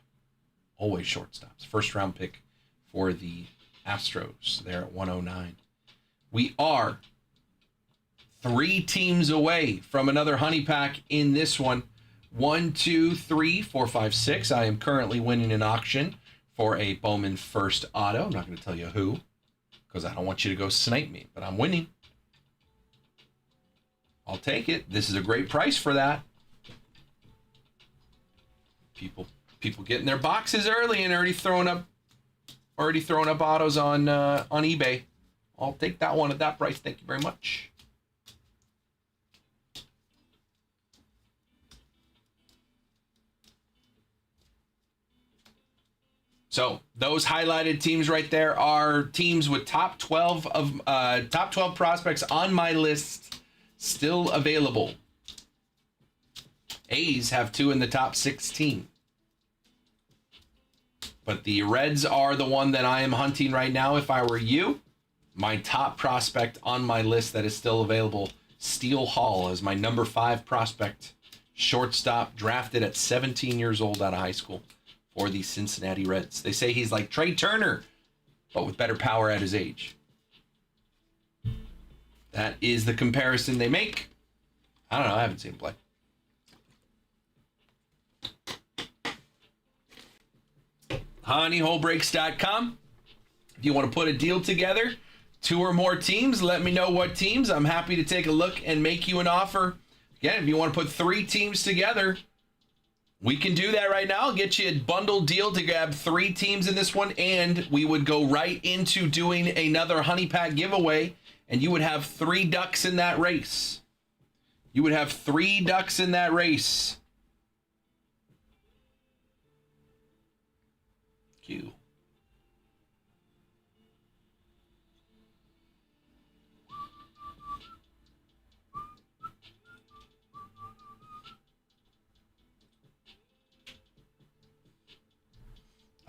Always shortstops. First round pick for the Astros there at 109. We are 3 teams away from another honey pack in this one. 1, 2, 3, 4, 5, 6. I am currently winning an auction for a Bowman First Auto. I'm not going to tell you who, because I don't want you to go snipe me, but I'm winning. I'll take it. This is a great price for that. People getting their boxes early and already throwing up autos on eBay. I'll take that one at that price. Thank you very much. So those highlighted teams right there are teams with top 12 prospects on my list still available. A's have 2 in the top 16. But the Reds are the one that I am hunting right now. If I were you, my top prospect on my list that is still available, Steele Hall, is my number 5 prospect. Shortstop, drafted at 17 years old out of high school for the Cincinnati Reds. They say he's like Trey Turner, but with better power at his age. That is the comparison they make. I don't know. I haven't seen him play. honeyholebreaks.com. If you want to put a deal together, 2 or more teams, let me know what teams. I'm happy to take a look and make you an offer. Again, if you want to put 3 teams together, we can do that right now. I'll get you a bundled deal to grab 3 teams in this one, and we would go right into doing another honey pack giveaway, and you would have 3 ducks in that race. You would have 3 ducks in that race. Q.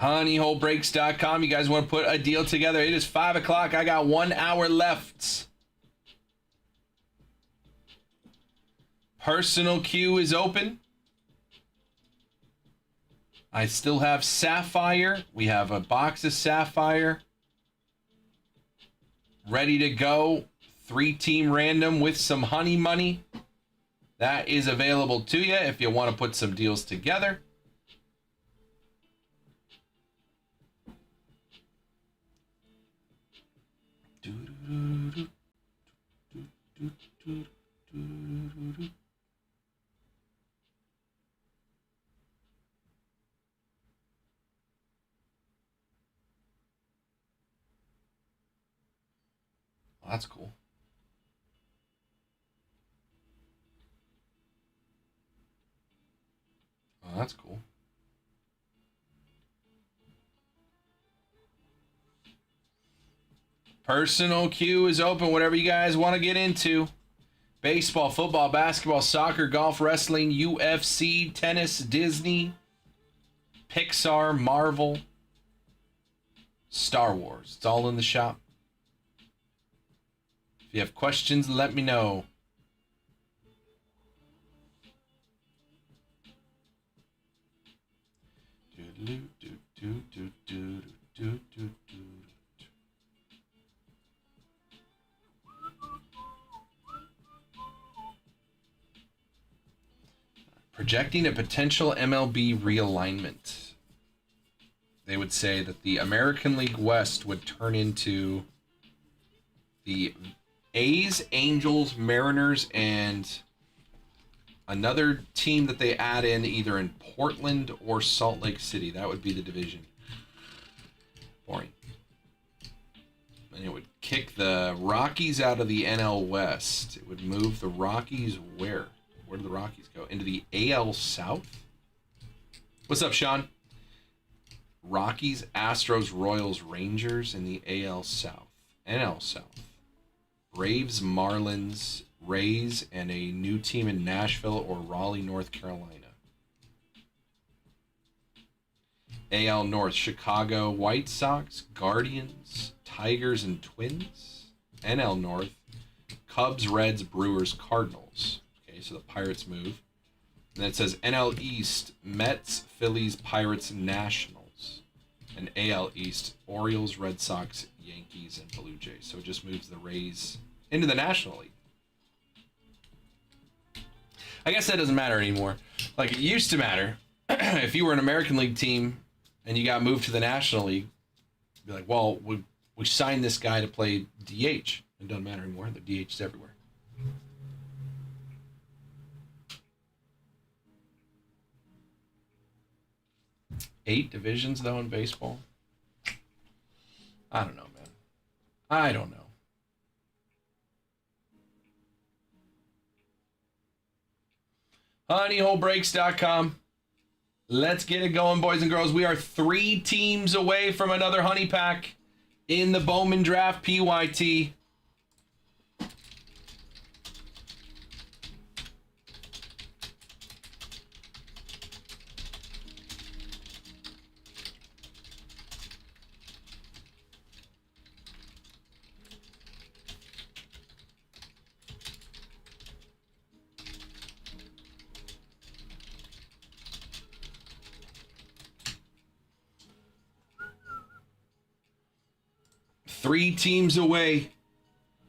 honeyholebreaks.com. You guys want to put a deal together? It is 5 o'clock. I got 1 hour left. Personal queue is open. I still have Sapphire. We have a box of Sapphire ready to go. 3-team random with some honey money. That is available to you if you want to put some deals together. Well, that's cool. Oh, that's cool. Personal queue is open. Whatever you guys want to get into. Baseball, football, basketball, soccer, golf, wrestling, UFC, tennis, Disney, Pixar, Marvel, Star Wars. It's all in the shop. If you have questions, let me know. Projecting a potential MLB realignment. They would say that the American League West would turn into the A's, Angels, Mariners, and another team that they add in either in Portland or Salt Lake City. That would be the division. Boring. And it would kick the Rockies out of the NL West. It would move the Rockies where? Where do the Rockies go? Into the AL South? What's up, Sean? Rockies, Astros, Royals, Rangers in the AL South. NL South. Braves, Marlins, Rays, and a new team in Nashville or Raleigh, North Carolina. AL North, Chicago White Sox, Guardians, Tigers, and Twins. NL North, Cubs, Reds, Brewers, Cardinals. Okay, so the Pirates move. And then it says NL East, Mets, Phillies, Pirates, Nationals. And AL East, Orioles, Red Sox, Yankees, and Blue Jays. So it just moves the Rays into the National League. I guess that doesn't matter anymore. Like it used to matter. If you were an American League team and you got moved to the National League, you'd be like, well, we signed this guy to play DH. It doesn't matter anymore. The DH is everywhere. Eight divisions, though, in baseball? I don't know, man. I don't know. HoneyHoleBreaks.com. Let's get it going, boys and girls. We are 3 teams away from another honey pack in the Bowman Draft PYT. Three teams away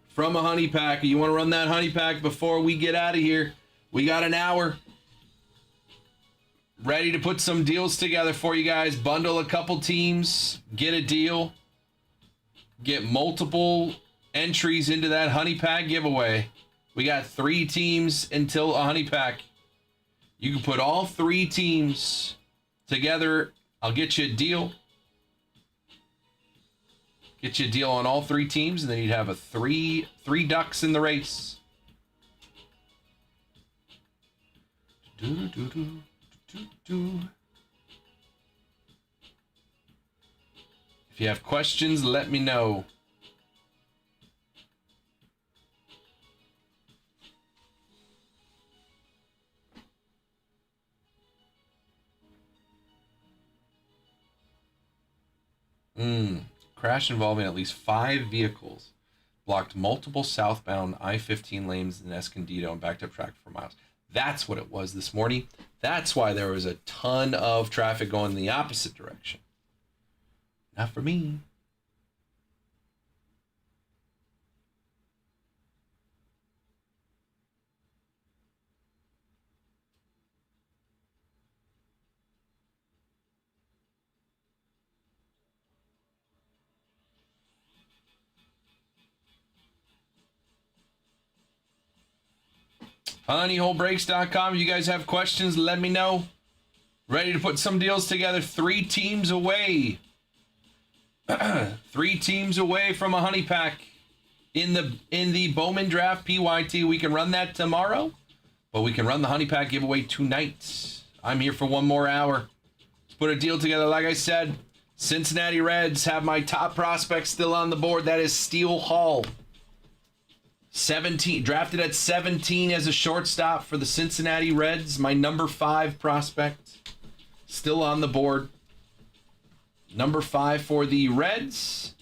from a honey pack. You want to run that honey pack before we get out of here? We got an hour. Ready to put some deals together for you guys. Bundle a couple teams. Get a deal. Get multiple entries into that honey pack giveaway. We got 3 teams until a honey pack. You can put all 3 teams together. I'll get you a deal. Get you a deal on all 3 teams, and then you'd have a three ducks in the race. If you have questions, let me know. Crash involving at least 5 vehicles. Blocked multiple southbound I-15 lanes in Escondido and backed up traffic for miles. That's what it was this morning. That's why there was a ton of traffic going in the opposite direction. Not for me. HoneyHoleBreaks.com. You guys have questions, let me know. Ready to put some deals together. 3 teams away. 3 teams away from a honey pack in the Bowman Draft PYT. We can run that tomorrow, but we can run the honey pack giveaway tonight. I'm here for 1 more hour. Let's put a deal together. Like I said, Cincinnati Reds have my top prospect still on the board. That is Steele Hall. 17, drafted at 17 as a shortstop for the Cincinnati Reds. My number 5 prospect still on the board. Number 5 for the Reds.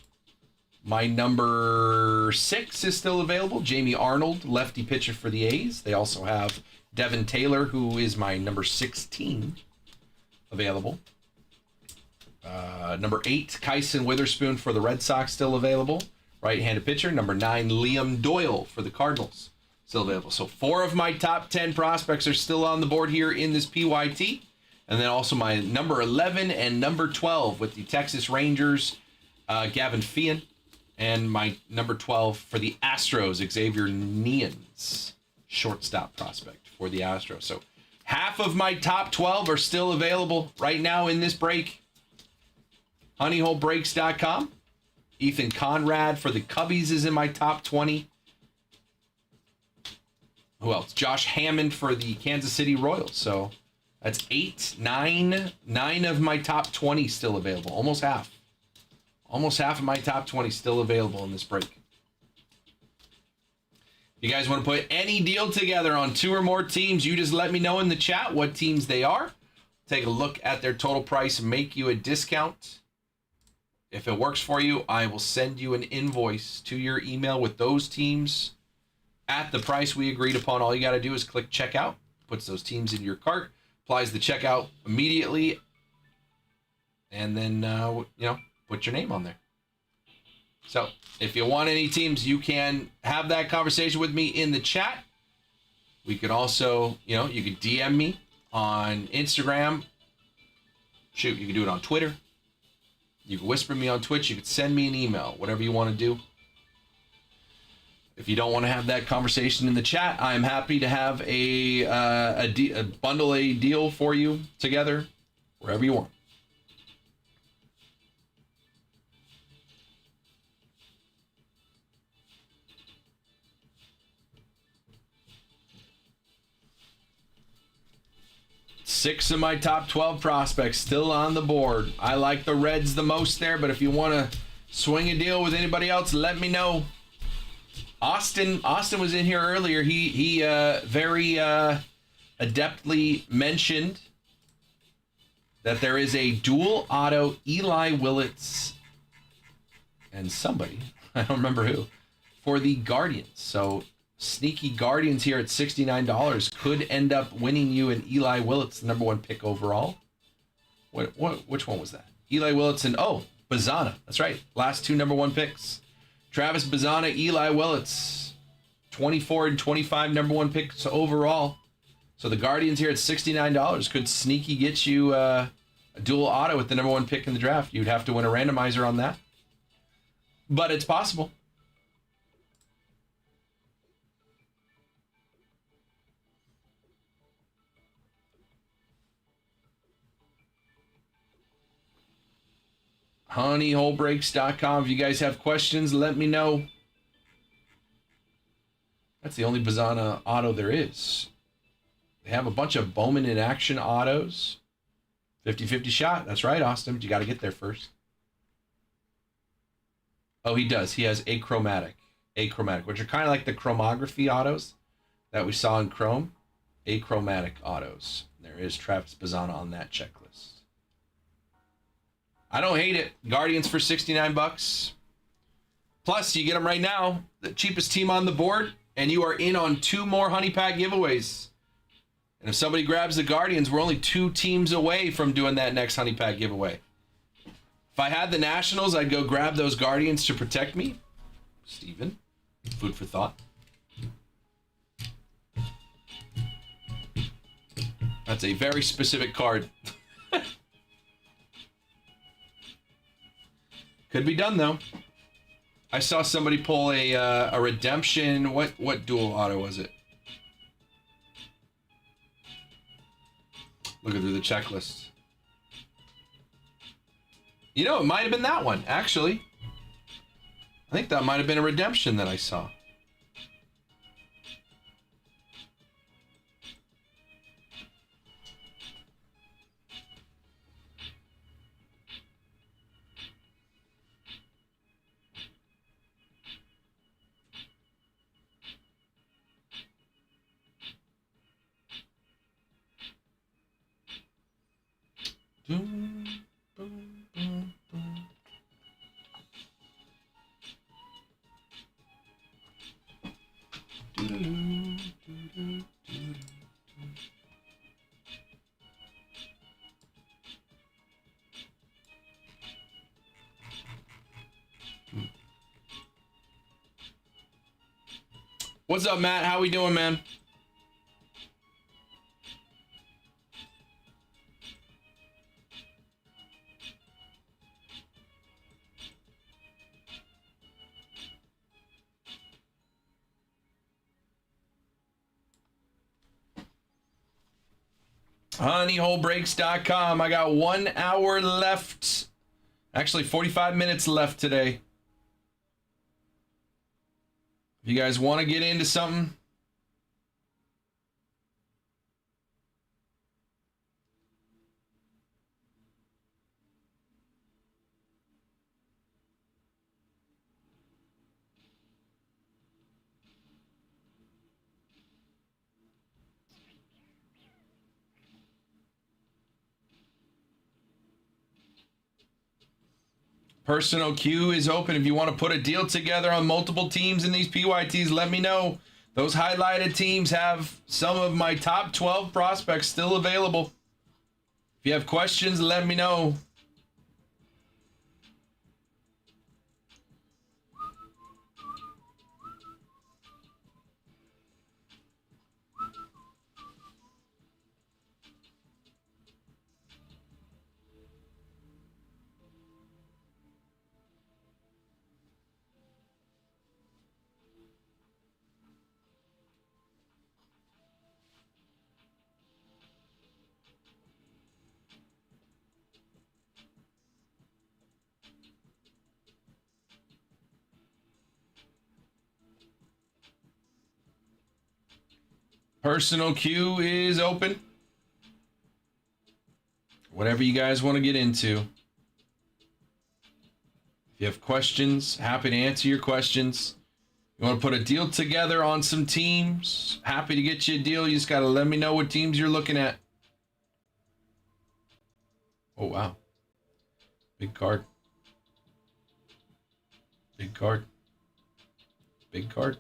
My number 6 is still available. Jamie Arnold, lefty pitcher for the A's. They also have Devin Taylor, who is my number 16, available. Number 8, Kyson Witherspoon for the Red Sox, still available. Right-handed pitcher. Number 9, Liam Doyle for the Cardinals. still available. So 4 of my top 10 prospects are still on the board here in this PYT. And then also my number 11 and number 12 with the Texas Rangers, Gavin Feehan. And my number 12 for the Astros, Xavier Neans, shortstop prospect for the Astros. So half of my top 12 are still available right now in this break. HoneyHoleBreaks.com. Ethan Conrad for the Cubbies is in my top 20. Who else? Josh Hammond for the Kansas City Royals. So that's 9 of my top 20 still available. Almost half. Almost half of my top 20 still available in this break. If you guys want to put any deal together on 2 or more teams, you just let me know in the chat what teams they are. Take a look at their total price, make you a discount. If it works for you, I will send you an invoice to your email with those teams at the price we agreed upon. All you got to do is click checkout, puts those teams in your cart, applies the checkout immediately, and then, put your name on there. So if you want any teams, you can have that conversation with me in the chat. We could also, you could DM me on Instagram. Shoot, you can do it on Twitter. You can whisper me on Twitch. You can send me an email, whatever you want to do. If you don't want to have that conversation in the chat, I'm happy to have a bundle a deal for you together, wherever you want. Six of my top 12 prospects still on the board. I like the Reds the most there, but if you want to swing a deal with anybody else, let me know. Austin was in here earlier. He very adeptly mentioned that there is a dual auto Eli Willits and somebody, I don't remember who, for the Guardians. So sneaky Guardians here at $69 could end up winning you an Eli Willits, the number 1 pick overall. Which one was that? Eli Willits and Bazana. That's right. Last 2 number 1 picks. Travis Bazana, Eli Willits, 24 and 25 number 1 picks overall. So the Guardians here at $69 could sneaky get you a dual auto with the number 1 pick in the draft. You'd have to win a randomizer on that, but it's possible. HoneyHoleBreaks.com. If you guys have questions, let me know. That's the only Bazana auto there is. They have a bunch of Bowman in action autos. 50-50 shot. That's right, Austin. But you got to get there first. Oh, he does. He has achromatic, which are kind of like the chromography autos that we saw in Chrome. Achromatic autos. There is Travis Bazana on that checklist. I don't hate it. Guardians for $69. Plus, you get them right now. The cheapest team on the board, and you are in on 2 more Honey Pack giveaways. And if somebody grabs the Guardians, we're only 2 teams away from doing that next Honey Pack giveaway. If I had the Nationals, I'd go grab those Guardians to protect me. Steven, food for thought. That's a very specific card. Could be done though. I saw somebody pull a redemption. What dual auto was it? Looking through the checklist. It might have been that one, actually. I think that might have been a redemption that I saw. Boom, boom, boom, boom. Doo-doo-doo, doo-doo, doo-doo. What's up, Matt? How we doing, man? honeyholebreaks.com. I got 1 hour left. Actually, 45 minutes left today. If you guys want to get into something, personal queue is open. If you want to put a deal together on multiple teams in these PYTs, let me know. Those highlighted teams have some of my top 12 prospects still available. If you have questions, let me know. Personal queue is open. Whatever you guys want to get into. If you have questions, happy to answer your questions. You want to put a deal together on some teams, happy to get you a deal. You just got to let me know what teams you're looking at. Oh, wow. Big card. Big card. Big card.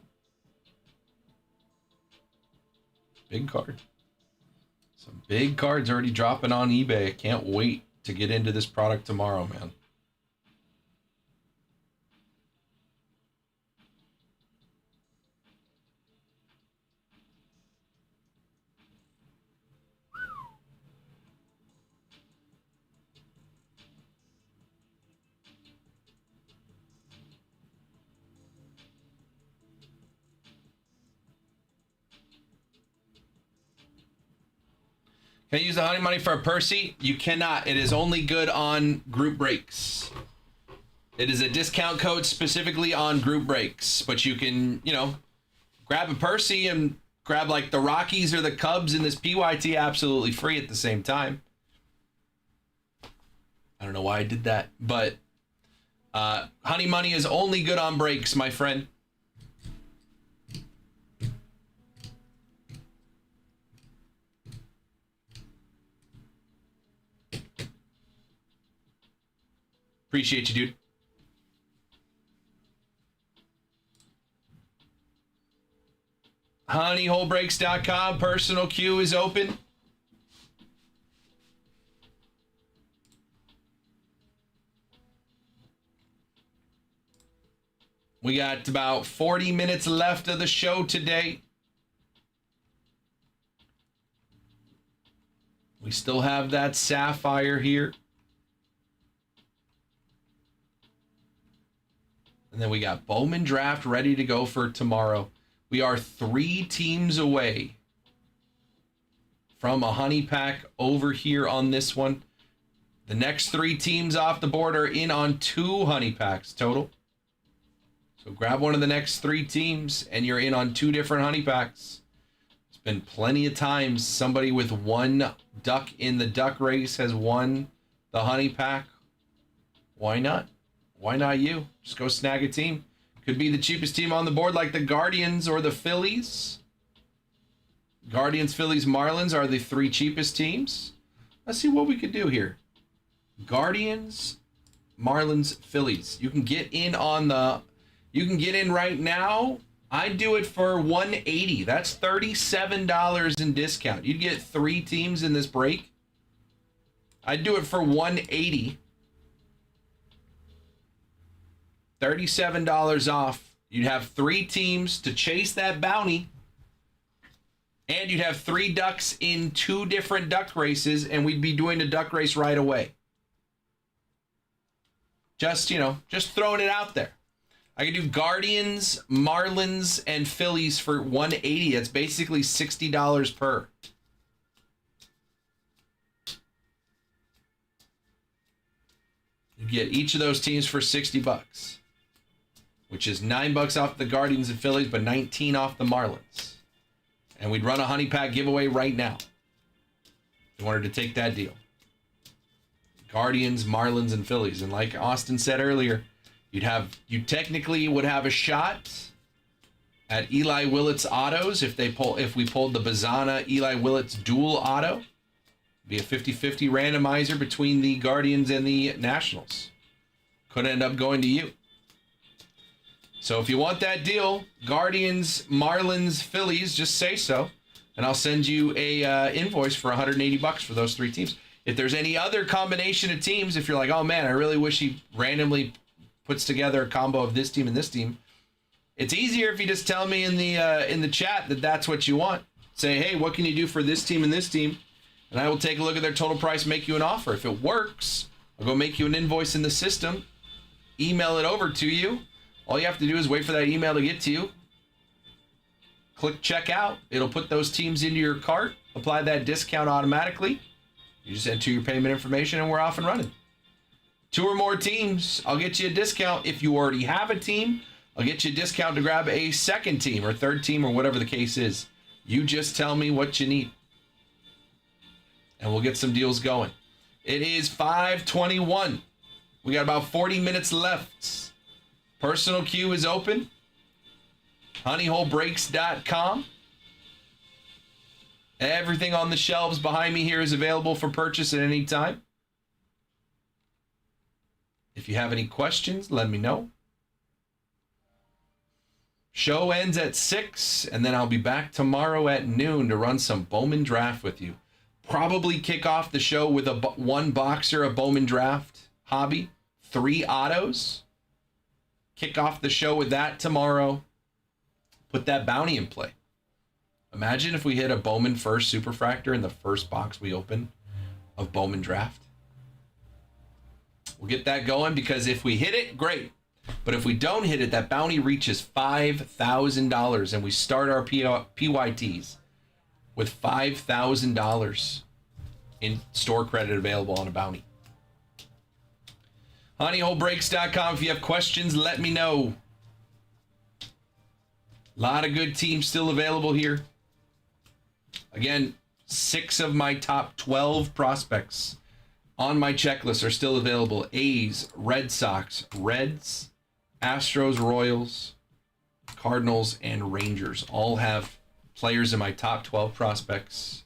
Big card. Some big cards already dropping on eBay. I can't wait to get into this product tomorrow, man. Can I use the honey money for a Percy? You cannot. It is only good on group breaks. It is a discount code specifically on group breaks, but you can, you know, grab a Percy and grab like the Rockies or the Cubs in this PYT absolutely free at the same time. I don't know why I did that, but honey money is only good on breaks, my friend. Appreciate you, dude. honeyholebreaks.com. Personal queue is open. We got about 40 minutes left of the show today. We still have that Sapphire here. And then we got Bowman Draft ready to go for tomorrow. We are 3 teams away from a honey pack over here on this one. The next 3 teams off the board are in on 2 honey packs total. So grab one of the next 3 teams and you're in on 2 different honey packs. It's been plenty of times somebody with 1 duck in the duck race has won the honey pack. Why not? Why not you? Just go snag a team. Could be the cheapest team on the board like the Guardians or the Phillies. Guardians, Phillies, Marlins are the 3 cheapest teams. Let's see what we could do here. Guardians, Marlins, Phillies. You can get in on the... You can get in right now. I'd do it for $180. That's $37 in discount. You'd get 3 teams in this break. I'd do it for $180. $37 off. You'd have 3 teams to chase that bounty, and you'd have 3 ducks in 2 different duck races, and we'd be doing a duck race right away. Just, just throwing it out there. I could do Guardians, Marlins, and Phillies for $180. That's basically $60 per. You get each of those teams for $60, which is $9 off the Guardians and Phillies, but $19 off the Marlins. And we'd run a honey pack giveaway right now if you wanted to take that deal. Guardians, Marlins, and Phillies. And like Austin said earlier, you technically would have a shot at Eli Willett's autos if we pulled the Bazana Eli Willett's dual auto. It'd be a 50-50 randomizer between the Guardians and the Nationals. Could end up going to you. So if you want that deal, Guardians, Marlins, Phillies, just say so, and I'll send you a invoice for $180 for those 3 teams. If there's any other combination of teams, if you're like, oh man, I really wish he randomly puts together a combo of this team and this team, it's easier if you just tell me in the chat that that's what you want. Say, hey, what can you do for this team and this team? And I will take a look at their total price, make you an offer. If it works, I'll go make you an invoice in the system, email it over to you. All you have to do is wait for that email to get to you. Click checkout. It'll put those teams into your cart, apply that discount automatically. You just enter your payment information and we're off and running. 2 or more teams, I'll get you a discount. If you already have a team, I'll get you a discount to grab a second team or third team or whatever the case is. You just tell me what you need, and we'll get some deals going. It is 5:21. We got about 40 minutes left. Personal queue is open. honeyholebreaks.com. Everything on the shelves behind me here is available for purchase at any time. If you have any questions, let me know. Show ends at 6, and then I'll be back tomorrow at noon to run some Bowman Draft with you. Probably kick off the show with one boxer, a Bowman Draft hobby, 3 autos. Kick off the show with that tomorrow. Put that bounty in play. Imagine if we hit a Bowman first Superfractor in the first box we open of Bowman Draft. We'll get that going, because if we hit it, great. But if we don't hit it, that bounty reaches $5,000, and we start our PYTs with $5,000 in store credit available on a bounty. honeyholebreaks.com. If you have questions, let me know. A lot of good teams still available here. Again, 6 of my top 12 prospects on my checklist are still available. A's, Red Sox, Reds, Astros, Royals, Cardinals, and Rangers all have players in my top 12 prospects.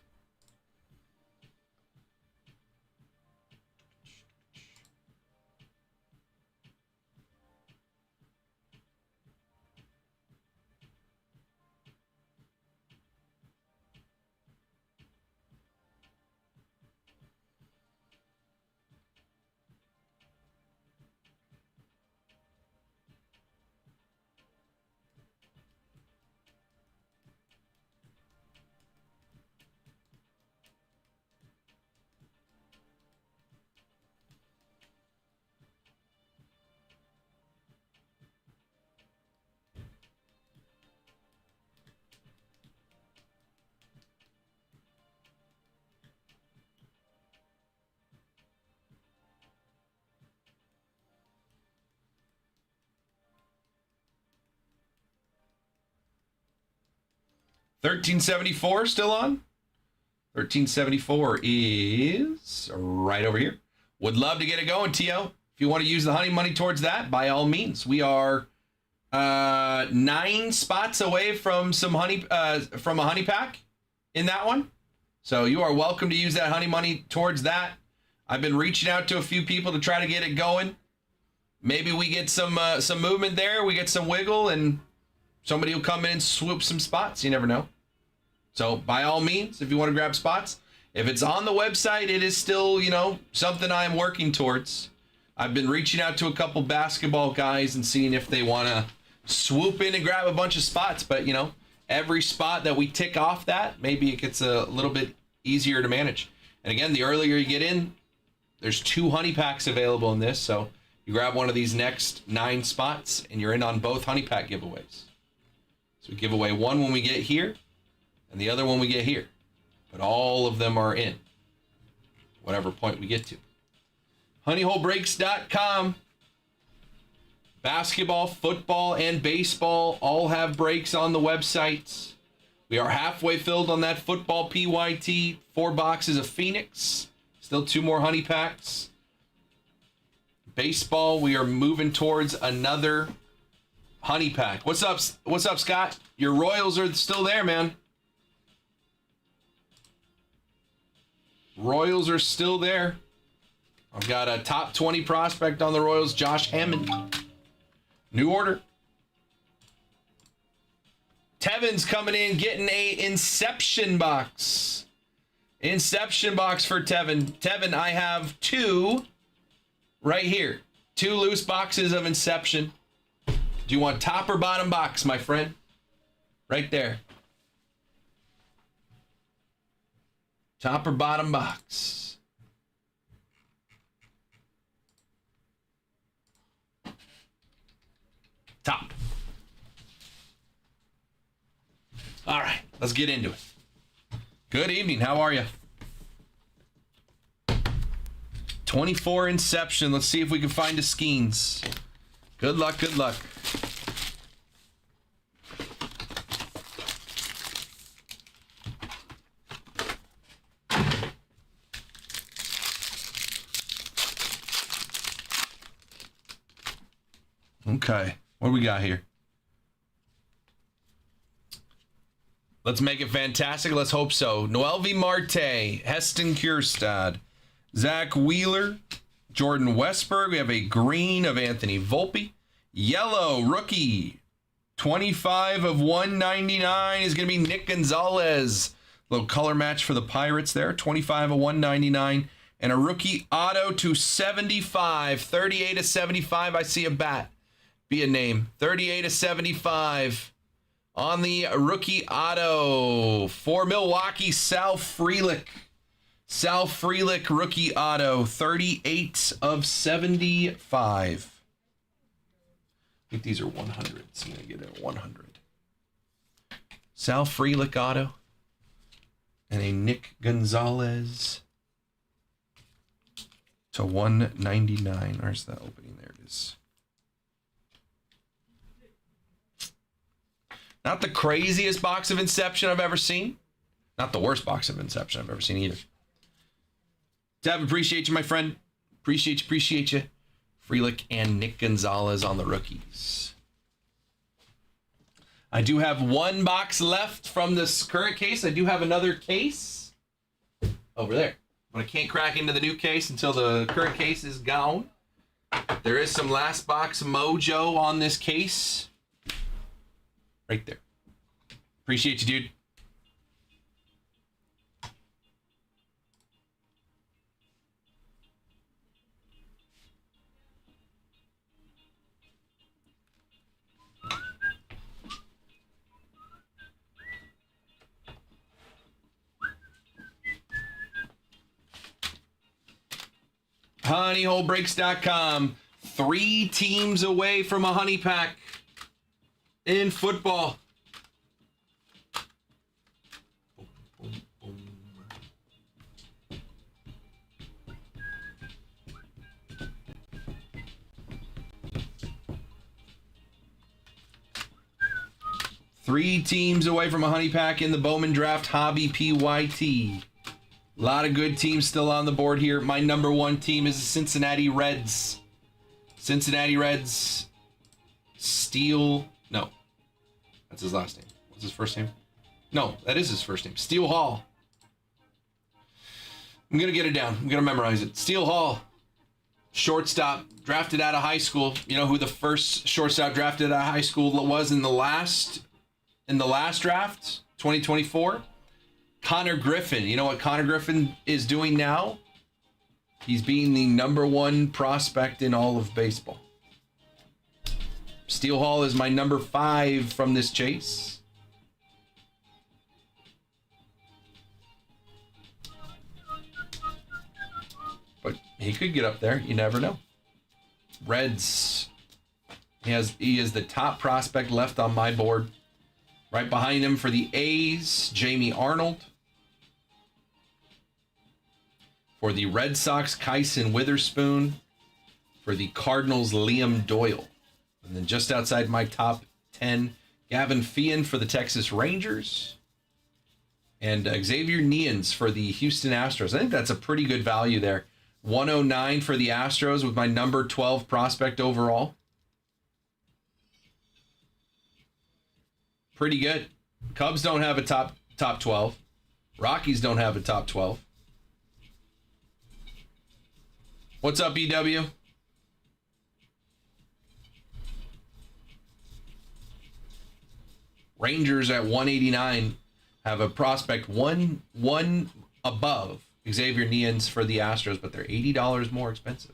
$13.74 still on. $13.74 is right over here. Would love to get it going, Tio. If you want to use the honey money towards that, by all means. We are 9 spots away from some honey, from a honey pack in that one. So you are welcome to use that honey money towards that. I've been reaching out to a few people to try to get it going. Maybe we get some movement there. We get some wiggle, and somebody will come in and swoop some spots. You never know. So by all means, if you want to grab spots, if it's on the website, it is still, something I'm working towards. I've been reaching out to a couple basketball guys and seeing if they want to swoop in and grab a bunch of spots, but you know, every spot that we tick off that, maybe it gets a little bit easier to manage. And again, the earlier you get in, there's 2 honey packs available in this, so you grab one of these next 9 spots and you're in on both honey pack giveaways. So we give away one when we get here and the other when we get here, but all of them are in whatever point we get to. honeyholebreaks.com. Basketball, football, and baseball all have breaks on the website. We are halfway filled on that football PYT. 4 boxes of Phoenix. Still 2 more honey packs. Baseball, we are moving towards another honey pack. What's up? What's up, Scott? Your Royals are still there, man. Royals are still there. I've got a top 20 prospect on the Royals, Josh Hammond. New order. Tevin's coming in, getting a Inception box. Inception box for Tevin. Tevin, I have 2 right here. 2 loose boxes of Inception. Do you want top or bottom box, my friend? Right there. Top or bottom box? Top. All right, let's get into it. Good evening. How are you? 24 Inception. Let's see if we can find a Skeens. Good luck. Good luck. Okay. What do we got here? Let's make it fantastic. Let's hope so. Noelvi Marte, Heston Kjerstad, Zach Wheeler, Jordan Westberg. We have a green of Anthony Volpe. Yellow rookie, 25 of 199 is going to be Nick Gonzalez. Little color match for the Pirates there. 25 of 199. And a rookie auto to 75. 38 of 75. I see a bat. Be a name. 38 of 75. On the rookie auto for Milwaukee, Sal Frelick. Sal Frelick rookie auto, 38 of 75. I think these are 100s. I'm going to get a 100. Sal Frelick auto. And a Nick Gonzalez to 199. Where's the opening? There it is. Not the craziest box of Inception I've ever seen. Not the worst box of Inception I've ever seen either. Tab, appreciate you, my friend. Appreciate you. Frelick and Nick Gonzalez on the rookies. I do have 1 box left from this current case. I do have another case over there, but I can't crack into the new case until the current case is gone. There is some last box mojo on this case. Right there. Appreciate you, dude. honeyholebreaks.com. 3 teams away from a honey pack in football. Three teams away from a honey pack in the Bowman Draft Hobby PYT. A lot of good teams still on the board here. My number 1 team is the Cincinnati Reds. Cincinnati Reds. No. That's his last name. What's his first name? No, that is his first name. Steele Hall. I'm going to get it down. I'm going to memorize it. Steele Hall. Shortstop. Drafted out of high school. You know who the first shortstop drafted out of high school was in the last draft? 2024? Connor Griffin. You know what Connor Griffin is doing now? He's being the number 1 prospect in all of baseball. Steel Hall is my number 5 from this chase. But he could get up there. You never know. Reds. He is the top prospect left on my board. Right behind him for the A's, Jamie Arnold. For the Red Sox, Kyson Witherspoon. For the Cardinals, Liam Doyle. And then just outside my top 10, Gavin Feehan for the Texas Rangers. And Xavier Neans for the Houston Astros. I think that's a pretty good value there. 109 for the Astros with my number 12 prospect overall. Pretty good. Cubs don't have a top 12. Rockies don't have a top 12. What's up, EW? Rangers at 189 have a prospect one above Xavier Neans for the Astros, but they're $80 more expensive.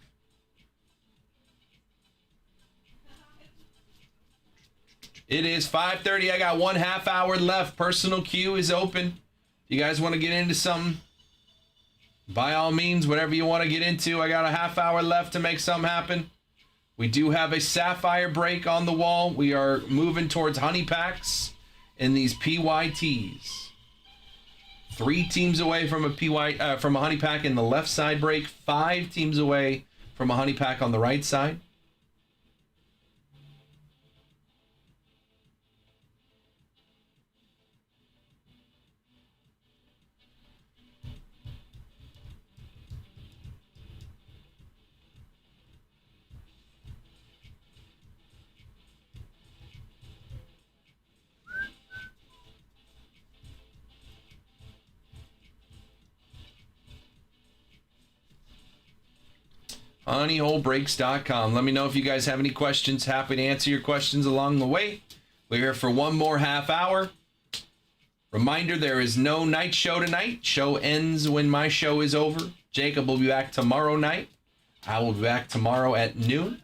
It is 5:30. I got 1/2 hour left. Personal queue is open. If you guys want to get into something, by all means, whatever you want to get into. I got a 1/2 hour left to make something happen. We do have a Sapphire break on the wall. We are moving towards honey packs in these PYTs. 3 teams away from a honey pack in the left side break. 5 teams away from a honey pack on the right side. honeyholebreaks.com. Let me know if you guys have any questions. Happy to answer your questions along the way. We're here for one more 1/2 hour. Reminder, there is no night show tonight. Show ends when my show is over. Jacob will be back tomorrow night. I will be back tomorrow at noon.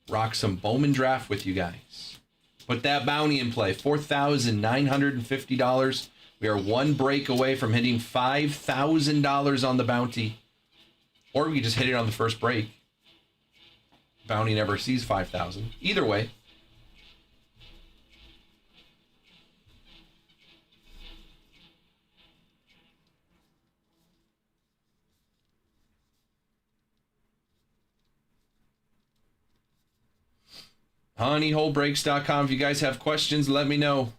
Rock some Bowman draft with you guys. Put that bounty in play. $4,950. We are one break away from hitting $5,000 on the bounty. Or we just hit it on the first break. Bounty never sees 5,000. Either way. honeyholebreaks.com. If you guys have questions, let me know.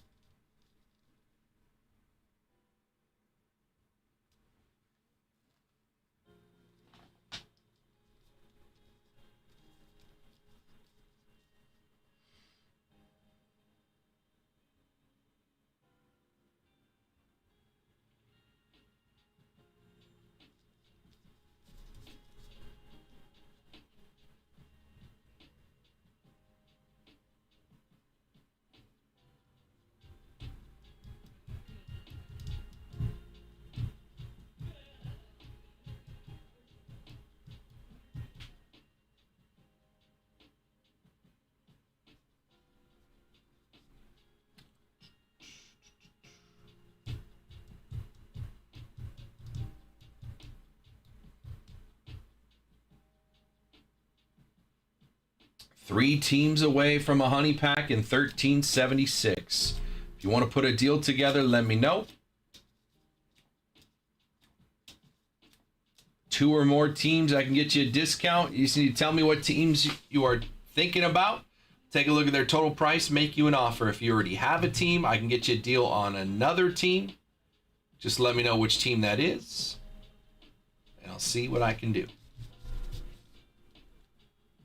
Three teams away from a honey pack in 1376. If you want to put a deal together, let me know. 2 or more teams, I can get you a discount. You just need to tell me what teams you are thinking about. Take a look at their total price, make you an offer. If you already have a team, I can get you a deal on another team. Just let me know which team that is, and I'll see what I can do.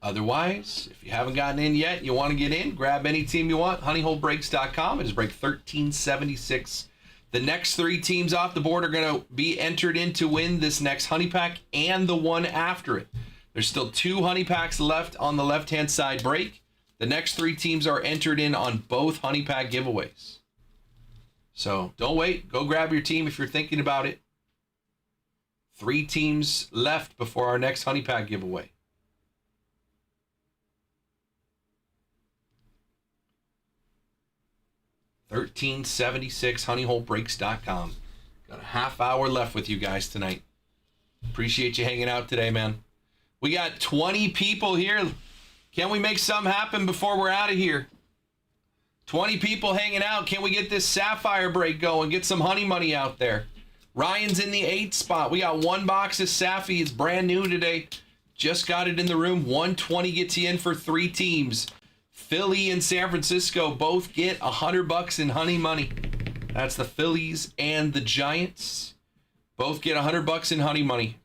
Otherwise, if you haven't gotten in yet, you want to get in, grab any team you want. honeyholebreaks.com. It is break 1376. The next 3 teams off the board are going to be entered in to win this next honey pack and the one after it. There's still 2 honey packs left on the left-hand side break. The next 3 teams are entered in on both honey pack giveaways. So don't wait. Go grab your team if you're thinking about it. 3 teams left before our next honey pack giveaway. 1376 honeyholebreaks.com. Got a half hour left with you guys tonight. Appreciate you hanging out today, man. We got 20 people here. Can we make something happen before we're out of here? 20 people hanging out. Can we get this Sapphire break going? Get some honey money out there. Ryan's in the 8th spot. We got one box of Saffy. It's brand new today. Just got it in the room. 120 gets you in for 3 teams. Philly and San Francisco both get $100 in honey money. That's the Phillies and the Giants. Both get $100 in honey money.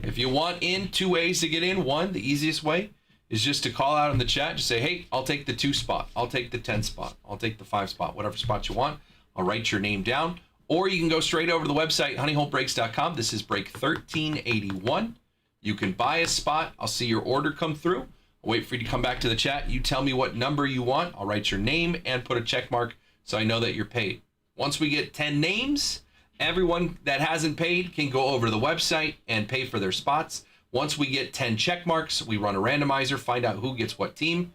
If you want in, 2 ways to get in. One, the easiest way is just to call out in the chat. Just say, hey, I'll take the 2 spot. I'll take the 10 spot. I'll take the 5 spot. Whatever spot you want. I'll write your name down. Or you can go straight over to the website, honeyholebreaks.com. This is break 1381. You can buy a spot. I'll see your order come through. I'll wait for you to come back to the chat. You tell me what number you want. I'll write your name and put a check mark so I know that you're paid. Once we get 10 names, everyone that hasn't paid can go over to the website and pay for their spots. Once we get 10 check marks, we run a randomizer, find out who gets what team,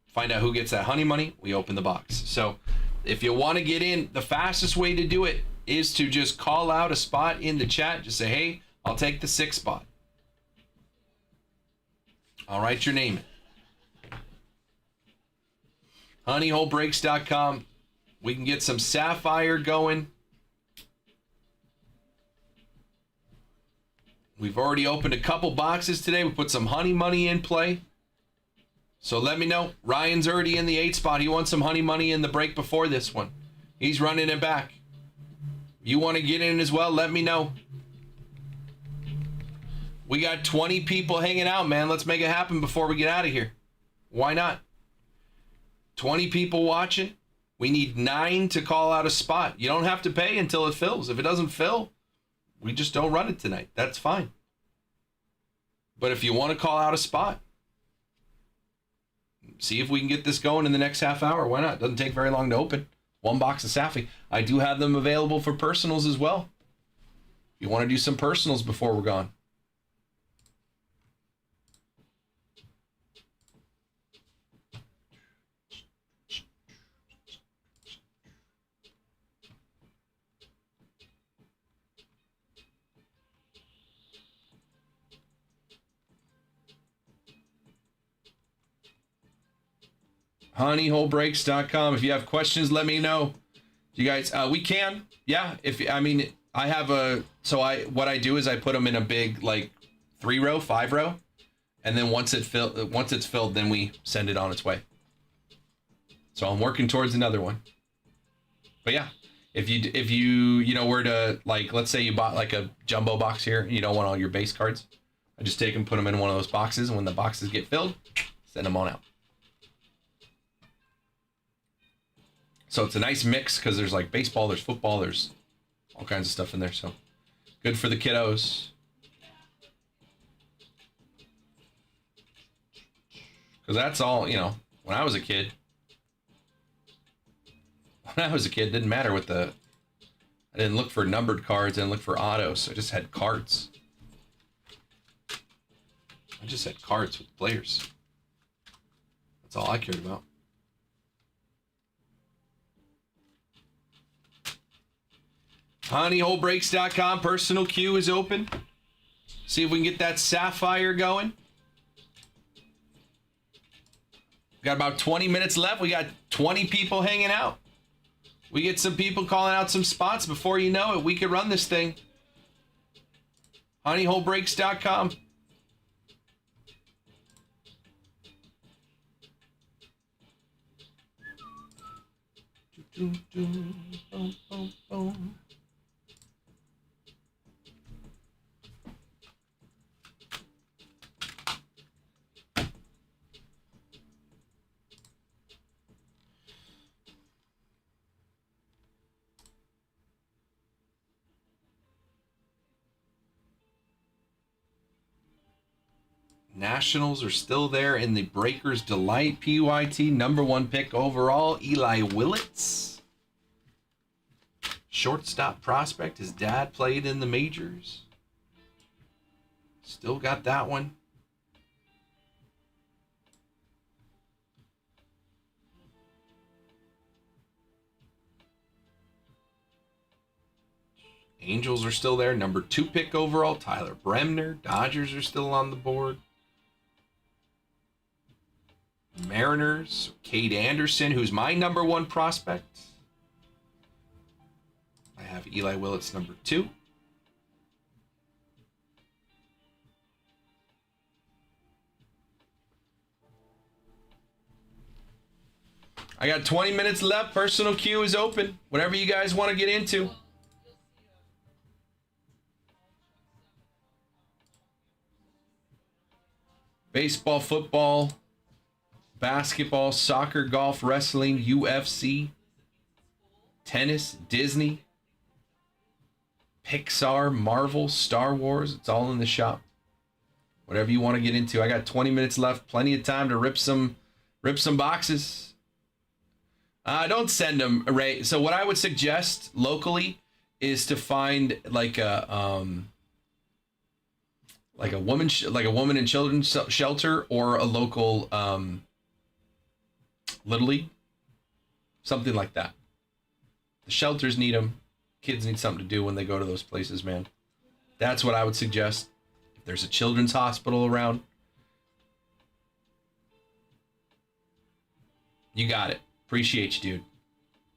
find out who gets that honey money, we open the box. So if you want to get in, the fastest way to do it is to just call out a spot in the chat. Just say, hey, I'll take the 6 spot. I'll write your name in. Honeyholebreaks.com. We can get some Sapphire going. We've already opened a couple boxes today. We put some honey money in play. So let me know. Ryan's already in the 8th spot. He wants some honey money in the break before this one. He's running it back. You want to get in as well? Let me know. We got 20 people hanging out, man. Let's make it happen before we get out of here. Why not? 20 people watching. We need 9 to call out a spot. You don't have to pay until it fills. If it doesn't fill, we just don't run it tonight. That's fine. But if you want to call out a spot, see if we can get this going in the next half hour. Why not? Doesn't take very long to open. 1 box of Saffy. I do have them available for personals as well. If you want to do some personals before we're gone. honeyholebreaks.com. If you have questions, let me know. You guys, we can. Yeah. I have what I do is I put them in a big, like 3-row, 5-row. And then once it's filled, then we send it on its way. So I'm working towards another one. But yeah, if you were to, like, let's say you bought like a jumbo box here and you don't want all your base cards, I just take them, put them in one of those boxes. And when the boxes get filled, send them on out. So it's a nice mix because there's like baseball, there's football, there's all kinds of stuff in there. So good for the kiddos. Because that's all, when I was a kid, it didn't matter I didn't look for numbered cards, I didn't look for autos. So I just had cards. I just had cards with players. That's all I cared about. honeyholebreaks.com. Personal queue is open. See if we can get that Sapphire going. Got about 20 minutes left. We got 20 people hanging out. We get some people calling out some spots. Before you know it, we could run this thing. honeyholebreaks.com. Boom, boom, boom. Nationals are still there in the Breakers Delight. PYT, #1 pick overall, Eli Willits. Shortstop prospect. His dad played in the majors. Still got that one. Angels are still there. Number 2 pick overall, Tyler Bremner. Dodgers are still on the board. Mariners, Cade Anderson, who's my number 1 prospect. I have Eli Willits number 2. I got 20 minutes left. Personal queue is open. Whatever you guys want to get into. Baseball, football, basketball, soccer, golf, wrestling, UFC, tennis, Disney, Pixar, Marvel, Star Wars. It's all in the shop. Whatever you want to get into. I got 20 minutes left. Plenty of time to rip some boxes. Don't send them, Ray. So what I would suggest locally is to find like a woman and children's shelter, or a local Little League, something like that. The shelters need them. Kids need something to do when they go to those places, man. That's what I would suggest. If there's a children's hospital around, you got it. Appreciate you, dude.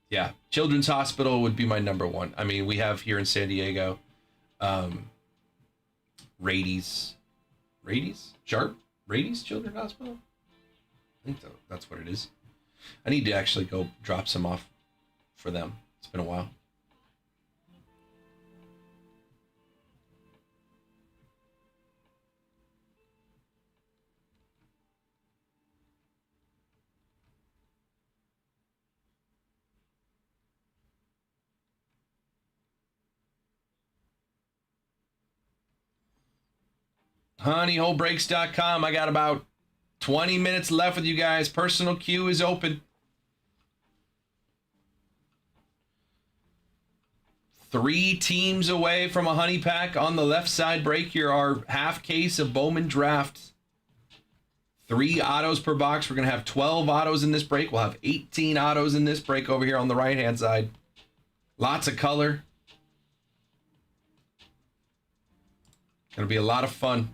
Yeah, Children's Hospital would be my number 1. I mean, we have here in San Diego, Rady's Children's Hospital. I think that's what it is. I need to actually go drop some off for them. It's been a while. honeyholebreaks.com. I got about 20 minutes left with you guys. Personal queue is open. 3 teams away from a honey pack on the left side break. Here are half case of Bowman Draft. 3 autos per box. We're going to have 12 autos in this break. We'll have 18 autos in this break over here on the right-hand side. Lots of color. Going to be a lot of fun.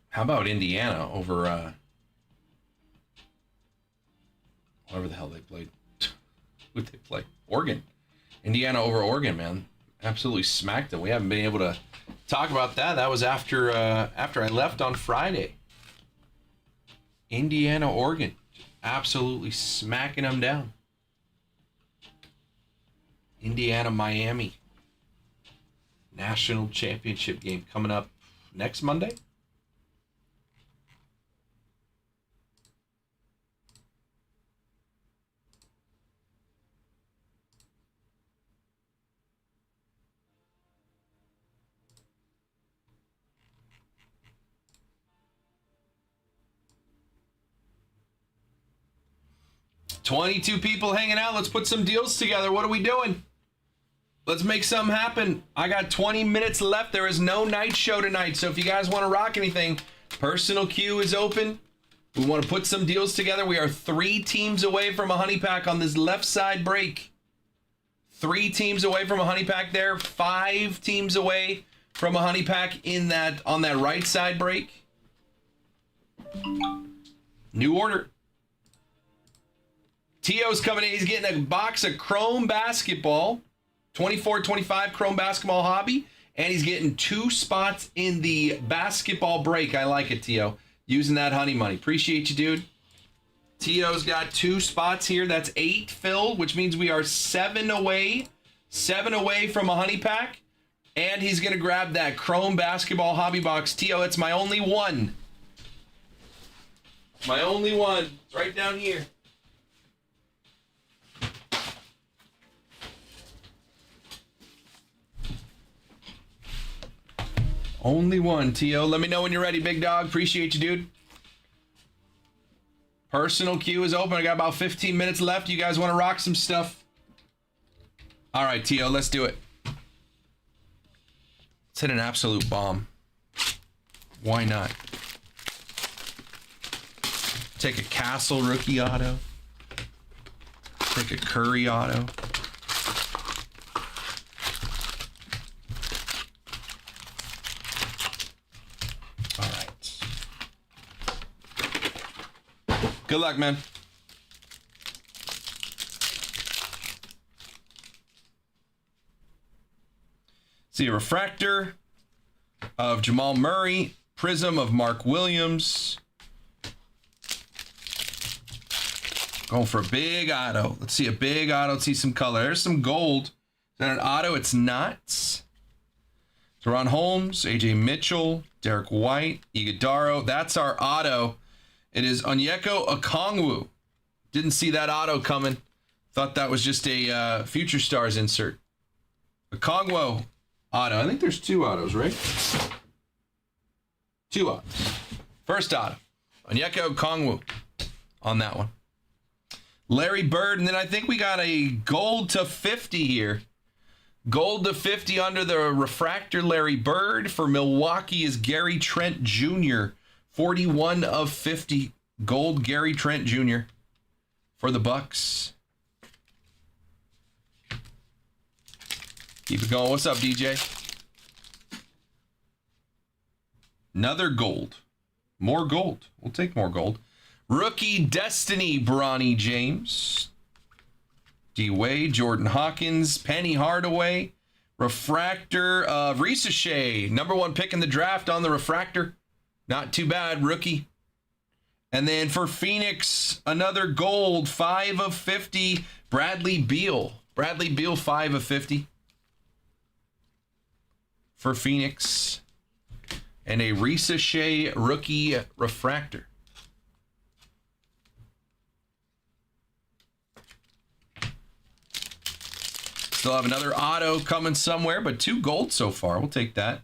How about Indiana over whatever the hell they played? Who'd they play? Oregon. Indiana over Oregon, man. Absolutely smacked them. We haven't been able to talk about that. That was after I left on Friday. Indiana, Oregon. Absolutely smacking them down. Indiana, Miami. National championship game coming up next Monday. $22 people hanging out. Let's put some deals together. What are we doing? Let's make something happen. I got 20 minutes left. There is no night show tonight. So if you guys want to rock anything, personal queue is open. We want to put some deals together. We are 3 teams away from a honey pack on this left side break. 3 teams away from a honey pack there. 5 teams away from a honey pack on that right side break. New order. Tio's coming in. He's getting a box of Chrome Basketball. 24-25 Chrome Basketball Hobby. And he's getting 2 spots in the basketball break. I like it, Tio. Using that honey money. Appreciate you, dude. Tio's got 2 spots here. That's 8 filled, which means we are 7 away. 7 away from a honey pack. And he's going to grab that Chrome Basketball Hobby Box. Tio, it's my only one. My only one. It's right down here. Only one, Tio. Let me know when you're ready, big dog. Appreciate you, dude. Personal queue is open. I got about 15 minutes left. You guys want to rock some stuff? All right, Tio, let's do it. Let's hit an absolute bomb. Why not? Take a Castle rookie auto. Take a Curry auto. All right. Good luck, man. See a refractor of Jamal Murray, prism of Mark Williams. Going for a big auto. Let's see a big auto. Let's see some color. There's some gold. Is that an auto? It's not. Teron Holmes, AJ Mitchell, Derek White, Iguodaro. That's our auto. It is Onyeka Okongwu. Didn't see that auto coming. Thought that was just a Future Stars insert. Okongwu auto. I think there's 2 autos, right? 2 autos. First auto. Onyeka Okongwu on that one. Larry Bird, and then I think we got a gold to 50 here. Gold to 50 under the refractor Larry Bird. For Milwaukee is Gary Trent Jr. 41 of 50. Gold Gary Trent Jr. for the Bucks. Keep it going. What's up, DJ? Another gold. More gold. We'll take more gold. Rookie Destiny, Bronny James. D-Wade, Jordan Hawkins, Penny Hardaway. Refractor of Risa Shea. Number 1 pick in the draft on the refractor. Not too bad, rookie. And then for Phoenix, another gold, 5 of 50. Bradley Beal. Bradley Beal, 5 of 50. For Phoenix. And a Risa Shea rookie refractor. Still have another auto coming somewhere, but 2 gold so far. We'll take that.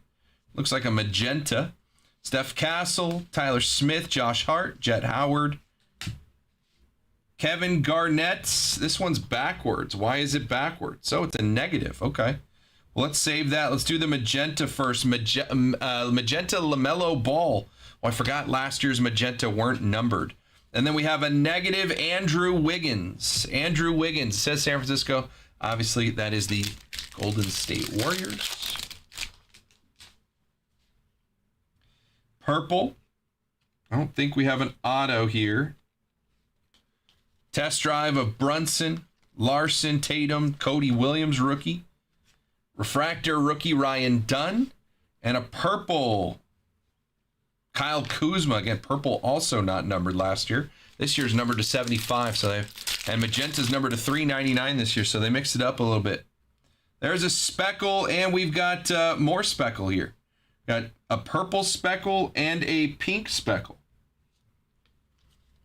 Looks like a magenta. Steph Castle, Tyler Smith, Josh Hart, Jet Howard. Kevin Garnett. This one's backwards. Why is it backwards? So it's a negative. Okay. Well, let's save that. Let's do the magenta first. Magenta LaMelo Ball. Oh, I forgot last year's magenta weren't numbered. And then we have a negative Andrew Wiggins. Andrew Wiggins says San Francisco. Obviously, that is the Golden State Warriors. Purple. I don't think we have an auto here. Test drive of Brunson, Larson, Tatum, Cody Williams, rookie. Refractor rookie Ryan Dunn. And a purple Kyle Kuzma. Again, purple also not numbered last year. This year's numbered to 75. And magenta's numbered to 399 this year, so they mixed it up a little bit. There's a speckle, and we've got more speckle here. Got a purple speckle and a pink speckle.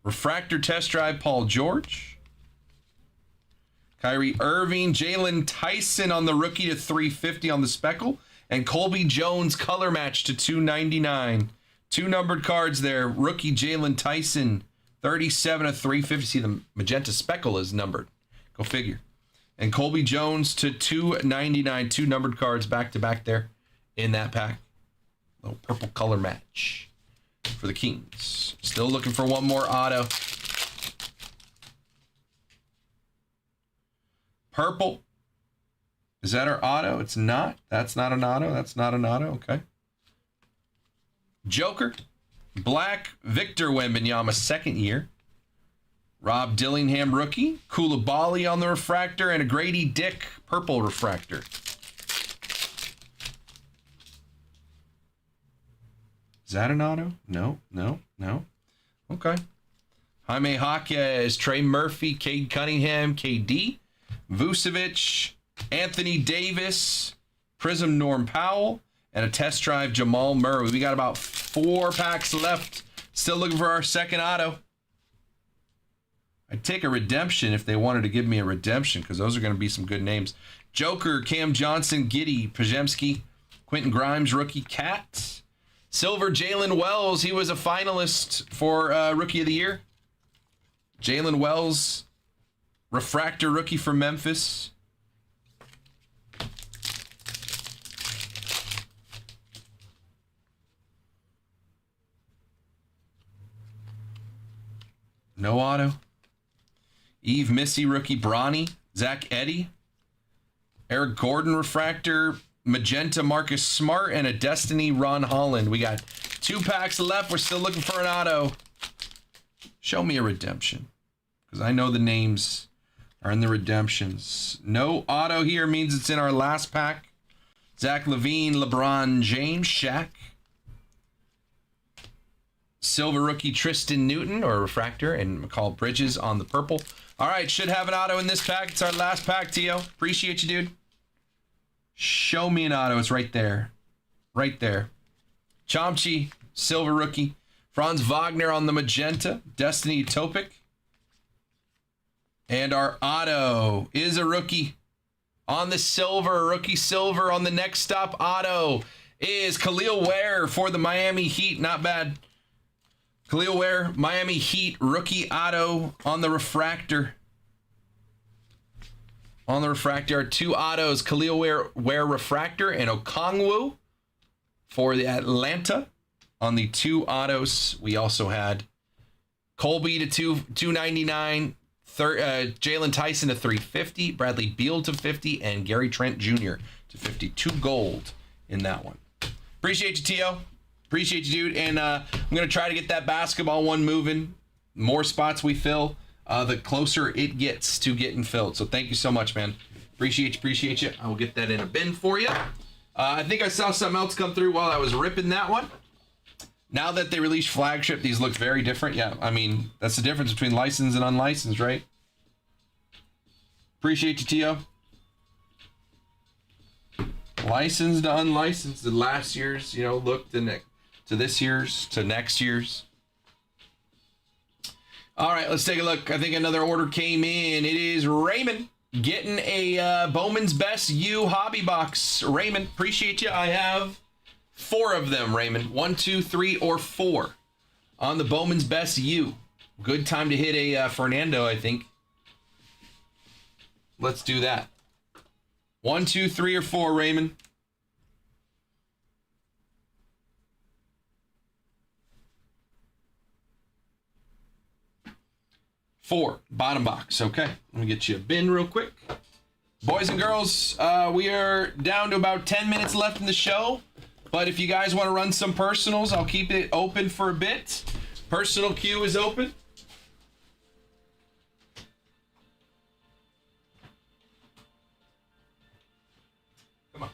Refractor test drive, Paul George. Kyrie Irving, Jalen Tyson on the rookie to 350 on the speckle. And Colby Jones color match to 299. 2 numbered cards there. Rookie Jalen Tyson, 37 of 350. See, the magenta speckle is numbered. Go figure. And Colby Jones to 299. 2 numbered cards back to back there in that pack. Little purple color match for the Kings. Still looking for one more auto. Purple. Is that our auto? It's not. That's not an auto. That's not an auto. Okay. Joker. Black, Victor Wembanyama, second year. Rob Dillingham, rookie. Koulibaly on the refractor, and a Grady Dick, purple refractor. Is that an auto? No. Okay. Jaime Jaquez, Trey Murphy, Cade Cunningham, KD. Vucevic, Anthony Davis, Prism Norm Powell, and a test drive Jamal Murray. We got about 4 packs left. Still looking for our second auto. I'd take a redemption if they wanted to give me a redemption, because those are going to be some good names. Joker, Cam Johnson, Giddey, Pajemski, Quentin Grimes, rookie. Cat. Silver, Jalen Wells. He was a finalist for Rookie of the Year. Jalen Wells, refractor rookie for Memphis. No auto. Eve Missy, rookie. Bronny. Zach Edey. Eric Gordon, refractor. Magenta, Marcus Smart, and a Destiny, Ron Holland. We got 2 packs left. We're still looking for an auto. Show me a redemption, because I know the names are in the redemptions. No auto here means it's in our last pack. Zach LaVine, LeBron James, Shaq. Silver rookie Tristan Newton, or refractor, and McCall Bridges on the purple. All right, should have an auto in this pack. It's our last pack, Tio. Appreciate you, dude. Show me an auto. It's right there. Right there. Chomchi, silver rookie. Franz Wagner on the magenta. Destiny Topic. And our auto is a rookie on the silver. Rookie silver on the next stop auto is Khalil Ware for the Miami Heat. Not bad. Khalil Ware, Miami Heat, rookie auto on the refractor. On the refractor are 2 autos. Khalil Ware refractor, and Okongwu for the Atlanta. On the 2 autos, we also had Colby to 299, Jalen Tyson to 350, Bradley Beal to 50, and Gary Trent Jr. to 52 gold in that one. Appreciate you, Tio. Appreciate you, dude. And I'm going to try to get that basketball one moving. More spots we fill, the closer it gets to getting filled. So thank you so much, man. Appreciate you. I will get that in a bin for you. I think I saw something else come through while I was ripping that one. Now that they released flagship, these look very different. Yeah, I mean, that's the difference between licensed and unlicensed, right? Appreciate you, Tio. Licensed to unlicensed. The last year's, look to this year's, to next year's. All right, let's take a look. I think another order came in. It is Raymond getting a Bowman's Best U hobby box. Raymond, appreciate you. I have 4 of them, Raymond. 1, 2, 3, or 4 on the Bowman's Best U. Good time to hit a Fernando, I think. Let's do that. 1, 2, 3, or 4, Raymond. Four, bottom box. Okay, let me get you a bin real quick. Boys and girls, we are down to about 10 minutes left in the show. But if you guys want to run some personals, I'll keep it open for a bit. Personal queue is open. Come on.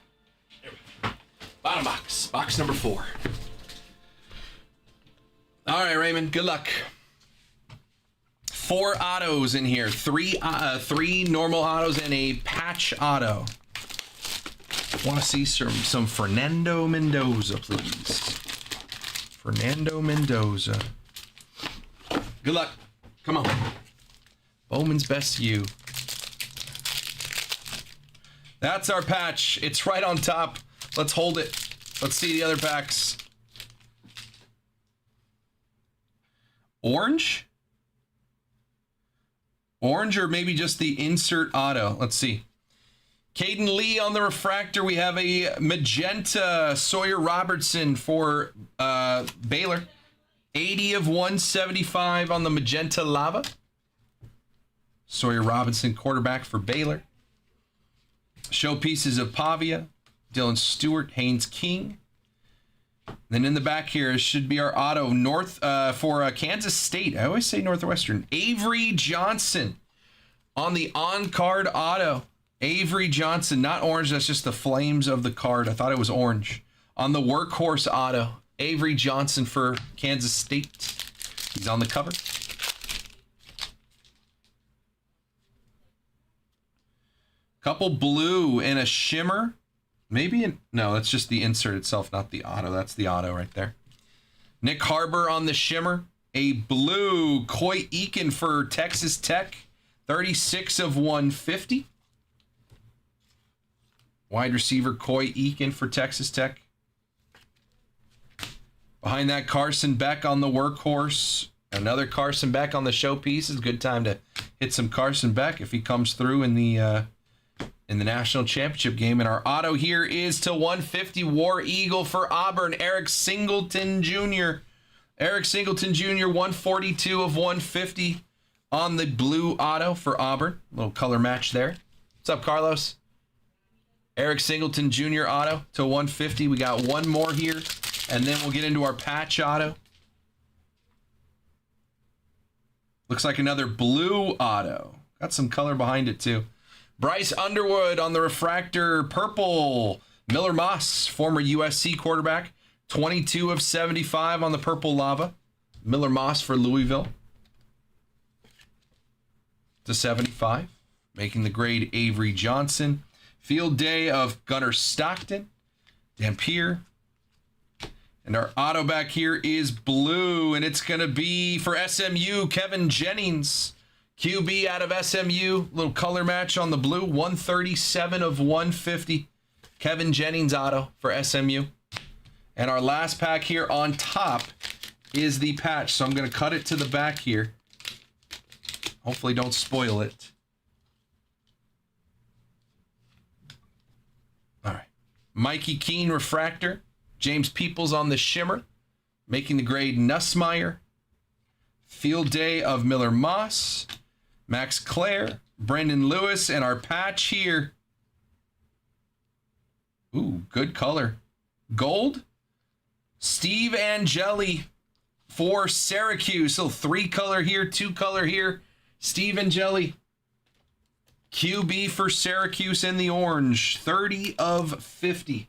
There we go. Bottom box. Box number 4. All right, Raymond, good luck. 4 autos in here. 3 normal autos and a patch auto. Want to see some Fernando Mendoza, please. Fernando Mendoza. Good luck. Come on. Bowman's Best U. That's our patch. It's right on top. Let's hold it. Let's see the other packs. Orange? Orange, or maybe just the insert auto. Let's see. Caden Lee on the refractor. We have a magenta Sawyer Robertson for Baylor. 80 of 175 on the magenta lava. Sawyer Robinson, quarterback for Baylor. Showpieces of Pavia, Dylan Stewart, Haynes King. Then in the back here should be our auto for Kansas State. I always say Northwestern. Avery Johnson on the on-card auto. Avery Johnson, not orange. That's just the flames of the card. I thought it was orange. On the workhorse auto, Avery Johnson for Kansas State. He's on the cover. Couple blue and a shimmer. No, that's just the insert itself, not the auto. That's the auto right there. Nick Harbor on the shimmer. A blue Coy Eakin for Texas Tech. 36 of 150. Wide receiver Coy Eakin for Texas Tech. Behind that, Carson Beck on the workhorse. Another Carson Beck on the showpiece. It's a good time to hit some Carson Beck if he comes through in the national championship game. And our auto here is to 150 War Eagle for Auburn, Eric Singleton Jr. Eric Singleton Jr., 142 of 150 on the blue auto for Auburn. Little color match there. What's up, Carlos? Eric Singleton Jr. auto to 150. We got one more here, and then we'll get into our patch auto. Looks like another blue auto. Got some color behind it, too. Bryce Underwood on the refractor purple. Miller Moss, former USC quarterback. 22 of 75 on the purple lava. Miller Moss for Louisville. To 75. Making the grade Avery Johnson. Field day of Gunnar Stockton. Dampier. And our auto back here is blue, and it's going to be for SMU, Kevin Jennings. QB out of SMU, little color match on the blue, 137 of 150. Kevin Jennings auto for SMU. And our last pack here on top is the patch. So I'm going to cut it to the back here. Hopefully don't spoil it. All right. Mikey Keene refractor. James Peoples on the shimmer. Making the grade Nussmeier. Field day of Miller Moss. Max Clare. Brendan Lewis. And our patch here. Ooh, good color. Gold. Steve Angeli for Syracuse. So 3 color here, 2 color here. Steve Angeli. QB for Syracuse in the orange. 30 of 50.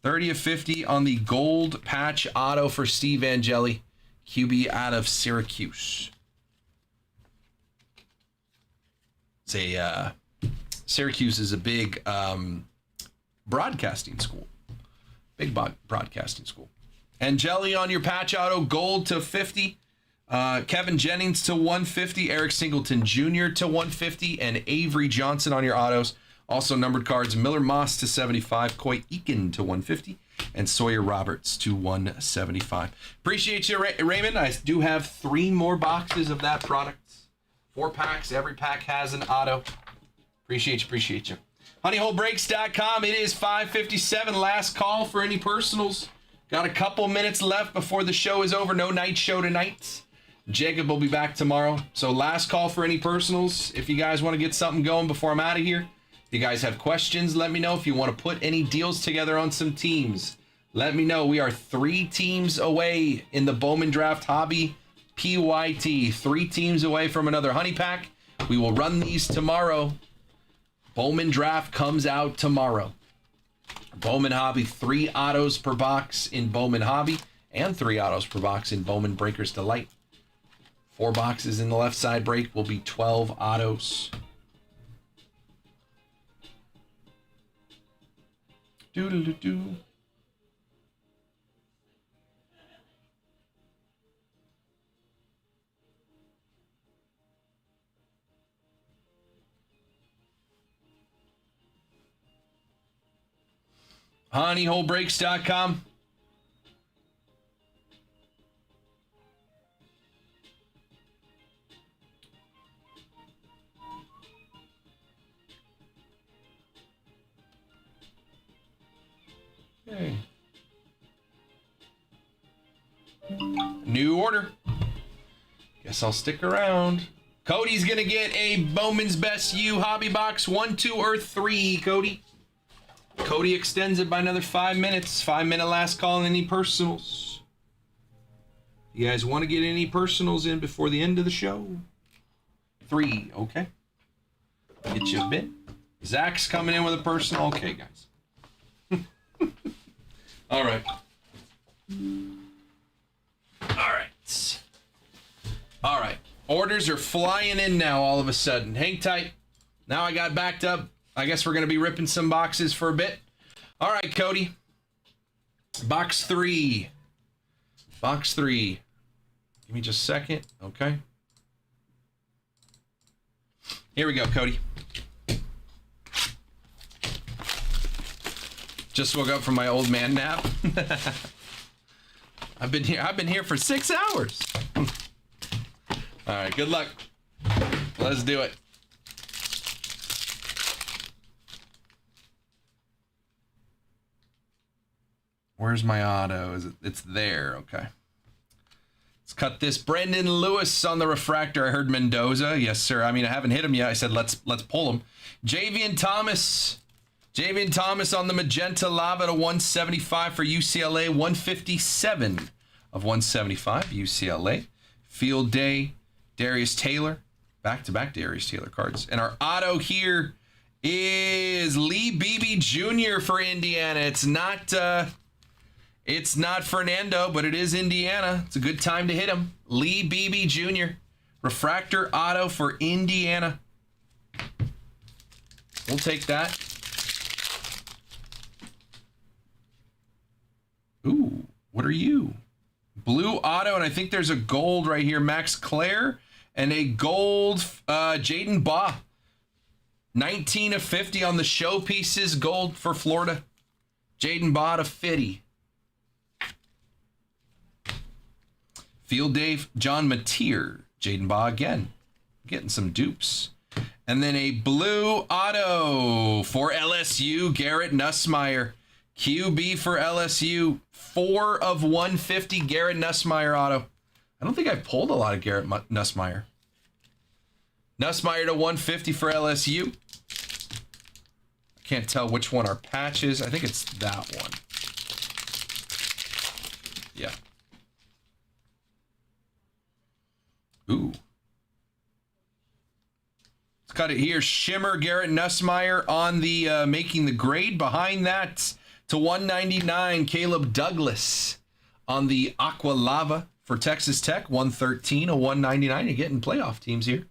30 of 50 on the gold patch auto for Steve Angeli. QB out of Syracuse. Syracuse is a big broadcasting school. Big broadcasting school. Angeli on your patch auto, gold to 50. Kevin Jennings to 150. Eric Singleton Jr. to 150. And Avery Johnson on your autos. Also numbered cards, Miller Moss to 75. Coy Eakin to 150. And Sawyer Roberts to 175. Appreciate you, Raymond. I do have 3 more boxes of that product. 4 packs. Every pack has an auto. Appreciate you. HoneyHoleBreaks.com. It is 5:57. Last call for any personals. Got a couple minutes left before the show is over. No night show tonight. Jacob will be back tomorrow. So last call for any personals. If you guys want to get something going before I'm out of here. If you guys have questions, let me know. If you want to put any deals together on some teams, let me know. We are 3 teams away in the Bowman Draft Hobby PYT. 3 teams away from another honey pack. We will run these tomorrow. Bowman Draft comes out tomorrow. Bowman Hobby, 3 autos per box in Bowman Hobby and 3 autos per box in Bowman Breakers Delight. 4 boxes in the left side break will be 12 autos. Doodle-doo-doo. HoneyHoleBreaks.com. Okay. New order. Guess I'll stick around. Cody's gonna get a Bowman's Best U hobby box. 1, 2, or 3, Cody. Cody extends it by another 5 minutes. 5-minute last call on any personals. You guys want to get any personals in before the end of the show? 3, okay. Get you a bit. Zach's coming in with a personal. Okay, guys. All right. All right. Orders are flying in now all of a sudden. Hang tight. Now I got backed up. I guess we're going to be ripping some boxes for a bit. All right, Cody. Box 3. Box 3. Give me just a second. Okay. Here we go, Cody. Just woke up from my old man nap. I've been here for 6 hours. All right, good luck. Let's do it. Where's my auto? It's there, okay. Let's cut this. Brendan Lewis on the refractor. I heard Mendoza. Yes, sir. I mean, I haven't hit him yet. I said let's pull him. Javian Thomas. Javian Thomas on the magenta lava to 175 for UCLA. 157 of 175 UCLA. Field day. Darius Taylor. Back-to-back Darius Taylor cards. And our auto here is Lee Beebe Jr. for Indiana. It's not Fernando, but it is Indiana. It's a good time to hit him. Lee Beebe Jr. Refractor auto for Indiana. We'll take that. Ooh, what are you? Blue auto, and I think there's a gold right here. Max Clare and a gold Jaden Baugh. 19 of 50 on the showpieces. Gold for Florida. Jaden Baugh to 50. Field Dave, John Mateer, Jaden Baugh again. Getting some dupes. And then a blue auto for LSU, Garrett Nussmeier. QB for LSU, 4 of 150, Garrett Nussmeier auto. I don't think I pulled a lot of Garrett Nussmeier. Nussmeier to 150 for LSU. I can't tell which one are patches. I think it's that one. Yeah. Ooh. Let's cut it here. Shimmer, Garrett Nussmeier on the making the grade. Behind that to 199, Caleb Douglas on the Aqua Lava for Texas Tech. 113 of 199. You're getting playoff teams here.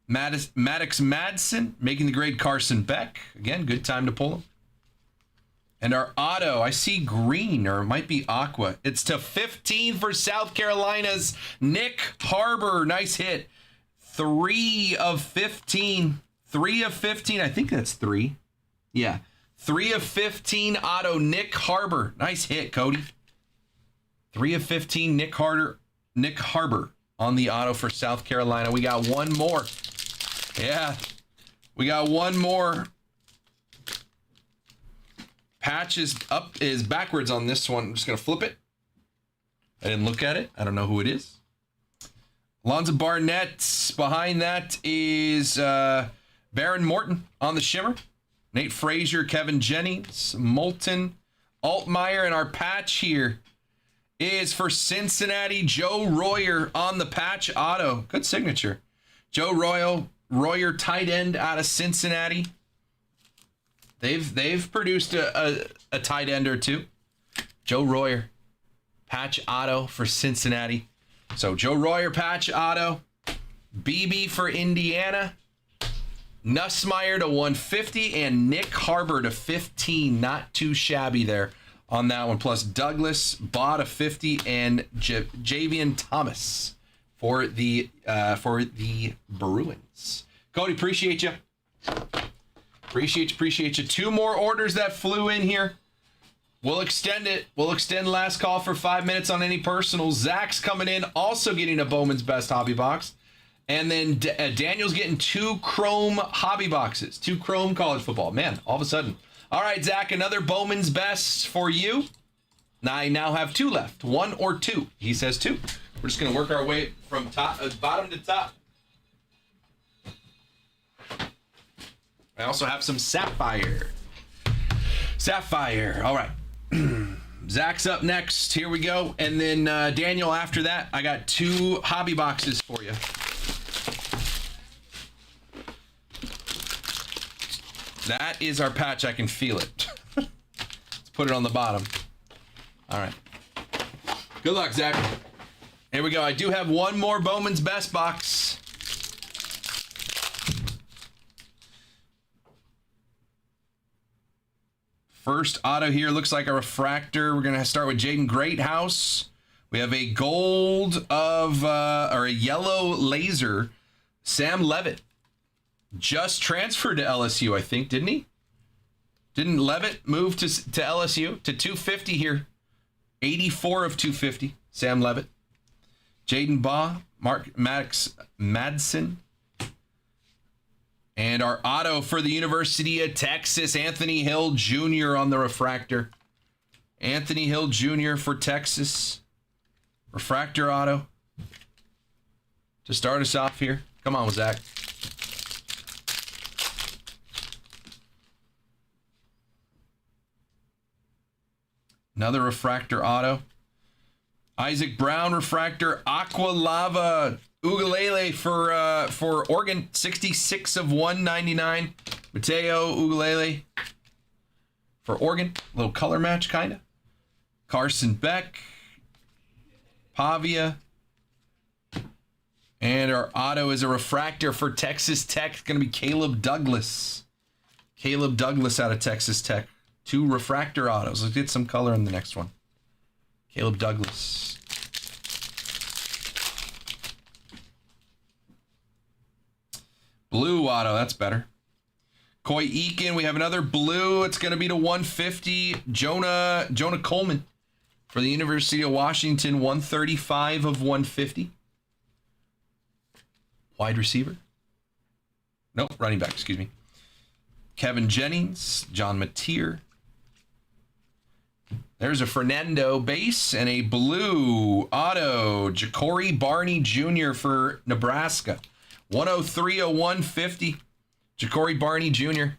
Maddox Madsen making the grade. Carson Beck. Again, good time to pull him. And our auto, I see green, or it might be aqua. It's to 15 for South Carolina's Nick Harbor. Nice hit. 3 of 15. 3 of 15. I think that's 3. Yeah. 3 of 15 auto, Nick Harbor. Nice hit, Cody. 3 of 15, Nick Harbor on the auto for South Carolina. We got one more. Yeah. We got one more. Patch is backwards on this one. I'm just going to flip it. I didn't look at it. I don't know who it is. Alonzo Barnett. Behind that is Baron Morton on the shimmer. Nate Frazier, Kevin Jennings, Moulton, Altmaier, and our patch here is for Cincinnati, Joe Royer on the patch auto. Good signature. Joe Royer, tight end out of Cincinnati. They've produced a tight end or two. Joe Royer, patch auto for Cincinnati. So Joe Royer, patch auto. BB for Indiana. Nussmeier to 150 and Nick Harbor to 15. Not too shabby there on that one. Plus Douglas, Baugh to 50, and Javian Thomas for the Bruins. Cody, appreciate you. Appreciate you. 2 more orders that flew in here. We'll extend it. We'll extend last call for 5 minutes on any personal. Zach's coming in, also getting a Bowman's Best hobby box. And then Daniel's getting 2 Chrome hobby boxes. 2 Chrome college football. Man, all of a sudden. All right, Zach, another Bowman's Best for you. I now have 2 left. 1 or 2. He says 2. We're just going to work our way from bottom to top. I also have some Sapphire. Sapphire. All right. Zach's up next. Here we go. And then Daniel, after that, I got 2 hobby boxes for you. That is our patch. I can feel it. Let's put it on the bottom. All right. Good luck, Zach. Here we go. I do have one more Bowman's Best box. First auto here looks like a refractor. We're going to start with Jaden Greathouse. We have a gold of, or a yellow laser, Sam Levitt. Just transferred to LSU, I think, didn't he? Didn't Levitt move to LSU? To 250 here. 84 of 250, Sam Levitt. Jaden Baugh, Max Madsen. And our auto for the University of Texas, Anthony Hill Jr. on the refractor. Anthony Hill Jr. for Texas. Refractor auto. To start us off here. Come on, Zach. Another refractor auto. Isaac Brown refractor, Aqua Lava Ugalele for Oregon, 66 of 199. Mateo Ugalele for Oregon, little color match kind of. Carson Beck, Pavia, and our auto is a refractor for Texas Tech. It's going to be Caleb Douglas. Caleb Douglas out of Texas Tech. 2 refractor autos. Let's get some color in the next one. Caleb Douglas. Blue auto, that's better. Coy Eakin, we have another blue. It's going to be to 150. Jonah Coleman for the University of Washington, 135 of 150. Wide receiver. Nope, running back, excuse me. Kevin Jennings, John Mateer. There's a Fernando base and a blue auto. Ja'Cory Barney Jr. for Nebraska. 103 of 150. Ja'Cory Barney Jr.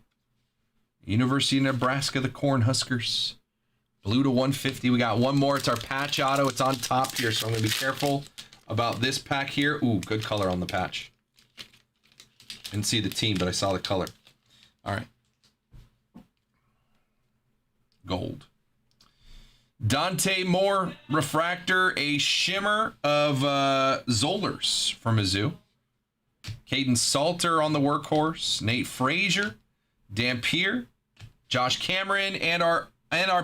University of Nebraska, the Cornhuskers. Blue to 150. We got one more. It's our patch auto. It's on top here, so I'm going to be careful about this pack here. Ooh, good color on the patch. Didn't see the team, but I saw the color. All right. Gold. Dante Moore, refractor, a shimmer of Zollers from Mizzou. Caden Salter on the workhorse. Nate Frazier, Dampier, Josh Cameron, and our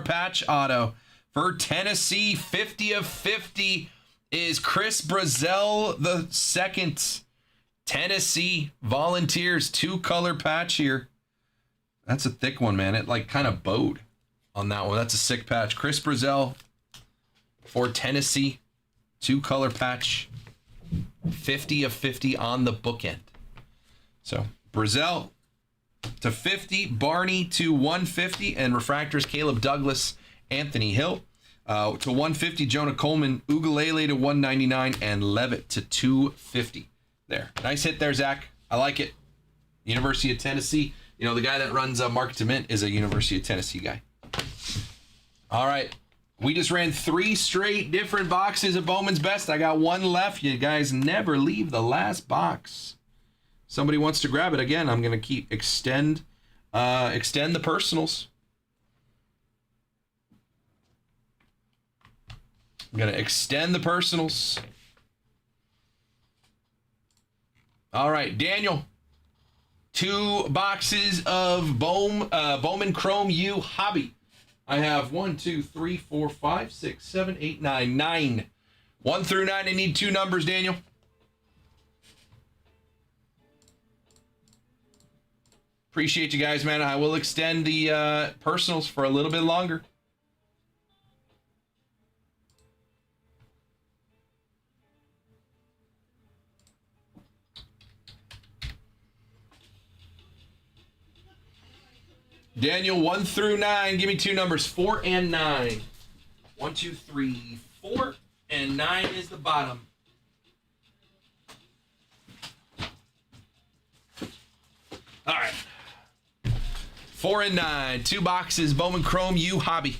patch auto for Tennessee. 50 of 50 is Chris Brazel the second. Tennessee Volunteers 2-color patch here. That's a thick one, man. It like kind of bowed on that one. That's a sick patch. Chris Brazel for Tennessee, 2-color patch. 50 of 50 on the bookend. So Brazel to 50, Barney to 150, and refractors Caleb Douglas, Anthony Hill to 150, Jonah Coleman, Ugalele to 199, and Levitt to 250. There, nice hit there, Zach. I like it. University of Tennessee. You know, the guy that runs Market to Mint is a University of Tennessee guy. All right. We just ran 3 straight different boxes of Bowman's Best. I got one left. You guys never leave the last box. Somebody wants to grab it again. I'm going to extend the personals. I'm going to extend the personals. All right, Daniel. 2 boxes of Bowman Chrome U Hobby. I have 1, 2, 3, 4, 5, 6, 7, 8, 9. 9. 1 through 9. I need 2 numbers, Daniel. Appreciate you guys, man. I will extend the personals for a little bit longer. Daniel, 1 through 9. Give me 2 numbers, 4 and 9. 1, 2, 3, 4, and 9 is the bottom. All right. 4 and 9. 2 boxes. Bowman Chrome U Hobby.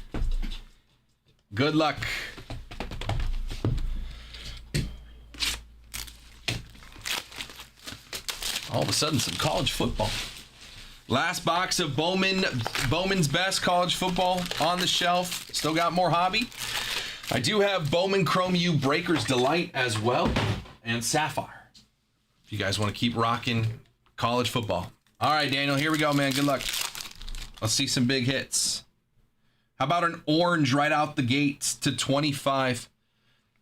Good luck. All of a sudden, some college football. Last box of Bowman's Best college football on the shelf. Still got more hobby. I do have Bowman Chrome U Breakers Delight as well, and Sapphire. If you guys want to keep rocking college football. All right, Daniel, here we go, man. Good luck. Let's see some big hits. How about an orange right out the gates to 25?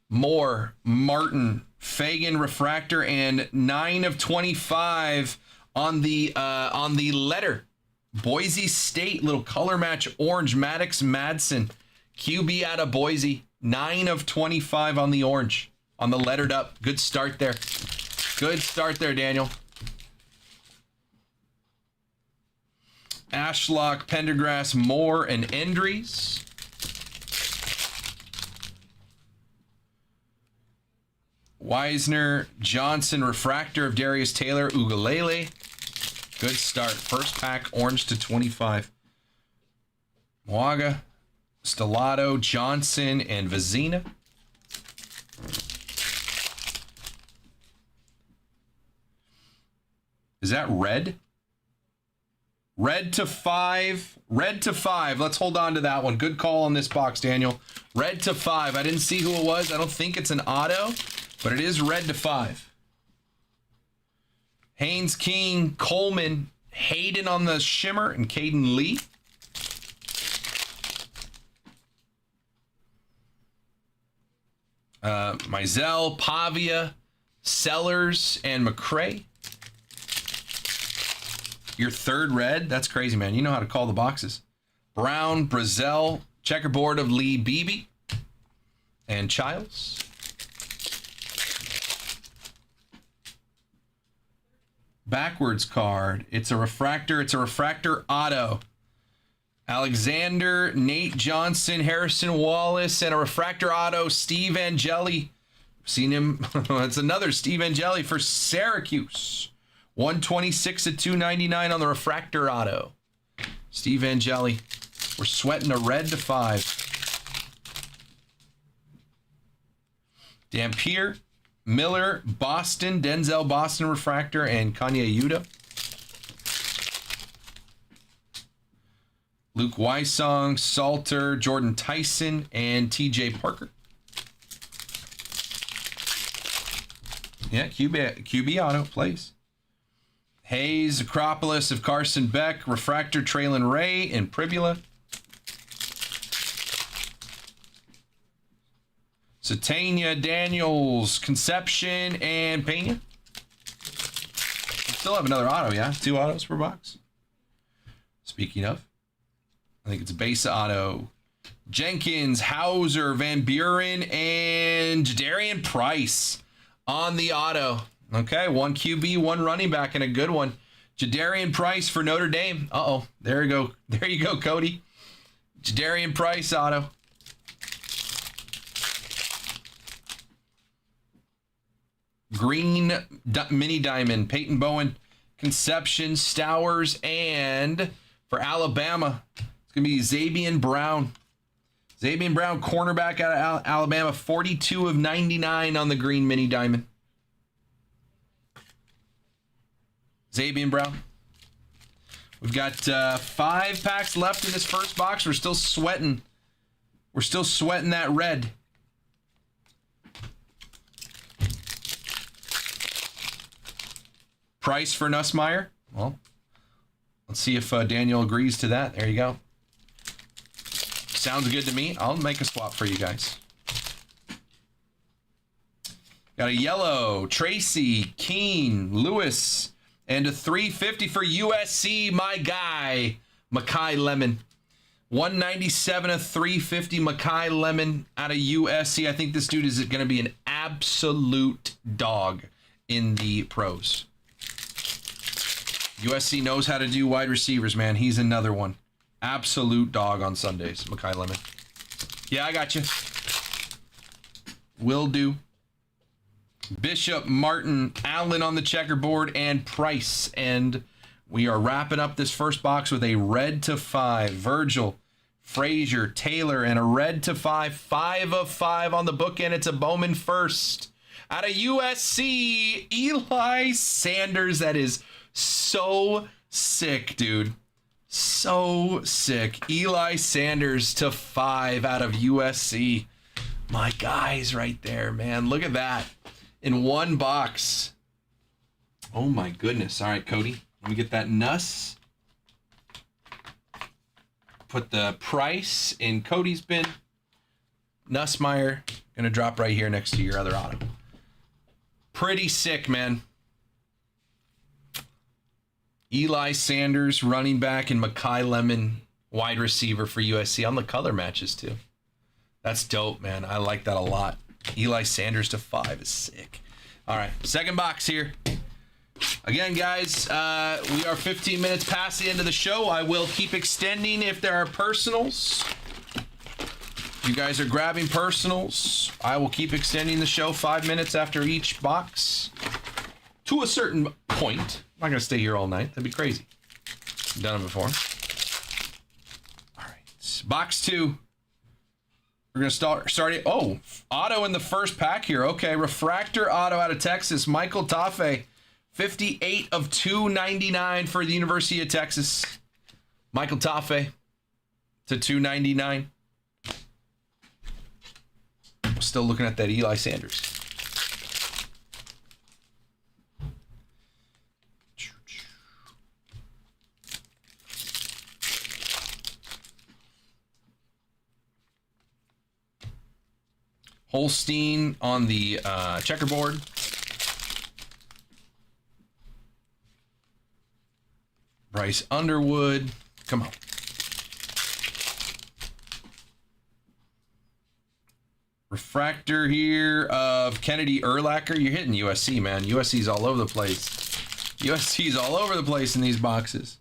Moore, Martin, Fagan refractor, and 9 of 25 on the letter. Boise State, little color match orange. Maddox Madsen, QB out of Boise. 9 of 25 on the orange, on the lettered up. Good start there. Good start there, Daniel. Ashlock, Pendergrass, Moore, and Endries. Wisner, Johnson, refractor of Darius Taylor, Ugalele. Good start. First pack, orange to 25. Moaga, Stellato, Johnson, and Vizina. Is that red? Red to 5. Red to 5. Let's hold on to that one. Good call on this box, Daniel. Red to 5. I didn't see who it was. I don't think it's an auto, but it is red to 5. Haynes King, Coleman, Hayden on the shimmer, and Caden Lee. Mizell, Pavia, Sellers, and McCray. Your third red? That's crazy, man. You know how to call the boxes. Brown, Brazel, checkerboard of Lee Beebe, and Childs. Backwards card. It's a refractor. It's a refractor auto. Alexander, Nate Johnson, Harrison Wallace, and a refractor auto, Steve Angeli. Seen him. It's another Steve Angeli for Syracuse. 126 at 299 on the refractor auto. Steve Angeli. We're sweating a red to 5. Dampier, Miller, Boston, Denzel Boston refractor, and Kanye Yuta. Luke Wysong, Salter, Jordan Tyson, and TJ Parker. Yeah, QB auto plays. Hayes, Acropolis of Carson Beck, refractor Traylon Ray, and Pribula. Satania, Daniels, Conception, and Pena. We still have another auto, yeah? 2 autos per box. Speaking of, I think it's a base auto. Jenkins, Hauser, Van Buren, and Jadarian Price on the auto. Okay, 1 QB, 1 running back, and a good one. Jadarian Price for Notre Dame. Uh-oh, there you go. There you go, Cody. Jadarian Price auto. Green mini diamond, Peyton Bowen, Conception, Stowers, and for Alabama, it's going to be Zabian Brown. Zabian Brown, cornerback out of Alabama, 42 of 99 on the green mini diamond. Zabian Brown. We've got 5 packs left in this first box. We're still sweating. We're still sweating that red. Price for Nussmeier. Well, let's see if Daniel agrees to that. There you go. Sounds good to me. I'll make a swap for you guys. Got a yellow, Tracy, Keene, Lewis, and a 350 for USC, my guy, Makai Lemon. 197 of 350, Makai Lemon out of USC. I think this dude is going to be an absolute dog in the pros. USC knows how to do wide receivers, man. He's another one. Absolute dog on Sundays, Makai Lemon. Yeah, I got you. Will do. Bishop, Martin, Allen on the checkerboard, and Price. And We are wrapping up this first box with a red to 5. Virgil, Frazier, Taylor, and a red to 5. 5 of 5 on the bookend. It's a Bowman first. Out of USC, Eli Sanders. That is so sick, dude. So sick. Eli Sanders to 5 out of USC. My guys right there, man. Look at that. In one box. Oh, my goodness. All right, Cody. Let me get that Nuss. Put the price in Cody's bin. Nussmeyer. Going to drop right here next to your other auto. Pretty sick, man. Eli Sanders, running back, and Makai Lemon, wide receiver for USC on the color matches, too. That's dope, man. I like that a lot. Eli Sanders to 5 is sick. All right, second box here. Again, guys, we are 15 minutes past the end of the show. I will keep extending if there are personals. You guys are grabbing personals. I will keep extending the show 5 minutes after each box to a certain point. I'm not going to stay here all night. That'd be crazy. I've done it before. All right. Box 2. We're going to start it. Oh, auto in the first pack here. Okay, refractor auto out of Texas. Michael Taffe. 58 of 299 for the University of Texas. Michael Taffe to 299. Still looking at that Eli Sanders. Holstein on the checkerboard. Bryce Underwood. Come on. Refractor here of Kennedy Urlacher. You're hitting USC, man. USC's all over the place. USC's all over the place in these boxes.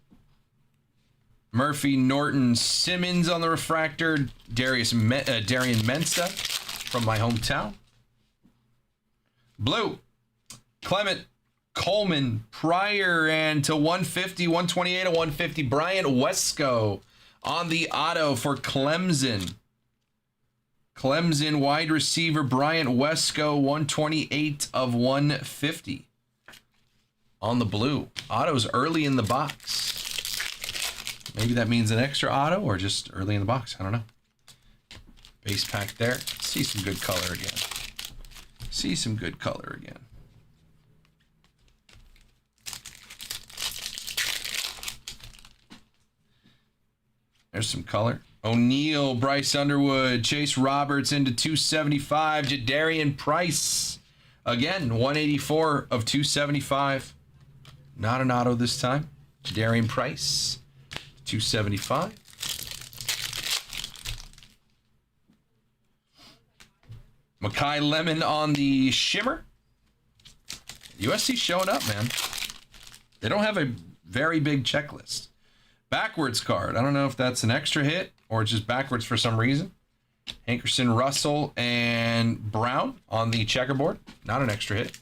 Murphy, Norton, Simmons on the refractor. Darian Mensa from my hometown. Blue. Clement, Coleman, Pryor, and to 150, 128 to 150, Bryant Wesco on the auto for Clemson. Clemson wide receiver Bryant Wesco, 128 of 150 on the blue. Autos early in the box. Maybe that means an extra auto or just early in the box. I don't know. Base pack there. See some good color again. See some good color again. There's some color. O'Neal, Bryce Underwood, Chase Roberts into 275. Jadarian Price. Again, 184 of 275. Not an auto this time. Jadarian Price, 275. Makai Lemon on the shimmer. USC showing up, man. They don't have a very big checklist. Backwards card. I don't know if that's an extra hit or just backwards for some reason. Hankerson, Russell, and Brown on the checkerboard. Not an extra hit.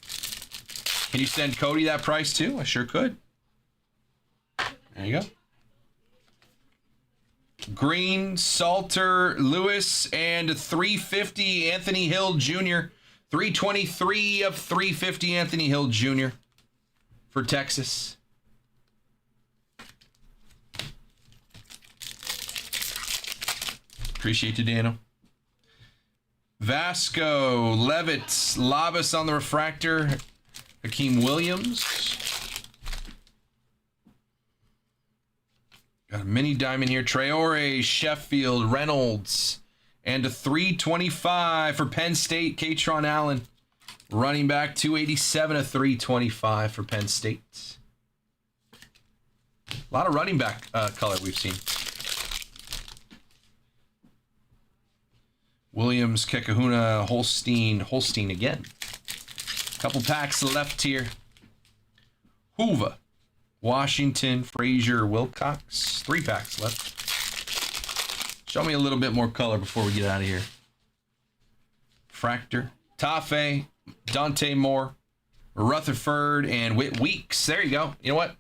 Can you send Cody that price too? I sure could. There you go. Green, Salter, Lewis, and 350 Anthony Hill Jr. 323 of 350 Anthony Hill Jr. for Texas. Appreciate you, Daniel. Vasco, Levitt, Labas on the refractor. Hakeem Williams. Got a mini diamond here. Traore, Sheffield, Reynolds. And a 325 for Penn State. Katron Allen. Running back, 287 of 325 for Penn State. A lot of running back color we've seen. Williams, Kekahuna, Holstein again. Couple packs left here. Hoover, Washington, Frazier, Wilcox. 3 packs left. Show me a little bit more color before we get out of here. Fractor, Taffe, Dante Moore, Rutherford, and Whit Weeks. There you go. You know what?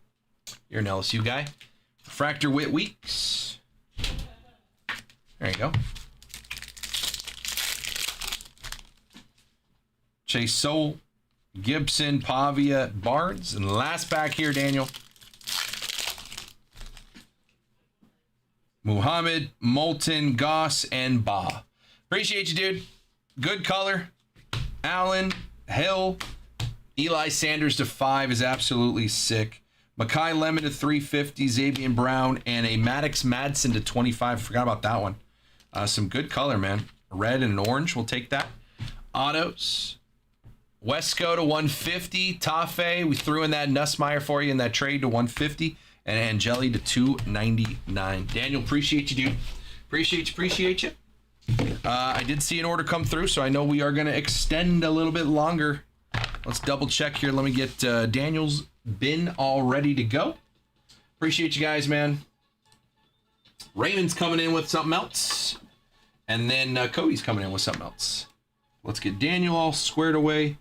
You're an LSU guy. Refractor Whit Weeks. There you go. Chase Soul, Gibson, Pavia, Barnes. And last pack here, Daniel. Muhammad, Moulton, Goss, and Ba. Appreciate you, dude. Good color. Allen, Hill, Eli Sanders to 5 is absolutely sick. Makai Lemon to 350, Xavier Brown, and a Maddox Madsen to 25. Forgot about that one. Some good color, man. Red and an orange. We'll take that. Autos. Wesco to 150. Tafe, we threw in that Nussmeier for you in that trade to 150. And Angeli to 299. Daniel, appreciate you, dude. Appreciate you. I did see an order come through, so I know we are going to extend a little bit longer. Let's double check here. Let me get Daniel's bin all ready to go. Appreciate you guys, man. Raymond's coming in with something else. And then Cody's coming in with something else. Let's get Daniel all squared away.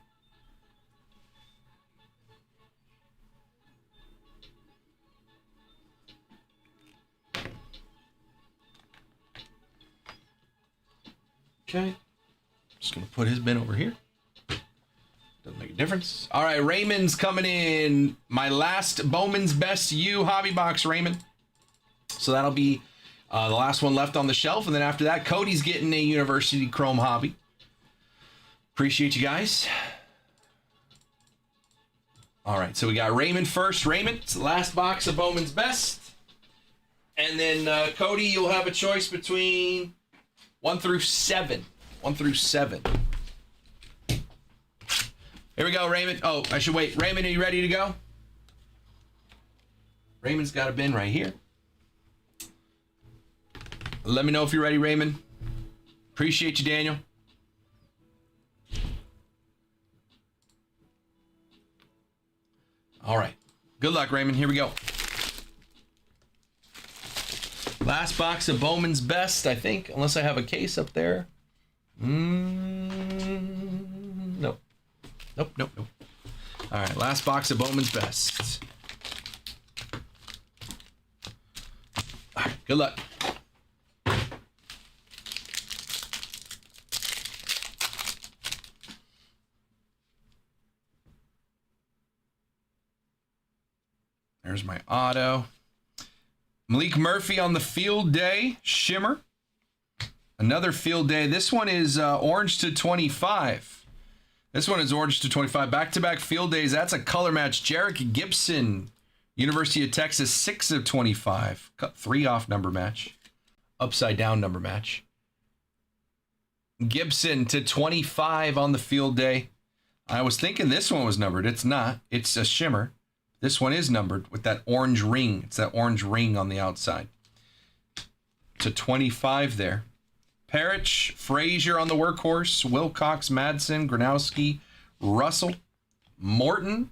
Okay. Just going to put his bin over here. Doesn't make a difference. All right, Raymond's coming in. My last Bowman's Best You hobby box, Raymond. So that'll be the last one left on the shelf. And then after that, Cody's getting a University Chrome hobby. Appreciate you guys. All right, so we got Raymond first. Raymond, it's the last box of Bowman's Best. And then Cody, you'll have a choice between 1 through 7. 1 through 7. Here we go, Raymond. Oh, I should wait. Raymond, are you ready to go? Raymond's got a bin right here. Let me know if you're ready, Raymond. Appreciate you, Daniel. All right. Good luck, Raymond. Here we go. Last box of Bowman's Best, I think, unless I have a case up there. Nope. Nope. All right, last box of Bowman's Best. All right, good luck. There's my auto. Malik Murphy on the field day. Shimmer. Another field day. This one is orange to 25. This one is orange to 25. Back-to-back field days. That's a color match. Jarek Gibson, University of Texas, 6 of 25. Cut 3 off number match. Upside down number match. Gibson to 25 on the field day. I was thinking this one was numbered. It's not. It's a shimmer. This one is numbered with that orange ring. It's that orange ring on the outside. To 25 there. Parrish, Frazier on the workhorse, Wilcox, Madsen, Gronowski, Russell, Morton,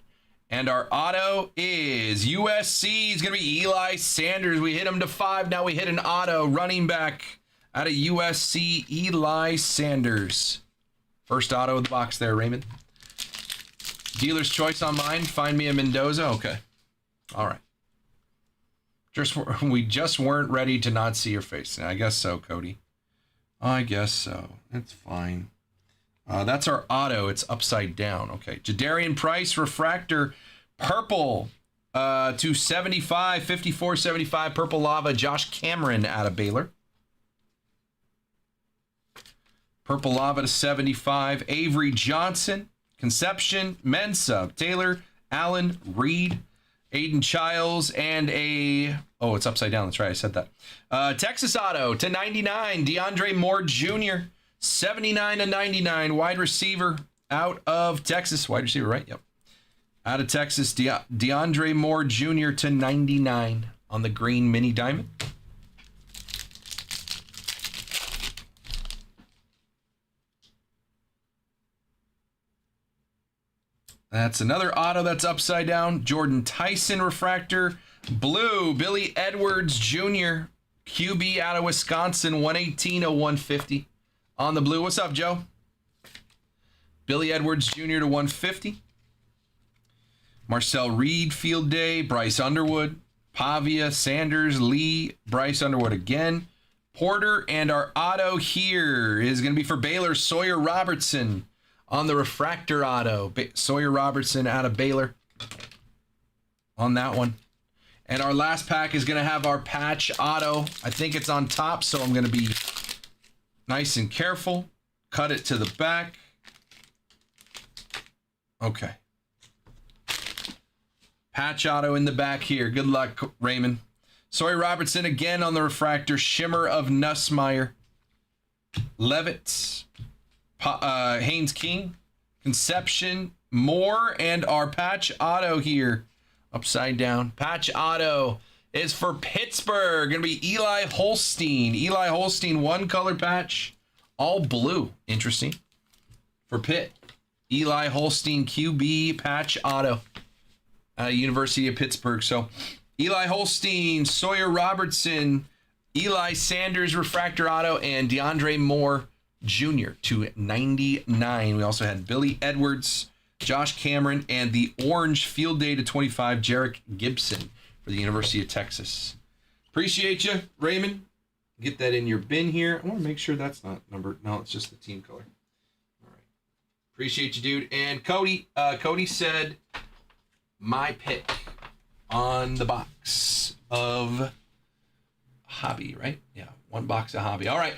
and our auto is USC. It's going to be Eli Sanders. We hit him to 5. Now we hit an auto running back out of USC, Eli Sanders. First auto of the box there, Raymond. Dealer's choice on mine. Find me a Mendoza. Okay. All right. We just weren't ready to not see your face. I guess so, Cody. I guess so. It's fine. That's our auto. It's upside down. Okay. Jadarian Price, refractor, purple to 75, 54-75, purple lava. Josh Cameron out of Baylor. Purple lava to 75. Avery Johnson, Conception, Mensa, Taylor, Allen, Reed, Aiden Childs, and a... Oh, it's upside down. That's right. I said that. Texas Auto to 99. DeAndre Moore Jr. 79 to 99. Wide receiver out of Texas. Wide receiver, right? Yep. Out of Texas. DeAndre Moore Jr. to 99 on the green mini diamond. That's another auto that's upside down. Jordan Tyson refractor. Blue, Billy Edwards Jr., QB out of Wisconsin, 118 to 150 on the blue. What's up, Joe? Billy Edwards Jr. to 150. Marcel Reed field day. Bryce Underwood. Pavia, Sanders, Lee, Bryce Underwood again. Porter, and our auto here is going to be for Baylor, Sawyer Robertson on the refractor auto. Sawyer Robertson out of Baylor on that one. And our last pack is going to have our patch auto. I think it's on top, so I'm going to be nice and careful. Cut it to the back. Okay. Patch auto in the back here. Good luck, Raymond. Sawyer Robertson again on the refractor. Shimmer of Nussmeier. Levitt. Haynes King. Conception. Moore. And our patch auto here. Upside down. Patch auto is for Pittsburgh. Going to be Eli Holstein. Eli Holstein, one color patch. All blue. Interesting. For Pitt. Eli Holstein QB patch auto. University of Pittsburgh. So Eli Holstein, Sawyer Robertson, Eli Sanders refractor auto, and DeAndre Moore Jr. to 99. We also had Billy Edwards, Josh Cameron, and the orange field day to 25, Jarek Gibson for the University of Texas. Appreciate you, Raymond. Get that in your bin here. I want to make sure that's not numbered. No, it's just the team color. All right. Appreciate you, dude. And Cody said my pick on the box of Hobby, right? Yeah, one box of Hobby. All right.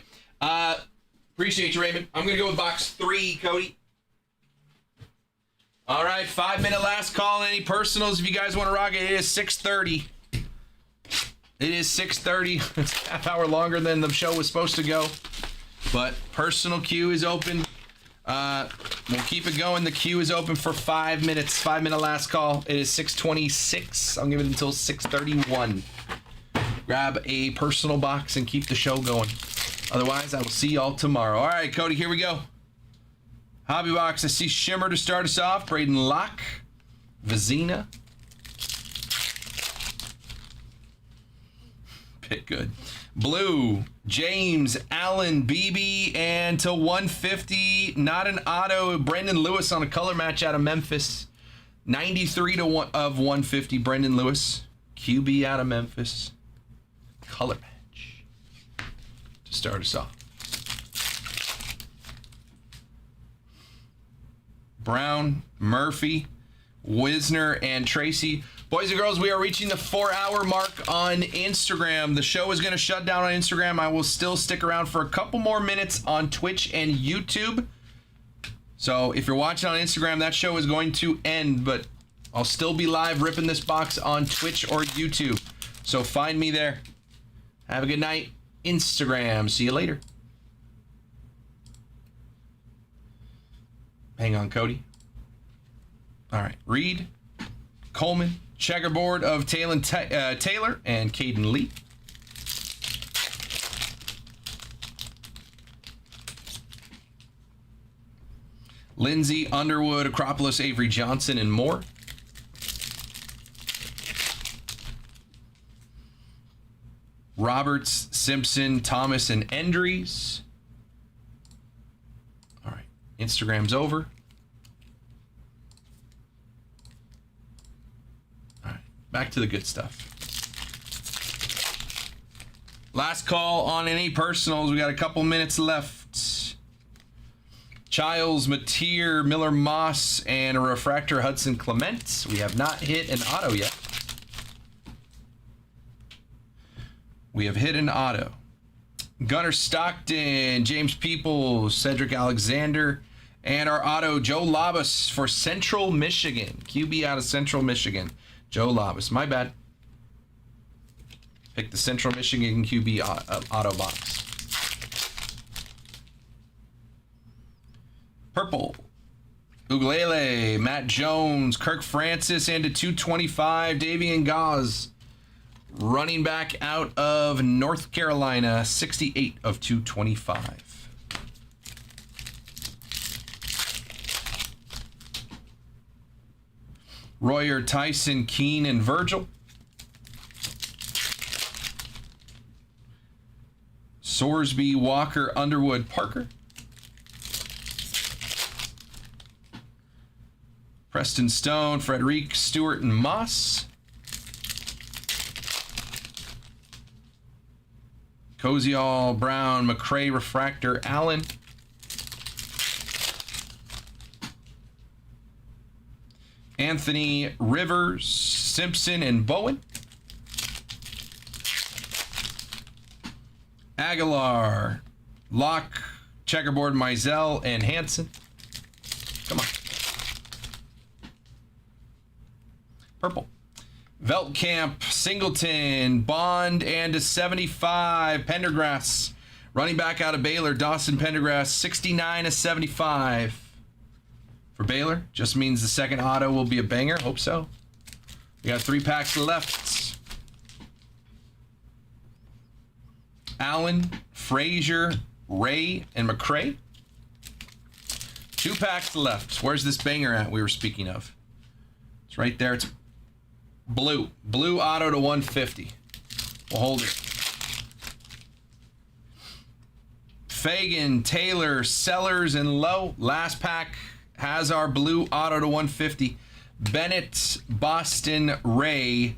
Appreciate you, Raymond. I'm going to go with box 3, Cody. All right, 5-minute last call. Any personals if you guys want to rock it? It is 6:30. It is 6:30. It's a half hour longer than the show was supposed to go. But personal queue is open. We'll keep it going. The queue is open for 5 minutes. 5-minute last call. It is 6:26. I'll give it until 6:31. Grab a personal box and keep the show going. Otherwise, I will see y'all tomorrow. All right, Cody, here we go. Hobby box. I see Shimmer to start us off. Braden Locke. Vizina. Pick good. Blue. James Allen Beebe. And to 150. Not an auto. Brendan Lewis on a color match out of Memphis. 93 to 1 of 150. Brendan Lewis. QB out of Memphis. Color match. To start us off. Brown, Murphy, Wisner, and Tracy. Boys and girls, we are reaching the 4-hour mark on Instagram. The show is going to shut down on Instagram. I will still stick around for a couple more minutes on Twitch and YouTube. So if you're watching on Instagram, that show is going to end, but I'll still be live ripping this box on Twitch or YouTube. So find me there. Have a good night. Instagram. See you later. Hang on, Cody. All right. Reed, Coleman, checkerboard of Taylor and Caden Lee. Lindsay, Underwood, Acropolis, Avery Johnson, and more. Roberts, Simpson, Thomas, and Endries. All right. Instagram's over. All right. Back to the good stuff. Last call on any personals. We got a couple minutes left. Childs, Mateer, Miller Moss, and a refractor Hudson Clement. We have not hit an auto yet. We have hit an auto. Gunnar Stockton, James Peoples, Cedric Alexander, and our auto, Joe Labas for Central Michigan. QB out of Central Michigan. Joe Labas. My bad. Pick the Central Michigan QB auto box. Purple. Uglele, Matt Jones, Kirk Francis, and a 225, Davian Gauze. Running back out of North Carolina, 68 of 225. Royer, Tyson, Keene, and Virgil. Sorsby, Walker, Underwood, Parker. Preston Stone, Frederic, Stewart, and Moss. Koziol, Brown, McRae, Refractor, Allen. Anthony, Rivers, Simpson, and Bowen. Aguilar, Locke, Checkerboard, Mizell, and Hanson. Come on. Purple. Veltkamp, Singleton, Bond, and a 75. Pendergrass. Running back out of Baylor, Dawson Pendergrass, 69/75. For Baylor, just means the second auto will be a banger. Hope so. We got 3 packs left. Allen, Frazier, Ray, and McRae. 2 packs left. Where's this banger at we were speaking of? It's right there. It's blue. Blue auto to 150. We'll hold it. Fagan, Taylor, Sellers, and Lowe. Last pack has our blue auto to 150. Bennett, Boston, Ray,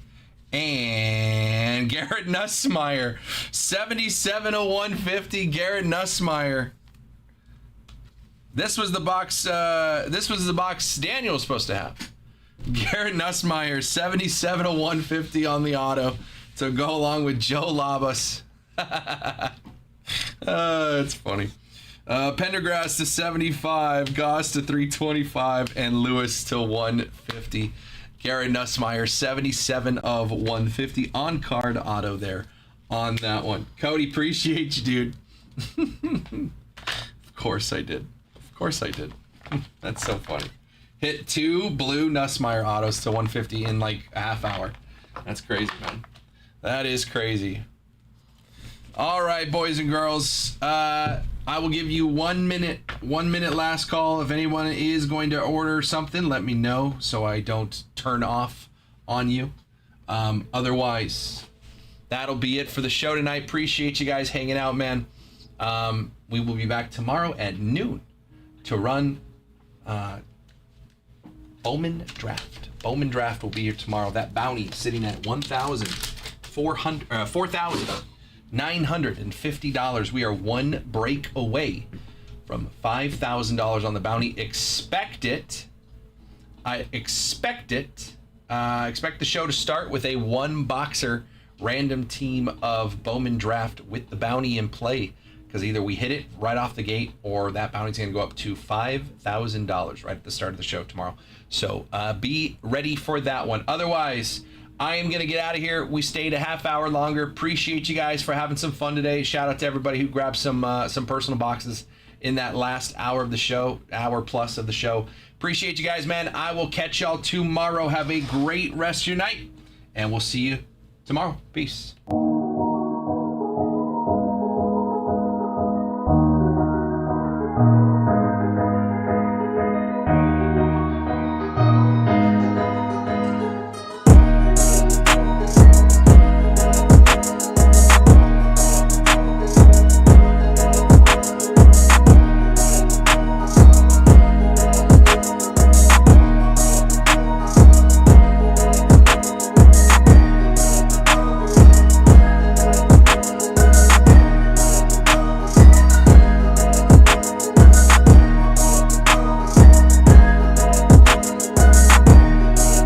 and Garrett Nussmeier. 77/150. Garrett Nussmeier. This was the box. This was the box Daniel was supposed to have. Garrett Nussmeier, 77/150 on the auto to go along with Joe Labas. It's funny. Pendergrass to 75, Goss to 325, and Lewis to 150. Garrett Nussmeier, 77/150 on card auto there on that one. Cody, appreciate you, dude. Of course I did. Of course I did. That's so funny. Hit 2 blue Nussmeier autos to 150 in like a half hour. That's crazy, man. That is crazy. All right, boys and girls. I will give you 1 minute. 1 minute last call. If anyone is going to order something, let me know so I don't turn off on you. Otherwise, that'll be it for the show tonight. Appreciate you guys hanging out, man. We will be back tomorrow at noon to run Bowman Draft. Bowman Draft will be here tomorrow. That bounty sitting at $4,950. We are 1 break away from $5,000 on the bounty. Expect it. I expect it. Expect the show to start with a 1-boxer random team of Bowman Draft with the bounty in play, because either we hit it right off the gate or that bounty's going to go up to $5,000 right at the start of the show tomorrow. So be ready for that one. Otherwise, I am going to get out of here. We stayed a half hour longer. Appreciate you guys for having some fun today. Shout out to everybody who grabbed some personal boxes in that last hour of the show, hour plus of the show. Appreciate you guys, man. I will catch y'all tomorrow. Have a great rest of your night, and we'll see you tomorrow. Peace.